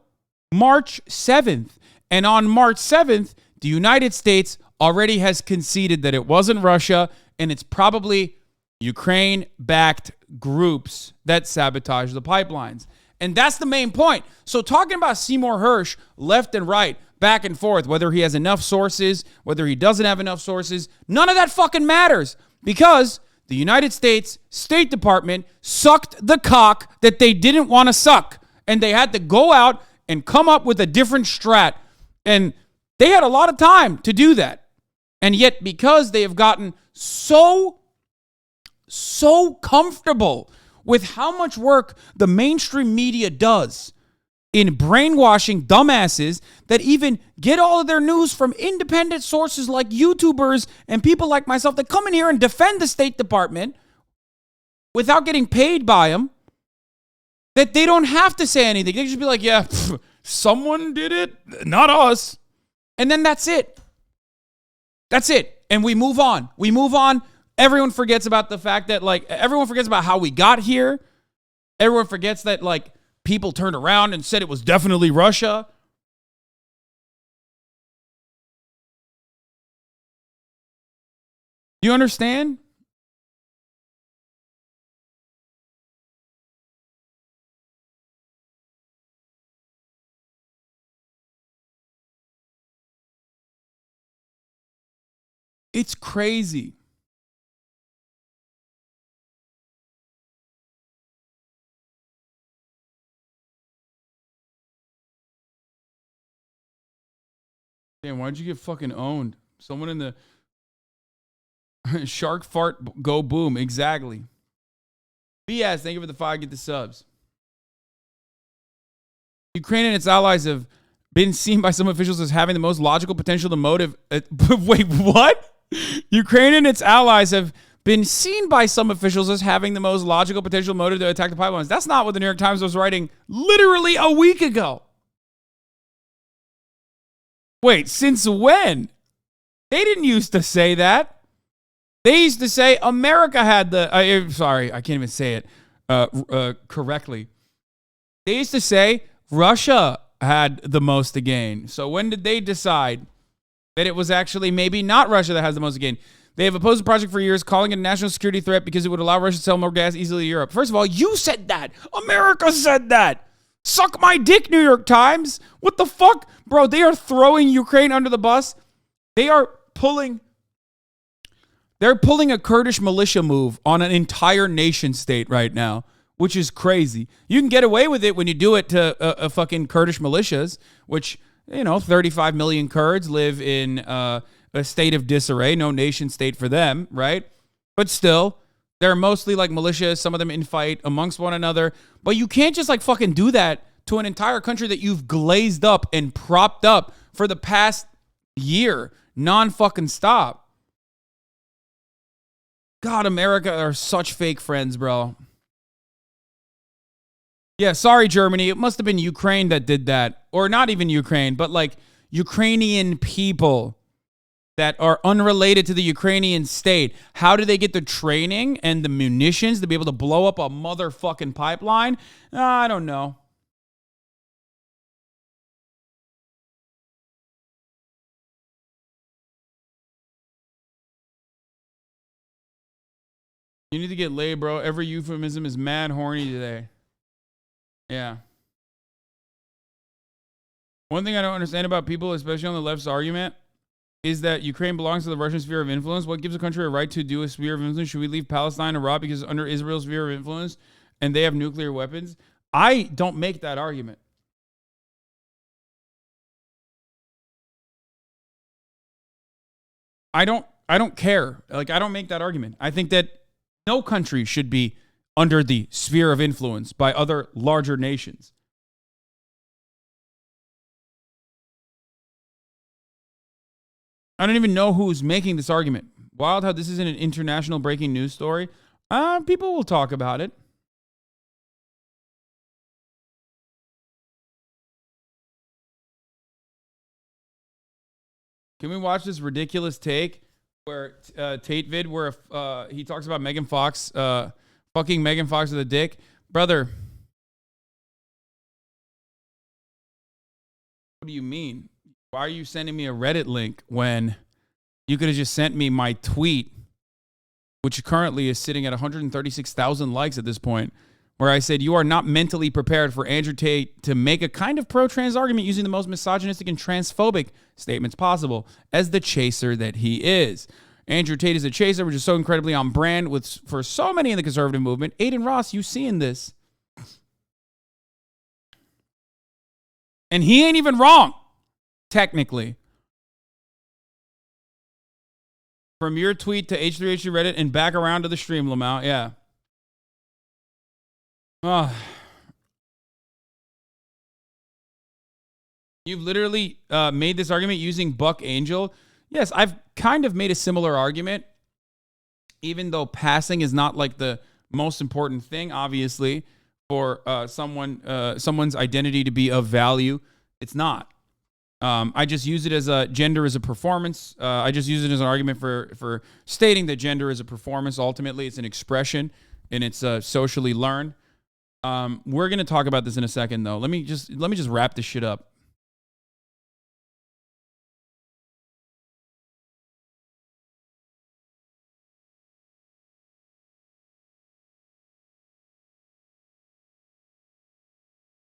A: March 7th. And on March 7th, the United States already has conceded that it wasn't Russia, and it's probably Ukraine-backed groups that sabotage the pipelines. And that's the main point. So talking about Seymour Hersh left and right, back and forth, whether he has enough sources, whether he doesn't have enough sources, none of that fucking matters, because the United States State Department sucked the cock that they didn't want to suck. And they had to go out and come up with a different strat. And they had a lot of time to do that. And yet, because they have gotten so comfortable with how much work the mainstream media does in brainwashing dumbasses that even get all of their news from independent sources like YouTubers and people like myself that come in here and defend the State Department without getting paid by them, that they don't have to say anything. They just be like, yeah, someone did it, not us. And then that's it. That's it. And we move on. We move on. Everyone forgets about the fact that, everyone forgets about how we got here. Everyone forgets that, people turned around and said it was definitely Russia. Do you understand? It's crazy. Damn, why'd you get fucking owned? Someone in the shark fart go boom. Exactly. BS, thank you for the 5, get the subs. Ukraine and its allies have been seen by some officials as having the most logical potential to motive. Wait, what? Ukraine and its allies have been seen by some officials as having the most logical potential motive to attack the pipelines. That's not what the New York Times was writing literally a week ago. Wait, since when? They didn't used to say that. They used to say America had the... sorry, I can't even say it correctly. They used to say Russia had the most to gain. So when did they decide that it was actually maybe not Russia that has the most to gain? They have opposed the project for years, calling it a national security threat because it would allow Russia to sell more gas easily to Europe. First of all, you said that. America said that. Suck my dick, New York Times. What the fuck? Bro, they are throwing Ukraine under the bus. They're pulling a Kurdish militia move on an entire nation state right now, which is crazy. You can get away with it when you do it to a fucking Kurdish militias, which, 35 million Kurds live in a state of disarray, no nation state for them, right? But still, they're mostly like militias, some of them in fight amongst one another. But you can't just fucking do that to an entire country that you've glazed up and propped up for the past year, non-fucking stop. God, America are such fake friends, bro. Yeah, sorry, Germany. It must have been Ukraine that did that. Or not even Ukraine, but Ukrainian people that are unrelated to the Ukrainian state. How do they get the training and the munitions to be able to blow up a motherfucking pipeline? I don't know. You need to get laid, bro. Every euphemism is mad horny today. Yeah. One thing I don't understand about people, especially on the left's argument, is that Ukraine belongs to the Russian sphere of influence. What gives a country a right to do a sphere of influence? Should we leave Palestine to rot because it's under Israel's sphere of influence and they have nuclear weapons? I don't make that argument. I I don't care. Like, I don't make that argument. I think that no country should be under the sphere of influence by other larger nations. I don't even know who's making this argument. Wild how this isn't an international breaking news story. People will talk about it. Can we watch this ridiculous take where Tate vid where he talks about Megan Fox fucking Megan Fox with a dick? Brother, what do you mean? Why are you sending me a Reddit link when you could have just sent me my tweet, which currently is sitting at 136,000 likes at this point, where I said, you are not mentally prepared for Andrew Tate to make a kind of pro-trans argument using the most misogynistic and transphobic statements possible as the chaser that he is. Andrew Tate is a chaser, which is so incredibly on brand for so many in the conservative movement. Aiden Ross, you seeing this. And he ain't even wrong, technically. From your tweet to H3H3 Reddit and back around to the stream, Lamau. Yeah. You've literally made this argument using Buck Angel. Yes, I've kind of made a similar argument, even though passing is not like the most important thing, obviously, for someone's identity to be of value. It's not. I just use it as a gender is a performance. I just use it as an argument for stating that gender is a performance. Ultimately, it's an expression and it's socially learned. We're going to talk about this in a second, though. Let me just wrap this shit up.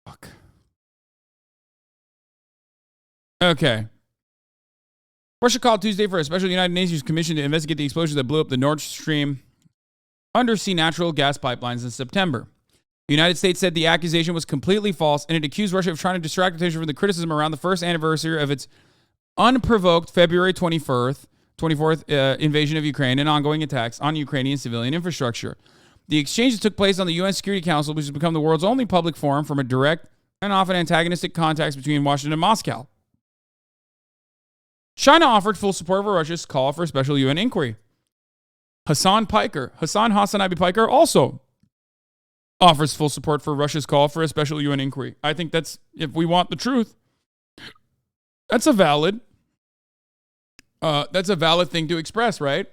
A: Fuck. Okay. Russia called Tuesday for a special United Nations commission to investigate the explosion that blew up the Nord Stream undersea natural gas pipelines in September. The United States said the accusation was completely false, and it accused Russia of trying to distract attention from the criticism around the first anniversary of its unprovoked February 24th invasion of Ukraine and ongoing attacks on Ukrainian civilian infrastructure. The exchanges took place on the UN Security Council, which has become the world's only public forum from a direct and often antagonistic contacts between Washington and Moscow. China offered full support for Russia's call for a special UN inquiry. HasanAbi Piker also offers full support for Russia's call for a special UN inquiry. I think that's, if we want the truth, that's a valid thing to express, right?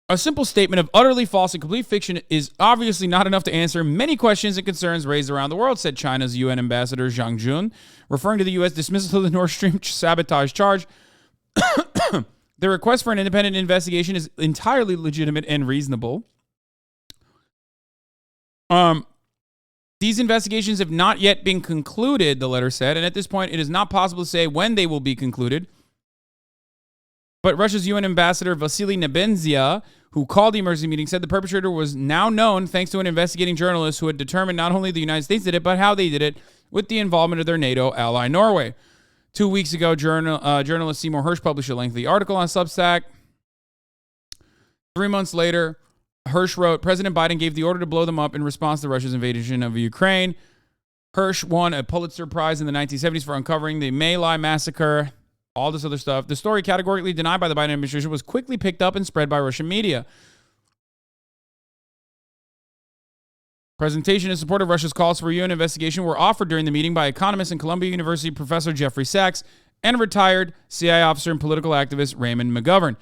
A: A simple statement of utterly false and complete fiction is obviously not enough to answer many questions and concerns raised around the world, said China's UN ambassador Zhang Jun, referring to the U.S. dismissal of the Nord Stream sabotage charge. The request for an independent investigation is entirely legitimate and reasonable. These investigations have not yet been concluded, the letter said, and at this point it is not possible to say when they will be concluded. But Russia's UN ambassador Vasily Nebenzia, who called the emergency meeting, said the perpetrator was now known thanks to an investigating journalist who had determined not only the United States did it, but how they did it with the involvement of their NATO ally, Norway. 2 weeks ago, journalist Seymour Hersh published a lengthy article on Substack. 3 months later, Hersh wrote, President Biden gave the order to blow them up in response to Russia's invasion of Ukraine. Hersh won a Pulitzer Prize in the 1970s for uncovering the My Lai massacre, all this other stuff. The story, categorically denied by the Biden administration, was quickly picked up and spread by Russian media. Presentation in support of Russia's calls for a UN investigation were offered during the meeting by economist and Columbia University professor Jeffrey Sachs and retired CIA officer and political activist Raymond McGovern.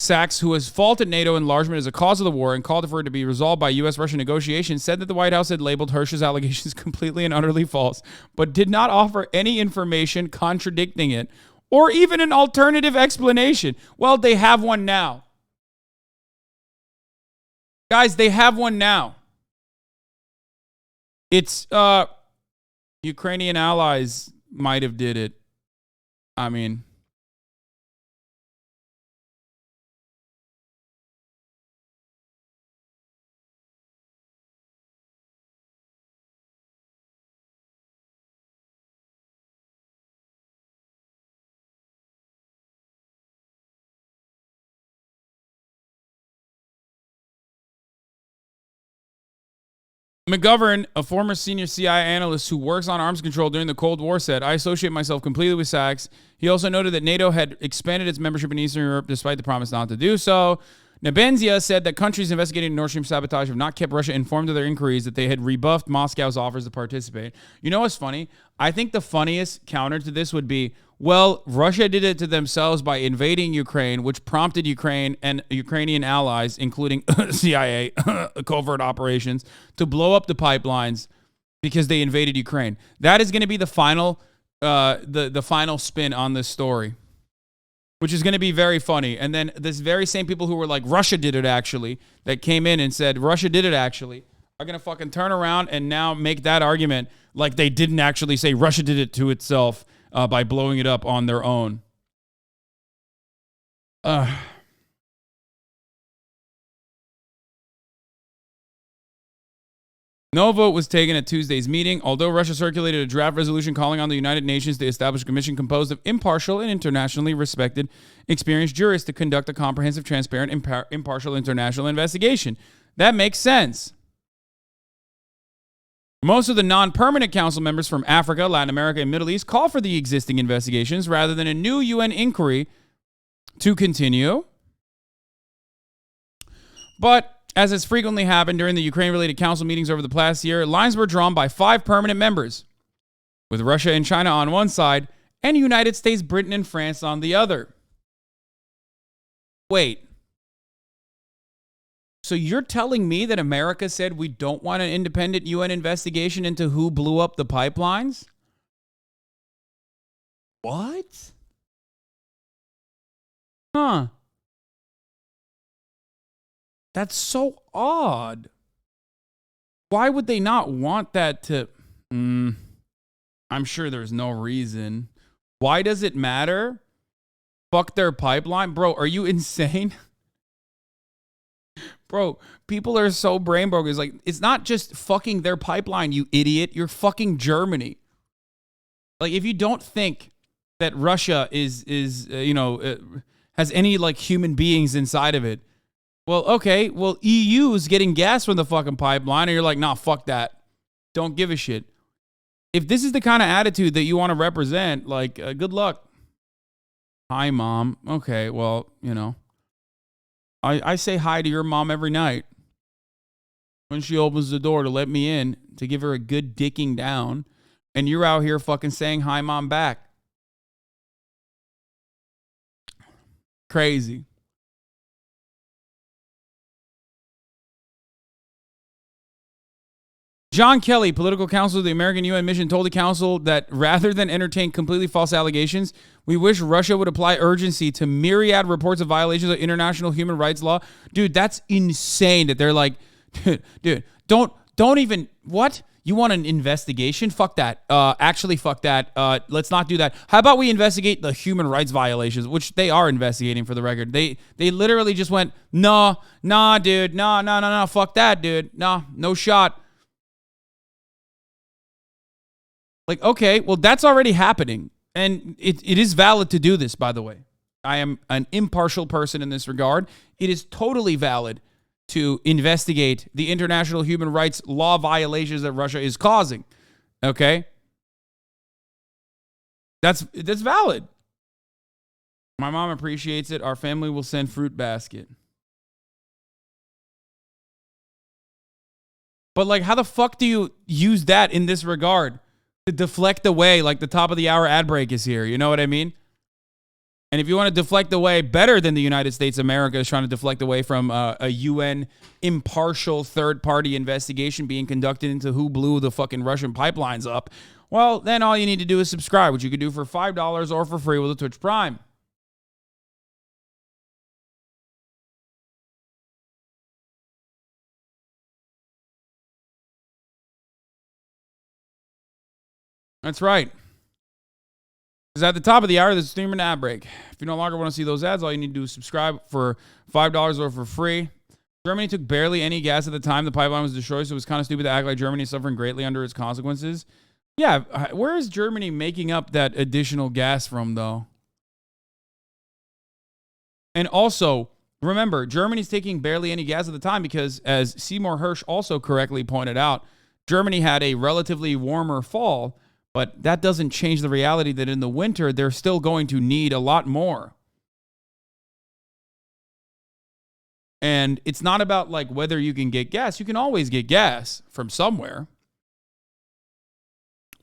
A: Sachs, who has faulted NATO enlargement as a cause of the war and called for it to be resolved by U.S.-Russia negotiations, said that the White House had labeled Hersh's allegations completely and utterly false, but did not offer any information contradicting it or even an alternative explanation. Well, they have one now. Guys, they have one now. It's Ukrainian allies might have did it. I mean, McGovern, a former senior CIA analyst who works on arms control during the Cold War, said, I associate myself completely with Sachs. He also noted that NATO had expanded its membership in Eastern Europe despite the promise not to do so. Nebenzia said that countries investigating Nord Stream sabotage have not kept Russia informed of their inquiries, that they had rebuffed Moscow's offers to participate. You know what's funny? I think the funniest counter to this would be, well, Russia did it to themselves by invading Ukraine, which prompted Ukraine and Ukrainian allies, including CIA, covert operations, to blow up the pipelines because they invaded Ukraine. That is going to be the final, the final spin on this story, which is going to be very funny. And then this very same people who were like, Russia did it actually, that came in and said, Russia did it actually, are going to fucking turn around and now make that argument like they didn't actually say Russia did it to itself by blowing it up on their own. No vote was taken at Tuesday's meeting, although Russia circulated a draft resolution calling on the United Nations to establish a commission composed of impartial and internationally respected, experienced jurists to conduct a comprehensive, transparent, impartial international investigation. That makes sense. Most of the non-permanent council members from Africa, Latin America, and Middle East call for the existing investigations rather than a new UN inquiry to continue. But as has frequently happened during the Ukraine-related council meetings over the past year, lines were drawn by 5 permanent members, with Russia and China on one side and United States, Britain, and France on the other. Wait. So you're telling me that America said we don't want an independent UN investigation into who blew up the pipelines? What? Huh. That's so odd. Why would they not want that to... I'm sure there's no reason. Why does it matter? Fuck their pipeline? Bro, are you insane? Bro, people are so brain broken. It's like, it's not just fucking their pipeline, you idiot. You're fucking Germany. Like, if you don't think that Russia is has any, like, human beings inside of it, well, okay, well, EU's getting gas from the fucking pipeline, and you're like, nah, fuck that. Don't give a shit. If this is the kind of attitude that you want to represent, like, good luck. Hi, Mom. Okay, well, you know. I say hi to your mom every night when she opens the door to let me in to give her a good dicking down, and you're out here fucking saying hi, Mom, back. Crazy. John Kelly, political counsel of the American UN mission, told the council that rather than entertain completely false allegations, we wish Russia would apply urgency to myriad reports of violations of international human rights law. Dude, that's insane that they're like, dude, don't even, what? You want an investigation? Fuck that. Actually, fuck that. Let's not do that. How about we investigate the human rights violations, which they are investigating, for the record. They literally just went, nah, dude, no, fuck that, dude. Nah, no shot. Like, okay, well, that's already happening. And it is valid to do this, by the way. I am an impartial person in this regard. It is totally valid to investigate the international human rights law violations that Russia is causing. Okay? That's valid. My mom appreciates it. Our family will send fruit basket. But, like, how the fuck do you use that in this regard? To deflect away, like the top of the hour ad break is here. You know what I mean? And if you want to deflect away better than the United States, America is trying to deflect away from a UN impartial third-party investigation being conducted into who blew the fucking Russian pipelines up, well, then all you need to do is subscribe, which you could do for $5 or for free with a Twitch Prime. That's right. Because at the top of the hour, there's a streamer ad break. If you no longer want to see those ads, all you need to do is subscribe for $5 or for free. Germany took barely any gas at the time the pipeline was destroyed, so it was kind of stupid to act like Germany is suffering greatly under its consequences. Yeah, where is Germany making up that additional gas from, though? And also, remember, Germany's taking barely any gas at the time because, as Seymour Hersh also correctly pointed out, Germany had a relatively warmer fall, but that doesn't change the reality that in the winter, they're still going to need a lot more. And it's not about like whether you can get gas. You can always get gas from somewhere.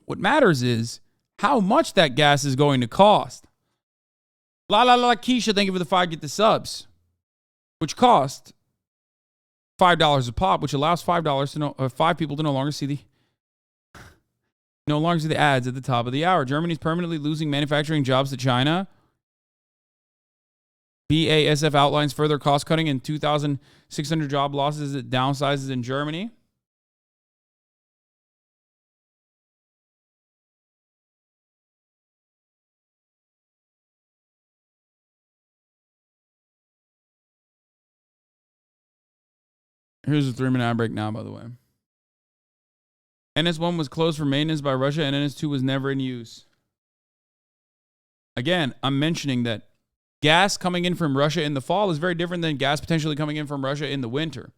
A: What matters is how much that gas is going to cost. La la la Keisha, thank you for the 5 get the subs, which cost $5 a pop, which allows five people to no longer see the ads at the top of the hour. Germany's permanently losing manufacturing jobs to China. BASF outlines further cost cutting and 2,600 job losses as it downsizes in Germany. Here's a 3-minute ad break now, by the way. NS1 was closed for maintenance by Russia, and NS2 was never in use. Again, I'm mentioning that gas coming in from Russia in the fall is very different than gas potentially coming in from Russia in the winter.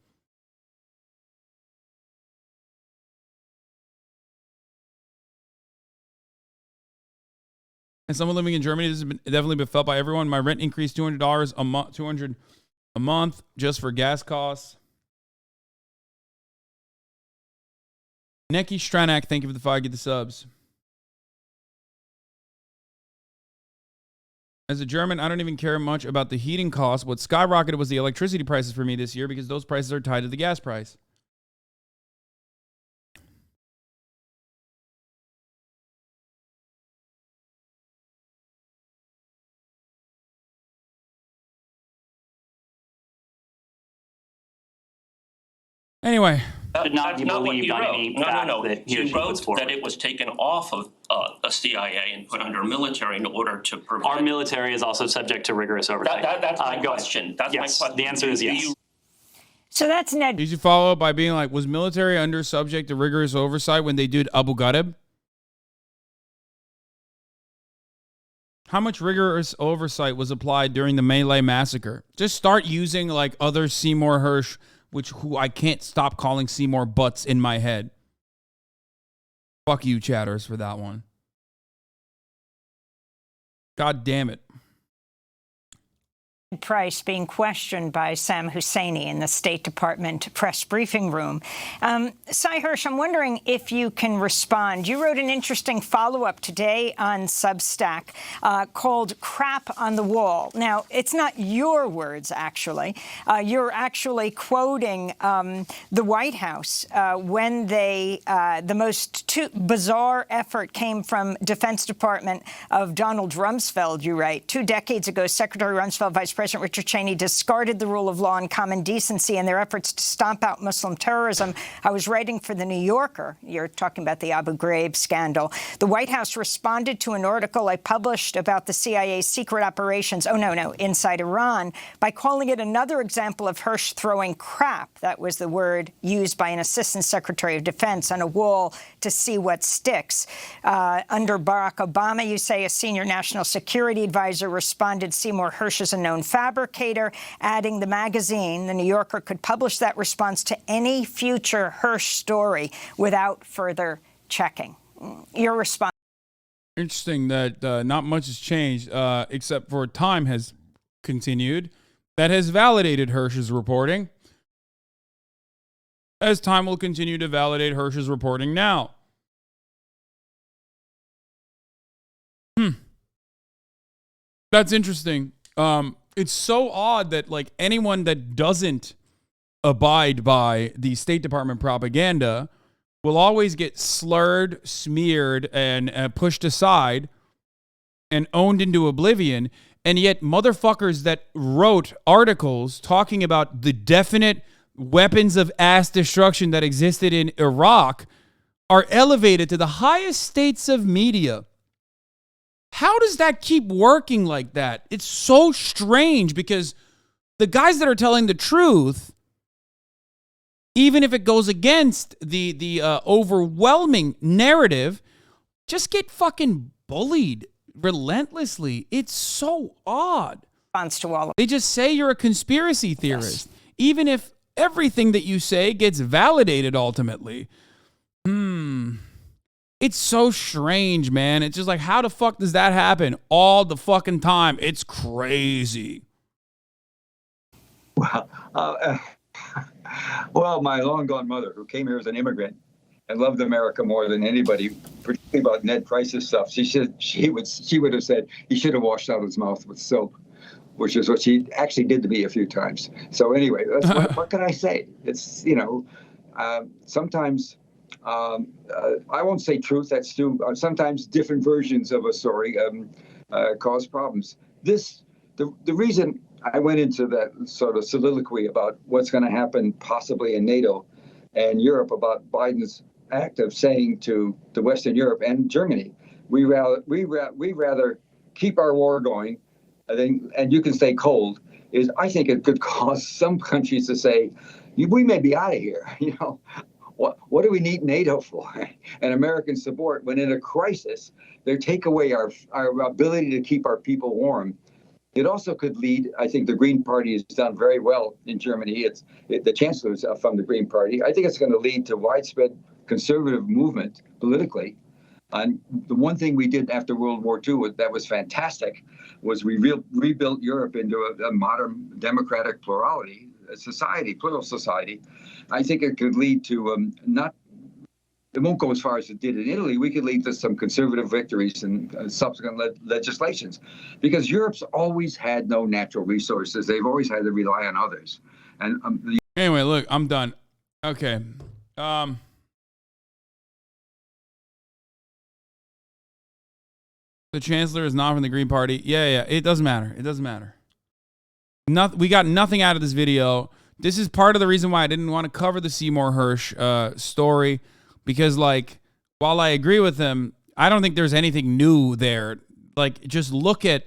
A: And someone living in Germany, this has definitely been felt by everyone. My rent increased $200 a month, $200 a month just for gas costs. Neki Stranak, thank you for the 5 get the subs. As a German, I don't even care much about the heating costs. What skyrocketed was the electricity prices for me this year because those prices are tied to the gas price. Anyway.
U: Should not be believed on any fact that he or she puts forward.
T: That it was taken off of the CIA and put under military in order to prevent.
U: Our military is also subject to rigorous oversight.
T: That's my question. That's my question.
U: The answer is yes.
K: So that's Ned.
A: Did you follow up by being like, was military under subject to rigorous oversight when they did Abu Ghraib? How much rigorous oversight was applied during the My Lai massacre? Just start using like other Seymour Hersh, who I can't stop calling Seymour Butts in my head. Fuck you, chatters, for that one. God damn it.
K: Price being questioned by Sam Husseini in the State Department press briefing room. Cy Hersh, I'm wondering if you can respond. You wrote an interesting follow-up today on Substack called Crap on the Wall. Now, it's not your words, actually. You're actually quoting the White House when they, the most bizarre effort came from Defense Department of Donald Rumsfeld, you write. 2 decades ago, Secretary Rumsfeld, Vice President Richard Cheney discarded the rule of law and common decency in their efforts to stomp out Muslim terrorism. I was writing for The New Yorker. You're talking about the Abu Ghraib scandal. The White House responded to an article I published about the CIA's secret operations, inside Iran, by calling it another example of Hersh throwing crap. That was the word used by an Assistant Secretary of Defense on a wall to see what sticks. Under Barack Obama, you say a senior national security advisor responded Seymour Hersh is a known fabricator, adding the magazine, The New Yorker, could publish that response to any future Hersh story without further checking. Your response?
A: Interesting that not much has changed, except for time has continued. That has validated Hersh's reporting, as time will continue to validate Hersh's reporting now. That's interesting. It's so odd that like anyone that doesn't abide by the State Department propaganda will always get slurred, smeared, and pushed aside and owned into oblivion. And yet motherfuckers that wrote articles talking about the definite weapons of ass destruction that existed in Iraq are elevated to the highest states of media. How does that keep working like that? It's so strange because the guys that are telling the truth, even if it goes against the overwhelming narrative, just get fucking bullied relentlessly. It's so odd. They just say you're a conspiracy theorist, even if everything that you say gets validated ultimately. It's so strange, man. It's just like, how the fuck does that happen all the fucking time? It's crazy.
Q: Well, my long-gone mother, who came here as an immigrant and loved America more than anybody, particularly about Ned Price's stuff, she would have said he should have washed out his mouth with soap, which is what she actually did to me a few times. So anyway, that's what can I say? It's, sometimes I won't say truth. That's too. Sometimes different versions of a story cause problems. The reason I went into that sort of soliloquy about what's going to happen possibly in NATO and Europe about Biden's act of saying to Western Europe and Germany, we rather keep our war going, and you can stay cold. Is I think it could cause some countries to say, we may be out of here. What do we need NATO for? And American support when in a crisis, they take away our ability to keep our people warm. It also could lead, I think the Green Party has done very well in Germany. The chancellor's from the Green Party. I think it's going to lead to widespread conservative movement politically. And the one thing we did after World War II that was fantastic was we rebuilt Europe into a modern democratic plurality society, plural society. I think it could lead to it won't go as far as it did in Italy. We could lead to some conservative victories and subsequent legislations, because Europe's always had no natural resources. They've always had to rely on others. And
A: anyway, look, I'm done. Okay. The chancellor is not from the Green Party. Yeah. It doesn't matter. It doesn't matter. We got nothing out of this video. This is part of the reason why I didn't want to cover the Seymour Hersh story, because, like, while I agree with him, I don't think there's anything new there. Like, just look at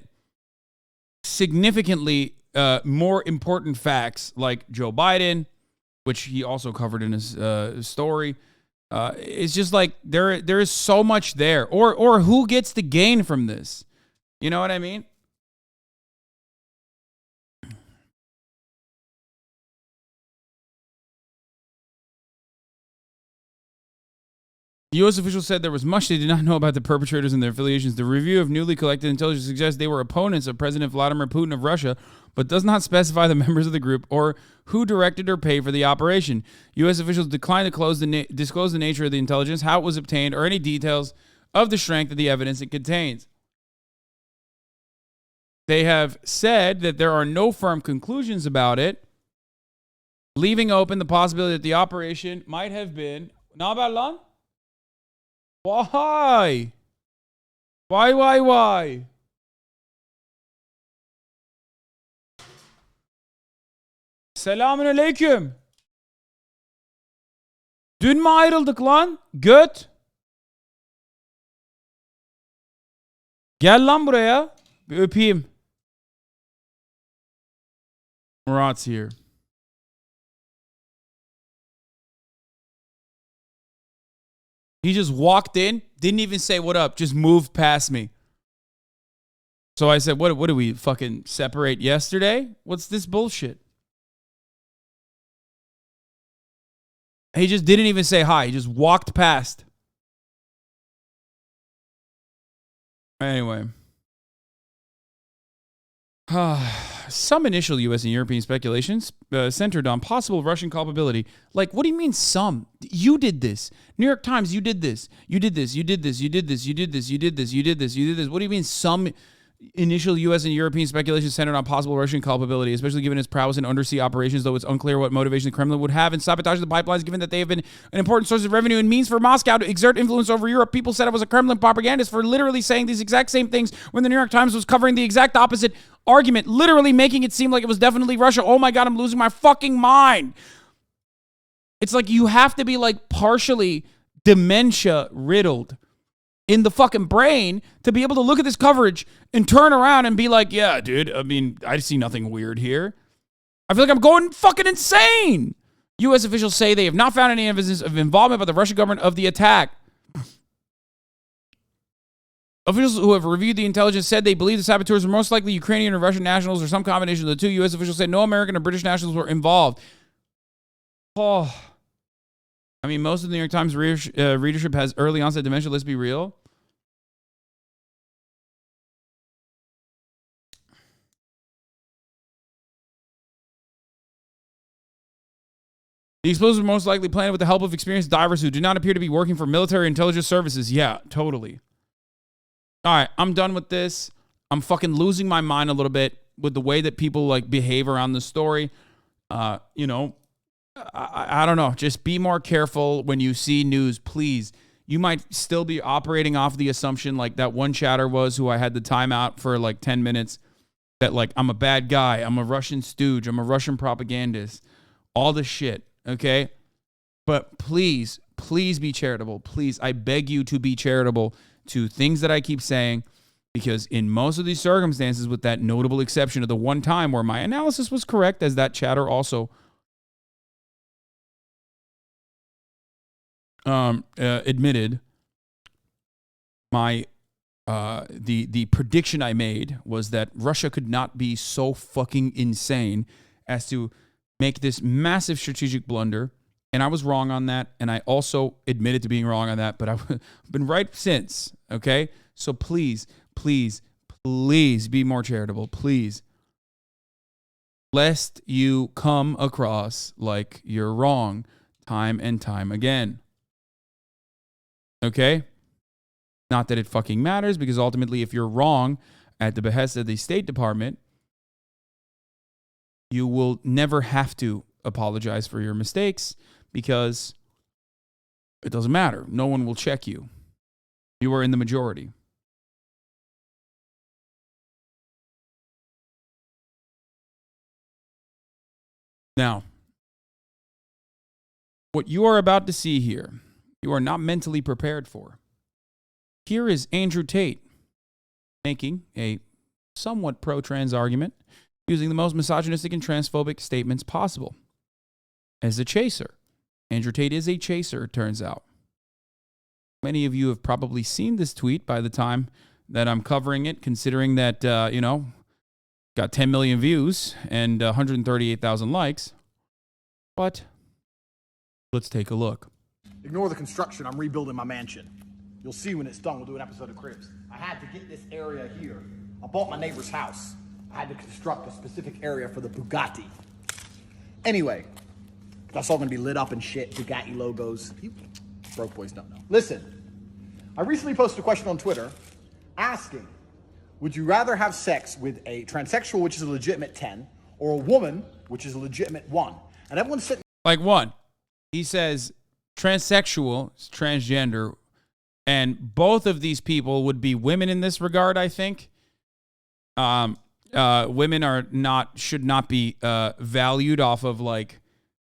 A: significantly more important facts, like Joe Biden, which he also covered in his story. It's just like there is so much there. Or who gets the gain from this? You know what I mean? U.S. officials said there was much they did not know about the perpetrators and their affiliations. The review of newly collected intelligence suggests they were opponents of President Vladimir Putin of Russia, but does not specify the members of the group or who directed or paid for the operation. U.S. officials declined to disclose the nature of the intelligence, how it was obtained, or any details of the strength of the evidence it contains. They have said that there are no firm conclusions about it, leaving open the possibility that the operation might have been... Why? Why? Selamun aleyküm. Dün mü ayrıldık lan? Göt. Gel lan buraya. Bir öpeyim. Murat's here. He just walked in, didn't even say what up, just moved past me. So I said, what did we fucking separate yesterday? What's this bullshit? He just didn't even say hi. He just walked past. Anyway. Some initial U.S. and European speculations centered on possible Russian culpability. Like, what do you mean some? You did this. New York Times, you did this. You did this. You did this. You did this. You did this. You did this. You did this. You did this. What do you mean some initial U.S. and European speculations centered on possible Russian culpability, especially given its prowess in undersea operations, though it's unclear what motivation the Kremlin would have in sabotaging the pipelines, given that they have been an important source of revenue and means for Moscow to exert influence over Europe. People said I was a Kremlin propagandist for literally saying these exact same things when the New York Times was covering the exact opposite argument, literally making it seem like it was definitely Russia. Oh my God, I'm losing my fucking mind. It's like you have to be like partially dementia riddled in the fucking brain to be able to look at this coverage and turn around and be like, yeah, dude, I mean, I see nothing weird here. I feel like I'm going fucking insane. U.S. officials say they have not found any evidence of involvement by the Russian government of the attack. Officials who have reviewed the intelligence said they believe the saboteurs were most likely Ukrainian or Russian nationals or some combination of the two. U.S. officials said no American or British nationals were involved. Oh. I mean, most of the New York Times readership has early onset dementia. Let's be real. The explosives were most likely planned with the help of experienced divers who do not appear to be working for military intelligence services. Yeah, totally. All right, I'm done with this. I'm fucking losing my mind a little bit with the way that people like behave around the story. You know, I don't know. Just be more careful when you see news, please. You might still be operating off the assumption like that one chatter was who I had the timeout for like 10 minutes that like I'm a bad guy. I'm a Russian stooge. I'm a Russian propagandist. All this shit. Okay, but please be charitable. Please, I beg you to be charitable to things that I keep saying, because in most of these circumstances, with that notable exception of the one time where my analysis was correct, as that chatter also admitted, my the prediction I made was that Russia could not be so fucking insane as to make this massive strategic blunder, and I was wrong on that, and I also admitted to being wrong on that, but I've been right since, okay? So please be more charitable, please, lest you come across like you're wrong time and time again, okay? Not that it fucking matters, because ultimately if you're wrong at the behest of the State Department, you will never have to apologize for your mistakes, because it doesn't matter. No one will check you. You are in the majority. Now, what you are about to see here, you are not mentally prepared for. Here is Andrew Tate making a somewhat pro-trans argument, using the most misogynistic and transphobic statements possible. As a chaser. Andrew Tate is a chaser, it turns out. Many of you have probably seen this tweet by the time that I'm covering it, considering that, got 10 million views and 138,000 likes. But let's take a look.
C: Ignore the construction. I'm rebuilding my mansion. You'll see when it's done. We'll do an episode of Cribs. I had to get this area here. I bought my neighbor's house. I had to construct a specific area for the Bugatti. Anyway, that's all gonna be lit up and shit, Bugatti logos. You broke boys don't know. Listen, I recently posted a question on Twitter asking, would you rather have sex with a transsexual, which is a legitimate 10, or a woman, which is a legitimate 1? And everyone's sitting...
A: Like 1. He says transsexual, transgender, and both of these people would be women in this regard, I think. Women should not be valued off of like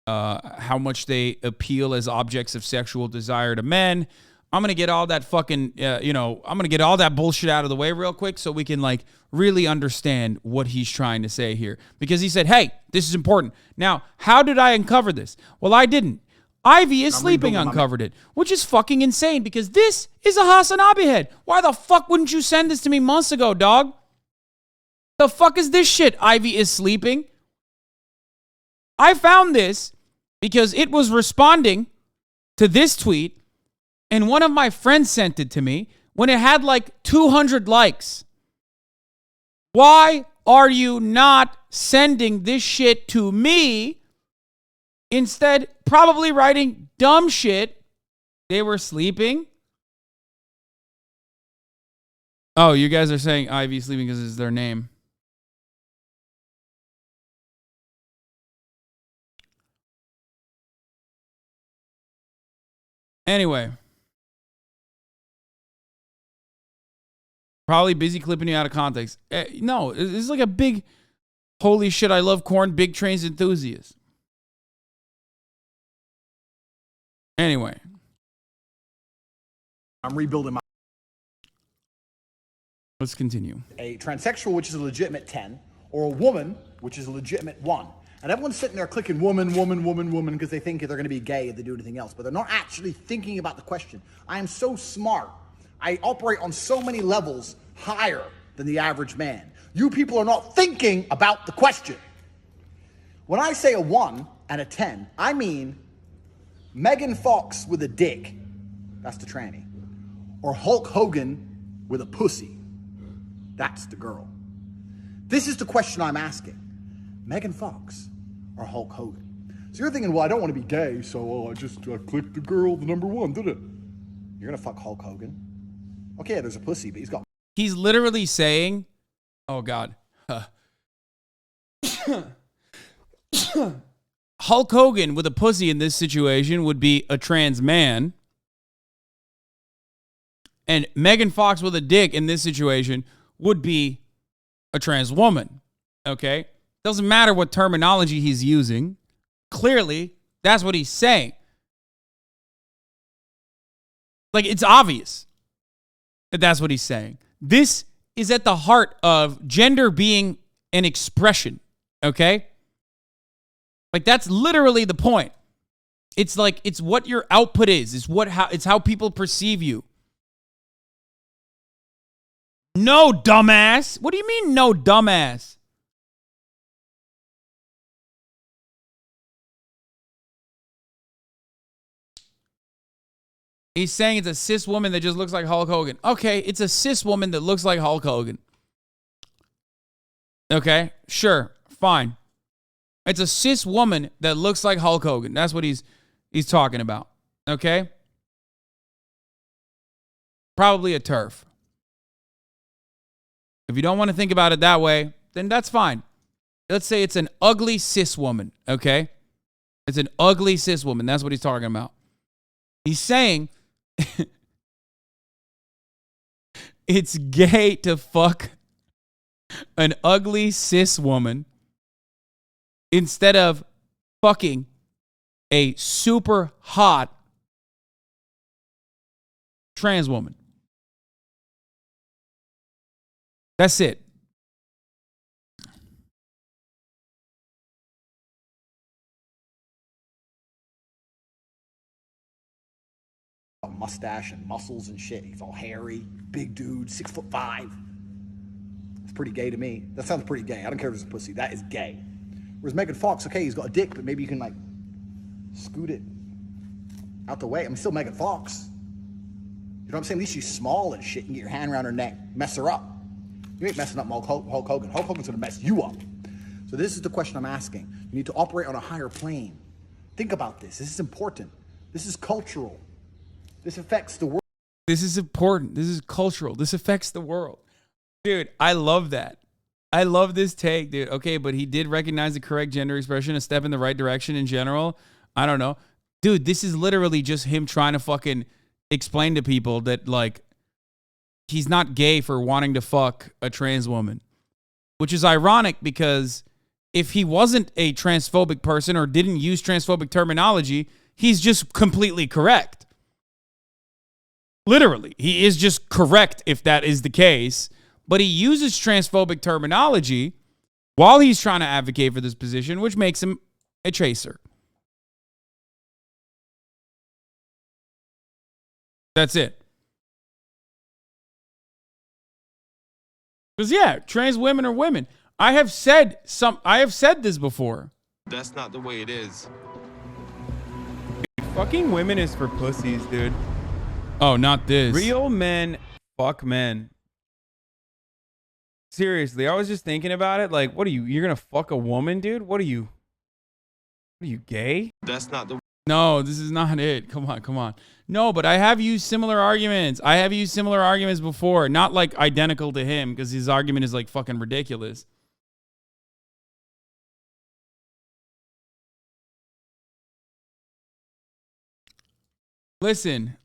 A: how much they appeal as objects of sexual desire to men. I'm gonna get all that fucking I'm gonna get all that bullshit out of the way real quick so we can like really understand what he's trying to say here, because he said, hey, this is important. Now, how did I uncover this? Well, I didn't. Ivy is Sleeping uncovered it, which is fucking insane, because this is a HasanAbi head. Why the fuck wouldn't you send this to me months ago, dog? The fuck is this shit? Ivy is Sleeping. I found this because it was responding to this tweet, and one of my friends sent it to me when it had like 200 likes. Why are you not sending this shit to me? Instead, probably writing dumb shit. They were sleeping. Oh, you guys are saying Ivy Sleeping because it's their name. Anyway. Probably busy clipping you out of context. No, this is like a big, holy shit, I love corn, big trains enthusiast. Anyway.
C: I'm rebuilding my...
A: Let's continue.
C: A transsexual, which is a legitimate 10, or a woman, which is a legitimate 1. And everyone's sitting there clicking woman, woman, woman, woman, because they think they're going to be gay if they do anything else. But they're not actually thinking about the question. I am so smart. I operate on so many levels higher than the average man. You people are not thinking about the question. When I say a 1 and a 10, I mean Megan Fox with a dick, that's the tranny. Or Hulk Hogan with a pussy, that's the girl. This is the question I'm asking. Megan Fox or Hulk Hogan? So you're thinking, well, I don't want to be gay, so I just clicked the girl, the number one, did it? You're gonna fuck Hulk Hogan? Okay, there's a pussy, but
A: he's literally saying, oh God. Hulk Hogan with a pussy in this situation would be a trans man. And Megan Fox with a dick in this situation would be a trans woman. Okay? Doesn't matter what terminology he's using. Clearly, that's what he's saying. Like, it's obvious that that's what he's saying. This is at the heart of gender being an expression. Okay? Like, that's literally the point. It's like, it's what your output is. It's how people perceive you. No, dumbass. What do you mean, no, dumbass? He's saying it's a cis woman that just looks like Hulk Hogan. Okay, it's a cis woman that looks like Hulk Hogan. Okay, sure, fine. It's a cis woman that looks like Hulk Hogan. That's what he's talking about. Okay? Probably a TERF. If you don't want to think about it that way, then that's fine. Let's say it's an ugly cis woman, okay? It's an ugly cis woman. That's what he's talking about. He's saying it's gay to fuck an ugly cis woman instead of fucking a super hot trans woman. That's it.
C: A mustache and muscles and shit. He's all hairy, big dude, 6'5". It's pretty gay to me. That sounds pretty gay. I don't care if it's a pussy. That is gay. Whereas Megan Fox, okay, he's got a dick, but maybe you can like scoot it out the way. I'm still Megan Fox. You know what I'm saying? At least she's small and shit. You can get your hand around her neck, mess her up. You ain't messing up Hulk Hogan. Hulk Hogan's gonna mess you up. So this is the question I'm asking. You need to operate on a higher plane. Think about this. This is important. This is cultural. This affects the world.
A: This is important. This is cultural. This affects the world. Dude, I love that. I love this take, dude. Okay, but he did recognize the correct gender expression, a step in the right direction in general. I don't know. Dude, this is literally just him trying to fucking explain to people that, like, he's not gay for wanting to fuck a trans woman. Which is ironic because if he wasn't a transphobic person or didn't use transphobic terminology, he's just completely correct. Literally, he is just correct if that is the case. But he uses transphobic terminology while he's trying to advocate for this position, which makes him a chaser. That's it. Because, yeah, trans women are women. I have said this before.
B: That's not the way it is.
A: Fucking women is for pussies, dude. Oh, not this. Real men fuck men. Seriously, I was just thinking about it. Like, what are you? You're gonna fuck a woman, dude? What are you? What are you, gay?
B: That's not the.
A: No, this is not it. Come on. No, but I have used similar arguments. I have used similar arguments before. Not like identical to him, because his argument is like fucking ridiculous. Listen.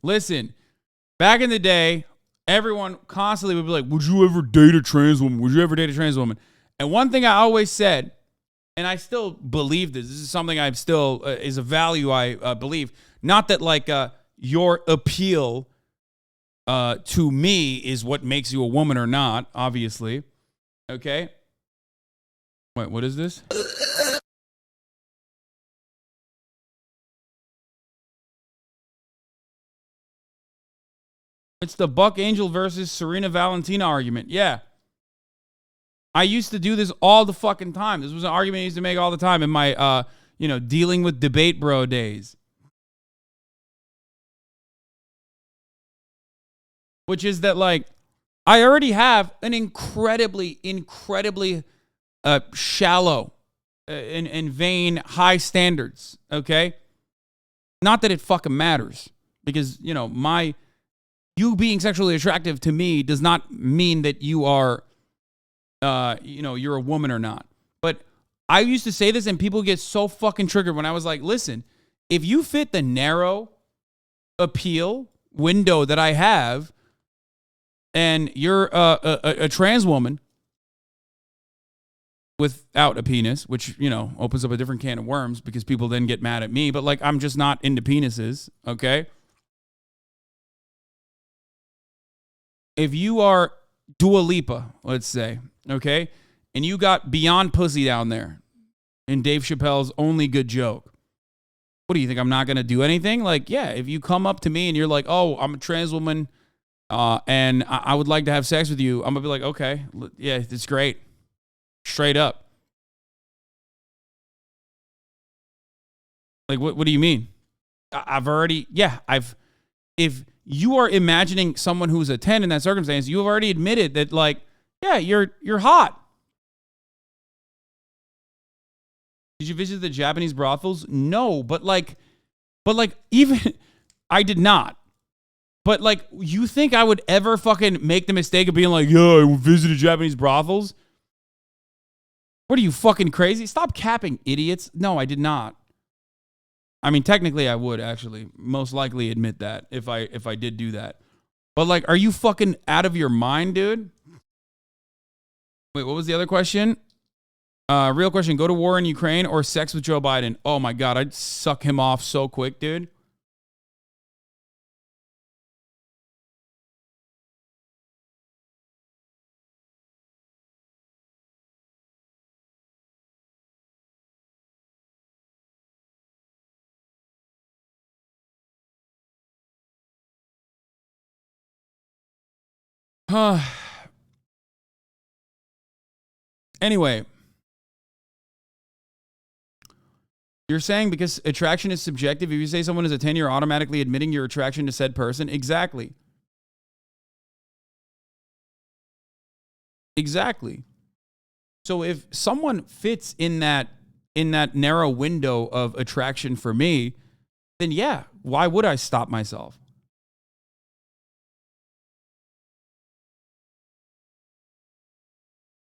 A: Back in the day, everyone constantly would be like, would you ever date a trans woman? Would you ever date a trans woman? And one thing I always said, and I still believe this is something I still, is a value I believe. Not that like your appeal to me is what makes you a woman or not, obviously. Okay? Wait, what is this? It's the Buck Angel versus Serena Valentina argument. Yeah. I used to do this all the fucking time. This was an argument I used to make all the time in my, dealing with debate bro days. which is that, like, I already have an incredibly shallow and vain high standards, okay? Not that it fucking matters, because, you know, you being sexually attractive to me does not mean that you are, you know, you're a woman or not. But I used to say this and people get so fucking triggered when I was like, listen, if you fit the narrow appeal window that I have and you're a trans woman without a penis, which, you know, opens up a different can of worms because people then get mad at me, but like, I'm just not into penises, okay? If you are Dua Lipa, let's say, okay, and you got Beyond Pussy down there in Dave Chappelle's Only Good Joke, what do you think? I'm not going to do anything? Like, yeah, if you come up to me and you're like, oh, I'm a trans woman and I would like to have sex with you, I'm going to be like, okay, yeah, it's great. Straight up. Like, what do you mean? If you are imagining someone who's a 10 in that circumstance, you have already admitted that, like, yeah, you're hot. Did you visit the Japanese brothels? No, but even I did not. But like, you think I would ever fucking make the mistake of being like, yeah, I visited Japanese brothels? What are you, fucking crazy? Stop capping, idiots. No, I did not. I mean, technically I would actually most likely admit that if I did do that. But like, are you fucking out of your mind, dude? Wait, what was the other question? Real question, go to war in Ukraine or sex with Joe Biden? Oh my God, I'd suck him off so quick, dude. Anyway. You're saying because attraction is subjective, if you say someone is a 10, you're automatically admitting your attraction to said person? Exactly. Exactly. So if someone fits in that narrow window of attraction for me, then yeah, why would I stop myself?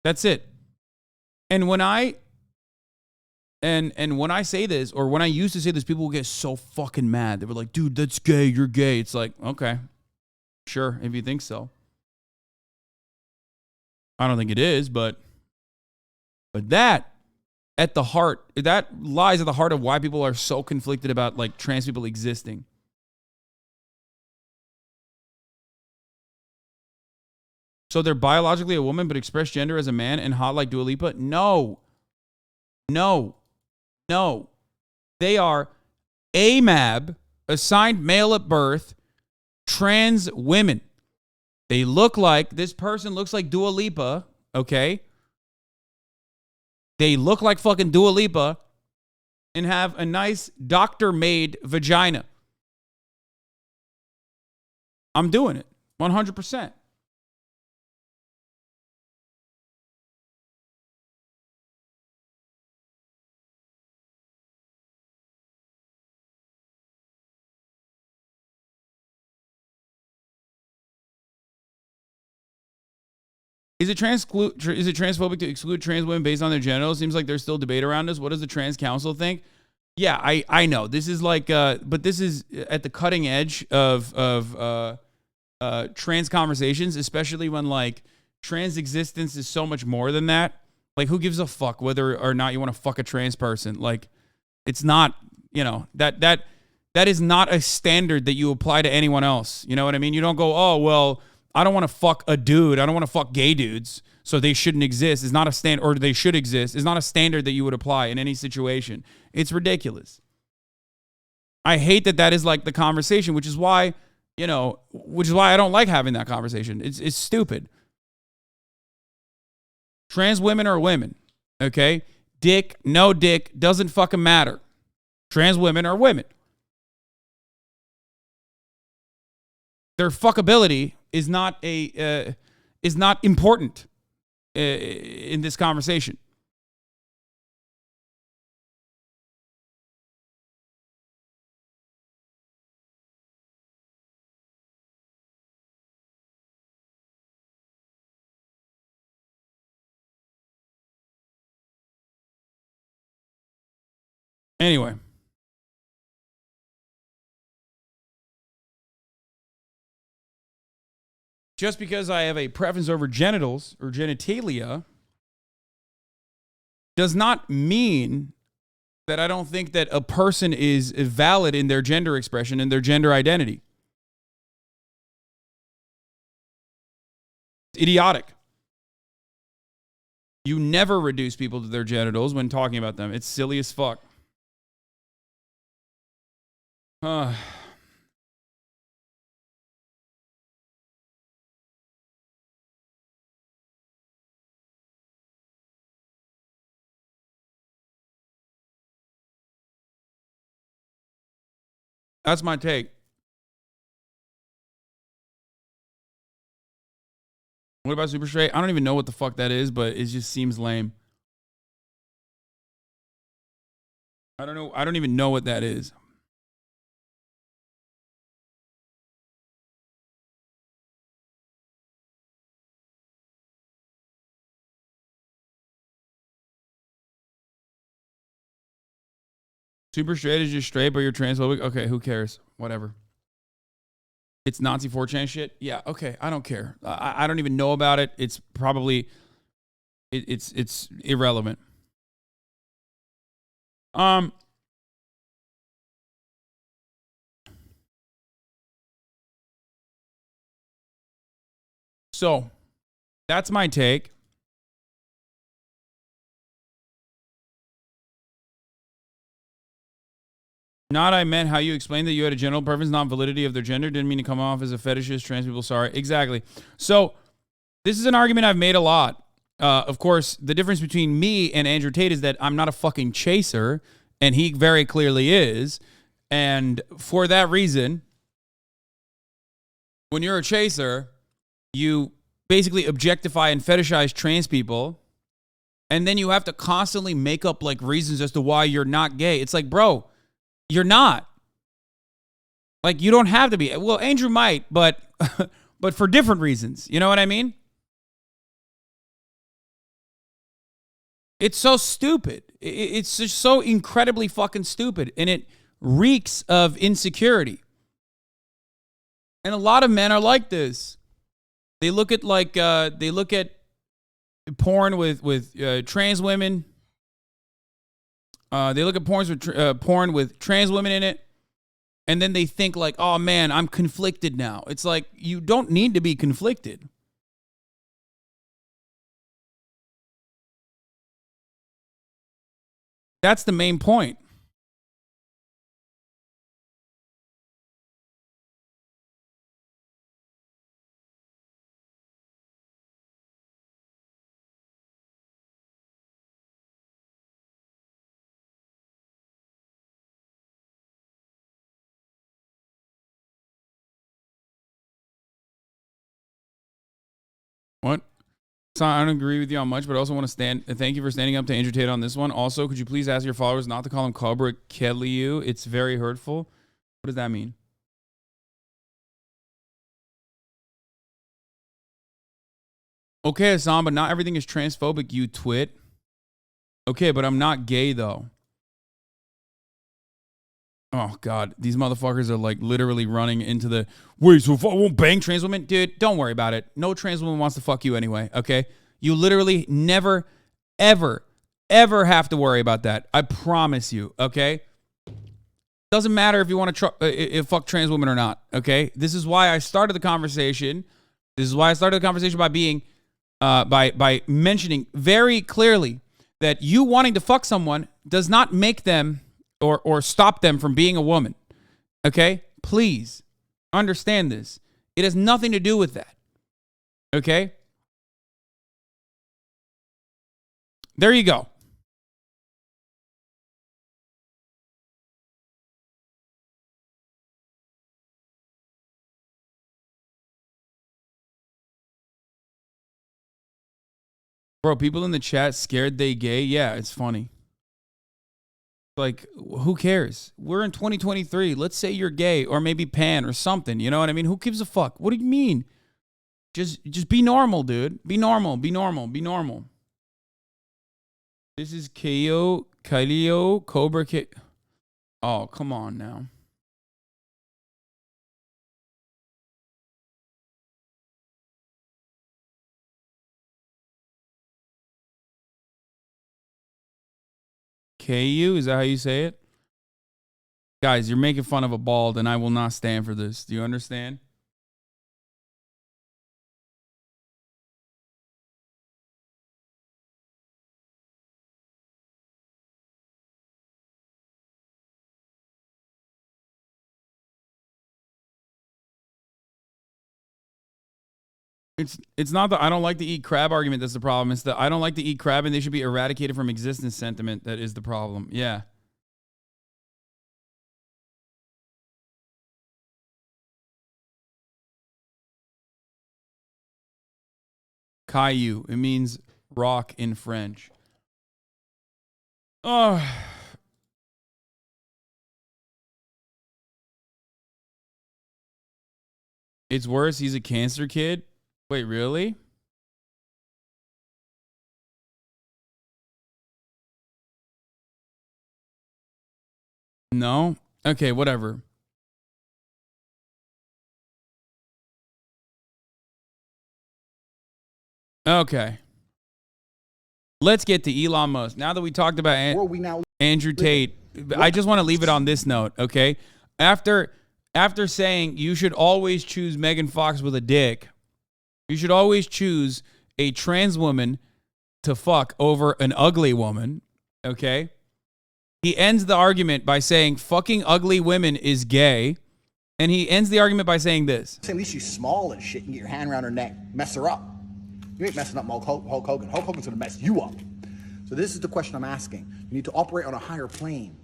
A: That's it. And when I when I say this, or when I used to say this, people will get so fucking mad. They were like, dude, that's gay. You're gay. It's like, okay, sure, if you think so. I don't think it is, but that at the heart, that lies at the heart of why people are so conflicted about like trans people existing. So they're biologically a woman, but express gender as a man and hot like Dua Lipa? No. They are AMAB, assigned male at birth, trans women. They look like, this person looks like Dua Lipa, okay? They look like fucking Dua Lipa and have a nice doctor-made vagina. I'm doing it, 100%. Is it transphobic to exclude trans women based on their genitals? Seems like there's still debate around this. What does the trans council think? Yeah, I know. This is like, but this is at the cutting edge of trans conversations, especially when like trans existence is so much more than that. Like, who gives a fuck whether or not you want to fuck a trans person? Like, it's not, you know, that is not a standard that you apply to anyone else. You know what I mean? You don't go, oh, well, I don't want to fuck a dude. I don't want to fuck gay dudes, so they shouldn't exist. It's not a standard, or they should exist. It's not a standard that you would apply in any situation. It's ridiculous. I hate that is like the conversation, which is why I don't like having that conversation. It's stupid. Trans women are women, okay? Dick, no dick, doesn't fucking matter. Trans women are women. Their fuckability is not important in this conversation. Anyway. Just because I have a preference over genitals or genitalia does not mean that I don't think that a person is valid in their gender expression and their gender identity. It's idiotic. You never reduce people to their genitals when talking about them. It's silly as fuck. That's my take. What about super straight? I don't even know what the fuck that is, but it just seems lame. I don't know. I don't even know what that is. Super straight is just straight, but you're transphobic. Okay, who cares? Whatever. It's Nazi 4chan shit. Yeah, okay, I don't care. I don't even know about it. It's probably it's irrelevant. So that's my take. Not I meant how you explained that you had a general preference, not validity of their gender. Didn't mean to come off as a fetishist, trans people. Sorry. Exactly. So this is an argument I've made a lot. Of course, the difference between me and Andrew Tate is that I'm not a fucking chaser, and he very clearly is. And for that reason, when you're a chaser, you basically objectify and fetishize trans people, and then you have to constantly make up like reasons as to why you're not gay. It's like, bro, you're not. Like, you don't have to be. Well, Andrew might, but but for different reasons. You know what I mean? It's so stupid. It's just so incredibly fucking stupid, and it reeks of insecurity. And a lot of men are like this. They look at porn with trans women. They look at porn with trans women in it, and then they think like, oh man, I'm conflicted now. It's like, you don't need to be conflicted. That's the main point. What? So I don't agree with you on much, but I also want to thank you for standing up to Andrew Tate on this one. Also, could you please ask your followers not to call him Cobra Kelly? It's very hurtful. What does that mean? Okay, Hasan, but not everything is transphobic, you twit. Okay, but I'm not gay, though. Oh, God. These motherfuckers are, like, literally running into the... Wait, so if I won't bang trans women? Dude, don't worry about it. No trans woman wants to fuck you anyway, okay? You literally never, ever, ever have to worry about that. I promise you, okay? Doesn't matter if you want to fuck trans women or not, okay? This is why I started the conversation. This is why I started the conversation by being... by mentioning very clearly that you wanting to fuck someone does not make them or stop them from being a woman. Okay? Please understand this. It has nothing to do with that. Okay? There you go. Bro, people in the chat scared they gay. Yeah, it's funny. Like, who cares? We're in 2023. Let's say you're gay or maybe pan or something. You know what I mean? Who gives a fuck? What do you mean? Just be normal, dude. Be normal. Be normal. Be normal. This is Kailio Cobra K. Oh, come on now. KU, is that how you say it? Guys, you're making fun of a bald, and I will not stand for this. Do you understand? It's not the I don't like to eat crab argument that's the problem. It's the I don't like to eat crab and they should be eradicated from existence sentiment that is the problem. Yeah. Caillou. It means rock in French. Oh. It's worse. He's a cancer kid. Wait, really? No? Okay, whatever. Okay. Let's get to Elon Musk. Now that we talked about Andrew Tate, I just want to leave it on this note, okay? After saying you should always choose Megan Fox with a dick, you should always choose a trans woman to fuck over an ugly woman, okay? He ends the argument by saying fucking ugly women is gay, and he ends the argument by saying this.
C: At least she's small and shit. You can get your hand around her neck, mess her up. You ain't messing up Hulk Hogan. Hulk Hogan's gonna mess you up. So this is the question I'm asking. You need to operate on a higher plane.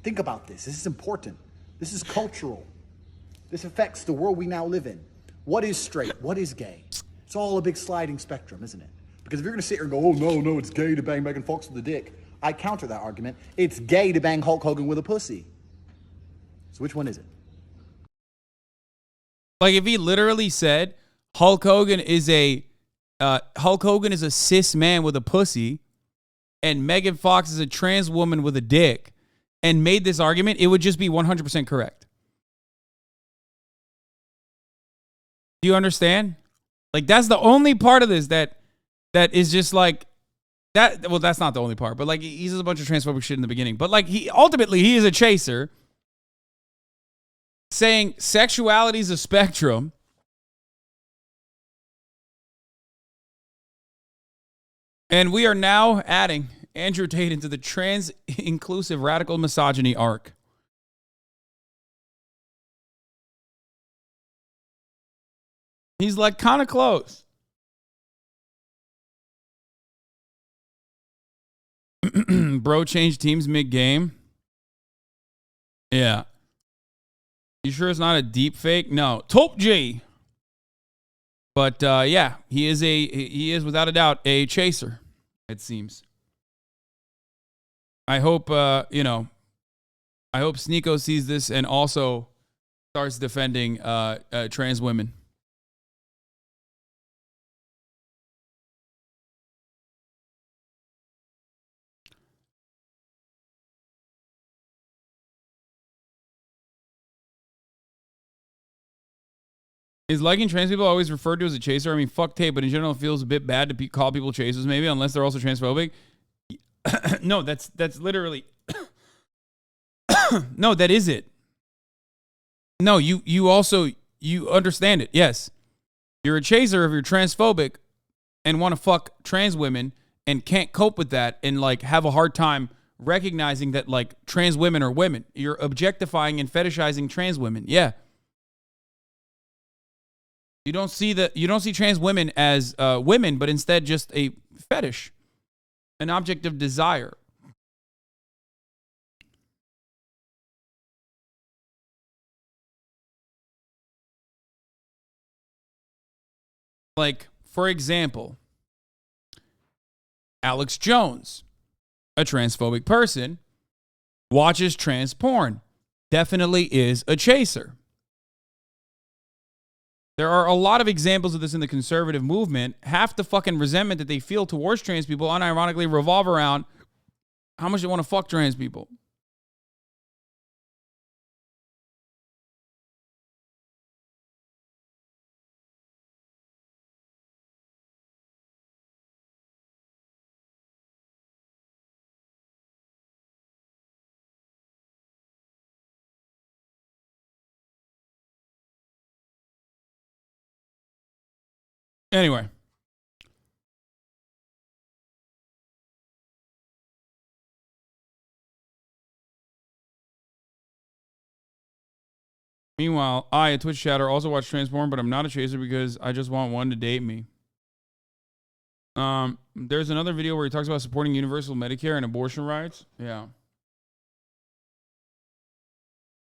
C: Think about this. This is important. This is cultural. This affects the world we now live in. What is straight? What is gay? It's all a big sliding spectrum, isn't it? Because if you're gonna sit here and go, oh no, it's gay to bang Megan Fox with a dick, I counter that argument. It's gay to bang Hulk Hogan with a pussy. So which one is it?
A: Like if he literally said Hulk Hogan is a cis man with a pussy, and Megan Fox is a trans woman with a dick, and made this argument, it would just be 100% correct. Do you understand? Like that's the only part of this that is just like that. Well, that's not the only part, but like he says a bunch of transphobic shit in the beginning. But like he is a chaser, saying sexuality is a spectrum. And we are now adding Andrew Tate into the trans-inclusive radical misogyny arc. He's like kind of close. Bro changed teams mid-game. Yeah. You sure it's not a deep fake? No. Top G. But yeah, he is without a doubt a chaser, it seems. I hope I hope Sneeko sees this and also starts defending trans women. Is liking trans people always referred to as a chaser? I mean, fuck Tate, but in general, it feels a bit bad to call people chasers, maybe, unless they're also transphobic. No, that's literally... No, that is it. No, you also, you understand it, yes. You're a chaser if you're transphobic and want to fuck trans women and can't cope with that and, like, have a hard time recognizing that, like, trans women are women. You're objectifying and fetishizing trans women, yeah. You don't see trans women as women, but instead just a fetish, an object of desire. Like, for example, Alex Jones, a transphobic person, watches trans porn. Definitely is a chaser. There are a lot of examples of this in the conservative movement. Half the fucking resentment that they feel towards trans people unironically revolve around how much they want to fuck trans people. Anyway. Meanwhile, I, a Twitch chatter, also watch trans porn, but I'm not a chaser because I just want one to date me. There's another video where he talks about supporting universal Medicare and abortion rights. Yeah.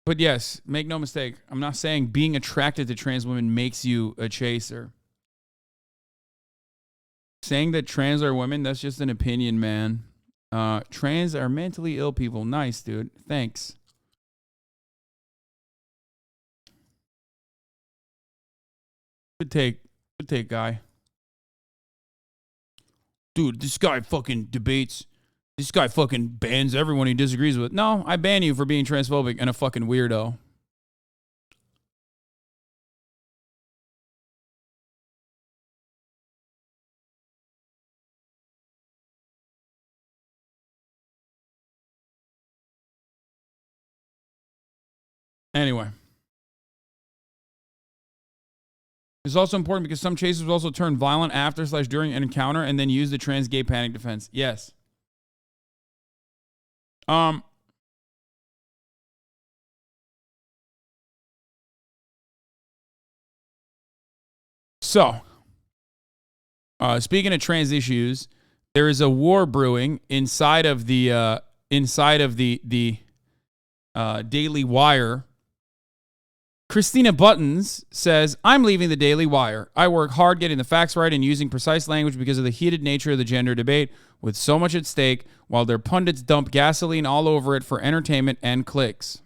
A: But yes, make no mistake. I'm not saying being attracted to trans women makes you a chaser. Saying that trans are women, that's just an opinion, man. Trans are mentally ill people. Nice, dude. Thanks. Good take, guy. Dude, this guy fucking debates. This guy fucking bans everyone he disagrees with. No, I ban you for being transphobic and a fucking weirdo. Anyway. It's also important because some chasers will also turn violent after/during an encounter and then use the trans gay panic defense. Yes. So, speaking of trans issues, there is a war brewing inside of the Daily Wire. Christina Buttons says, I'm leaving the Daily Wire. I work hard getting the facts right and using precise language because of the heated nature of the gender debate with so much at stake, while their pundits dump gasoline all over it for entertainment and clicks.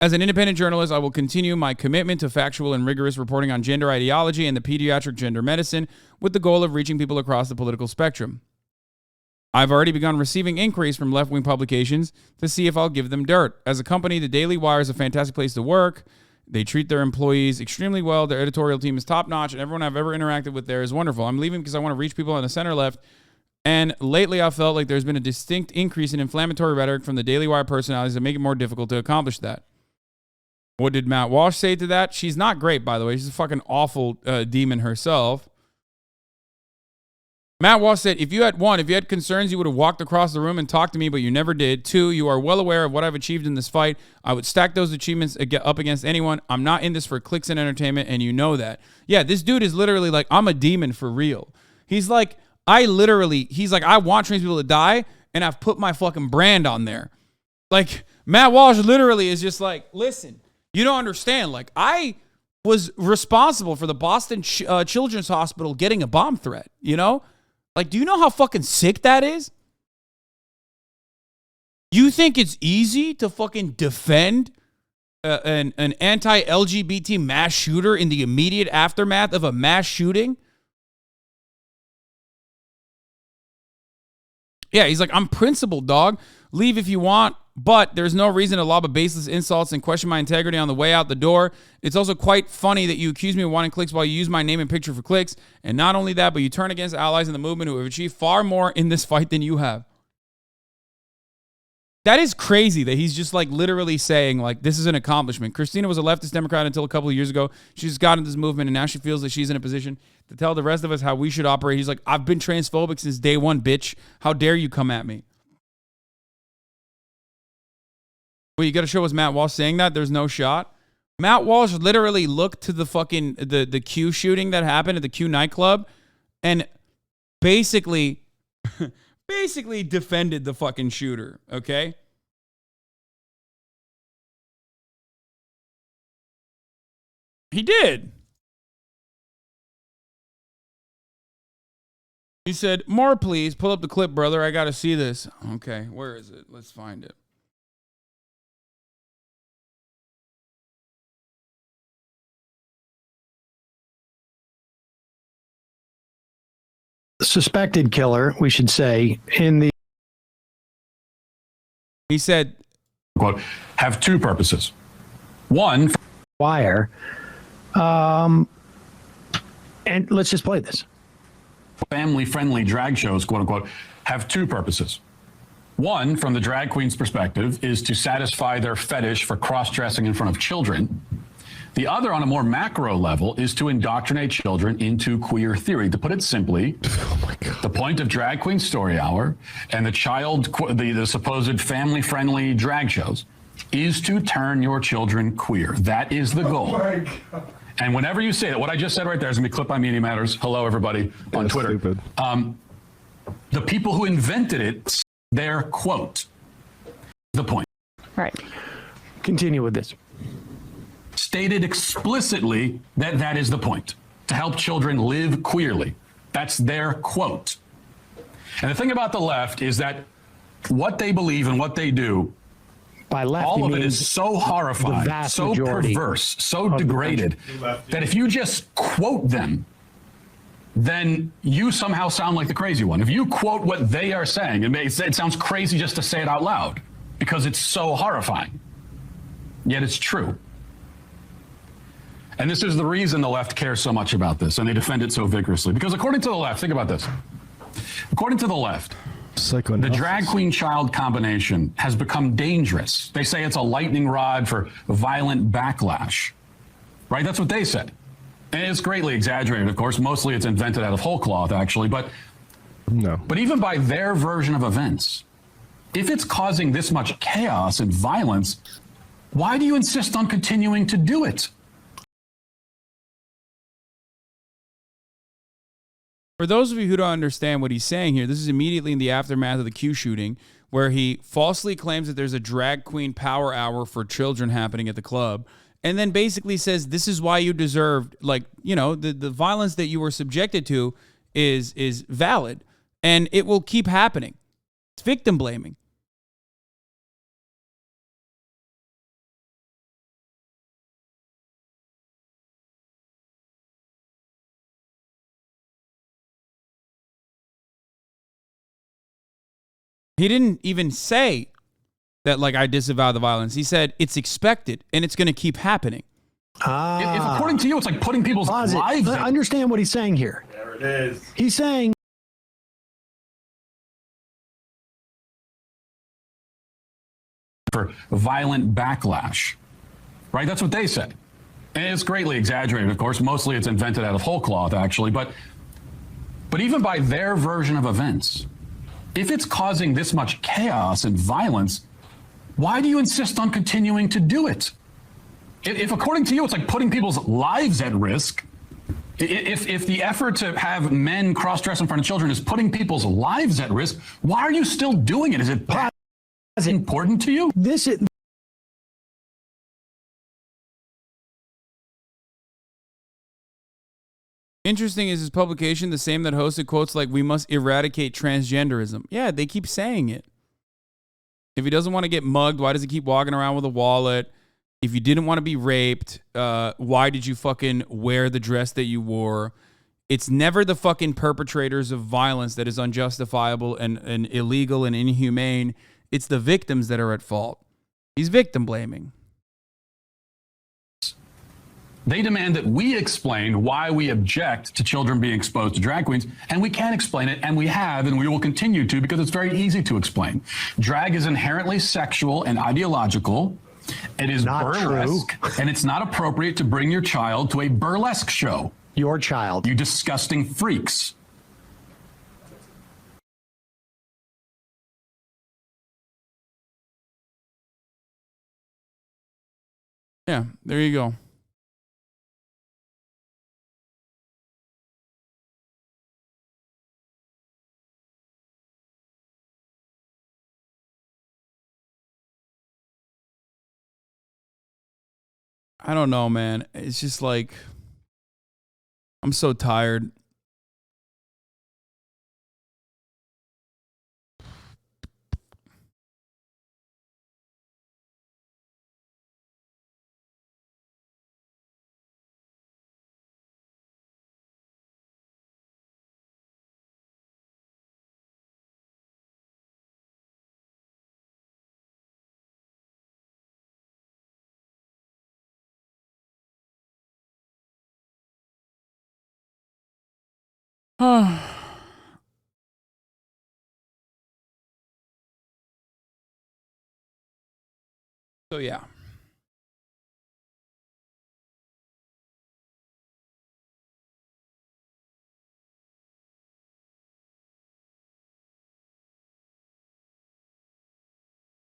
A: As an independent journalist, I will continue my commitment to factual and rigorous reporting on gender ideology and the pediatric gender medicine with the goal of reaching people across the political spectrum. I've already begun receiving inquiries from left-wing publications to see if I'll give them dirt. As a company, the Daily Wire is a fantastic place to work. They treat their employees extremely well. Their editorial team is top-notch, and everyone I've ever interacted with there is wonderful. I'm leaving because I want to reach people on the center-left, and lately I've felt like there's been a distinct increase in inflammatory rhetoric from the Daily Wire personalities that make it more difficult to accomplish that. What did Matt Walsh say to that? She's not great, by the way. She's a fucking awful demon herself. Matt Walsh said, if you had concerns, you would have walked across the room and talked to me, but you never did. 2, you are well aware of what I've achieved in this fight. I would stack those achievements up against anyone. I'm not in this for clicks and entertainment, and you know that. Yeah, this dude is literally like, I'm a demon for real. He's like, I want trans people to die, and I've put my fucking brand on there. Like, Matt Walsh literally is just like, listen, you don't understand. Like, I was responsible for the Boston Children's Hospital getting a bomb threat, you know? Like, do you know how fucking sick that is? You think it's easy to fucking defend an anti-LGBT mass shooter in the immediate aftermath of a mass shooting? Yeah, he's like, I'm principled, dog. Leave if you want, but there's no reason to lob a baseless insults and question my integrity on the way out the door. It's also quite funny that you accuse me of wanting clicks while you use my name and picture for clicks. And not only that, but you turn against allies in the movement who have achieved far more in this fight than you have. That is crazy that he's just like literally saying like, this is an accomplishment. Christina was a leftist Democrat until a couple of years ago. She just got into this movement and now she feels that she's in a position to tell the rest of us how we should operate. He's like, I've been transphobic since day one, bitch. How dare you come at me? Well, you got to show us Matt Walsh saying that. There's no shot. Matt Walsh literally looked to the fucking the Q shooting that happened at the Q nightclub and basically defended the fucking shooter, okay? He did. He said, more, please. Pull up the clip, brother. I got to see this. Okay, where is it? Let's find it.
D: Suspected killer, we should say, in the...
A: He said,
V: quote, have two purposes. One,
D: wire. And let's just play this.
V: Family-friendly drag shows, quote unquote, have two purposes. One, from the drag queen's perspective, is to satisfy their fetish for cross-dressing in front of children. The other, on a more macro level, is to indoctrinate children into queer theory. To put it simply, the point of Drag Queen Story Hour and the supposed family-friendly drag shows is to turn your children queer. That is the goal. And whenever you say that, what I just said right there is going to be clipped by Media Matters. Hello, everybody, on Twitter. The people who invented it, their quote, the point.
D: Right. Continue with this.
V: Stated explicitly that that is the point, to help children live queerly. That's their quote. And the thing about the left is that what they believe and what they do,
D: by left,
V: all of it is so horrifying, so perverse, so degraded, that if you just quote them, then you somehow sound like the crazy one. If you quote what they are saying, it sounds crazy just to say it out loud because it's so horrifying. Yet it's true. And this is the reason the left cares so much about this, and they defend it so vigorously. Because according to the left, think about this. According to the left, the drag queen child combination has become dangerous. They say it's a lightning rod for violent backlash, right? That's what they said. And it's greatly exaggerated, of course. Mostly it's invented out of whole cloth, actually. But even by their version of events, if it's causing this much chaos and violence, why do you insist on continuing to do it?
A: For those of you who don't understand what he's saying here, this is immediately in the aftermath of the Q shooting, where he falsely claims that there's a drag queen power hour for children happening at the club, and then basically says this is why you deserved, like, you know, the violence that you were subjected to is valid, and it will keep happening. It's victim blaming. He didn't even say that, like, I disavow the violence. He said it's expected and it's going to keep happening.
V: If according to you, it's like putting people's lives
D: I understand what he's saying here.
V: There it is.
D: He's saying
V: for violent backlash, right? That's what they said. And it's greatly exaggerated, of course. Mostly it's invented out of whole cloth, actually. But even by their version of events, if it's causing this much chaos and violence, why do you insist on continuing to do it? If according to you, it's like putting people's lives at risk, if the effort to have men cross-dress in front of children is putting people's lives at risk, why are you still doing it? Is it important to you?
D: This is...
A: Interesting is his publication, the same that hosted quotes like, we must eradicate transgenderism. Yeah, they keep saying it. If he doesn't want to get mugged, why does he keep walking around with a wallet? If you didn't want to be raped, why did you fucking wear the dress that you wore? It's never the fucking perpetrators of violence that is unjustifiable and illegal and inhumane. It's the victims that are at fault. He's victim blaming.
V: They demand that we explain why we object to children being exposed to drag queens, and we can explain it, and we have, and we will continue to, because it's very easy to explain. Drag is inherently sexual and ideological. It is not burlesque, and it's not appropriate to bring your child to a burlesque show.
D: Your child.
V: You disgusting freaks.
A: Yeah, there you go. I don't know, man. It's just like, I'm so tired. So yeah.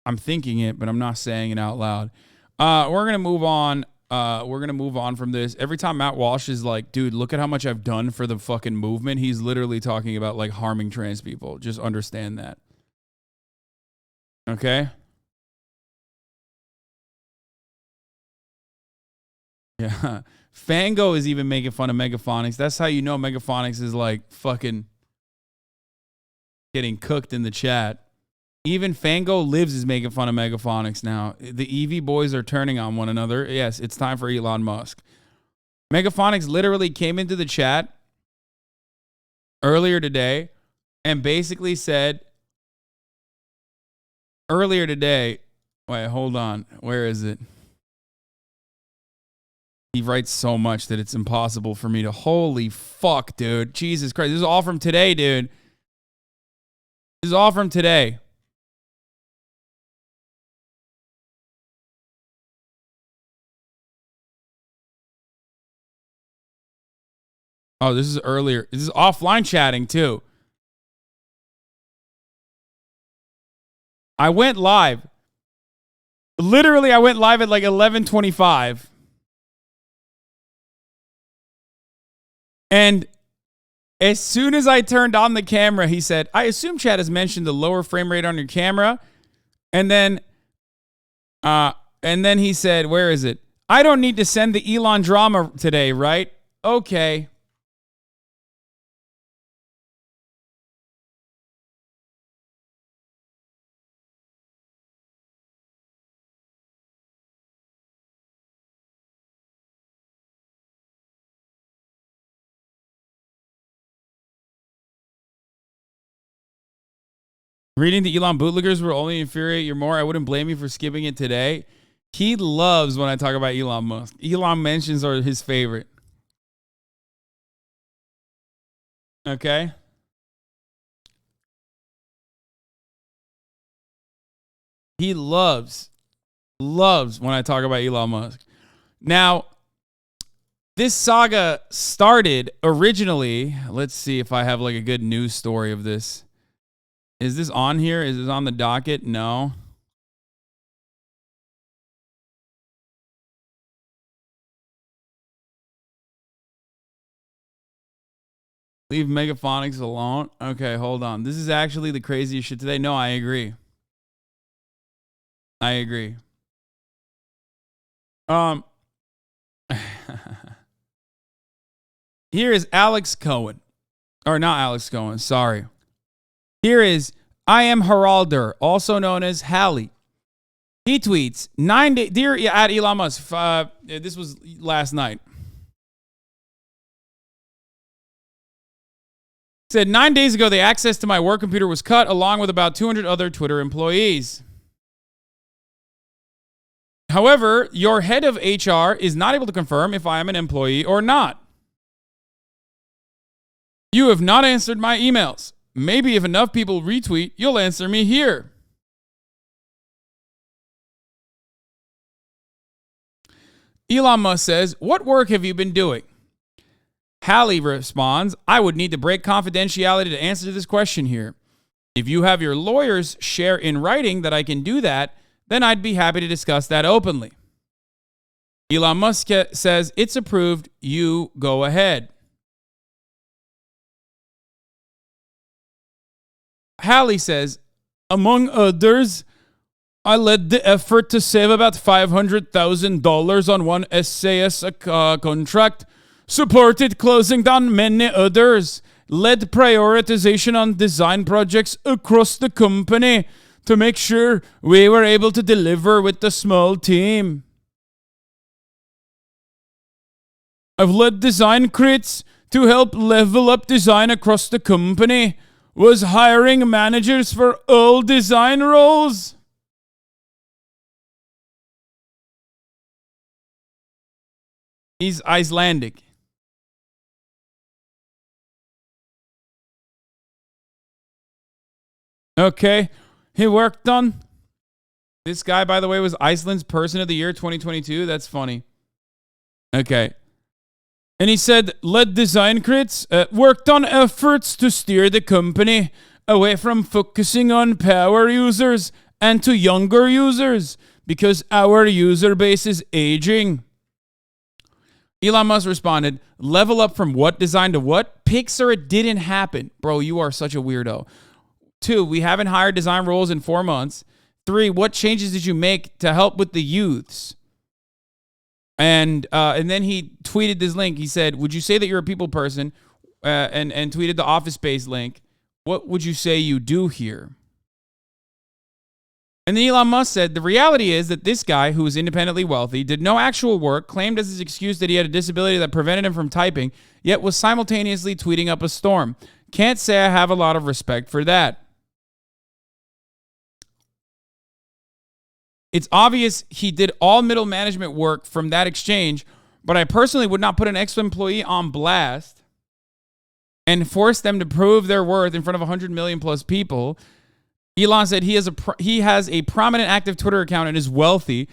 A: I'm thinking it, but I'm not saying it out loud. We're gonna move on. We're gonna move on from this. Every time Matt Walsh is like, dude, look at how much I've done for the fucking movement, he's literally talking about like harming trans people. Just understand that. Okay? Yeah. Fango is even making fun of Megaphonics. That's how you know Megaphonics is like fucking getting cooked in the chat. Even Fango Lives is making fun of Megaphonics now. The EV boys are turning on one another. Yes, it's time for Elon Musk. Megaphonics literally came into the chat earlier today and basically said, wait, hold on. Where is it? He writes so much that it's impossible for me to, holy fuck, dude. Jesus Christ. This is all from today, dude. This is all from today. Oh, this is earlier. This is offline chatting too. I went live. Literally, I went live at like 11:25. And as soon as I turned on the camera, he said, I assume chat has mentioned the lower frame rate on your camera. And then he said, where is it? I don't need to send the Elon drama today, right? Okay. Reading the Elon bootlickers will only infuriate you more. I wouldn't blame you for skipping it today. He loves when I talk about Elon Musk. Elon mentions are his favorite. Okay? He loves when I talk about Elon Musk. Now, this saga started originally. Let's see if I have like a good news story of this. Is this on here? Is this on the docket? No. Leave Megaphonics alone. Okay, hold on. This is actually the craziest shit today. No, I agree. I agree. Here is Alex Cohen. Or not Alex Cohen, sorry. Here is I am Heralder, also known as Hallie. He tweets, 9 days, dear at Elon Musk, this was last night. Said 9 days ago, the access to my work computer was cut along with about 200 other Twitter employees. However, your head of HR is not able to confirm if I am an employee or not. You have not answered my emails. Maybe if enough people retweet, you'll answer me here. Elon Musk says, what work have you been doing? Hallie responds, I would need to break confidentiality to answer this question here. If you have your lawyers share in writing that I can do that, then I'd be happy to discuss that openly. Elon Musk says, it's approved. You go ahead. Hallie says, among others, I led the effort to save about $500,000 on one SAS contract, supported closing down many others, led prioritization on design projects across the company to make sure we were able to deliver with the small team. I've led design crits to help level up design across the company, was hiring managers for all design roles. He's Icelandic. Okay. He worked on. This guy, by the way, was Iceland's Person of the Year 2022. That's funny. Okay. And he said, led design crits, worked on efforts to steer the company away from focusing on power users and to younger users because our user base is aging. Elon Musk responded, level up from what design to what? Pixar, it didn't happen. Bro, you are such a weirdo. 2, we haven't hired design roles in 4 months. 3, what changes did you make to help with the youths? And then he tweeted this link. He said, would you say that you're a people person? And tweeted the Office Space link. What would you say you do here? And then Elon Musk said, the reality is that this guy, who is independently wealthy, did no actual work, claimed as his excuse that he had a disability that prevented him from typing, yet was simultaneously tweeting up a storm. Can't say I have a lot of respect for that. It's obvious he did all middle management work from that exchange, but I personally would not put an ex-employee on blast and force them to prove their worth in front of 100 million plus people. Elon said he has a prominent active Twitter account and is wealthy.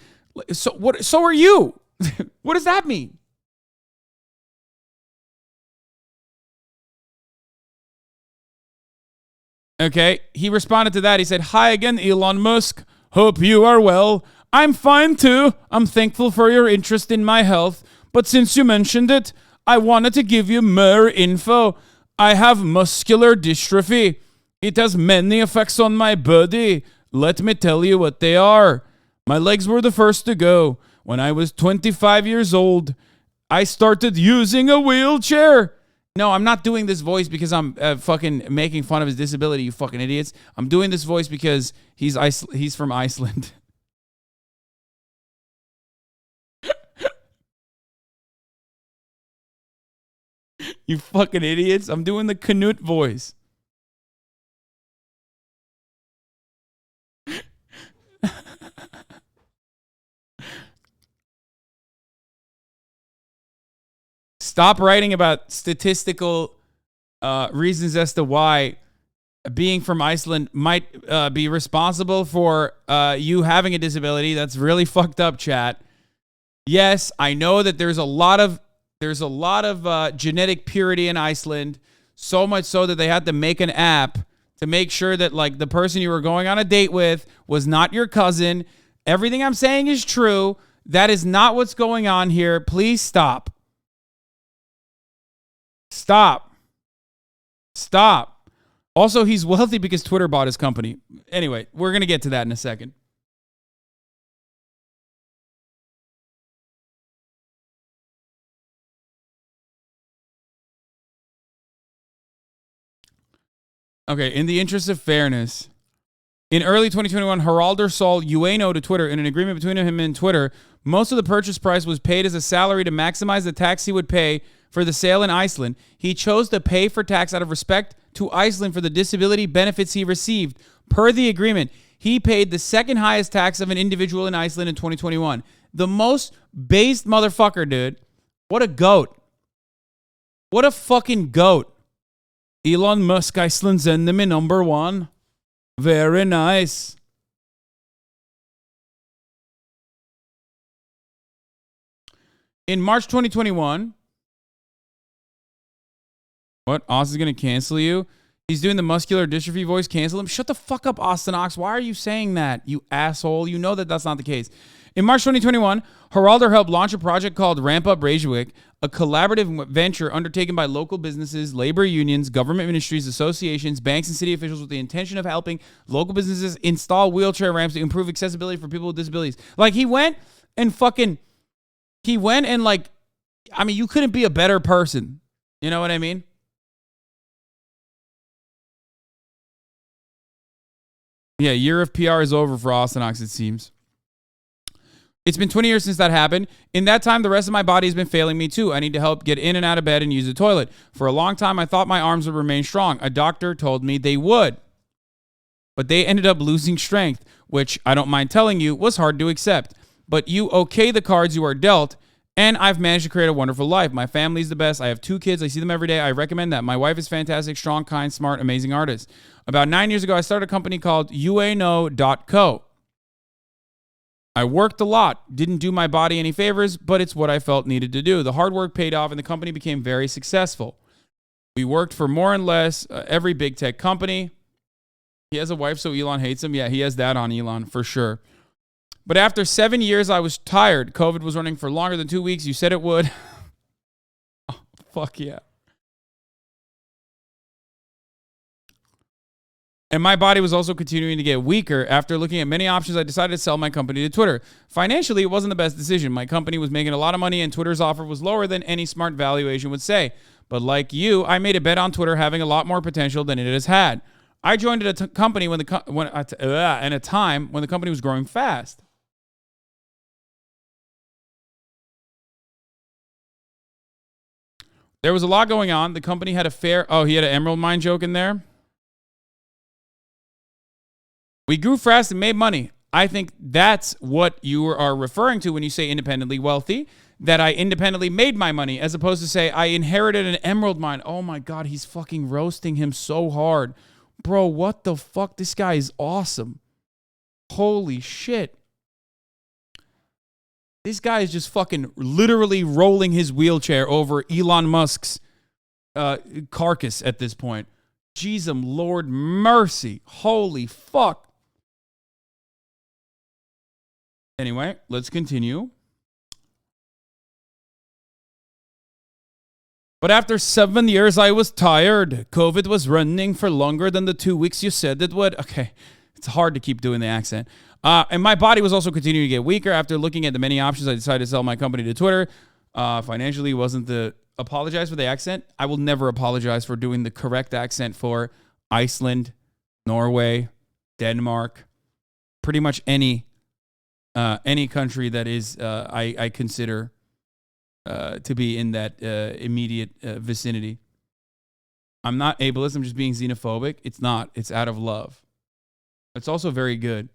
A: So what? So are you. What does that mean? Okay, he responded to that. He said, hi again, Elon Musk. Hope you are well. I'm fine too. I'm thankful for your interest in my health. But since you mentioned it, I wanted to give you more info. I have muscular dystrophy. It has many effects on my body. Let me tell you what they are. My legs were the first to go. When I was 25 years old, I started using a wheelchair. No, I'm not doing this voice because I'm fucking making fun of his disability, you fucking idiots. I'm doing this voice because he's from Iceland. You fucking idiots. I'm doing the Canute voice. Stop writing about statistical reasons as to why being from Iceland might be responsible for you having a disability. That's really fucked up, chat. Yes, I know that there's a lot of genetic purity in Iceland, so much so that they had to make an app to make sure that like the person you were going on a date with was not your cousin. Everything I'm saying is true. That is not what's going on here. Please stop. Stop. Stop. Also, he's wealthy because Twitter bought his company. Anyway, we're going to get to that in a second. Okay, in the interest of fairness, in early 2021, Haraldur sold Ueno to Twitter in an agreement between him and Twitter. Most of the purchase price was paid as a salary to maximize the tax he would pay for the sale in Iceland. He chose to pay for tax out of respect to Iceland for the disability benefits he received. Per the agreement, he paid the second highest tax of an individual in Iceland in 2021. The most based motherfucker, dude. What a goat. What a fucking goat. Elon Musk, Iceland's enemy number one. Very nice. In March 2021, what? Oz is going to cancel you? He's doing the muscular dystrophy voice. Cancel him? Shut the fuck up, Austin Ox. Why are you saying that, you asshole? You know that that's not the case. In March 2021, Haraldur helped launch a project called Ramp Up Reykjavik, a collaborative venture undertaken by local businesses, labor unions, government ministries, associations, banks, and city officials with the intention of helping local businesses install wheelchair ramps to improve accessibility for people with disabilities. Like, he went and like, I mean, you couldn't be a better person. You know what I mean? Yeah, year of PR is over for Austin Ox, it seems. It's been 20 years since that happened. In that time, the rest of my body has been failing me too. I need to help get in and out of bed and use the toilet. For a long time, I thought my arms would remain strong. A doctor told me they would. But they ended up losing strength, which I don't mind telling you was hard to accept. But you okay the cards you are dealt, And I've managed to create a wonderful life. My family's the best. I have 2 kids. I see them every day. I recommend that. My wife is fantastic, strong, kind, smart, amazing artist. About 9 years ago, I started a company called uano.co. I worked a lot, didn't do my body any favors, but it's what I felt needed to do. The hard work paid off, and the company became very successful. We worked for more and less every big tech company. He has a wife, so Elon hates him. Yeah, he has that on Elon, for sure. But after 7 years, I was tired. COVID was running for longer than 2 weeks. You said it would. Oh, fuck yeah. And my body was also continuing to get weaker. After looking at many options, I decided to sell my company to Twitter. Financially, it wasn't the best decision. My company was making a lot of money, and Twitter's offer was lower than any smart valuation would say. But like you, I made a bet on Twitter having a lot more potential than it has had. I joined at a company in a time when the company was growing fast. There was a lot going on. The company had he had an Emerald Mine joke in there. We grew fast and made money. I think that's what you are referring to when you say independently wealthy, that I independently made my money, as opposed to say I inherited an emerald mine. Oh my God, he's fucking roasting him so hard. Bro, what the fuck? This guy is awesome. Holy shit. This guy is just fucking literally rolling his wheelchair over Elon Musk's carcass at this point. Jeez, Lord mercy. Holy fuck. Anyway, let's continue. But after 7 years, I was tired. COVID was running for longer than the 2 weeks you said it would. Okay, it's hard to keep doing the accent. And my body was also continuing to get weaker. After looking at the many options, I decided to sell my company to Twitter. Financially, wasn't the... Apologize for the accent. I will never apologize for doing the correct accent for Iceland, Norway, Denmark, pretty much any country that is I consider to be in that immediate vicinity. I'm not ableist. I'm just being xenophobic. It's not. It's out of love. It's also very good.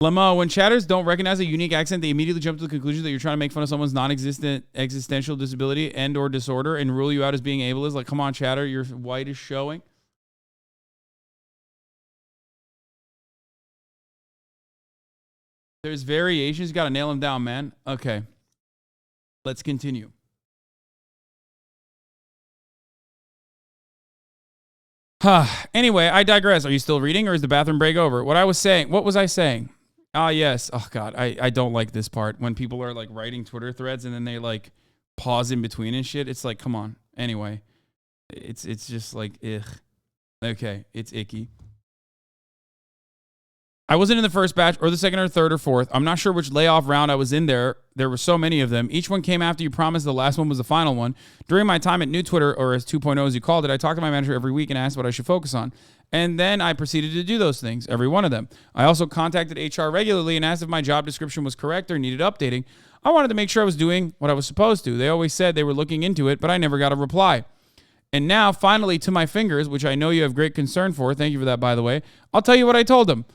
A: Lamo, when chatters don't recognize a unique accent, they immediately jump to the conclusion that you're trying to make fun of someone's non-existent existential disability and or disorder and rule you out as being ableist. Like, come on, chatter, your white is showing. There's variations. You got to nail them down, man. Okay. Let's continue. Anyway, I digress. Are you still reading, or is the bathroom break over? What was I saying? Yes. Oh, God. I don't like this part. When people are, like, writing Twitter threads and then they, like, pause in between and shit. It's like, come on. Anyway. It's just like, ugh. Okay. It's icky. I wasn't in the first batch or the second or third or fourth. I'm not sure which layoff round I was in there. There were so many of them. Each one came after you promised the last one was the final one. During my time at New Twitter, or as 2.0 as you called it, I talked to my manager every week and asked what I should focus on. And then I proceeded to do those things, every one of them. I also contacted HR regularly and asked if my job description was correct or needed updating. I wanted to make sure I was doing what I was supposed to. They always said they were looking into it, but I never got a reply. And now, finally, to my fingers, which I know you have great concern for, thank you for that, by the way, I'll tell you what I told them.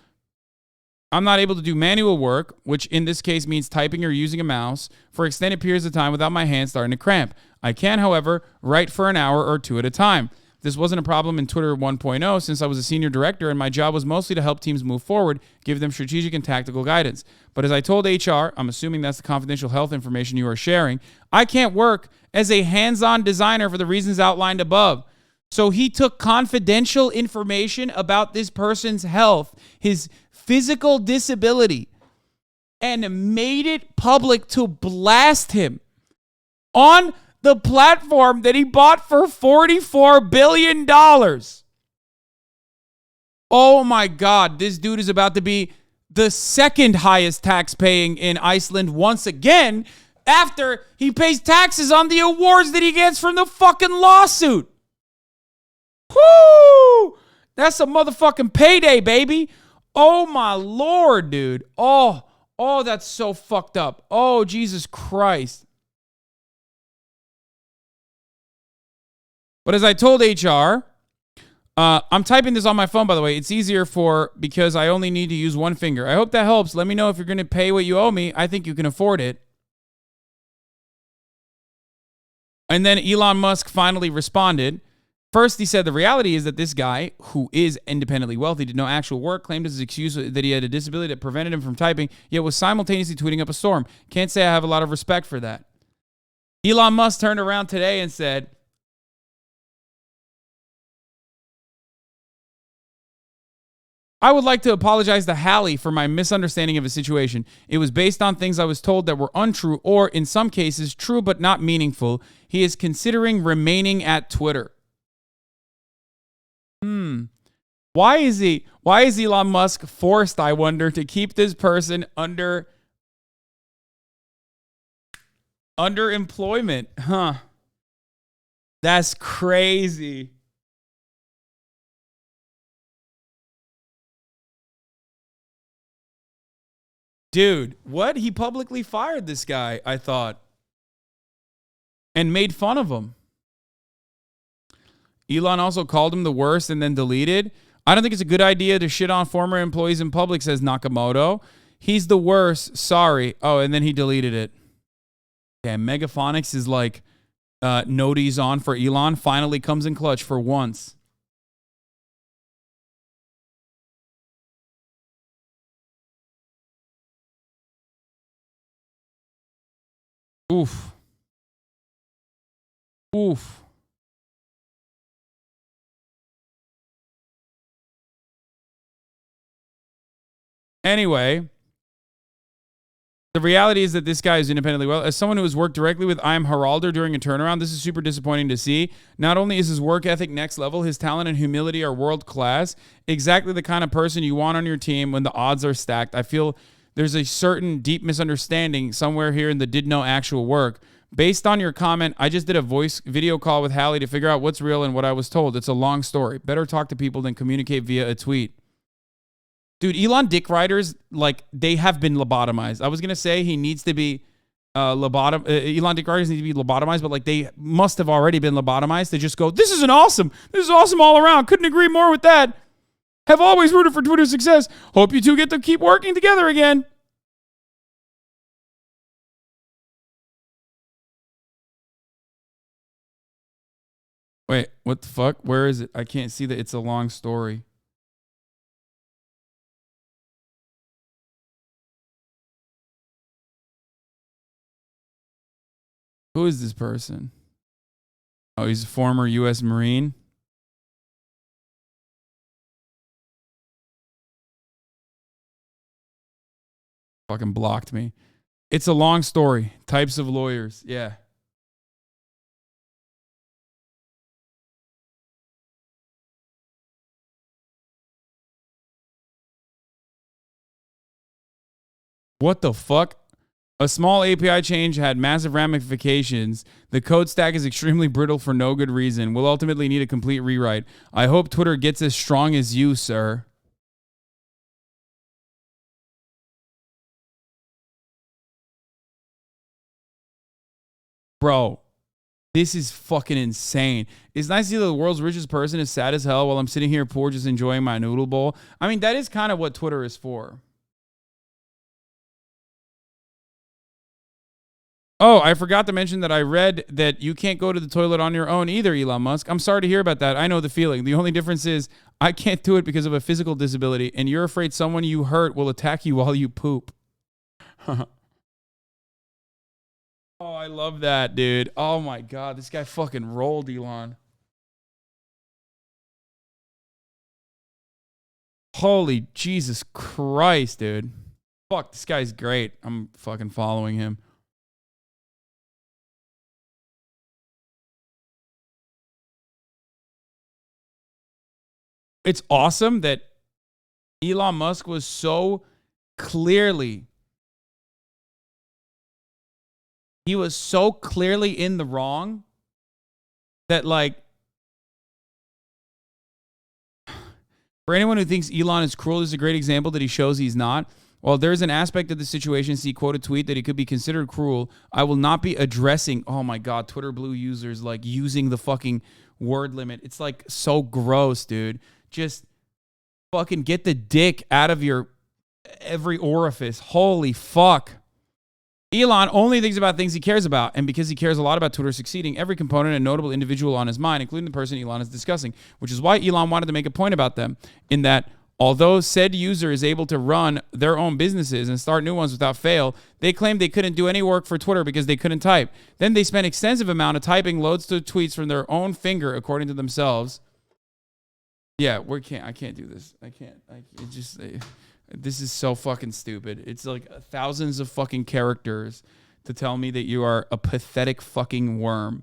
A: I'm not able to do manual work, which in this case means typing or using a mouse, for extended periods of time without my hands starting to cramp. I can, however, write for an hour or two at a time. This wasn't a problem in Twitter 1.0 since I was a senior director and my job was mostly to help teams move forward, give them strategic and tactical guidance. But as I told HR, I'm assuming that's the confidential health information you are sharing, I can't work as a hands-on designer for the reasons outlined above. So he took confidential information about this person's health, his physical disability, and made it public to blast him on the platform that he bought for $44 billion. Oh my God, this dude is about to be the second highest tax paying in Iceland once again after he pays taxes on the awards that he gets from the fucking lawsuit. Woo! That's a motherfucking payday, baby. Oh my Lord, dude. Oh, that's so fucked up. Oh, Jesus Christ. But as I told HR, I'm typing this on my phone, by the way. It's easier because I only need to use one finger. I hope that helps. Let me know if you're going to pay what you owe me. I think you can afford it. And then Elon Musk finally responded. First, he said the reality is that this guy, who is independently wealthy, did no actual work, claimed as his excuse that he had a disability that prevented him from typing, yet was simultaneously tweeting up a storm. Can't say I have a lot of respect for that. Elon Musk turned around today and said, I would like to apologize to Hallie for my misunderstanding of a situation. It was based on things I was told that were untrue or, in some cases, true but not meaningful. He is considering remaining at Twitter. Why is Elon Musk forced, I wonder, to keep this person under employment? Huh. That's crazy. Dude, what? He publicly fired this guy, I thought, and made fun of him. Elon also called him the worst and then deleted. I don't think it's a good idea to shit on former employees in public, says Nakamoto. He's the worst. Sorry. Oh, and then he deleted it. Okay, Megaphonics is like noties on for Elon. Finally comes in clutch for once. Oof. Oof. Anyway, the reality is that this guy is independently well. As someone who has worked directly with I Am Haralder during a turnaround, this is super disappointing to see. Not only is his work ethic next level, his talent and humility are world class. Exactly the kind of person you want on your team when the odds are stacked. I feel there's a certain deep misunderstanding somewhere here in the did no actual work. Based on your comment, I just did a voice video call with Hallie to figure out what's real and what I was told. It's a long story. Better talk to people than communicate via a tweet. Dude, Elon dick riders, like, they have been lobotomized. I was going to say he needs to be Elon dick riders need to be lobotomized, but, like, they must have already been lobotomized to just go, this is awesome. This is awesome all around. Couldn't agree more with that. Have always rooted for Twitter's success. Hope you two get to keep working together again. Wait, what the fuck? Where is it? I can't see that. It's a long story. Who is this person? Oh, he's a former U.S. Marine. Fucking blocked me. It's a long story. Types of lawyers. Yeah. What the fuck? A small API change had massive ramifications. The code stack is extremely brittle for no good reason. We'll ultimately need a complete rewrite. I hope Twitter gets as strong as you, sir. Bro, this is fucking insane. It's nice to see that the world's richest person is sad as hell while I'm sitting here poor just enjoying my noodle bowl. I mean, that is kind of what Twitter is for. Oh, I forgot to mention that I read that you can't go to the toilet on your own either, Elon Musk. I'm sorry to hear about that. I know the feeling. The only difference is I can't do it because of a physical disability, and you're afraid someone you hurt will attack you while you poop. Oh, I love that, dude. Oh, my God. This guy fucking rolled, Elon. Holy Jesus Christ, dude. Fuck, this guy's great. I'm fucking following him. It's awesome that Elon Musk was so clearly, he was so clearly in the wrong that, like, for anyone who thinks Elon is cruel, this is a great example that he shows he's not. While there's an aspect of the situation, see, quote a tweet that he could be considered cruel, I will not be addressing, oh my God, Twitter Blue users, like, using the fucking word limit. It's, like, so gross, dude. Just fucking get the dick out of your every orifice. Holy fuck. Elon only thinks about things he cares about, and because he cares a lot about Twitter succeeding, every component and notable individual on his mind, including the person Elon is discussing, which is why Elon wanted to make a point about them, in that although said user is able to run their own businesses and start new ones without fail, they claimed they couldn't do any work for Twitter because they couldn't type. Then they spent extensive amount of typing loads of tweets from their own finger, according to themselves. Yeah, I can't do this. This is so fucking stupid. It's like thousands of fucking characters to tell me that you are a pathetic fucking worm.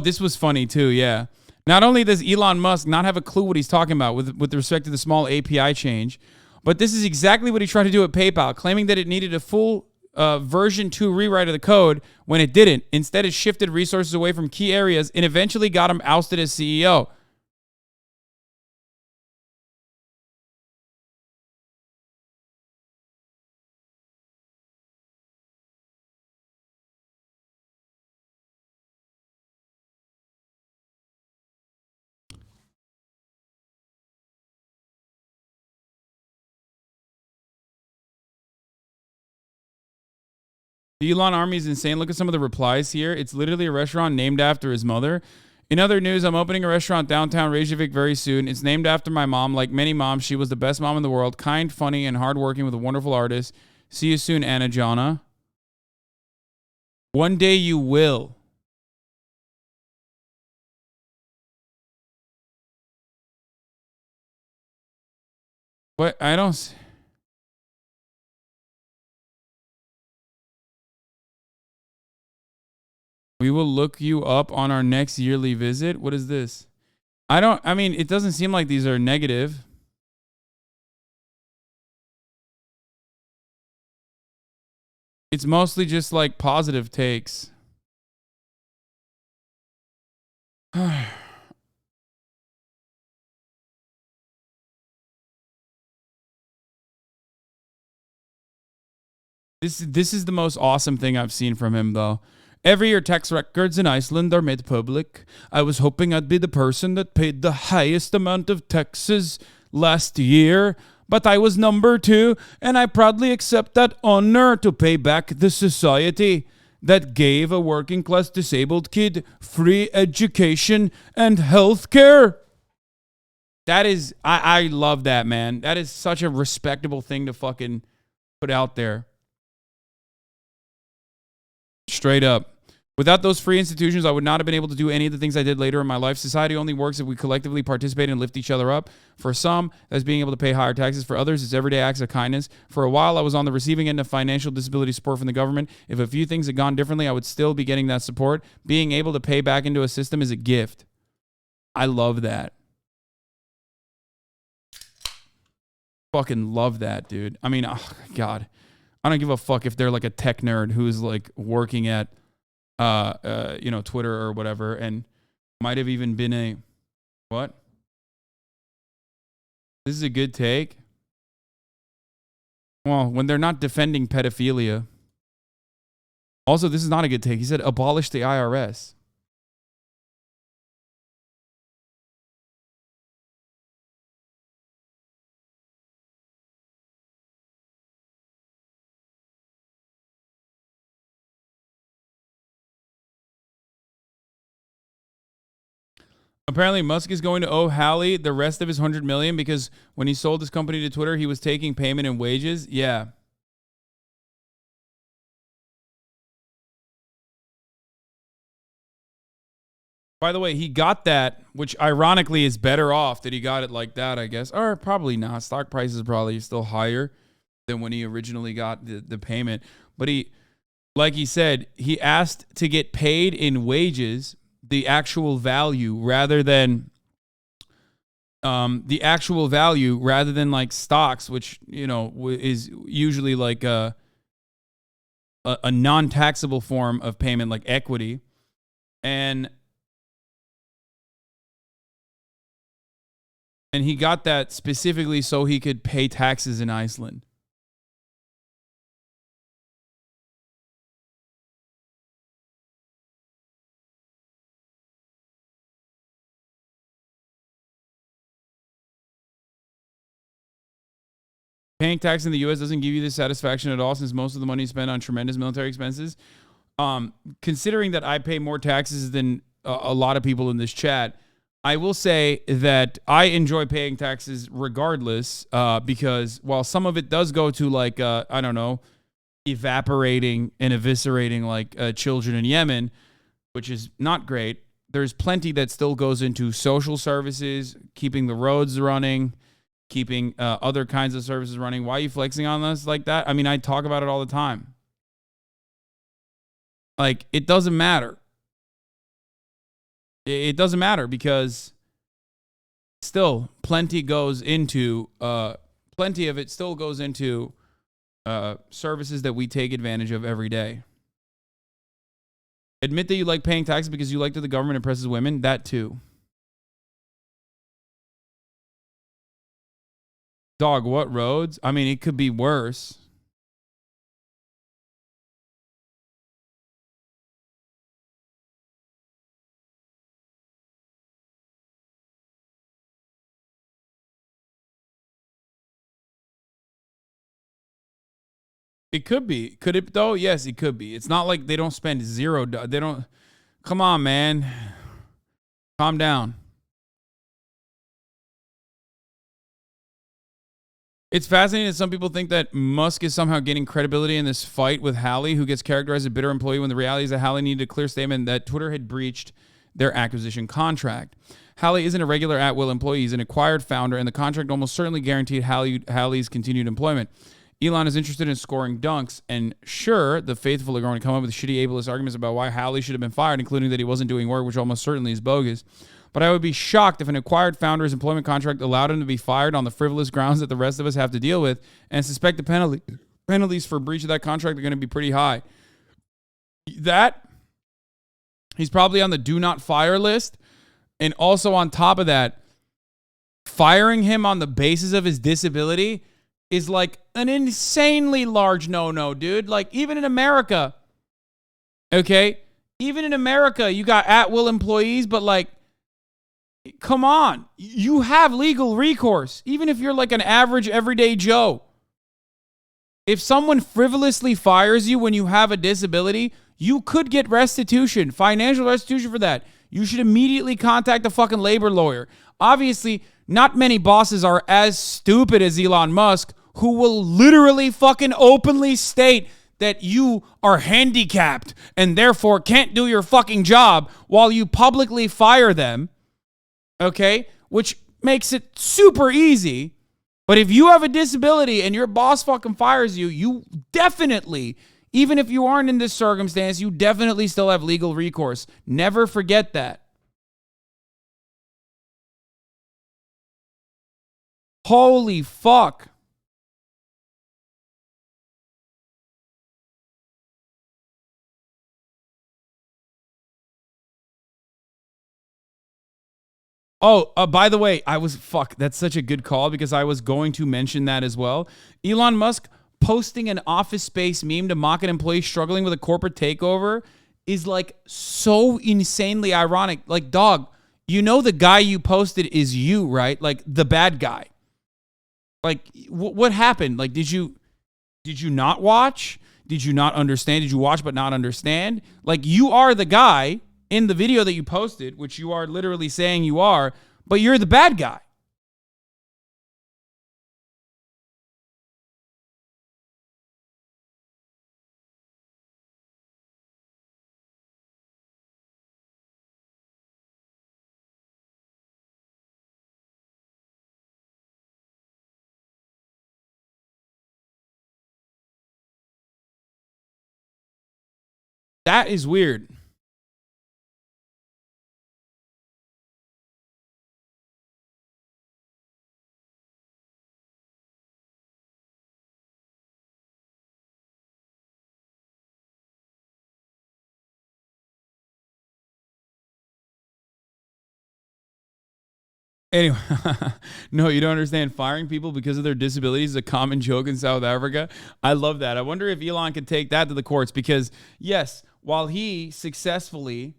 A: This was funny too, yeah. Not only does Elon Musk not have a clue what he's talking about with respect to the small API change, but this is exactly what he tried to do at PayPal, claiming that it needed a full version 2 rewrite of the code when it didn't. Instead, it shifted resources away from key areas and eventually got him ousted as CEO. The Elon army is insane. Look at some of the replies here. It's literally a restaurant named after his mother. In other news, I'm opening a restaurant downtown Reykjavik very soon. It's named after my mom. Like many moms, she was the best mom in the world. Kind, funny, and hardworking with a wonderful artist. See you soon, Anna Jana. One day you will. What? I don't... We will look you up on our next yearly visit. What is this? I mean, it doesn't seem like these are negative. It's mostly just like positive takes. This is the most awesome thing I've seen from him, though. Every year, tax records in Iceland are made public. I was hoping I'd be the person that paid the highest amount of taxes last year, but I was number 2, and I proudly accept that honor to pay back the society that gave a working-class disabled kid free education and health care. That is, I love that, man. That is such a respectable thing to fucking put out there. Straight up. Without those free institutions, I would not have been able to do any of the things I did later in my life. Society only works if we collectively participate and lift each other up. For some, that's being able to pay higher taxes. For others, it's everyday acts of kindness. For a while, I was on the receiving end of financial disability support from the government. If a few things had gone differently, I would still be getting that support. Being able to pay back into a system is a gift. I love that. Fucking love that, dude. I mean, oh, God. I don't give a fuck if they're like a tech nerd who's like working at Twitter or whatever, and might have even been a what? This is a good take. Well, when they're not defending pedophilia. Also, this is not a good take. He said abolish the IRS. Apparently, Musk is going to owe Hallie the rest of his $100 million because when he sold his company to Twitter, he was taking payment in wages. Yeah. By the way, he got that, which ironically is better off that he got it like that, I guess. Or probably not. Stock price is probably still higher than when he originally got the payment. But he, like he said, he asked to get paid in wages, the actual value rather than like stocks, which, you know, is usually like a non-taxable form of payment like equity. And he got that specifically so he could pay taxes in Iceland. Paying tax in the U.S. doesn't give you this satisfaction at all, since most of the money is spent on tremendous military expenses. Considering that I pay more taxes than a lot of people in this chat, I will say that I enjoy paying taxes regardless, because while some of it does go to, like, I don't know, evaporating and eviscerating, like, children in Yemen, which is not great, there's plenty that still goes into social services, keeping the roads running, keeping other kinds of services running. Why are you flexing on us like that? I mean, I talk about it all the time. Like, it doesn't matter. It doesn't matter, because still plenty goes into, plenty of it still goes into services that we take advantage of every day. Admit that you like paying taxes because you like that the government oppresses women. That too. Dog, what roads? I mean, it could be worse. It could be. Could it though? Yes, it could be. It's not like they don't spend zero. They don't. Come on, man. Calm down. It's fascinating that some people think that Musk is somehow gaining credibility in this fight with Hallie, who gets characterized as a bitter employee, when the reality is that Hallie needed a clear statement that Twitter had breached their acquisition contract. Hallie isn't a regular at-will employee. He's an acquired founder, and the contract almost certainly guaranteed Hallie's continued employment. Elon is interested in scoring dunks, and sure, the faithful are going to come up with shitty ableist arguments about why Hallie should have been fired, including that he wasn't doing work, which almost certainly is bogus. But I would be shocked if an acquired founder's employment contract allowed him to be fired on the frivolous grounds that the rest of us have to deal with, and suspect the penalties for breach of that contract are going to be pretty high. That, he's probably on the do not fire list, and also on top of that, firing him on the basis of his disability is like an insanely large no-no, dude. Like, even in America, okay? Even in America, you got at-will employees, but like, come on. You have legal recourse, even if you're like an average everyday Joe. If someone frivolously fires you when you have a disability, you could get restitution, financial restitution for that. You should immediately contact a fucking labor lawyer. Obviously, not many bosses are as stupid as Elon Musk, who will literally fucking openly state that you are handicapped and therefore can't do your fucking job while you publicly fire them, okay? Which makes it super easy. But if you have a disability and your boss fucking fires you, you definitely, even if you aren't in this circumstance, you definitely still have legal recourse. Never forget that. Holy fuck. Oh, by the way, that's such a good call, because I was going to mention that as well. Elon Musk posting an Office Space meme to mock an employee struggling with a corporate takeover is like so insanely ironic. Like, dog, you know the guy you posted is you, right? Like, the bad guy. Like, what happened? Like, did you not watch? Did you not understand? Did you watch but not understand? Like, you are the guy in the video that you posted, which you are literally saying you are, but you're the bad guy. That is weird. Anyway, no, you don't understand. Firing people because of their disabilities is a common joke in South Africa. I love that. I wonder if Elon could take that to the courts, because yes, while he successfully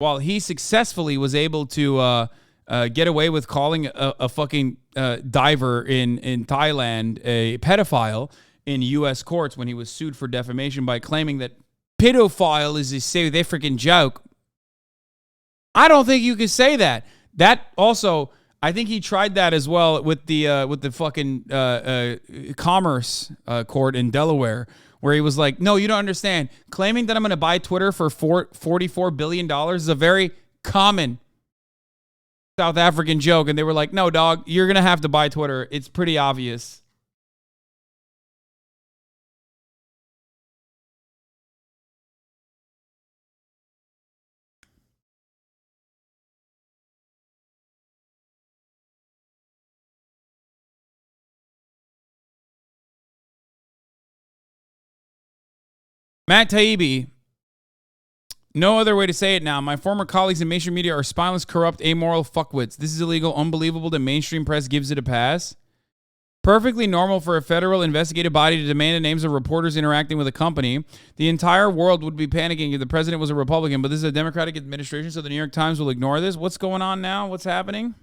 A: was able to get away with calling a fucking diver in Thailand a pedophile in U.S. courts when he was sued for defamation by claiming that pedophile is a South African joke. I don't think you could say that. That also, I think he tried that as well with the fucking commerce court in Delaware, where he was like, no, you don't understand. Claiming that I'm going to buy Twitter for $44 billion is a very common South African joke. And they were like, no, dog, you're going to have to buy Twitter. It's pretty obvious. Matt Taibbi, no other way to say it now. My former colleagues in mainstream media are spineless, corrupt, amoral fuckwits. This is illegal, unbelievable. The mainstream press gives it a pass. Perfectly normal for a federal investigative body to demand the names of reporters interacting with a company. The entire world would be panicking if the president was a Republican, but this is a Democratic administration, so the New York Times will ignore this. What's going on now? What's happening?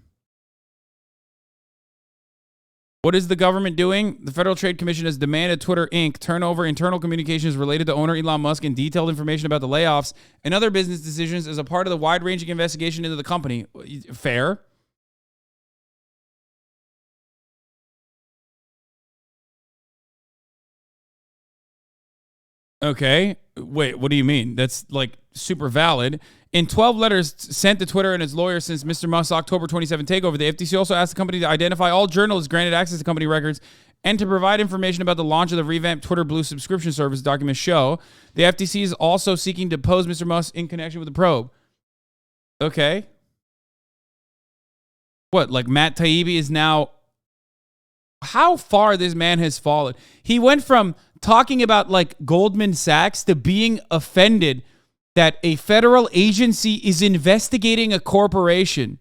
A: What is the government doing? The Federal Trade Commission has demanded Twitter Inc. turn over internal communications related to owner Elon Musk and detailed information about the layoffs and other business decisions as a part of the wide-ranging investigation into the company. Fair. Okay. Wait, what do you mean? That's like super valid. In 12 letters sent to Twitter and its lawyers since Mr. Musk's October 27 takeover, the FTC also asked the company to identify all journalists granted access to company records and to provide information about the launch of the revamped Twitter Blue subscription service, documents show. The FTC is also seeking to depose Mr. Musk in connection with the probe. Okay. What, like Matt Taibbi is now... How far this man has fallen. He went from talking about like Goldman Sachs to being offended that a federal agency is investigating a corporation.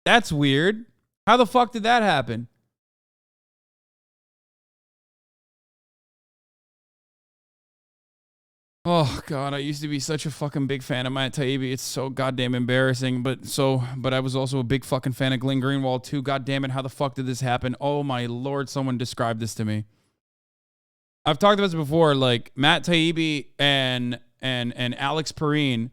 A: That's weird. How the fuck did that happen? Oh God, I used to be such a fucking big fan of Matt Taibbi. It's so goddamn embarrassing, but I was also a big fucking fan of Glenn Greenwald too. God damn it, how the fuck did this happen? Oh my Lord, someone describe this to me. I've talked about this before. Like Matt Taibbi and Alex Perrine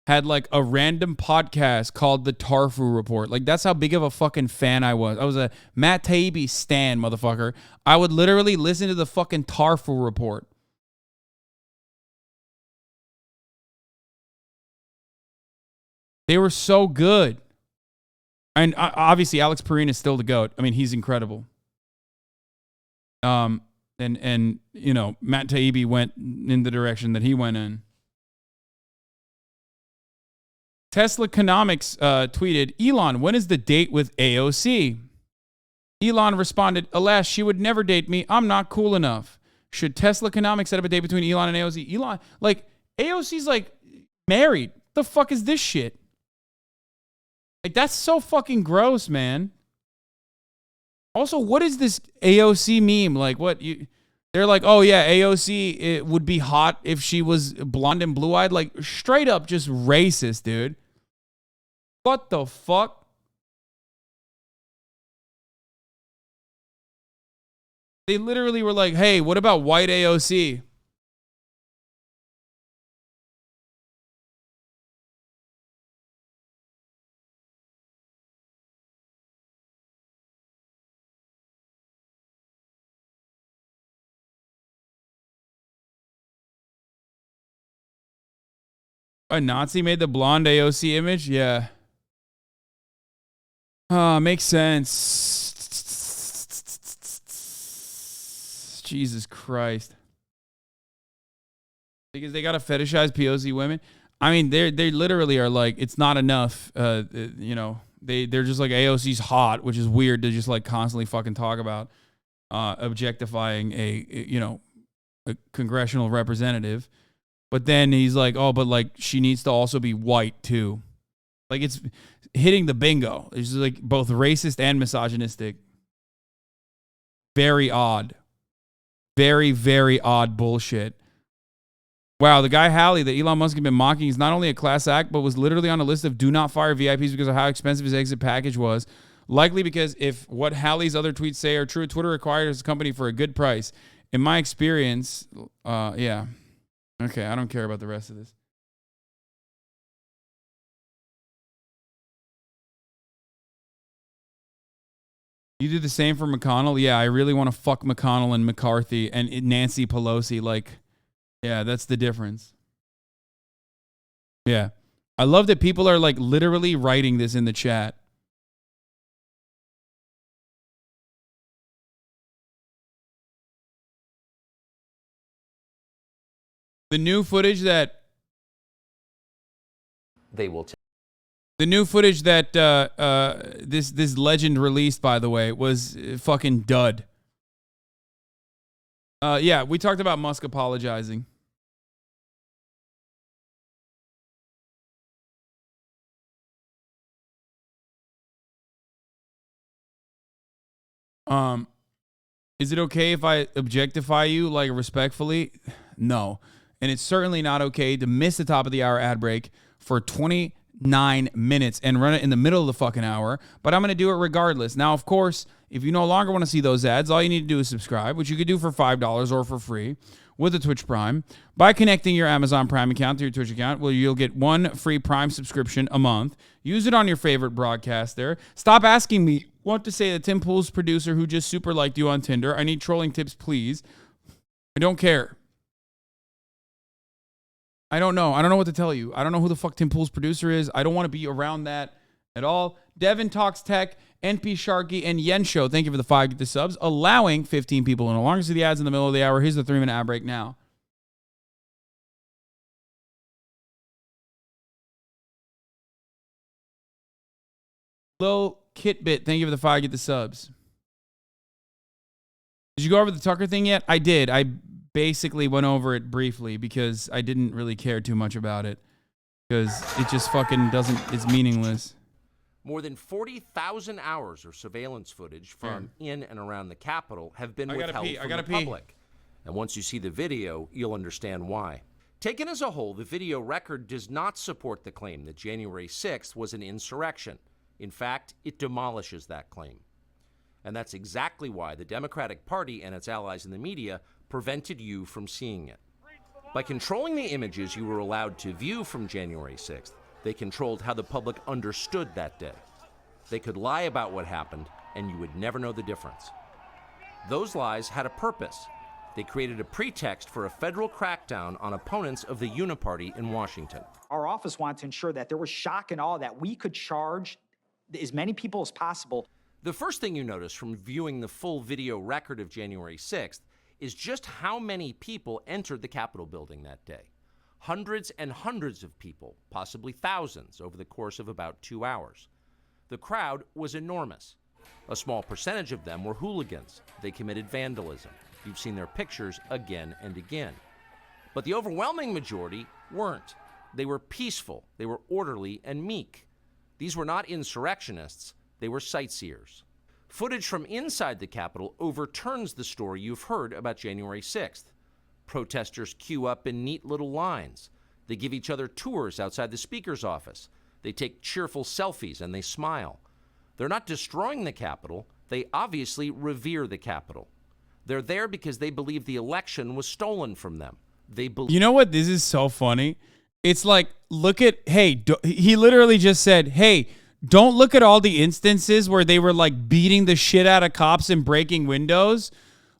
A: had like a random podcast called the Tarfu Report. Like that's how big of a fucking fan I was. I was a Matt Taibbi stan, motherfucker. I would literally listen to the fucking Tarfu Report. They were so good. And obviously Alex Perrine is still the GOAT. I mean, he's incredible. And you know, Matt Taibbi went in the direction that he went in. Tesla Economics tweeted, Elon, when is the date with AOC? Elon responded, alas, she would never date me. I'm not cool enough. Should Tesla Economics set up a date between Elon and AOC? Elon, like, AOC's like married. The fuck is this shit? Like, that's so fucking gross, man. Also, what is this AOC meme? Like, what? They're like, oh, yeah, AOC it would be hot if she was blonde and blue-eyed. Like, straight up just racist, dude. What the fuck? They literally were like, hey, what about white AOC? A Nazi made the blonde AOC image? Yeah. Makes sense. Jesus Christ. Because they gotta fetishize POC women. I mean, they literally are like, it's not enough. You know, they're just like AOC's hot, which is weird to just like constantly fucking talk about objectifying a congressional representative. But then he's like, oh, but like she needs to also be white too. Like it's hitting the bingo. It's just like both racist and misogynistic. Very odd. Very, very odd bullshit. Wow, the guy Halley that Elon Musk had been mocking is not only a class act, but was literally on a list of do not fire VIPs because of how expensive his exit package was. Likely because if what Halley's other tweets say are true, Twitter acquired his company for a good price. In my experience, yeah. Okay, I don't care about the rest of this. You do the same for McConnell? Yeah, I really want to fuck McConnell and McCarthy and Nancy Pelosi. Like, yeah, that's the difference. Yeah. I love that people are like literally writing this in the chat. The new footage that
J: they will take.
A: The new footage that this legend released, by the way, was fucking dud. Yeah, we talked about Musk apologizing. Is it okay if I objectify you, like, respectfully? No. And it's certainly not okay to miss the top of the hour ad break for 29 minutes and run it in the middle of the fucking hour, but I'm going to do it regardless. Now, of course, if you no longer want to see those ads, all you need to do is subscribe, which you could do for $5 or for free with a Twitch Prime by connecting your Amazon Prime account to your Twitch account, where you'll get one free Prime subscription a month. Use it on your favorite broadcaster. Stop asking me what to say to Tim Pool's producer who just super liked you on Tinder. I need trolling tips, please. I don't care. I don't know. I don't know what to tell you. I don't know who the fuck Tim Pool's producer is. I don't want to be around that at all. Devin Talks Tech, NP Sharky, and Yen Show. Thank you for the 5 Get the subs, allowing 15 people in. No longer see the ads in the middle of the hour. Here's the 3-minute ad break now. Lil Kitbit, thank you for the 5 Get the subs. Did you go over the Tucker thing yet? I did. I basically went over it briefly because I didn't really care too much about it because it just fucking doesn't, it's meaningless.
E: More than 40,000 hours of surveillance footage from in and around the Capitol have been withheld from the public. And once you see the video, you'll understand why. Taken as a whole, the video record does not support the claim that January 6th was an insurrection. In fact, it demolishes that claim. And that's exactly why the Democratic Party and its allies in the media prevented you from seeing it. By controlling the images you were allowed to view from January 6th, they controlled how the public understood that day. They could lie about what happened, and you would never know the difference. Those lies had a purpose. They created a pretext for a federal crackdown on opponents of the Uniparty in Washington.
F: Our office wanted to ensure that there was shock and awe, that we could charge as many people as possible.
E: The first thing you notice from viewing the full video record of January 6th is just how many people entered the Capitol building that day. Hundreds and hundreds of people, possibly thousands, over the course of about 2 hours. The crowd was enormous. A small percentage of them were hooligans. They committed vandalism. You've seen their pictures again and again. But the overwhelming majority weren't. They were peaceful, they were orderly and meek. These were not insurrectionists, they were sightseers. Footage from inside the Capitol overturns the story you've heard about January 6th. Protesters queue up in neat little lines. They give each other tours outside the Speaker's office. They take cheerful selfies and they smile. They're not destroying the Capitol. They obviously revere the Capitol. They're there because they believe the election was stolen from them. They believe.
A: You know what? This is so funny. It's like, look at, hey, he literally just said, hey, don't look at all the instances where they were like beating the shit out of cops and breaking windows.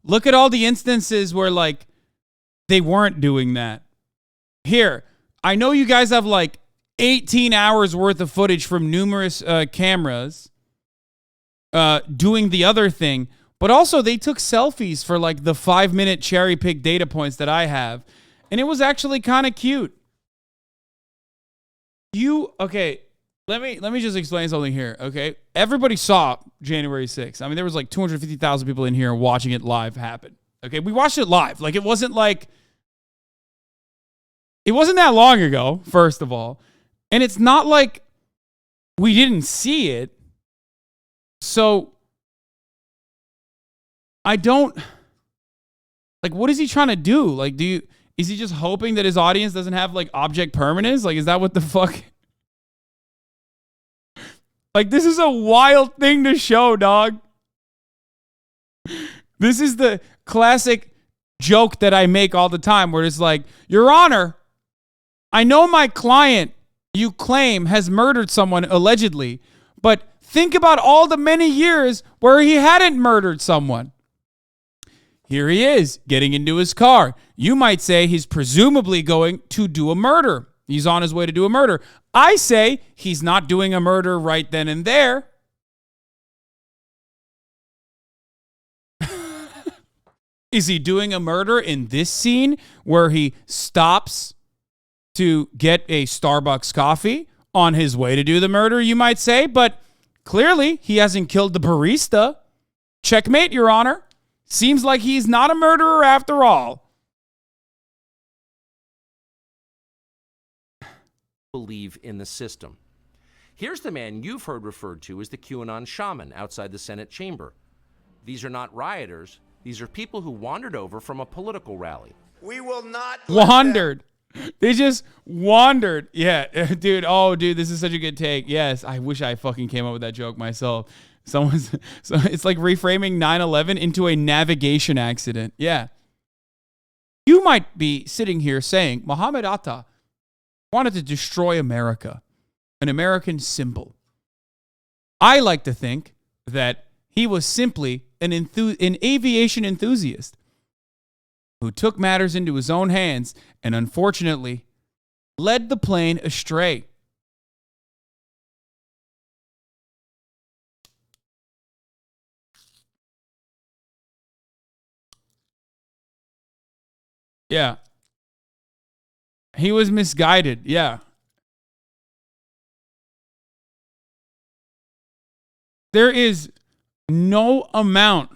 A: Look at all the instances where like they weren't doing that. Here, I know you guys have like 18 hours worth of footage from numerous cameras doing the other thing, but also they took selfies for like the 5-minute cherry pick data points that I have, and it was actually kind of cute. Okay, let me just explain something here, okay? Everybody saw January 6th. I mean, there was like 250,000 people in here watching it live happen. Okay, we watched it live. Like, it wasn't that long ago, first of all. And it's not like we didn't see it. So I don't, like, what is he trying to do? Like, is he just hoping that his audience doesn't have, like, object permanence? Like, is that what the fuck? Like, this is a wild thing to show, dog. This is the classic joke that I make all the time where it's like, Your Honor, I know my client, you claim, has murdered someone allegedly, but think about all the many years where he hadn't murdered someone. Here he is, getting into his car. You might say he's presumably going to do a murder. He's on his way to do a murder. I say he's not doing a murder right then and there. Is he doing a murder in this scene where he stops to get a Starbucks coffee on his way to do the murder, you might say? But clearly, he hasn't killed the barista. Checkmate, Your Honor. Seems like he's not a murderer after all.
E: Believe in the system. Here's the man you've heard referred to as the QAnon shaman outside the Senate chamber. These are not rioters. These are people who wandered over from a political rally.
G: We will not
A: wandered. They just wandered. Yeah, dude. Oh, dude, this is such a good take. Yes, I wish I fucking came up with that joke myself. So it's like reframing 9/11 into a navigation accident. Yeah. You might be sitting here saying Muhammad Atta wanted to destroy America, an American symbol. I like to think that he was simply an aviation enthusiast who took matters into his own hands and unfortunately led the plane astray. Yeah. He was misguided. Yeah. There is no amount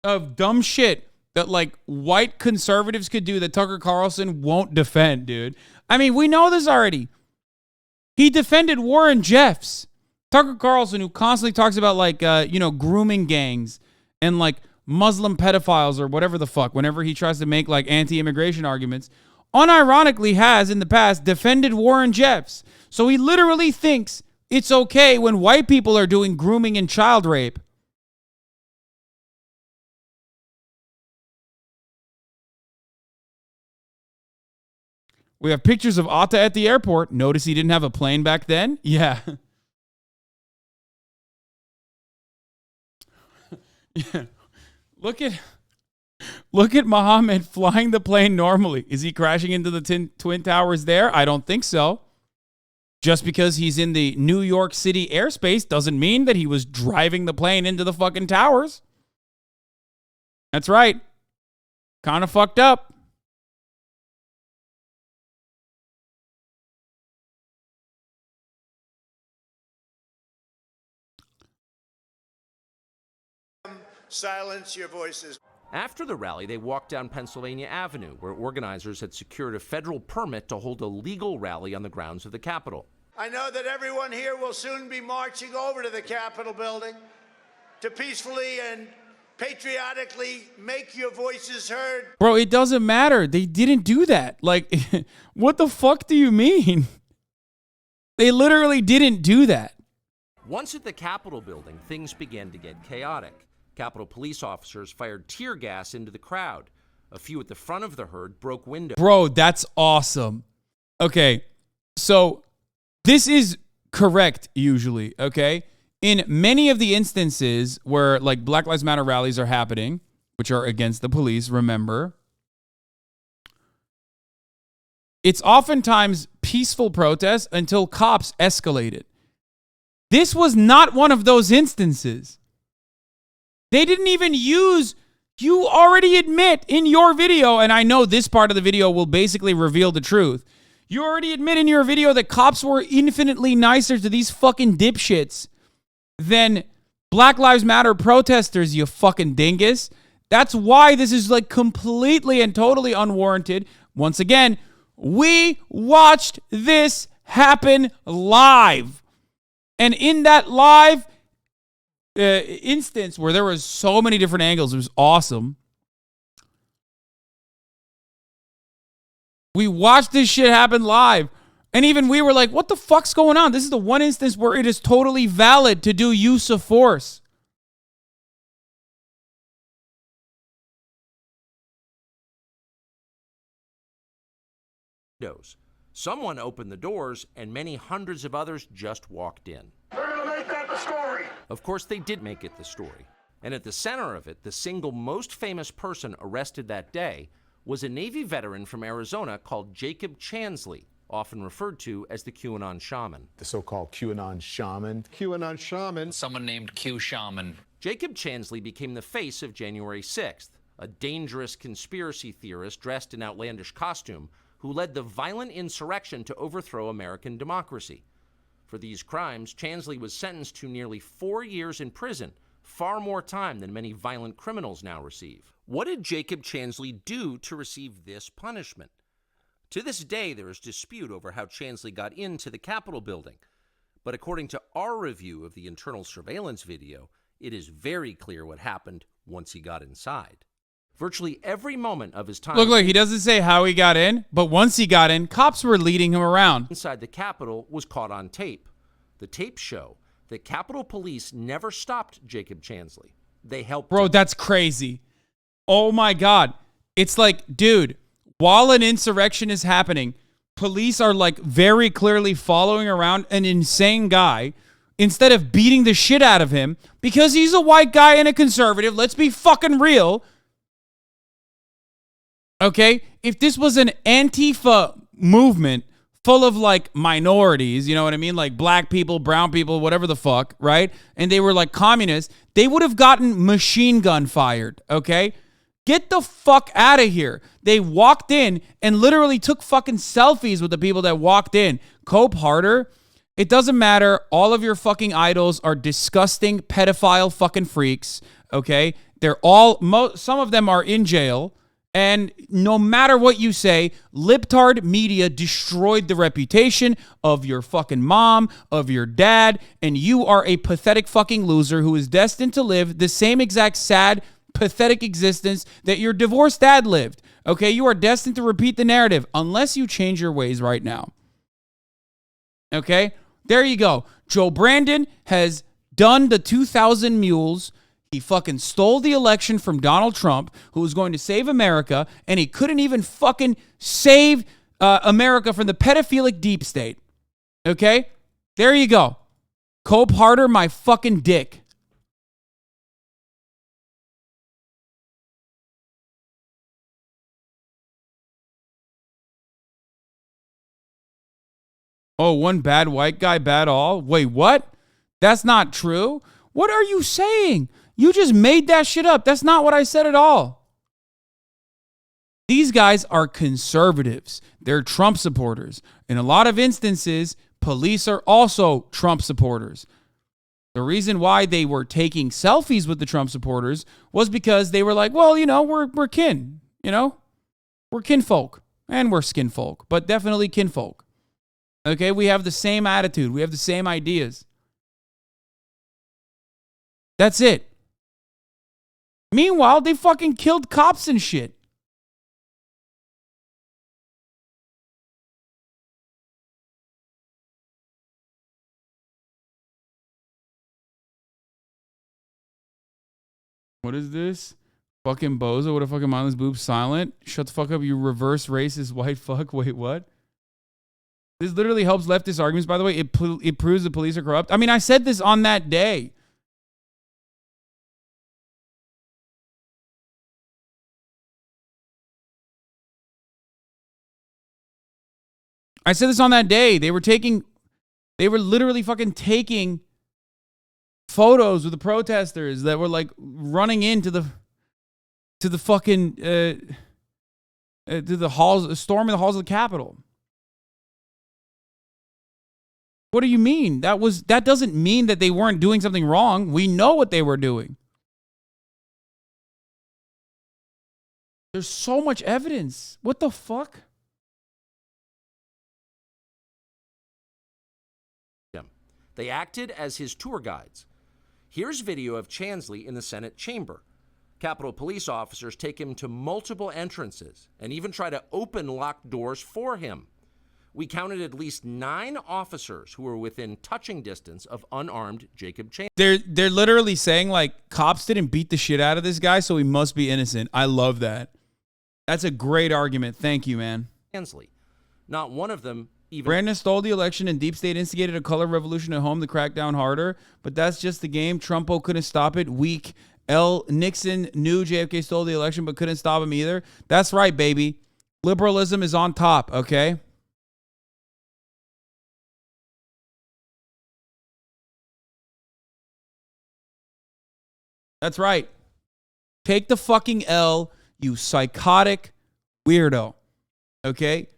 A: of dumb shit that like white conservatives could do that Tucker Carlson won't defend, dude. I mean, we know this already. He defended Warren Jeffs. Tucker Carlson, who constantly talks about like, grooming gangs and like Muslim pedophiles or whatever the fuck, whenever he tries to make like anti-immigration arguments, unironically has in the past defended Warren Jeffs. So he literally thinks it's okay when white people are doing grooming and child rape. We have pictures of Atta at the airport. Notice he didn't have a plane back then? Yeah. Yeah. Look at Muhammad flying the plane normally. Is he crashing into the Twin Towers there? I don't think so. Just because he's in the New York City airspace doesn't mean that he was driving the plane into the fucking towers. That's right. Kind of fucked up.
G: Silence your voices.
E: After the rally, they walked down Pennsylvania Avenue, where organizers had secured a federal permit to hold a legal rally on the grounds of the Capitol.
G: I know that everyone here will soon be marching over to the Capitol building to peacefully and patriotically make your voices heard.
A: Bro, it doesn't matter. They didn't do that. Like, what the fuck do you mean? They literally didn't do that.
E: Once at the Capitol building, things began to get chaotic. Capitol police officers fired tear gas into the crowd. A few at the front of the herd broke windows.
A: Bro, that's awesome. Okay, so this is correct usually, okay? In many of the instances where like Black Lives Matter rallies are happening, which are against the police, remember, it's oftentimes peaceful protests until cops escalate it. This was not one of those instances. They didn't even use, you already admit in your video, and I know this part of the video will basically reveal the truth. You already admit in your video that cops were infinitely nicer to these fucking dipshits than Black Lives Matter protesters, you fucking dingus. That's why this is like completely and totally unwarranted. Once again, we watched this happen live. And in that live, instance where there was so many different angles. It was awesome. We watched this shit happen live. And even we were like, what the fuck's going on? This is the one instance where it is totally valid to do use of force.
E: Someone opened the doors, and many hundreds of others just walked in.
G: They're going to make that the story.
E: Of course, they did make it the story. And at the center of it, the single most famous person arrested that day was a Navy veteran from Arizona called Jacob Chansley, often referred to as the QAnon shaman.
H: The so-called QAnon shaman. QAnon shaman.
I: Someone named Q Shaman.
E: Jacob Chansley became the face of January 6th, a dangerous conspiracy theorist dressed in outlandish costume who led the violent insurrection to overthrow American democracy. For these crimes, Chansley was sentenced to nearly 4 years in prison, far more time than many violent criminals now receive. What did Jacob Chansley do to receive this punishment? To this day, there is dispute over how Chansley got into the Capitol building. But according to our review of the internal surveillance video, it is very clear what happened once he got inside. Virtually every moment of his time...
A: Look, he doesn't say how he got in, but once he got in, cops were leading him around.
E: Inside the Capitol was caught on tape. The tapes show that Capitol Police never stopped Jacob Chansley. They helped
A: Bro,
E: him.
A: that's crazy. Oh my God. It's like, dude, while an insurrection is happening, police are like very clearly following around an insane guy instead of beating the shit out of him because he's a white guy and a conservative. Let's be fucking real. Okay, if this was an Antifa movement full of like minorities, you know what I mean? Like black people, brown people, whatever the fuck, right? And they were like communists, they would have gotten machine gun fired, okay? Get the fuck out of here. They walked in and literally took fucking selfies with the people that walked in. Cope harder. It doesn't matter. All of your fucking idols are disgusting pedophile fucking freaks, okay? They're all, some of them are in jail. And no matter what you say, libtard media destroyed the reputation of your fucking mom, of your dad, and you are a pathetic fucking loser who is destined to live the same exact sad, pathetic existence that your divorced dad lived. Okay, you are destined to repeat the narrative unless you change your ways right now. Okay, there you go. Joe Brandon has done the 2,000 mules. He fucking stole the election from Donald Trump, who was going to save America, and he couldn't even fucking save America from the pedophilic deep state. Okay? There you go. Cope harder, my fucking dick. Oh, one bad white guy, bad all? Wait, what? That's not true? What are you saying? You just made that shit up. That's not what I said at all. These guys are conservatives. They're Trump supporters. In a lot of instances, police are also Trump supporters. The reason why they were taking selfies with the Trump supporters was because they were like, well, you know, we're kin, you know? We're kinfolk. And we're skinfolk, but definitely kinfolk. Okay, we have the same attitude. We have the same ideas. That's it. Meanwhile, they fucking killed cops and shit. What is this? Fucking bozo with a fucking mindless boob silent. Shut the fuck up, you reverse racist white fuck. Wait, what? This literally helps leftist arguments, by the way. It proves the police are corrupt. I mean, I said this on that day. I said this on that day. They were literally fucking taking photos with the protesters that were like running into the fucking to the halls, storming the halls of the Capitol. What do you mean? That doesn't mean that they weren't doing something wrong. We know what they were doing. There's so much evidence. What the fuck?
E: They acted as his tour guides. Here's video of Chansley in the Senate chamber. Capitol Police officers take him to multiple entrances and even try to open locked doors for him. We counted at least 9 officers who were within touching distance of unarmed Jacob Chansley.
A: They're literally saying, like, cops didn't beat the shit out of this guy, so he must be innocent. I love that. That's a great argument. Thank you, man.
E: Chansley. Not one of them even...
A: Brandon stole the election and Deep State instigated a color revolution at home to crack down harder, but that's just the game. Trumpo couldn't stop it. Weak. Nixon knew JFK stole the election but couldn't stop him either. That's right, baby. Liberalism is on top, okay? That's right. Take the fucking L, you psychotic weirdo. Okay?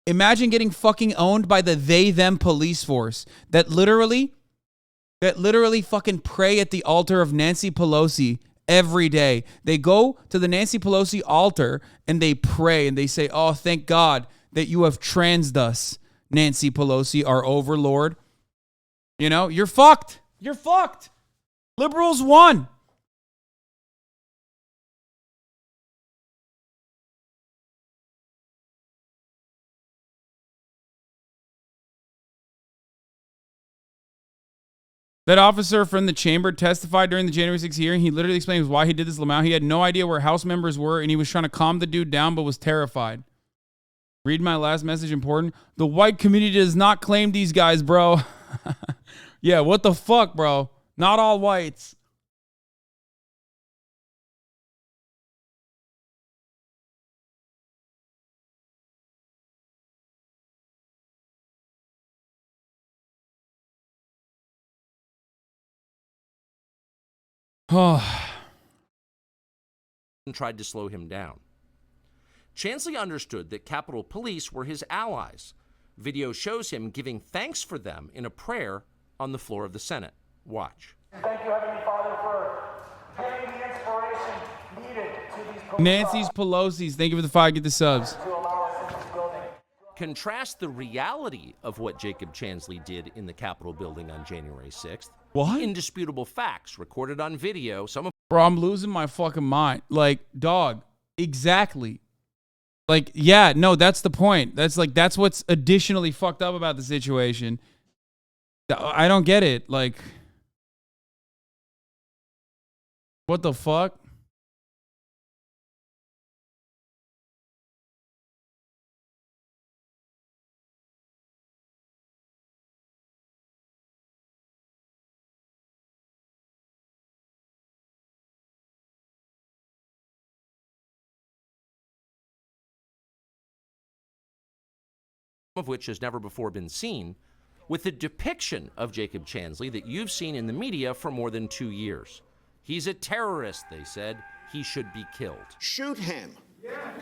A: Imagine getting fucking owned by the they-them police force that literally fucking pray at the altar of Nancy Pelosi every day. They go to the Nancy Pelosi altar and they pray and they say, oh, thank God that you have transed us, Nancy Pelosi, our overlord. You know, you're fucked. You're fucked. Liberals won. That officer from the chamber testified during the January 6th hearing. He literally explains why he did this. Lamau. He had no idea where House members were, and he was trying to calm the dude down, but was terrified. Read my last message, important. The white community does not claim these guys, bro. Yeah, what the fuck, bro? Not all whites.
E: Tried to slow him down. Chansley understood that Capitol Police were his allies. Video shows him giving thanks for them in a prayer on the floor of the Senate. Watch.
L: Thank you, Heavenly Father, for giving the inspiration needed to these
A: Nancy's Pelosi's. Thank you for the 5. Get the subs.
E: Contrast the reality of what Jacob Chansley did in the Capitol building on January 6th.
A: What?
E: Indisputable facts recorded on video. Some of
A: Bro, I'm losing my fucking mind. Like, dog, exactly. Like, yeah, no, that's the point. That's what's additionally fucked up about the situation. I don't get it. Like, what the fuck?
E: of which has never before been seen, with the depiction of Jacob Chansley that you've seen in the media for more than 2 years. He's a terrorist, they said. He should be killed.
G: Shoot him.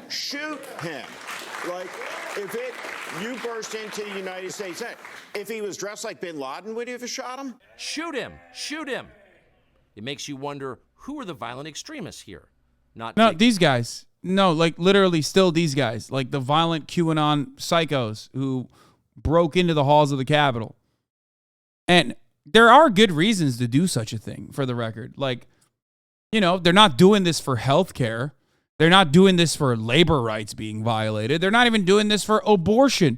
G: Shoot him. Like, you burst into the United States, if he was dressed like bin Laden, would you have shot him?
E: Shoot him. Shoot him. It makes you wonder, who are the violent extremists here?
A: No, these guys. No, like literally still these guys. Like the violent QAnon psychos who broke into the halls of the Capitol. And there are good reasons to do such a thing, for the record. Like, you know, they're not doing this for healthcare. They're not doing this for labor rights being violated. They're not even doing this for abortion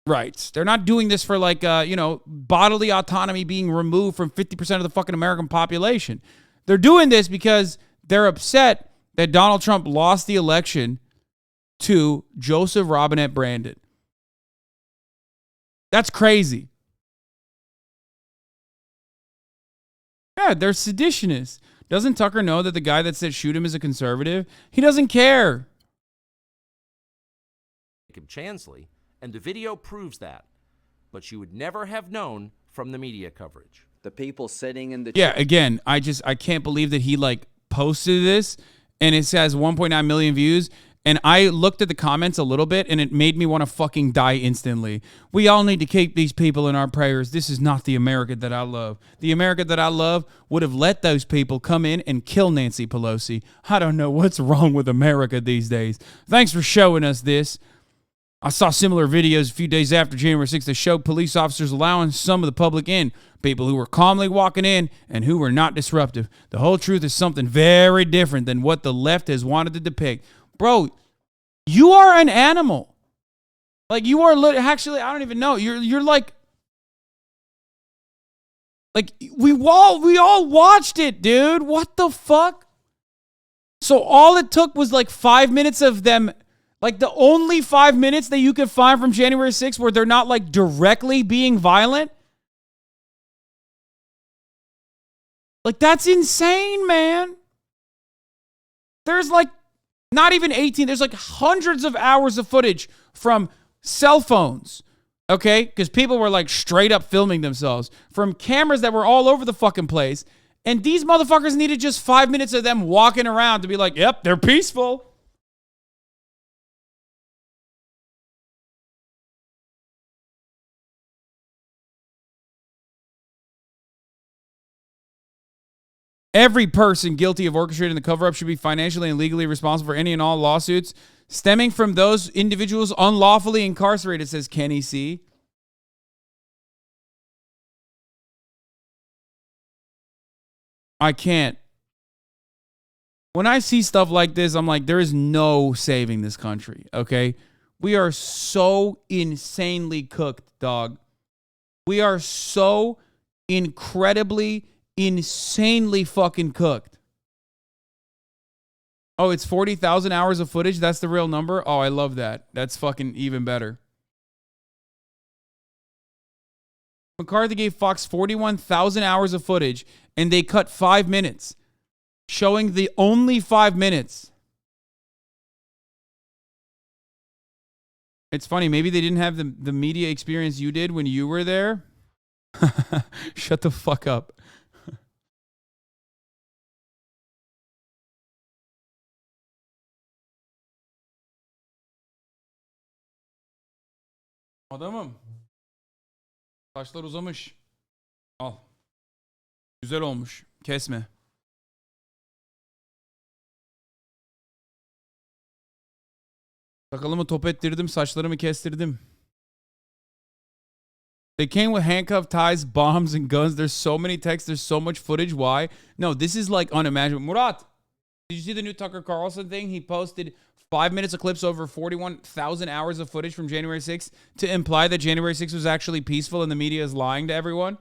A: rights. They're not doing this for, like, bodily autonomy being removed from 50% of the fucking American population. They're doing this because they're upset that Donald Trump lost the election to Joseph Robinette Brandon. That's crazy. Yeah, they're seditionists. Doesn't Tucker know that the guy that said shoot him is a conservative? He doesn't care.
E: Jacob Chansley, and the video proves that. But you would never have known from the media coverage.
M: The people sitting in the
A: again, I can't believe that he posted this and it has 1.9 million views. And I looked at the comments a little bit and it made me want to fucking die instantly. We all need to keep these people in our prayers. This is not the America that I love. The America that I love would have let those people come in and kill Nancy Pelosi. I don't know what's wrong with America these days. Thanks for showing us this. I saw similar videos a few days after January 6th that showed police officers allowing some of the public in, people who were calmly walking in and who were not disruptive. The whole truth is something very different than what the left has wanted to depict. Bro, you are an animal. Like, you are actually, I don't even know. You're like we all watched it, dude. What the fuck? So all it took was like 5 minutes of them, like the only 5 minutes that you could find from January 6th where they're not like directly being violent. Like, that's insane, man. There's like not even 18. There's like hundreds of hours of footage from cell phones, okay? Because people were like straight up filming themselves from cameras that were all over the fucking place. And these motherfuckers needed just 5 minutes of them walking around to be like, yep, they're peaceful. Every person guilty of orchestrating the cover-up should be financially and legally responsible for any and all lawsuits stemming from those individuals unlawfully incarcerated, says Kenny C. I can't. When I see stuff like this, I'm like, there is no saving this country, okay? We are so insanely cooked, dog. We are so incredibly, insanely fucking cooked. Oh, it's 40,000 hours of footage? That's the real number? Oh, I love that. That's fucking even better. McCarthy gave Fox 41,000 hours of footage, and they cut 5 minutes, showing the only 5 minutes. It's funny. Maybe they didn't have the media experience you did when you were there. Shut the fuck up. Adamım. Saçlar uzamış. Al. Güzel olmuş. Kesme. Sakalımı top ettirdim, saçlarımı kestirdim. They came with handcuff ties, bombs, and guns. There's so many texts. There's so much footage. Why? No, this is like unimaginable. Murat, did you see the new Tucker Carlson thing? He posted 5 minutes of clips over 41,000 hours of footage from January 6th to imply that January 6th was actually peaceful and the media is lying to everyone.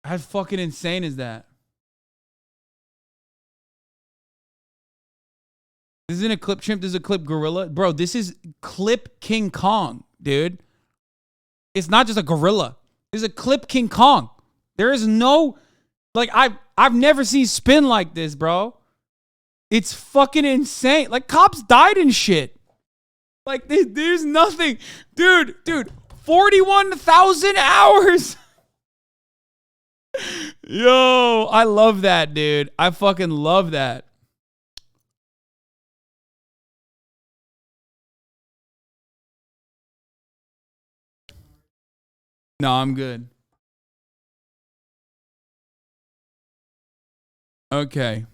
A: How fucking insane is that? This isn't a clip chimp. This is a clip gorilla. Bro, this is clip King Kong, dude. It's not just a gorilla. This is a clip King Kong. There is no, like, I've never seen spin like this, bro. It's fucking insane. Like, cops died and shit. Like, there's nothing. Dude, 41,000 hours. Yo, I love that, dude. I fucking love that. No, I'm good. Okay.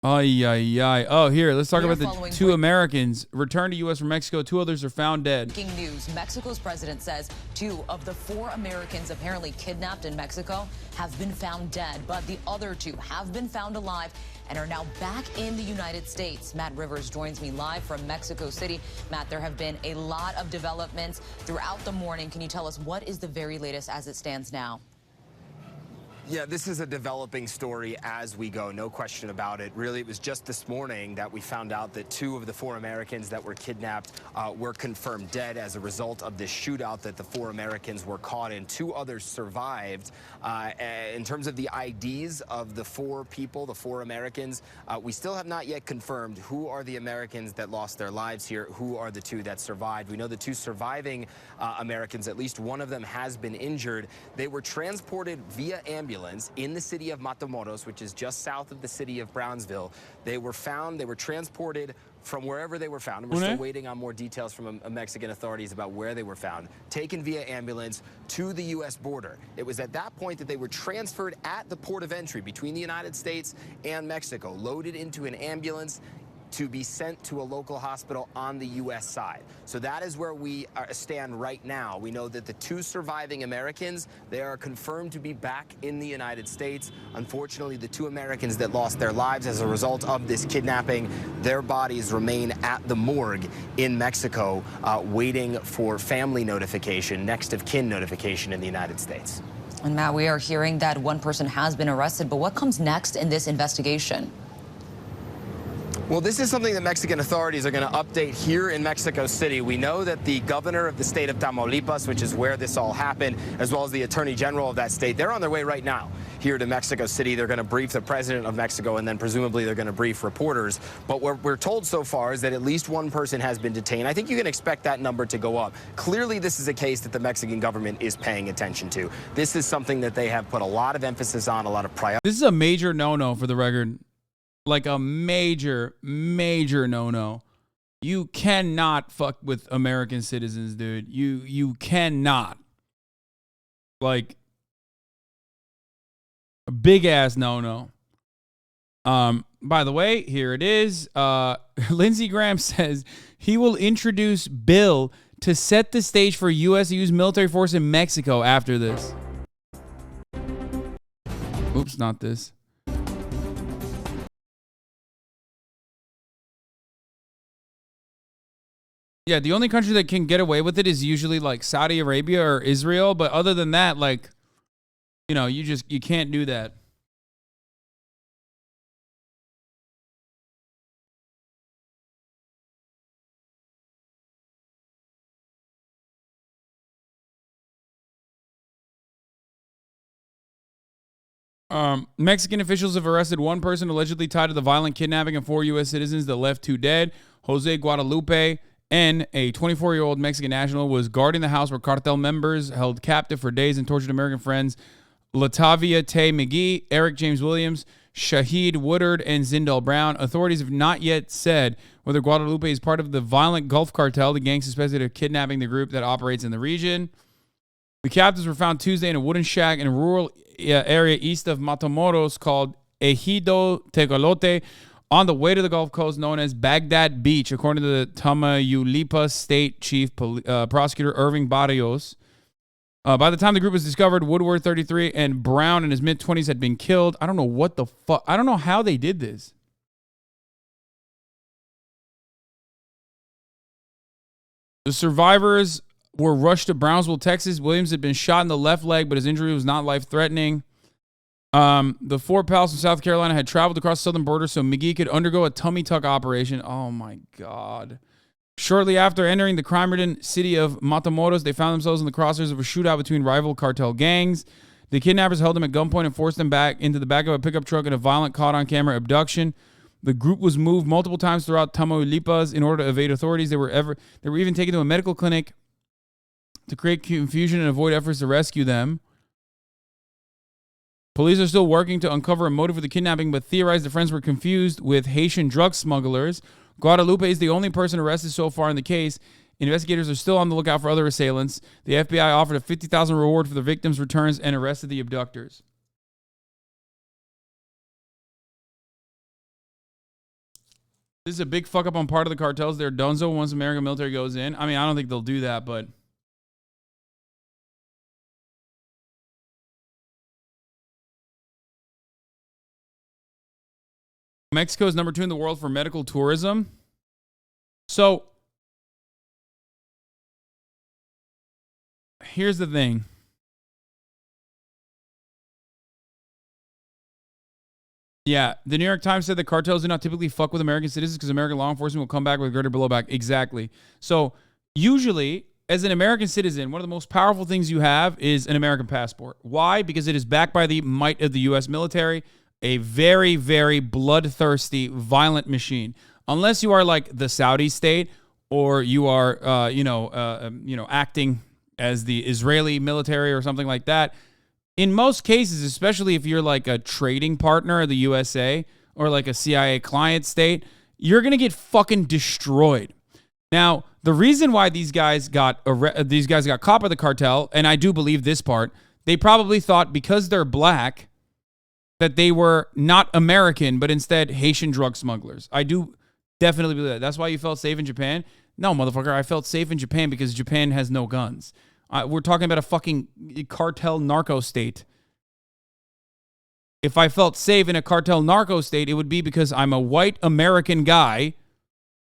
A: Ay, ay, ay. Oh, here, let's talk about the two Americans returned to U.S. from Mexico. 2 others are found dead.
M: Breaking news. Mexico's president says 2 of the 4 Americans apparently kidnapped in Mexico have been found dead, but the other 2 have been found alive and are now back in the United States. Matt Rivers joins me live from Mexico City. Matt, there have been a lot of developments throughout the morning. Can you tell us what is the very latest as it stands now?
N: Yeah, this is a developing story as we go, no question about it. Really, it was just this morning that we found out that 2 of the 4 Americans that were kidnapped were confirmed dead as a result of this shootout that the 4 Americans were caught in. 2 others survived. In terms of the IDs of the 4 people, the 4 Americans, we still have not yet confirmed who are the Americans that lost their lives here, who are the 2 that survived. We know the 2 surviving Americans, at least one of them has been injured. They were transported via ambulance in the city of Matamoros, which is just south of the city of Brownsville. They were found, they were transported from wherever they were found, and we're still waiting on more details from Mexican authorities about where they were found, taken via ambulance to the U.S. border. It was at that point that they were transferred at the port of entry between the United States and Mexico, loaded into an ambulance to be sent to a local hospital on the U.S. side. So that is where we stand right now. We know that the 2 surviving Americans, they are confirmed to be back in the United States. Unfortunately, the 2 Americans that lost their lives as a result of this kidnapping, their bodies remain at the morgue in Mexico, waiting for family notification, next of kin notification in the United States.
M: And Matt, we are hearing that one person has been arrested, but what comes next in this investigation?
N: Well, this is something that Mexican authorities are going to update here in Mexico City. We know that the governor of the state of Tamaulipas, which is where this all happened, as well as the attorney general of that state, they're on their way right now here to Mexico City. They're going to brief the president of Mexico, and then presumably they're going to brief reporters. But what we're told so far is that at least one person has been detained. I think you can expect that number to go up. Clearly, this is a case that the Mexican government is paying attention to. This is something that they have put a lot of emphasis on, a lot of priority.
A: This is a major no-no for the record. Like a major, major no-no. You cannot fuck with American citizens, dude. You cannot. Like, a big-ass no-no. By the way, here it is. Lindsey Graham says he will introduce bill to set the stage for U.S. to use military force in Mexico after this. Oops, not this. Yeah, the only country that can get away with it is usually like Saudi Arabia or Israel. But other than that, like, you know, you can't do that. Mexican officials have arrested one person allegedly tied to the violent kidnapping of 4 U.S. citizens that left 2 dead. Jose Guadalupe and a 24-year-old Mexican national was guarding the house where cartel members held captive for days and tortured American friends Latavia Tay McGee, Eric James Williams, Shahid Woodard, and Zindel Brown. Authorities have not yet said whether Guadalupe is part of the violent Gulf cartel, the gang suspected of kidnapping the group that operates in the region. The captives were found Tuesday in a wooden shack in a rural area east of Matamoros called Ejido Tecolote, on the way to the Gulf Coast known as Baghdad Beach, according to the Tamaulipas State Chief Prosecutor Irving Barrios. By the time the group was discovered, Woodward, 33, and Brown in his mid-20s had been killed. I don't know what the fuck. I don't know how they did this. The survivors were rushed to Brownsville, Texas. Williams had been shot in the left leg, but his injury was not life-threatening. The 4 pals from South Carolina had traveled across the southern border so McGee could undergo a tummy tuck operation. Oh, my God. Shortly after entering the crime-ridden city of Matamoros, they found themselves in the crosshairs of a shootout between rival cartel gangs. The kidnappers held them at gunpoint and forced them back into the back of a pickup truck in a violent caught-on-camera abduction. The group was moved multiple times throughout Tamaulipas in order to evade authorities. They were even taken to a medical clinic to create confusion and avoid efforts to rescue them. Police are still working to uncover a motive for the kidnapping, but theorize the friends were confused with Haitian drug smugglers. Guadalupe is the only person arrested so far in the case. Investigators are still on the lookout for other assailants. The FBI offered a $50,000 reward for the victims' returns and arrested the abductors. This is a big fuck up on part of the cartels. They're donezo once American military goes in. I mean, I don't think they'll do that, but... Mexico is number 2 in the world for medical tourism. So, here's the thing. Yeah, the New York Times said the cartels do not typically fuck with American citizens because American law enforcement will come back with greater blowback. Exactly. So, usually, as an American citizen, one of the most powerful things you have is an American passport. Why? Because it is backed by the might of the U.S. military. A very, very bloodthirsty, violent machine. Unless you are like the Saudi state, or you are, acting as the Israeli military or something like that. In most cases, especially if you're like a trading partner of the USA or like a CIA client state, you're going to get fucking destroyed. Now, the reason why these guys got caught by the cartel, and I do believe this part, they probably thought because they're black that they were not American, but instead Haitian drug smugglers. I do definitely believe that. That's why you felt safe in Japan? No, motherfucker, I felt safe in Japan because Japan has no guns. We're talking about a fucking cartel narco state. If I felt safe in a cartel narco state, it would be because I'm a white American guy,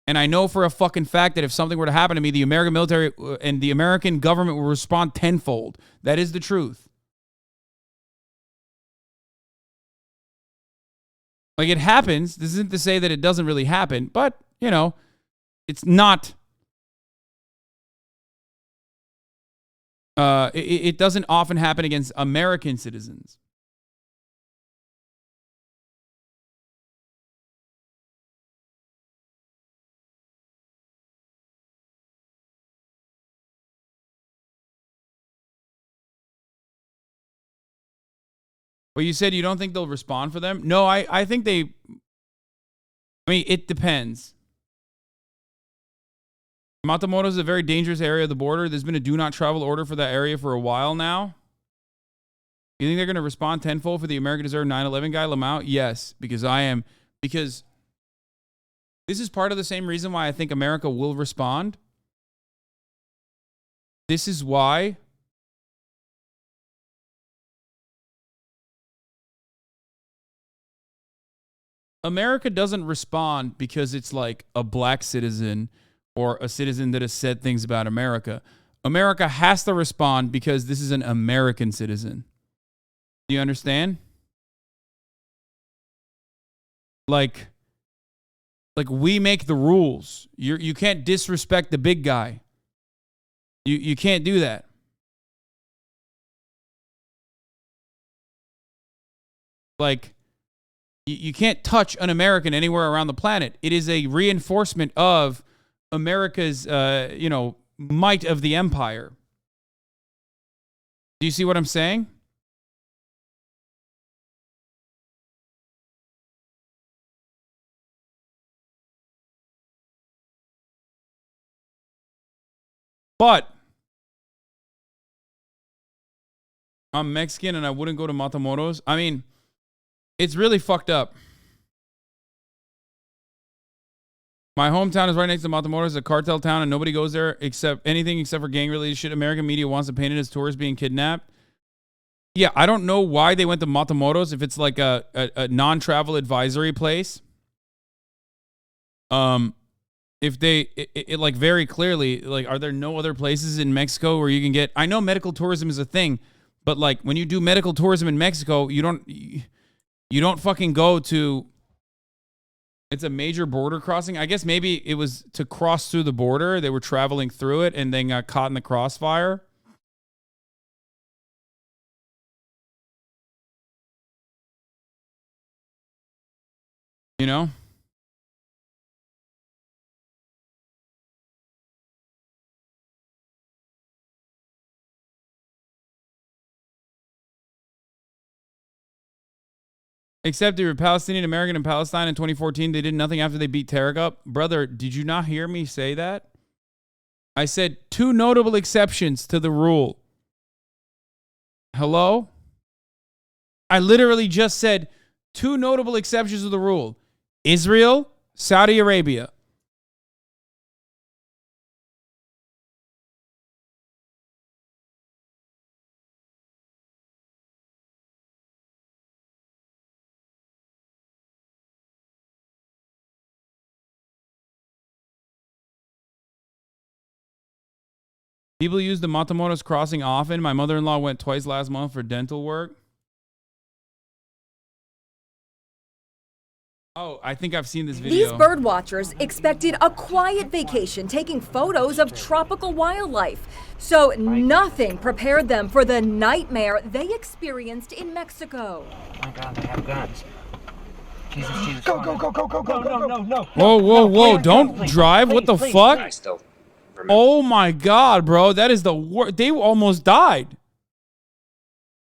A: and I know for a fucking fact that if something were to happen to me, the American military and the American government will respond tenfold. That is the truth. Like, it happens. This isn't to say that it doesn't really happen, but, you know, it's not. It doesn't often happen against American citizens. Well, you said you don't think they'll respond for them? No, I think they... I mean, it depends. Matamoros is a very dangerous area of the border. There's been a do not travel order for that area for a while now. You think they're going to respond tenfold for the American Deserve 9/11 guy, Lamau? Yes, because because this is part of the same reason why I think America will respond. This is why America doesn't respond because it's like a black citizen or a citizen that has said things about America. America has to respond because this is an American citizen. Do you understand? Like we make the rules. You can't disrespect the big guy. You can't do that. Like, you can't touch an American anywhere around the planet. It is a reinforcement of America's, might of the empire. Do you see what I'm saying? But I'm Mexican and I wouldn't go to Matamoros. I mean, it's really fucked up. My hometown is right next to Matamoros, it's a cartel town, and nobody goes there except for gang-related shit. American media wants to paint it as tourists being kidnapped. Yeah, I don't know why they went to Matamoros if it's like a non-travel advisory place. If they, like very clearly, like, are there no other places in Mexico where you can get, I know medical tourism is a thing, but like when you do medical tourism in Mexico, you don't fucking go to, it's a major border crossing. I guess maybe it was to cross through the border. They were traveling through it and then got caught in the crossfire. You know? Except if you're Palestinian American in Palestine in 2014, they did nothing after they beat Tarek up. Brother, did you not hear me say that? I said 2 notable exceptions to the rule. Hello? I literally just said 2 notable exceptions to the rule. Israel, Saudi Arabia. People use the Matamoros crossing often. My mother-in-law went twice last month for dental work. Oh, I think I've seen this video.
O: These bird watchers expected a quiet vacation, taking photos of tropical wildlife. So nothing prepared them for the nightmare they experienced in Mexico.
P: Oh my God, they have guns. Jesus.
L: Go. No.
A: Whoa. Don't drive. What the fuck? Oh my God, bro. That is the worst. They almost died.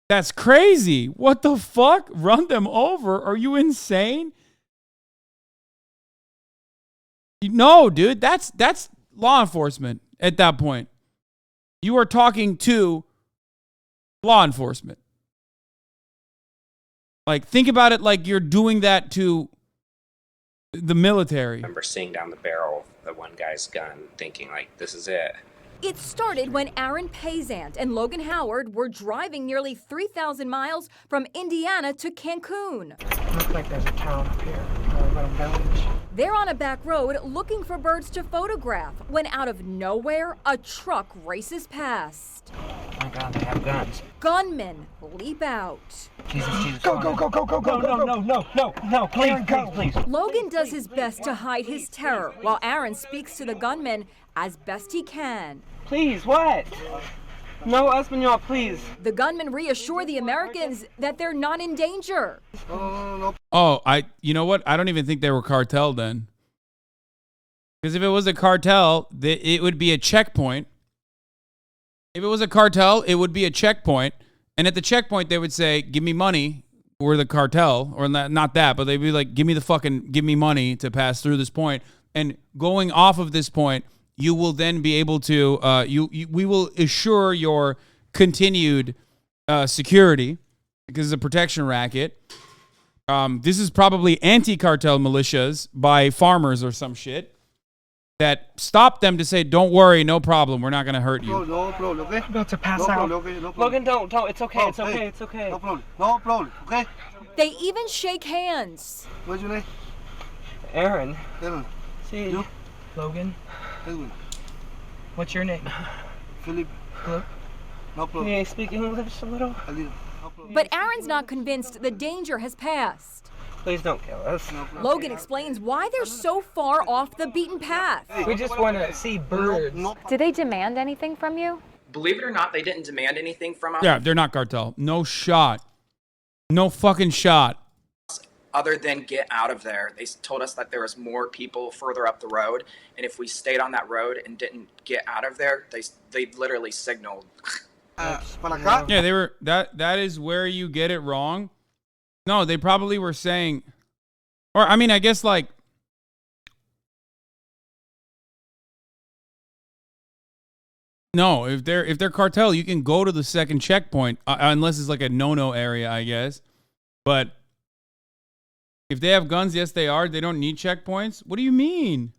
A: That's crazy. What the fuck? Run them over? Are you insane? No, dude, that's law enforcement at that point. You are talking to law enforcement. Like, think about it like you're doing that to the military.
R: I remember seeing down the barrel of the one guy's gun, thinking, like, this is it.
O: It started when Aaron Payzant and Logan Howard were driving nearly 3,000 miles from Indiana to Cancun.
P: Looks like there's a town up here, a little village.
O: They're on a back road looking for birds to photograph when out of nowhere, a truck races past.
P: Oh my God, they have guns.
O: Gunmen leap out.
P: Jesus. Go, please.
O: Logan does his best to hide his terror while Aaron speaks to the gunmen as best he can.
P: Please, what? No, Espanol, please.
O: The gunmen reassure the Americans that they're not in danger.
A: Oh, you know what? I don't even think they were cartel then. Because if it was a cartel, it would be a checkpoint. If it was a cartel, it would be a checkpoint. And at the checkpoint, they would say, give me money. We're the cartel. Or not that, but they'd be like, give me money to pass through this point. And going off of this point, you will then be able to, we will assure your continued security because it's a protection racket. This is probably anti-cartel militias by farmers or some shit that stop them to say, don't worry, no problem, we're not going to hurt you.
P: No problem, okay? About to pass out. Logan, don't. It's okay, it's okay.
L: No problem, okay?
O: They even shake hands.
L: What's your name?
P: Aaron.
L: Aaron.
P: See,
L: you?
P: Logan.
L: Edwin.
P: What's your name?
L: Philip.
P: Hello?
L: No problem.
P: Can you speak English a little?
L: A little. No problem.
O: But Aaron's not convinced the danger has passed.
P: Please don't kill us.
O: Logan explains why they're so far off the beaten path.
P: We just want to see birds.
S: Did they demand anything from you?
W: Believe it or not, they didn't demand anything from us.
A: Yeah, they're not cartel. No shot. No fucking shot.
W: Other than get out of there. They told us that there was more people further up the road, and if we stayed on that road and didn't get out of there, they literally signaled.
A: Yeah, they were that is where you get it wrong. No, they probably were saying, or I mean, I guess like no, if they're cartel, you can go to the second checkpoint unless it's like a no-no area, I guess. But if they have guns, yes, they are. They don't need checkpoints. What do you mean?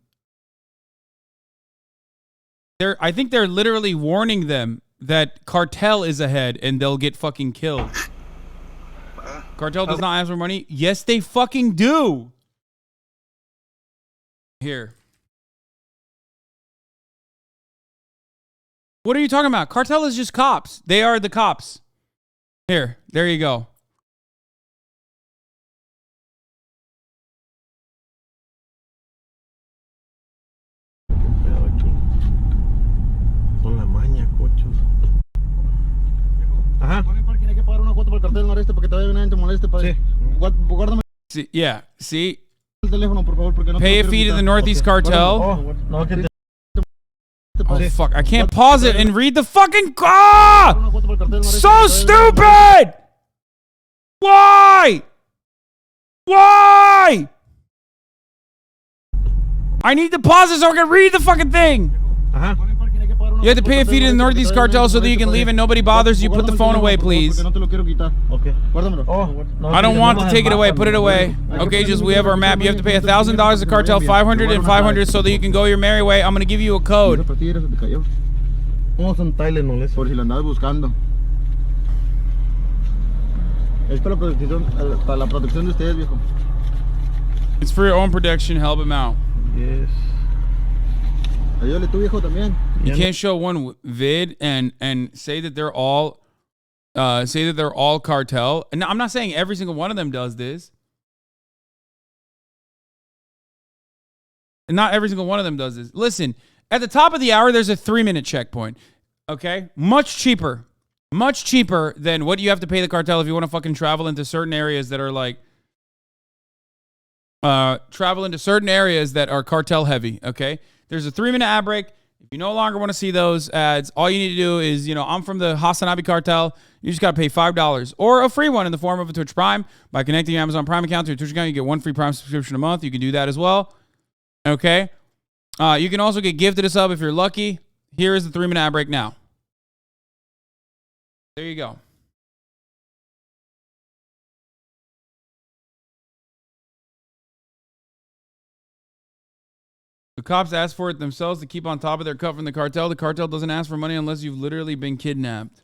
A: I think they're literally warning them that cartel is ahead and they'll get fucking killed. Cartel does not ask for money. Yes, they fucking do. Here. What are you talking about? Cartel is just cops. They are the cops. Here, there you go. See, yeah, see? Pay a fee to the Northeast Cartel. Oh, fuck. I can't pause it and read the fucking... So stupid! Why? Why? I need to pause it so I can read the fucking thing. You have to pay a fee to the Northeast Cartel so that you can leave and nobody bothers you. Put the phone away, please. I don't want to take it away. Put it away. Okay, just we have our map. You have to pay $1,000 to cartel, $500 and $500 so that you can go your merry way. I'm going to give you a code. It's for your own protection. Help him out.
L: Yes.
A: You can't show one vid and say that they're all cartel. And I'm not saying every single one of them does this. And not every single one of them does this. Listen, at the top of the hour, there's a 3-minute checkpoint. Okay? Much cheaper than what you have to pay the cartel if you want to fucking travel into certain areas that are like cartel heavy. Okay? There's a 3-minute ad break. If you no longer want to see those ads, all you need to do is, I'm from the HasanAbi cartel. You just got to pay $5 or a free one in the form of a Twitch Prime. By connecting your Amazon Prime account to your Twitch account, you get one free Prime subscription a month. You can do that as well. Okay? You can also get gifted a sub if you're lucky. Here is the 3-minute ad break now. There you go. The cops ask for it themselves to keep on top of their cut from the cartel. The cartel doesn't ask for money unless you've literally been kidnapped.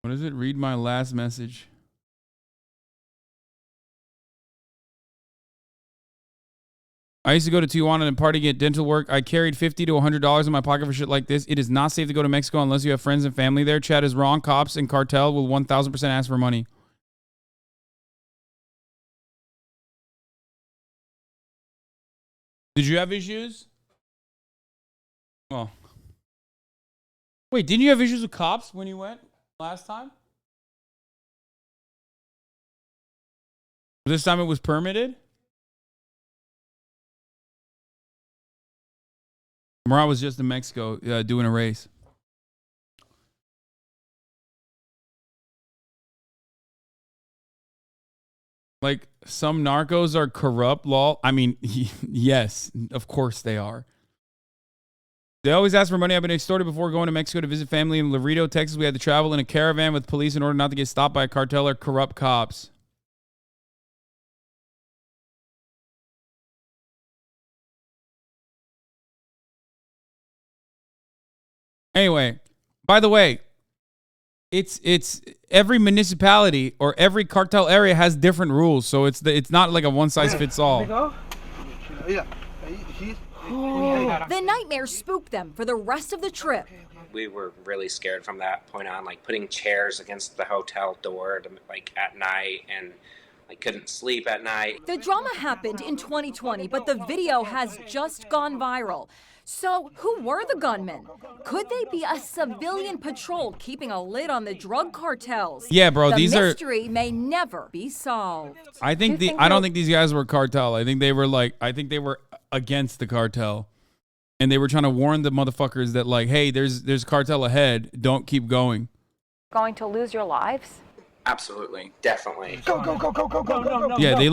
A: What is it? Read my last message. I used to go to Tijuana and party, get dental work. I carried $50 to $100 in my pocket for shit like this. It is not safe to go to Mexico unless you have friends and family there. Chad is wrong. Cops and cartel will 1,000% ask for money. Did you have issues? Well, wait, didn't you have issues with cops when you went last time? This time it was permitted? Murat was just in Mexico doing a race. Like, some narcos are corrupt, lol. I mean, yes, of course they are. They always ask for money. I've been extorted before going to Mexico to visit family in Laredo, Texas. We had to travel in a caravan with police in order not to get stopped by a cartel or corrupt cops. Anyway, by the way, it's every municipality or every cartel area has different rules, so it's not like a one size fits all.
O: The nightmare spooked them for the rest of the trip.
R: We were really scared from that point on, like putting chairs against the hotel door to, like at night, and I couldn't sleep at night.
O: The drama happened in 2020, but the video has just gone viral. So, who were the gunmen? Could they be a civilian patrol keeping a lid on the drug cartels?
A: Yeah, bro, these are...
O: The mystery may never be solved.
A: I don't think these guys were cartel. I think they were against the cartel. And they were trying to warn the motherfuckers that, like, hey, there's cartel ahead. Don't keep going.
S: Going to lose your lives?
R: Absolutely, definitely.
L: Go.
A: Yeah, they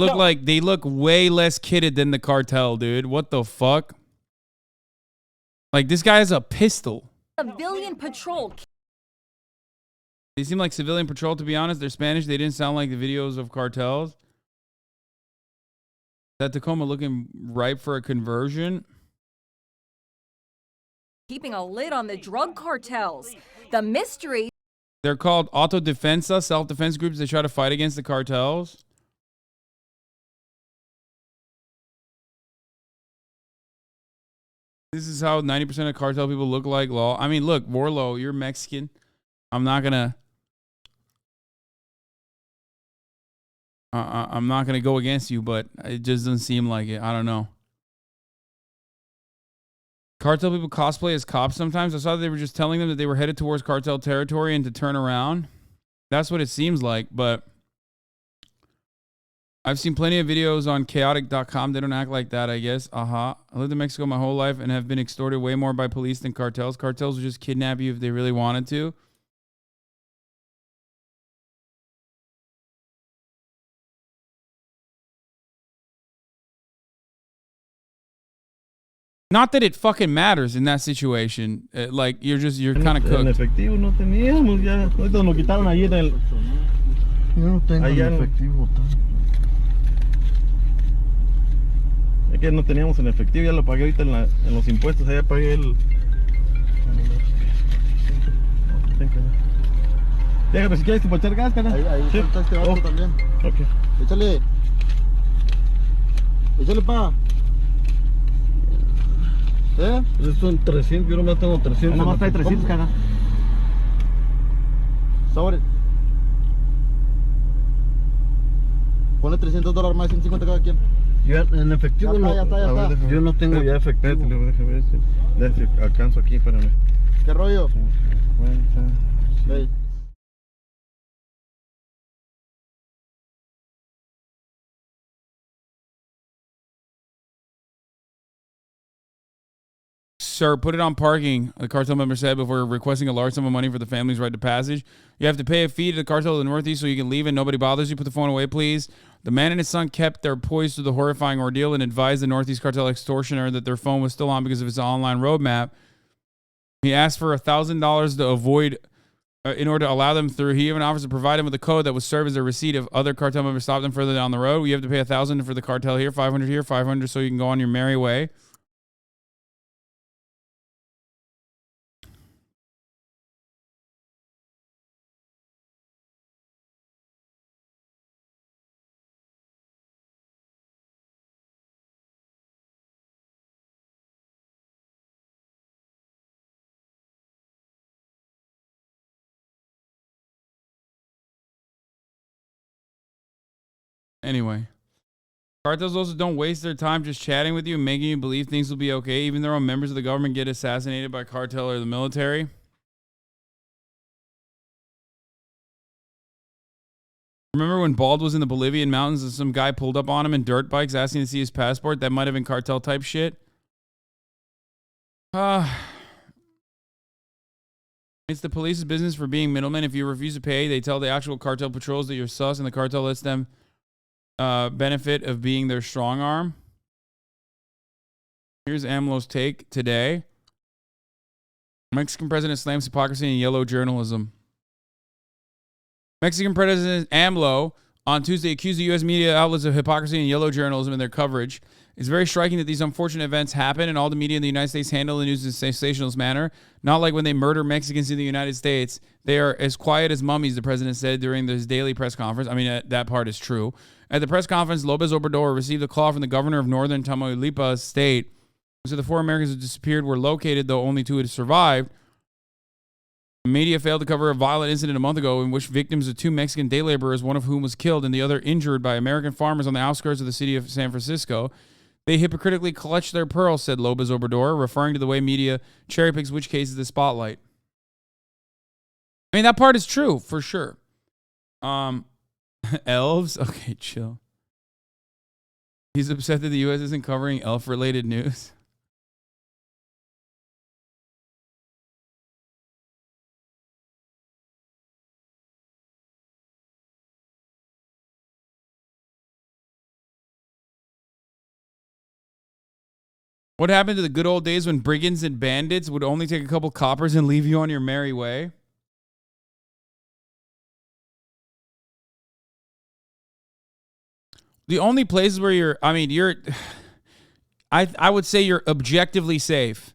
A: look way less kidded than the cartel, dude. What the fuck? Like, this guy has a pistol.
O: Civilian patrol.
A: They seem like civilian patrol, to be honest. They're Spanish. They didn't sound like the videos of cartels. That Tacoma looking ripe for a conversion.
O: Keeping a lid on the drug cartels. The mystery.
A: They're called autodefensa, self-defense groups. They try to fight against the cartels. This is how 90% of cartel people look like. Law. I mean, look, Warlow, you're Mexican. I'm not gonna go against you, but it just doesn't seem like it. I don't know. Cartel people cosplay as cops sometimes. I saw that they were just telling them that they were headed towards cartel territory and to turn around. That's what it seems like, but I've seen plenty of videos on chaotic.com. They don't act like that, I guess. I lived in Mexico my whole life and have been extorted way more by police than cartels. Cartels would just kidnap you if they really wanted to. Not that it fucking matters in that situation. Like, you're kind of cooked.
L: En efectivo no teníamos ya. Ahorita nos quitaron allí en el... Yo no tengo efectivo. Es que no teníamos en efectivo, ya lo pagué ahorita en los impuestos, allá pagué el... Déjame, si quieres, echar gas, cara. Ahí
K: ¿sí? Falta este vato también.
L: Ok.
K: Échale. Échale, pa.
L: Pues son 300, yo nomás tengo 300.
K: Nada más trae 300, cara. Sobre. Ponle $300 más, 150 cada quien.
L: Yo en efectivo
K: ya está.
L: Yo no tengo ya efectivo. Déjame ver si alcanzo aquí, espérame.
K: ¿Qué rollo?
L: 50.
K: Sí.
A: Sir, put it on parking, the cartel member said before requesting a large sum of money for the family's right to passage. You have to pay a fee to the cartel of the Northeast so you can leave and nobody bothers you. Put the phone away, please. The man and his son kept their poise through the horrifying ordeal and advised the Northeast cartel extortioner that their phone was still on because of his online roadmap. He asked for $1,000 to avoid, in order to allow them through. He even offers to provide him with a code that would serve as a receipt if other cartel members stop them further down the road. You have to pay $1,000 for the cartel here, $500 here, $500 so you can go on your merry way. Anyway, cartels also don't waste their time just chatting with you and making you believe things will be okay, even though members of the government get assassinated by cartel or the military. Remember when Bald was in the Bolivian mountains and some guy pulled up on him in dirt bikes asking to see his passport? That might have been cartel type shit. It's the police's business for being middlemen. If you refuse to pay, they tell the actual cartel patrols that you're sus, and the cartel lets them benefit of being their strong arm. Here's AMLO's take today. Mexican president slams hypocrisy and yellow journalism. Mexican President AMLO on Tuesday accused the U.S. media outlets of hypocrisy and yellow journalism in their coverage. It's very striking that these unfortunate events happen and all the media in the United States handle the news in a sensationalist manner. Not like when they murder Mexicans in the United States. They are as quiet as mummies, the president said during his daily press conference. I mean, that part is true. At the press conference, López Obrador received a call from the governor of northern Tamaulipas state. So the 4 Americans who disappeared were located, though only 2 had survived. The media failed to cover a violent incident a month ago in which victims of 2 Mexican day laborers, one of whom was killed and the other injured by American farmers on the outskirts of the city of San Francisco. They hypocritically clutched their pearls, said López Obrador, referring to the way media cherry picks which cases to spotlight. I mean, that part is true, for sure. Elves? Okay, chill. He's upset that the U.S. isn't covering elf-related news. What happened to the good old days when brigands and bandits would only take a couple coppers and leave you on your merry way? The only places where I would say you're objectively safe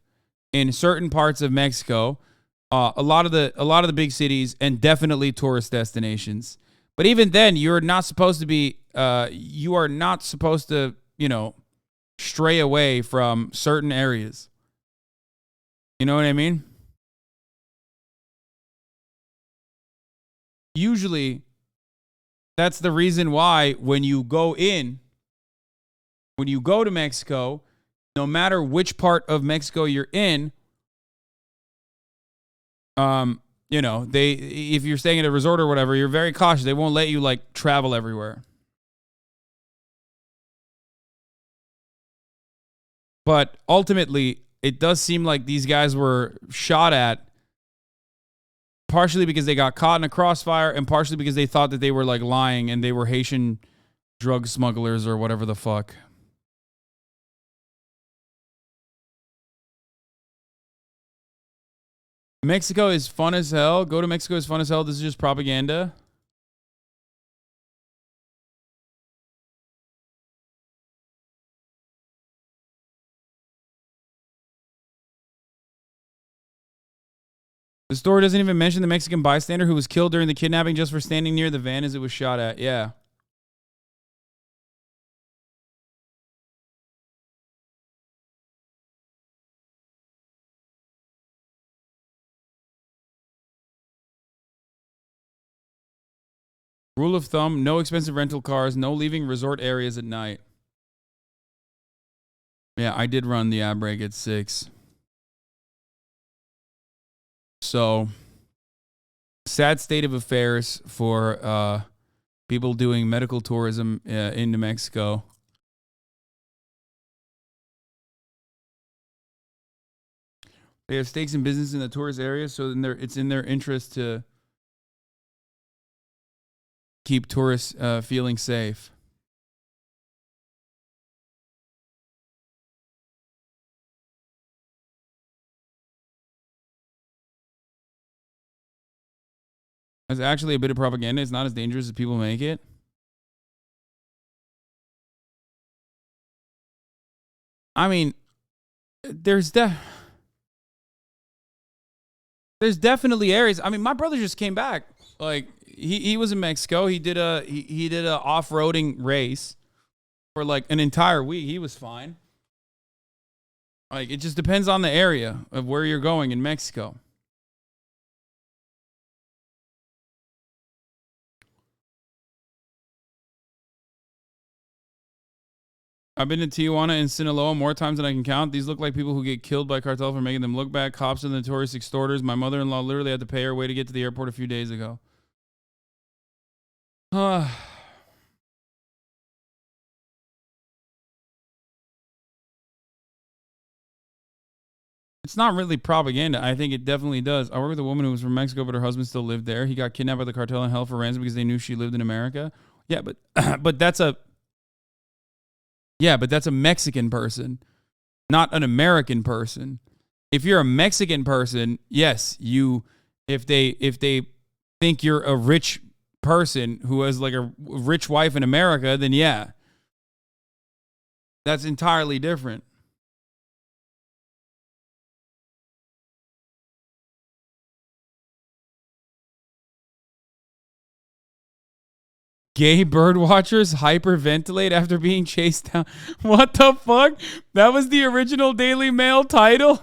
A: in certain parts of Mexico, a lot of the big cities, and definitely tourist destinations. But even then, you're not supposed to be. You are not supposed to, stray away from certain areas. You know what I mean? Usually, that's the reason why when you go to Mexico, no matter which part of Mexico you're in, if you're staying at a resort or whatever, you're very cautious. They won't let you travel everywhere. But ultimately, it does seem like these guys were shot at partially because they got caught in a crossfire and partially because they thought that they were lying and they were Haitian drug smugglers or whatever the fuck. Mexico is fun as hell. Go to Mexico is fun as hell. This is just propaganda. The story doesn't even mention the Mexican bystander who was killed during the kidnapping just for standing near the van as it was shot at. Yeah. Rule of thumb, no expensive rental cars, no leaving resort areas at night. Yeah, I did run the ad break at 6. So, sad state of affairs for people doing medical tourism into Mexico. They have stakes in business in the tourist area, so then it's in their interest to keep tourists feeling safe. It's actually a bit of propaganda. It's not as dangerous as people make it. I mean, there's definitely areas. I mean, my brother just came back. Like he was in Mexico. He did a off-roading race for like an entire week. He was fine. Like it just depends on the area of where you're going in Mexico. I've been to Tijuana and Sinaloa more times than I can count. These look like people who get killed by cartel for making them look bad. Cops are the notorious extorters. My mother-in-law literally had to pay her way to get to the airport a few days ago. It's not really propaganda. I think it definitely does. I work with a woman who was from Mexico, but her husband still lived there. He got kidnapped by the cartel and held for ransom because they knew she lived in America. Yeah, but that's a Mexican person, not an American person. If you're a Mexican person, yes, if they think you're a rich person who has like a rich wife in America, then yeah. That's entirely different. Gay bird watchers hyperventilate after being chased down. What the fuck? That was the original Daily Mail title?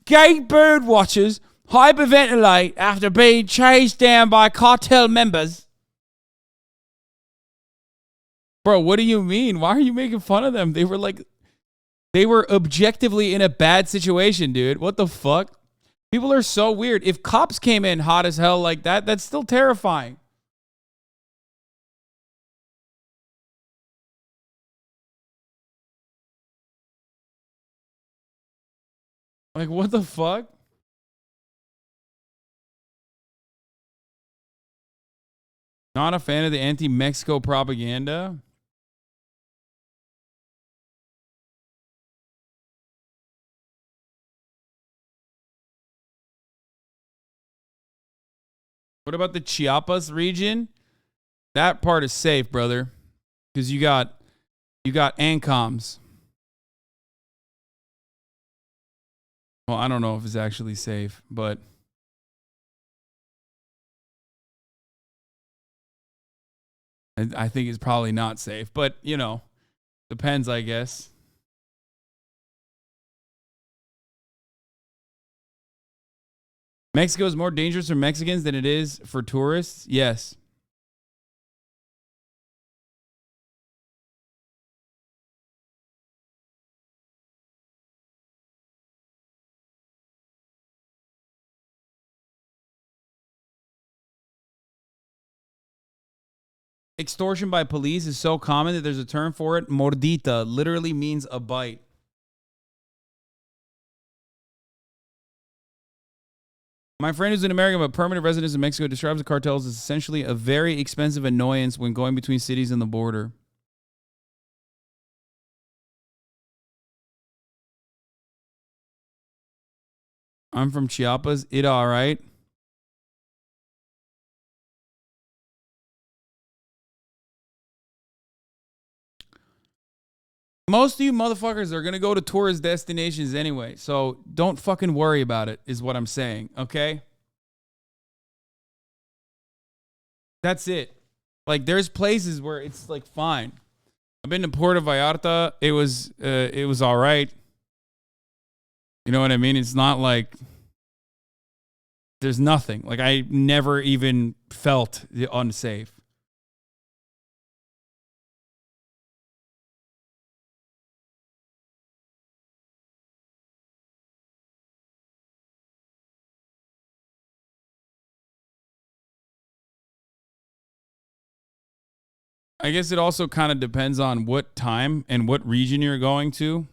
A: Gay bird watchers hyperventilate after being chased down by cartel members. Bro, what do you mean? Why are you making fun of them? They were objectively in a bad situation, dude. What the fuck? People are so weird. If cops came in hot as hell like that, that's still terrifying. Like, what the fuck? Not a fan of the anti-Mexico propaganda. What about the Chiapas region? That part is safe, brother. Because you got ANCOMs. Well, I don't know if it's actually safe, but I think it's probably not safe. But, you know, depends, I guess. Mexico is more dangerous for Mexicans than it is for tourists? Yes. Extortion by police is so common that there's a term for it. Mordita literally means a bite. My friend who's in America but permanent resident in Mexico describes the cartels as essentially a very expensive annoyance when going between cities and the border. I'm from Chiapas. It all right. Most of you motherfuckers are going to go to tourist destinations anyway. So don't fucking worry about it, is what I'm saying. Okay? That's it. Like, there's places where it's like fine. I've been to Puerto Vallarta. It was all right. You know what I mean? It's not like there's nothing. Like, I never even felt unsafe. I guess it also kind of depends on what time and what region you're going to.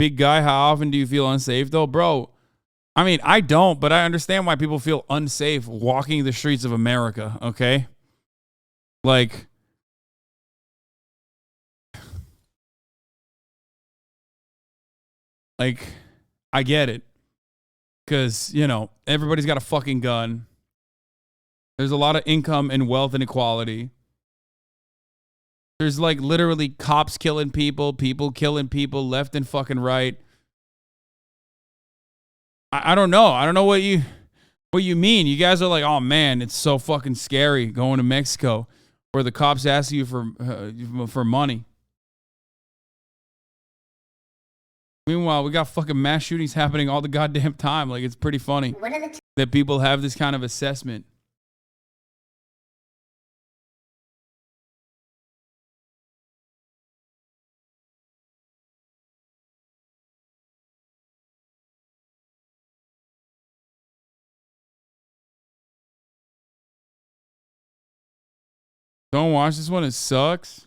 A: Big guy, how often do you feel unsafe though? Bro, I mean, I don't, but I understand why people feel unsafe walking the streets of America, okay? Like, I get it. Because, you know, everybody's got a fucking gun. There's a lot of income and wealth inequality. There's like literally cops killing people, people killing people left and fucking right. I don't know. I don't know what you mean. You guys are like, oh man, it's so fucking scary going to Mexico where the cops ask you for money. Meanwhile, we got fucking mass shootings happening all the goddamn time. Like, it's pretty funny that people have this kind of assessment. Don't watch this one. It sucks.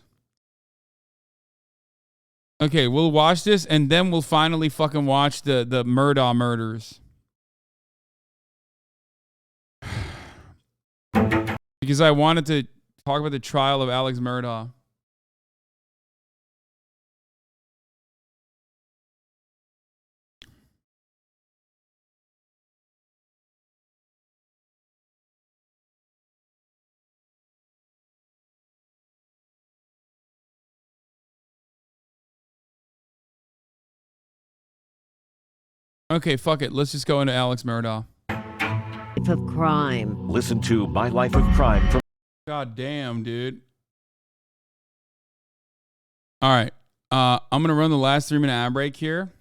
A: Okay, we'll watch this and then we'll finally fucking watch the Murdaugh murders. Because I wanted to talk about the trial of Alex Murdaugh. Okay, fuck it. Let's just go into Alex Murdaugh.
Q: Life of crime. Listen to My Life of Crime from...
A: God damn, dude. All right. I'm going to run the last 3-minute ad break here.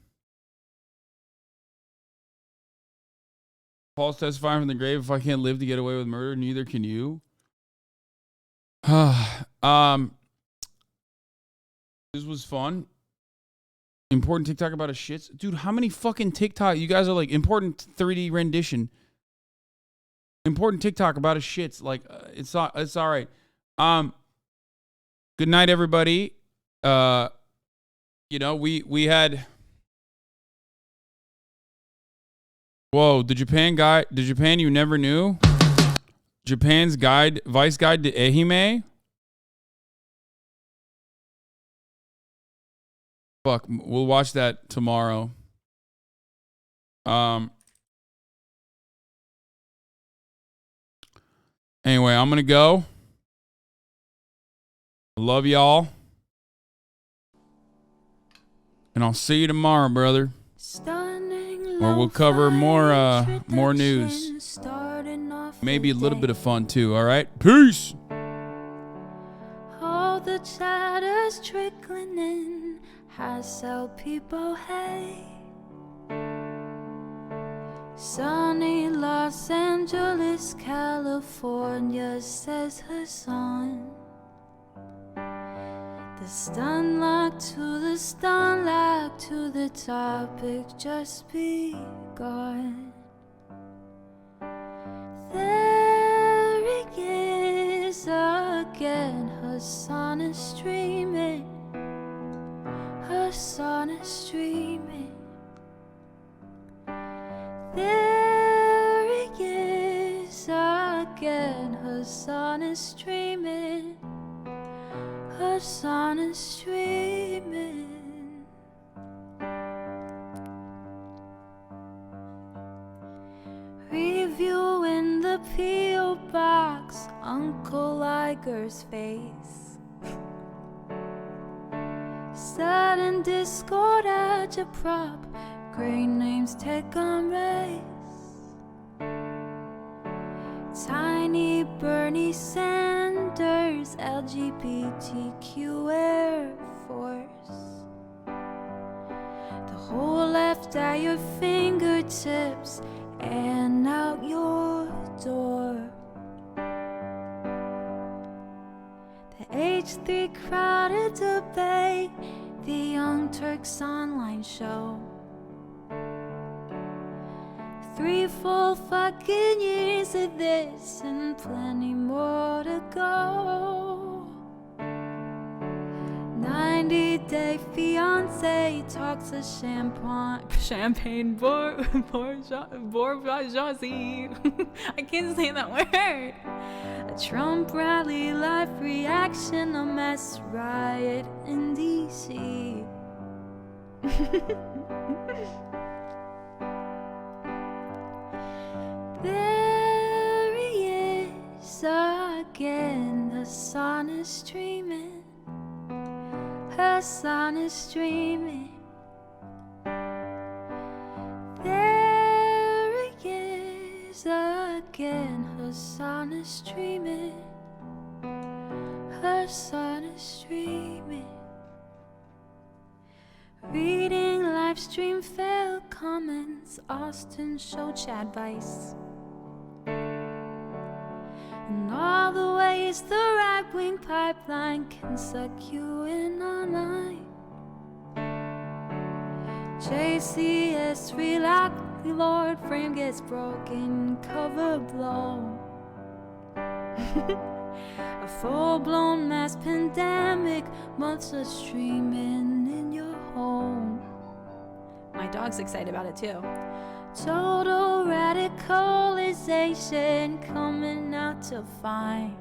A: Paul's testifying from the grave. If I can't live to get away with murder, neither can you. This was fun. Important TikTok about a shits. Dude, how many fucking TikTok? You guys are like, important 3D rendition. Important TikTok about a shits. Like, it's all right. Good night, everybody. You know, we had... Whoa, the Japan you never knew? Japan's Vice Guide to Ehime? Fuck, we'll watch that tomorrow. Anyway, I'm gonna go. Love y'all. And I'll see you tomorrow, brother. Or we'll cover more news. Maybe a little bit of fun too, all right? Peace!
T: All the chatter's trickling in has how people hate. Sunny Los Angeles, California, says Hasan. The stun lock to the stun lock to the topic just begun. There he is again, Hasan is streaming. Hasan is streaming. There he is again, Hasan is streaming. Hasan is streaming. Reviewing the P.O. box, Uncle Iger's face. Sat in Discord at your prop, great names take on race. Tiny Bernie Sanders, LGBTQ Air Force. The whole left at your fingertips and out your door. The H3 crowded debate, the Young Turks online show. 3 full fucking years of this and plenty more to go. 90-day fiance talks of champagne bourgeoisie. I can't say that word. A Trump rally, live reaction, a mass riot in DC. There he is again, the sun is streaming. Hasan is streaming. There he is again. Hasan is streaming. Hasan is streaming. Reading live stream failed comments. Austin show chat advice. And all the ways the right-wing pipeline can suck you in online. JCS relax, Lord frame gets broken, cover blown. A full-blown mass pandemic, months of streaming in your home. My dog's excited about it too. Total radicalization coming out to find